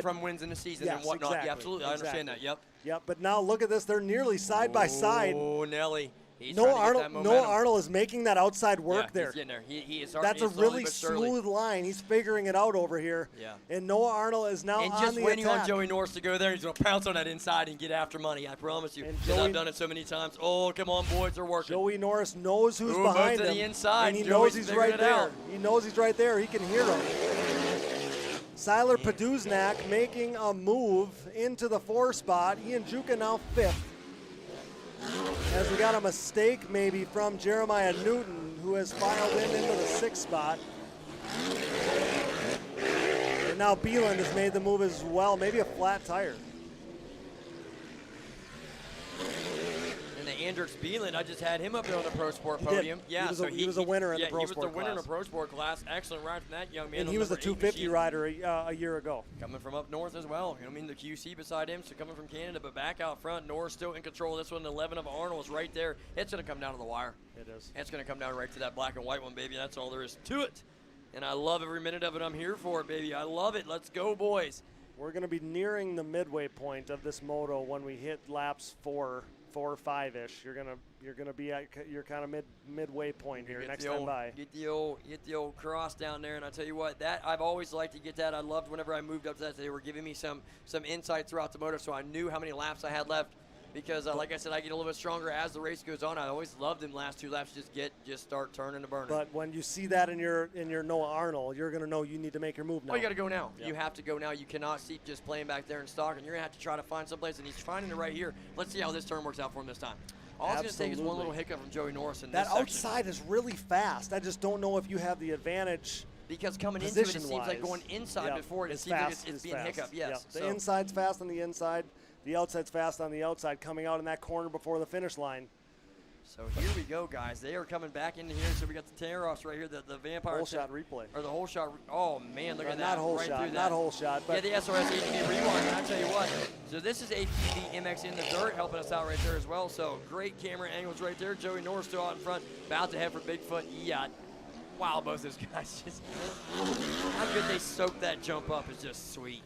From wins in the season and whatnot. Exactly, Yeah, absolutely. I understand that. Yep. Yep. But now look at this. They're nearly side by side. Oh, Nelly. He's Noah trying to get that momentum. Arnold is making that outside work there. He's getting there. He is That's a really smooth line. He's figuring it out over here. Yeah. And Noah Arnold is now and on just the waiting attack. on Joey Norris to go there. He's going to pounce on that inside and get after money. I promise you. Because I've done it so many times. Oh, come on, boys. They're working. Joey Norris knows who's Ooh, behind both to him. the inside. And he Joey's knows he's figured right it there. out. He knows he's right there. He can hear him. Siler Paduznak making a move into the 4 spot. Ian Juka now 5th. As we got a mistake maybe from Jeremiah Newton, who has filed into the 6th spot. And now Bieland has made the move as well, maybe a flat tire. And the Andrix Bieland, I just had him up there on the Pro Sport He podium. did. Yeah, He was a winner in the Pro he was Sport the winner in class. the Pro Sport class. Excellent ride from that young man. And on he was the number 8 250 machine. rider a year ago. Coming from up north as well. You know what I mean? The QC beside him, so coming from Canada, but back out front. Norris still in control. This one, 11 of Arnold is right there. It's going to come down to the wire. It is. It's going to come down right to that black and white one, baby. That's all there is to it. And I love every minute of it. I'm here for it, baby. I love it. Let's go, boys. We're going to be nearing the midway point of this moto when we hit laps 4 or 5-ish. You're gonna be at your kind of midway point here next time by. Get the old cross down there, and I tell you what, that I've always liked to get that. I loved whenever I moved up to that. They were giving me some insight throughout the motor, so I knew how many laps I had left. Because like I said, I get a little bit stronger as the race goes on. I always loved them last 2 laps. Just start turning and burning. But when you see that in your Noah Arnold, you're gonna know you need to make your move now. Oh, you got to go now. Yep. You have to go now. You cannot keep just playing back there in stock, and you're gonna have to try to find someplace. And he's finding it right here. Let's see how this turn works out for him this time. All it's gonna take is one little hiccup from Joey Norris in that this section. outside is really fast. I just don't know if you have the advantage. Because coming into it, it seems like going inside before it. It seems like it's being hiccup. Yes. Yep. The inside's fast on the inside. The outside's fast on the outside, coming out in that corner before the finish line. So here we go, guys. They are coming back into here. So we got the tear-offs right here, the Vampire. Whole shot replay. Or the whole shot. Oh, man, look at that. Not whole right shot, through that. not whole shot. But yeah, the SRS ATV Rewind, and I tell you what. So this is ATV MX in the dirt, helping us out right there as well. So great camera angles right there. Joey Norris still out in front, about to head for Bigfoot Yacht. Wow, both those guys just, how good they soak that jump up is just sweet.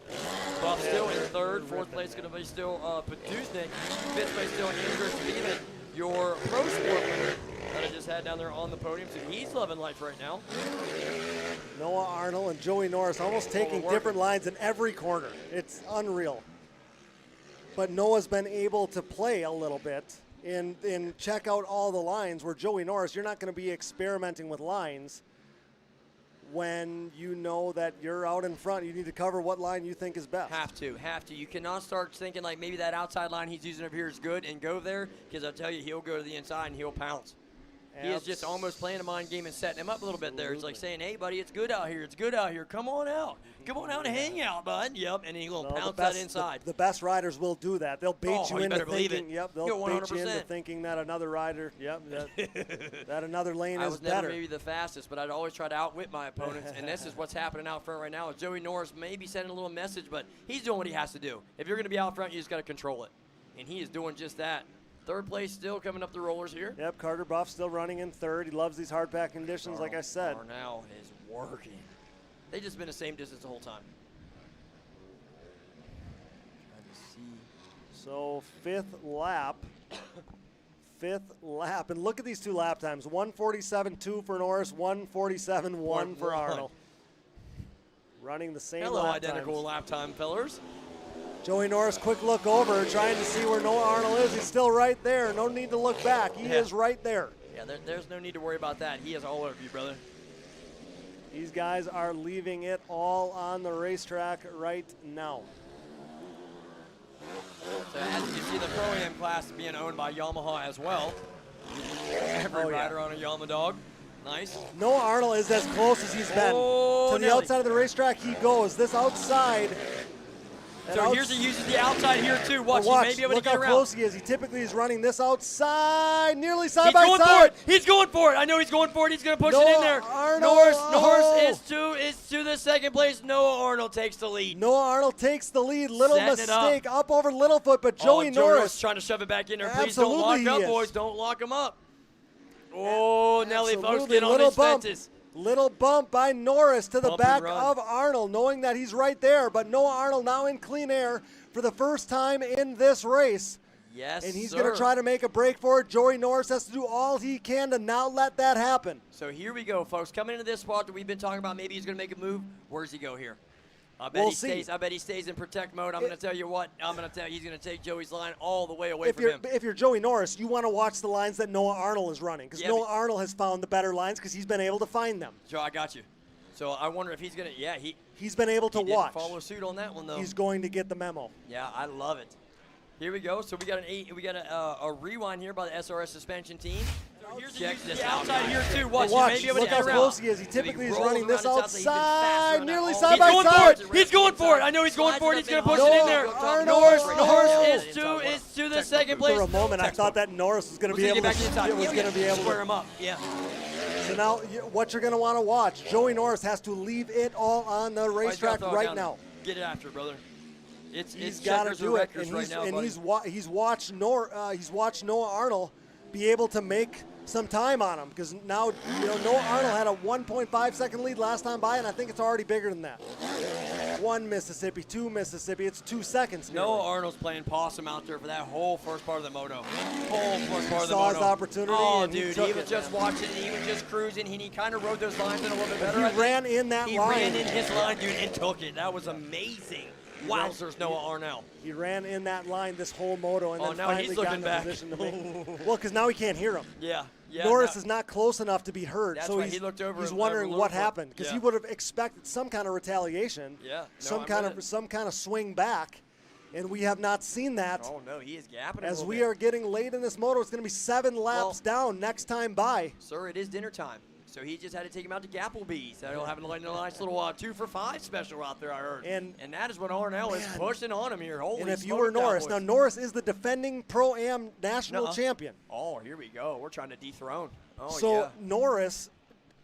Buff still in third, 4th place going to be still Petuznik, 5th place still Andrus Beeman. your pro sport winner that I just had down there on the podium. So he's loving life right now. Noah Arnold and Joey Norris almost taking different lines in every corner. It's unreal. But Noah's been able to play a little bit and check out all the lines, where Joey Norris, you're not going to be experimenting with lines when you know that you're out in front. You need to cover what line you think is best. Have to. You cannot start thinking like maybe that outside line he's using over here is good and go there, because I'll tell you, he'll go to the inside and he'll pounce. He is just almost playing a mind game and setting him up a little bit there. He's like saying, hey, buddy, it's good out here. It's good out here. Come on out. Come on out and hang out, bud. Yep, and he'll pounce that inside. The best riders will do that. They'll bait you into thinking, they'll bait 100%. you into thinking that another rider, that another lane I is was never better. maybe the fastest, but I'd always try to outwit my opponents, and this is what's happening out front right now. Joey Norris may be sending a little message, but he's doing what he has to do. If you're going to be out front, you just got to control it, and he is doing just that. Third place still coming up the rollers here. Yep, Carter Buff still running in third. He loves these hard pack conditions, like I said. Arnell is working. They just been the same distance the whole time. Trying to see. So fifth lap, and look at these two lap times: 1:47.2 for Norris, 1:47.1 for Arnold. Running the same Hello, lap identical times. lap time, fellers. Joey Norris, quick look over, trying to see where Noah Arnold is. He's still right there. No need to look back. He is right there. Yeah, there's no need to worry about that. He is all over you, brother. These guys are leaving it all on the racetrack right now. So as you see, the Pro-Am class being owned by Yamaha as well. Every rider on a Yamaha dog. Nice. Noah Arnold is as close as he's been. To the outside of the racetrack he goes. This outside. So here's he uses the outside here too. Watch, he may be able to get around. Look how close he is. He typically is running this outside, nearly side He's by going side. for it. He's going for it. I know he's going for it. He's going to push it in there. Norris is to the second place. Noah Arnold takes the lead. Noah Arnold takes the lead. Little mistake up over Littlefoot, but Joey Norris trying to shove it back in there. Please don't lock up, boys. Don't lock him up. Oh, Nelly, folks, get on these fences. Little bump by Norris to the Bump back and run. of Arnold, knowing that he's right there. But Noah Arnold now in clean air for the first time in this race. Yes, and he's going to try to make a break for it. Joey Norris has to do all he can to not let that happen. So here we go, folks. Coming into this spot that we've been talking about, maybe he's going to make a move. Where does he go here? I bet he stays in protect mode. I'm going to tell you what. I'm going to tell you he's going to take Joey's line all the way away from him. If you're Joey Norris, you want to watch the lines that Noah Arnold is running, because Noah Arnold has found the better lines because he's been able to find them. Joe, I got you. So I wonder if he's going to, he's been able to watch. Follow suit on that one, though. He's going to get the memo. Yeah, I love it. Here we go. So we got a rewind here by the SRS suspension team. Check this outside here too. Watch, look how close he is. He typically is running this outside, nearly side by side. He's going for it. I know he's going for it. He's going to push it in there. Norris is to the second place. For a moment, I thought that Norris was going to be able to square him up. Yeah. So now, what you're going to want to watch, Joey Norris has to leave it all on the racetrack right now. Get it after, brother. He's got to do it, and he's watched Noah Arnold be able to make some time on him, because now Noah Arnold had a 1.5 second lead last time by, and I think it's already bigger than that. 1 Mississippi, 2 Mississippi, it's 2 seconds. Noah Arnold's playing possum out there for that whole first part of the moto. Whole first part of the saw moto. His opportunity. Oh, and dude, he was just watching. He was just cruising. He kind of rode those lines in a little bit better. He ran in that line. He ran in his line, dude, and took it. That was amazing. Wowzers, Noah Arnold. He ran in that line this whole moto, and then now finally he's got looking in the back. position to make. Well, because now he can't hear him. Yeah. Norris is not close enough to be heard, That's so why he looked over. He's wondering what happened, because he would have expected some kind of retaliation. Yeah. some kind of swing back, and we have not seen that. Oh no, he is gapping. As we are getting late in this moto, it's going to be 7 laps down next time by. Sir, it is dinner time. So he just had to take him out to Gapplebee's. That'll have a nice little 2 for $5 special out there, I heard. And that is what Arnell is pushing on him here. Holy and if you were Norris, Cowboys. now Norris is the defending Pro-Am national champion. Oh, here we go. We're trying to dethrone. Oh, so Norris,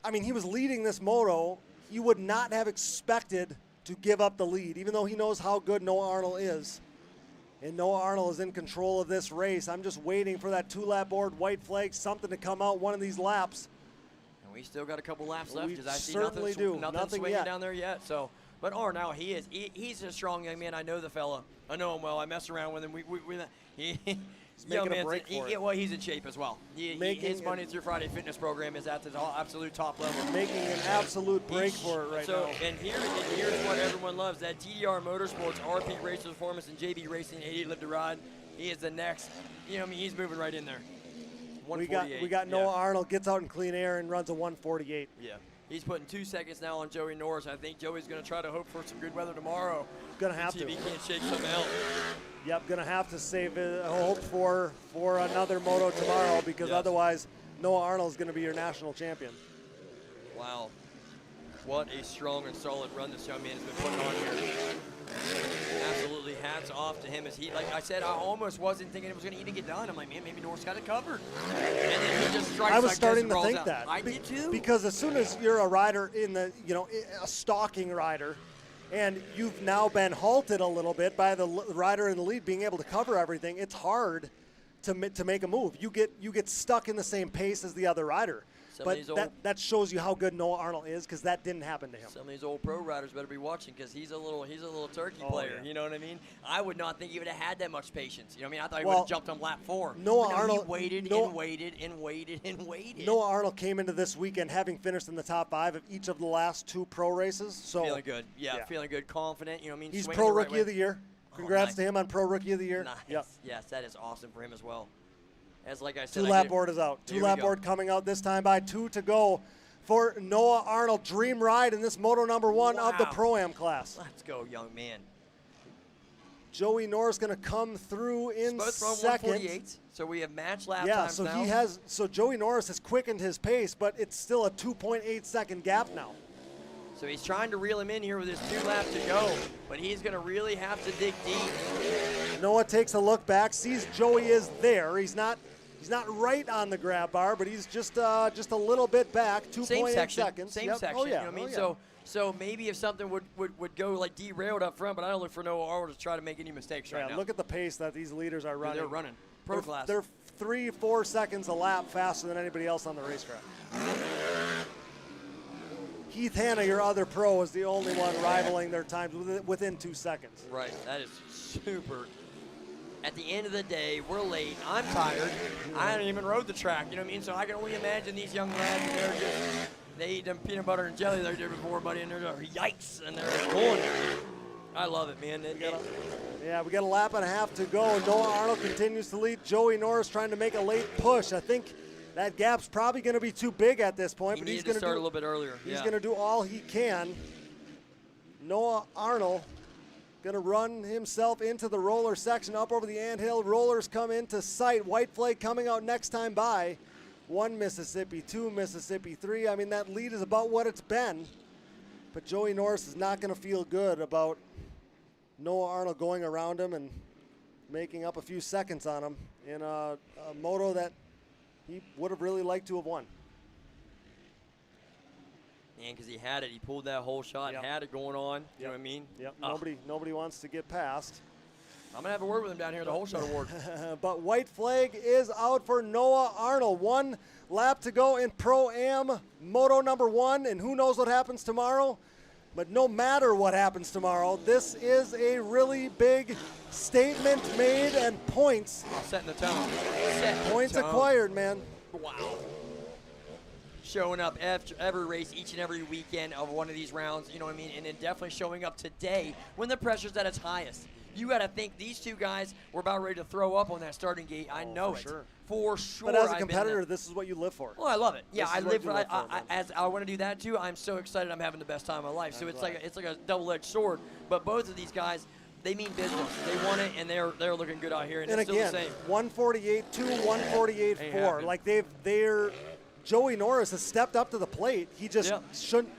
I mean, he was leading this moto. He would not have expected to give up the lead, even though he knows how good Noah Arnold is. And Noah Arnold is in control of this race. I'm just waiting for that 2-lap board, white flag, something to come out one of these laps. We still got a couple laps left, We because I see certainly nothing Nothing swinging yet. down there yet. So, but Arnell, he's a strong young man. I know the fella. I know him well. I mess around with him. Young making a man's break for it. well, he's in shape as well. His Monday through Friday fitness program is at the absolute top level. Making an absolute break for it right now. And here's what everyone loves: that TDR Motorsports, RP Racer Performance, and JB Racing 80 Live to Ride. He is the next. He's moving right in there. We got Noah Arnold gets out in clean air and runs a 148. Yeah. He's putting 2 seconds now on Joey Norris. I think Joey's going to try to hope for some good weather tomorrow. Gonna have to. He can't shake something else. Yep, gonna have to save it. Hope for another moto tomorrow because otherwise Noah Arnold's gonna be your national champion. Wow, what a strong and solid run this young man has been putting on here. Absolutely, hats off to him. As he, like I said, I almost wasn't thinking it was going to even get done. I'm like, man, maybe Norris got it covered. And then he just strikes. I was like starting this and to rolls think out. that. I did too. Because as soon as you're a rider in the, a stalking rider, and you've now been halted a little bit by the rider in the lead being able to cover everything, it's hard to make a move. You get stuck in the same pace as the other rider. That shows you how good Noah Arnold is because that didn't happen to him. Some of these old pro riders better be watching because he's a little turkey player. Yeah. You know what I mean? I would not think he would have had that much patience. You know what I mean? I thought he would have jumped on lap 4. Arnold he waited and waited and waited and waited. Noah Arnold came into this weekend having finished in the top 5 of each of the last 2 pro races. So feeling good. Yeah, feeling good, confident. You know what I mean? He's Swinging Pro the right Rookie of the Year. Congrats nice. to him on Pro Rookie of the Year. Nice. Yep. Yes, that is awesome for him as well. As like I said, 2 lap board is out. 2 lap board coming out this time by 2 to go for Noah Arnold. Dream ride in this moto number 1 of the Pro-Am class. Let's go, young man. Joey Norris going to come through in both from second. 148, so we have match lap times so now. So Joey Norris has quickened his pace, but it's still a 2.8 second gap now. So he's trying to reel him in here with his 2 laps to go, but he's going to really have to dig deep. Noah takes a look back, sees Joey is there. He's not right on the grab bar, but he's just a little bit back, 2.8 seconds. Same Yep. section, Oh, yeah. you know what I mean? Oh, yeah. So maybe if something would go like derailed up front, but I don't look for Noah Arnold to try to make any mistakes right now. Look at the pace that these leaders are running. They're running. Pro class. They're 3-4 seconds a lap faster than anybody else on the racetrack. Heath Hanna, your other pro, is the only one rivaling their times within 2 seconds. Right, that is super. At the end of the day, we're late. I'm tired. I haven't even rode the track, you know what I mean? So I can only imagine these young lads, they eat them peanut butter and jelly they did before, buddy, and they're yikes, and they're going. I love it, man. We got a lap and a half to go. Noah Arnold continues to lead. Joey Norris trying to make a late push. I think that gap's probably going to be too big at this point, but he's going to start a little bit earlier. He's going to do all he can. Noah Arnold going to run himself into the roller section up over the anthill. Rollers come into sight. White flag coming out next time by. 1 Mississippi, 2 Mississippi, 3. I mean, that lead is about what it's been. But Joey Norris is not going to feel good about Noah Arnold going around him and making up a few seconds on him in a moto that he would have really liked to have won. Man, because he had it. He pulled that whole shot, had it going on. You know what I mean? Yep. Nobody wants to get past. I'm going to have a word with him down here at the whole shot award. But white flag is out for Noah Arnold. 1 lap to go in Pro-Am moto number 1, and who knows what happens tomorrow. But no matter what happens tomorrow, this is a really big statement made and points. Setting the tone. Points acquired, man. Wow. Showing up every race, each and every weekend of one of these rounds, you know what I mean? And then definitely showing up today when the pressure's at its highest. You got to think these 2 guys were about ready to throw up on that starting gate. I know it. For sure. But as a competitor, this is what you live for. Well, I love it. Yeah, I live for it. As I want to do that too. I'm so excited. I'm having the best time of my life. So it's like a double-edged sword. But both of these guys, they mean business. They want it, and they're looking good out here. And it's again, still the same. 148-2, 148-4. Like they're Joey Norris has stepped up to the plate. He just shouldn't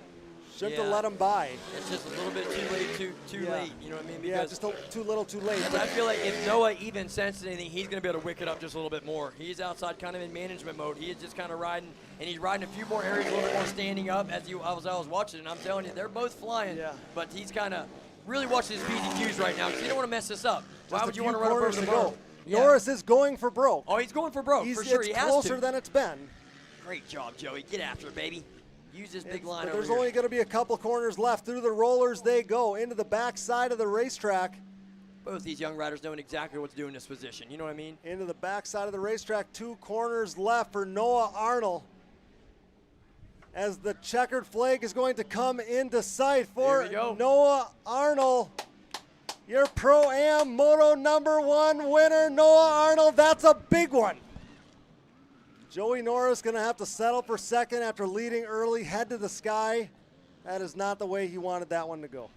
have let him by. It's just a little bit too late, too late. You know what I mean? Because just too little, too late. But I feel like if Noah even sensed anything, he's going to be able to wick it up just a little bit more. He's outside kind of in management mode. He is just kind of riding, and he's riding a few more areas, a little bit more standing up as I was watching. And I'm telling you, they're both flying. Yeah. But he's kind of really watching his P's and Q's right now because you don't want to mess this up. Why would you want to run over the ball? Norris is going for broke. Oh, he's going for broke, for sure. He has to. It's closer than it's been. Great job, Joey. Get after it, baby. Use this big line over There's here. only going to be a couple corners left. Through the rollers they go into the back side of the racetrack. both these young riders knowing exactly what to do in this position. You know what I mean? Into the backside of the racetrack, 2 corners left for Noah Arnold. As the checkered flag is going to come into sight for Noah Arnold. Your Pro-Am Moto #1 winner, Noah Arnold. That's a big one. Joey Norris going to have to settle for second after leading early, head to the sky. That is not the way he wanted that one to go.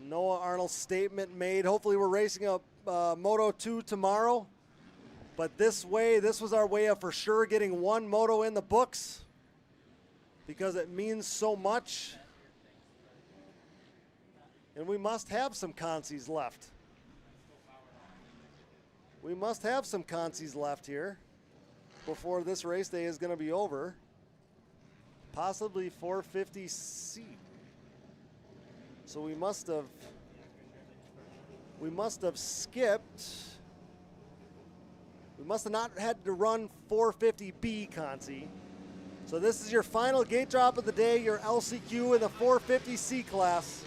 Noah Arnold's statement made. Hopefully we're racing a Moto 2 tomorrow. But this was our way of for sure getting 1 Moto in the books because it means so much. And we must have some consies left. We must have some consies left here before this race day is going to be over. Possibly 450C. So we must have skipped. We must have not had to run 450B consi. So this is your final gate drop of the day, your LCQ in the 450C class.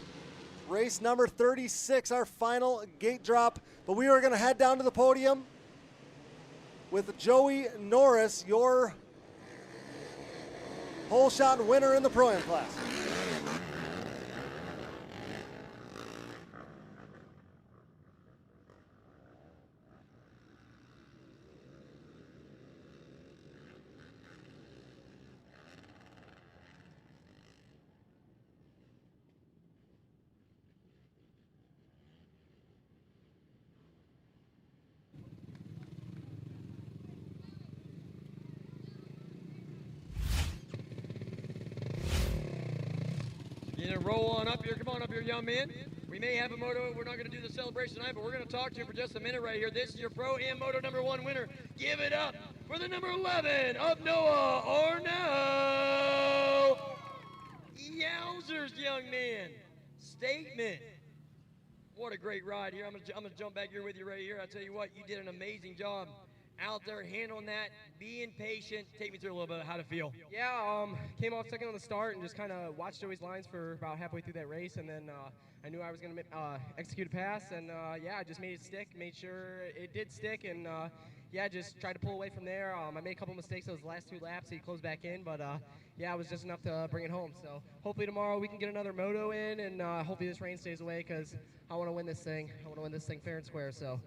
Race number 36, our final gate drop. But we are going to head down to the podium with Joey Norris, your hole shot winner in the Pro-Am class. Roll on up here. Come on up here, young man. We may have a moto. We're not going to do the celebration tonight, but we're going to talk to you for just a minute right here. This is your Pro-Am Moto #1 winner. Give it up for the number 11 of Noah Arnold. Yowzers, young man. Statement. What a great ride here. I'm gonna jump back here with you right here. I tell you what, you did an amazing job out there handling that, being patient. Take me through a little bit of how to feel. Yeah, came off second on the start and just kind of watched Joey's lines for about halfway through that race, and then I knew I was going to execute a pass, and yeah, I just made it stick, made sure it did stick, and yeah, just tried to pull away from there. I made a couple mistakes those last 2 laps, so he closed back in, but yeah, it was just enough to bring it home. So hopefully tomorrow we can get another moto in, and hopefully this rain stays away, because I want to win this thing. I want to win this thing fair and square, so.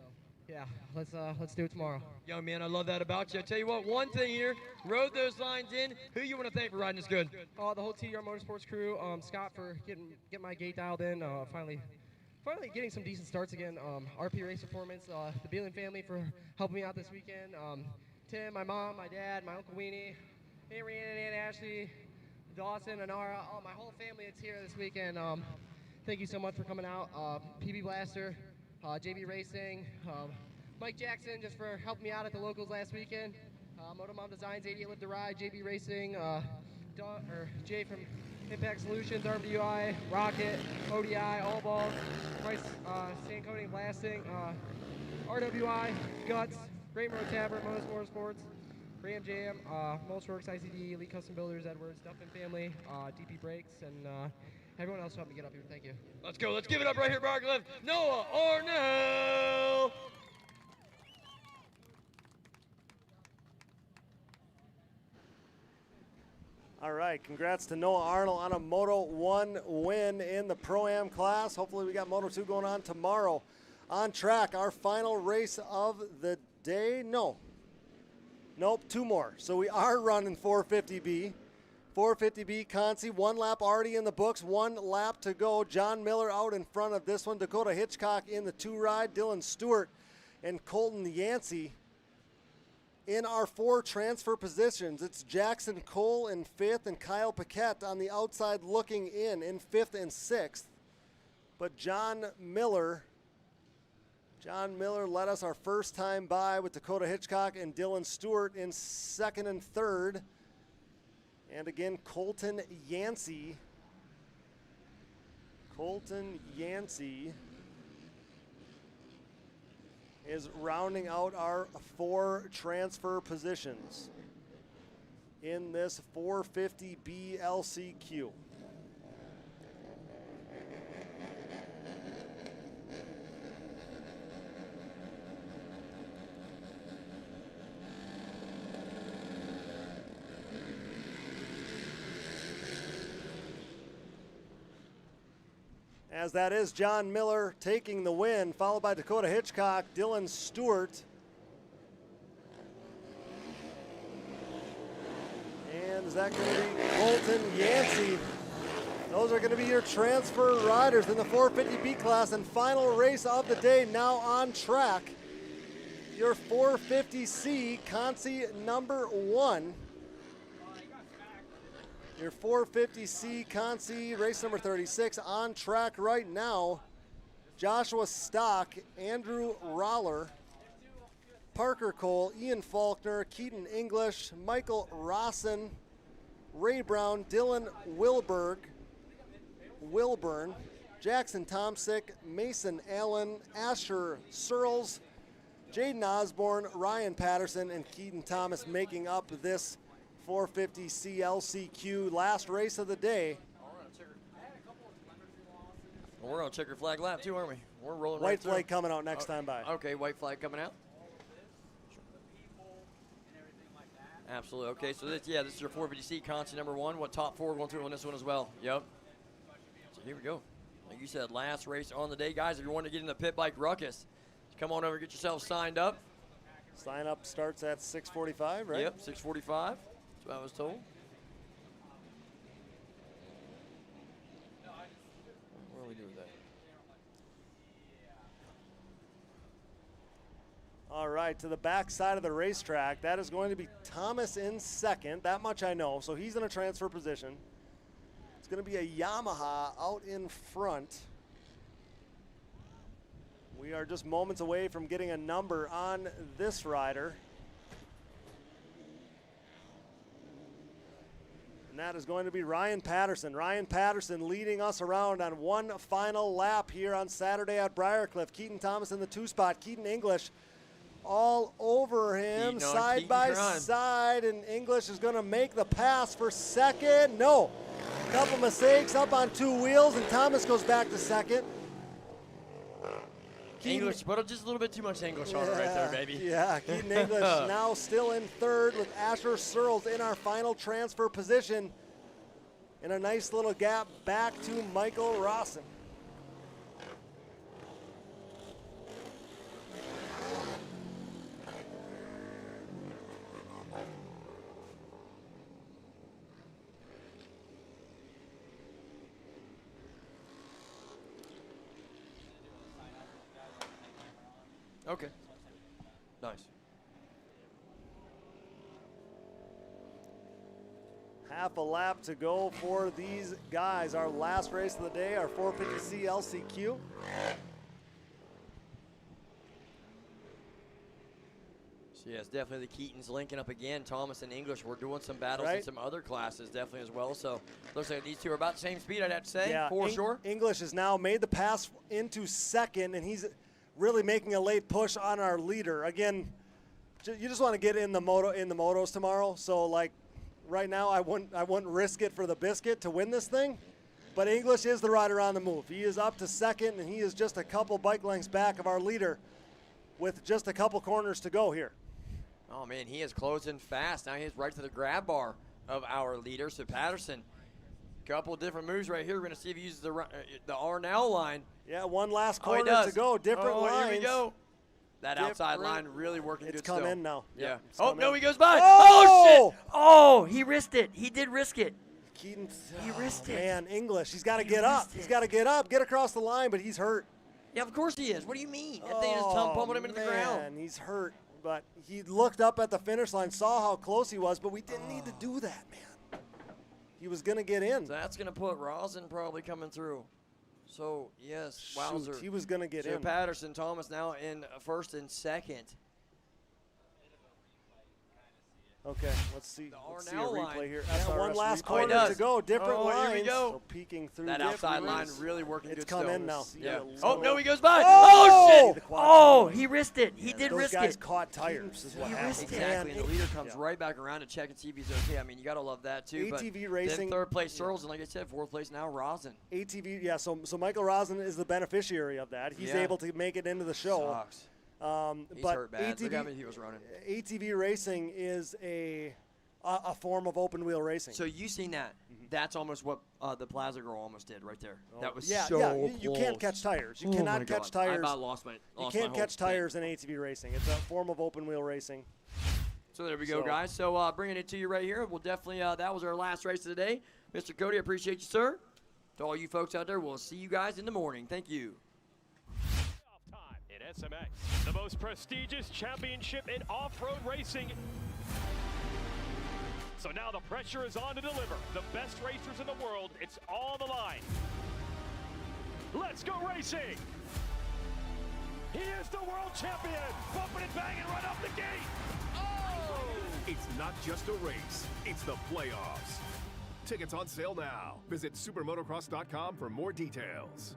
Yeah, let's do it tomorrow. Young man, I love that about you. I tell you what, one thing here, rode those lines in. Who you want to thank for riding this good? The whole TDR Motorsports crew. Scott for getting my gate dialed in. Finally getting some decent starts again. RP Race Performance, the Beelan family for helping me out this weekend. Tim, my mom, my dad, my Uncle Weenie, Aunt Rhiannon, Aunt Ashley, Dawson, Anara, my whole family that's here this weekend. Thank you so much for coming out. PB Blaster. JB Racing, Mike Jackson just for helping me out at the locals last weekend. Moto Mom Designs, 88 Live to Ride, JB Racing, Jay from Impact Solutions, RWI, Rocket, ODI, All Balls, Price, Sand Coating Blasting, RWI, Guts, Great Road Tavern, Motorsports, Ram Jam, Mulchworks, ICD, Elite Custom Builders, Edwards, Duffin Family, DP Brakes, and everyone else helped me get up here. Thank you. Let's go. Let's give it up right here, Briarcliff. Noah Arnold. All right, congrats to Noah Arnold on a Moto 1 win in the Pro-Am class. Hopefully we got Moto 2 going on tomorrow. On track, our final race of the day. Nope, 2 more. So we are running 450B. 450B Consi, 1 lap already in the books, 1 lap to go. John Miller out in front of this one. Dakota Hitchcock in the 2 ride. Dylan Stewart and Colton Yancey in our 4 transfer positions. It's Jackson Cole in 5th and Kyle Paquette on the outside looking in 5th and 6th. But John Miller led us our first time by with Dakota Hitchcock and Dylan Stewart in 2nd and 3rd. And again, Colton Yancey is rounding out our 4 transfer positions in this 450B LCQ. As that is John Miller taking the win, followed by Dakota Hitchcock, Dylan Stewart. And is that going to be Colton Yancey? Those are going to be your transfer riders in the 450B class, and final race of the day now on track. Your 450C Consi number 1. Your 450C Consi race number 36 on track right now. Joshua Stock, Andrew Roller, Parker Cole, Ian Faulkner, Keaton English, Michael Rossen, Ray Brown, Dylan Wilburn, Jackson Tomsick, Mason Allen, Asher Searles, Jaden Osborne, Ryan Patterson, and Keaton Thomas making up this 450 CLCQ last race of the day. Well, we're on checker flag lap too, aren't we? We're rolling White right through. flag coming out next time by. Okay, white flag coming out. Absolutely. Okay, so this is your 450C Consi number 1. What top 4 going through on this one as well? Yep. So here we go. Like you said, last race on the day, guys. If you want to get in the pit bike ruckus, come on over and get yourself signed up. Sign up starts at 6:45, right? Yep, 6:45. That's what I was told. What do we do with that? All right, to the back side of the racetrack, that is going to be Thomas in second. That much I know, so he's in a transfer position. It's going to be a Yamaha out in front. We are just moments away from getting a number on this rider. And that is going to be Ryan Patterson. Ryan Patterson leading us around on one final lap here on Saturday at Briarcliff. Keaton Thomas in the 2 spot. Keaton English all over him, side by side, and English is going to make the pass for second. No, a couple mistakes up on 2 wheels, and Thomas goes back to second. English, but just a little bit too much English on it right there, baby. Yeah, Keaton English now still in third with Asher Searles in our final transfer position, and a nice little gap back to Michael Rossen. Okay. Nice. Half a lap to go for these guys. Our last race of the day, our 450C LCQ. So yes, definitely the Keatons linking up again. Thomas and English, we're doing some battles in some other classes definitely as well. So looks like these two are about the same speed, I'd have to say, Yeah, for sure. English has now made the pass into second, and he's really making a late push on our leader. Again, you just want to get in the motos tomorrow. So like right now, I wouldn't risk it for the biscuit to win this thing. But English is the rider on the move. He is up to second, and he is just a couple bike lengths back of our leader with just a couple corners to go here. Oh man, he is closing fast. Now he's right to the grab bar of our leader. So Patterson, couple different moves right here. We're going to see if he uses the R-now line. Yeah, one last corner to go. Different lines. Here we go. That outside line really working good still. It's come in now. Yeah. Oh, no, he goes by. Oh! Shit. Oh, he risked it. He did risk it. Keaton, he risked it. Man, English, he's got to get up. He's got to get up, get across the line, but he's hurt. Yeah, of course he is. What do you mean? That thing just pummeled him into the ground. Man, he's hurt. But he looked up at the finish line, saw how close he was, but we didn't need to do that, man. He was going to get in. So that's going to put Rosen probably coming through. So, yes, wowzer. Shoot, he was going to get in. Patterson, Thomas now in first and second. Okay, let's see a replay here. Yeah, one last corner to go. Different lines. Here we go. So peeking through that outside line really working good. It's come in now. Yeah. Oh, no, he goes by. Oh, shit. Oh, he risked it. He did risk it. Those guys caught tires is what happened. Exactly. And the leader comes right back around to check and see if he's okay. I mean, you got to love that, too. ATV racing. Then third place, Searles, and like I said, fourth place now, Rosen. ATV, yeah, so Michael Rosen is the beneficiary of that. He's able to make it into the show. Sucks. He's hurt bad. Look how many he was running. ATV racing is a a form of open wheel racing. So you seen that? That's almost what the Plaza girl almost did right there. That was yeah, so yeah. You close. can't catch tires. You Oh cannot my catch God. I tires. about lost my can't whole catch thing. tires in ATV racing. It's a form of open wheel racing. So there we go, guys. So bringing it to you right here. We'll definitely, that was our last race of the day. Mr. Cody, I appreciate you, sir. To all you folks out there, we'll see you guys in the morning. Thank you. In SMX, the most prestigious championship in off-road racing. So now the pressure is on to deliver. The best racers in the world, it's all on the line. Let's go racing! He is the world champion! Bumping and banging right off the gate! Oh! It's not just a race, it's the playoffs. Tickets on sale now. Visit supermotocross.com for more details.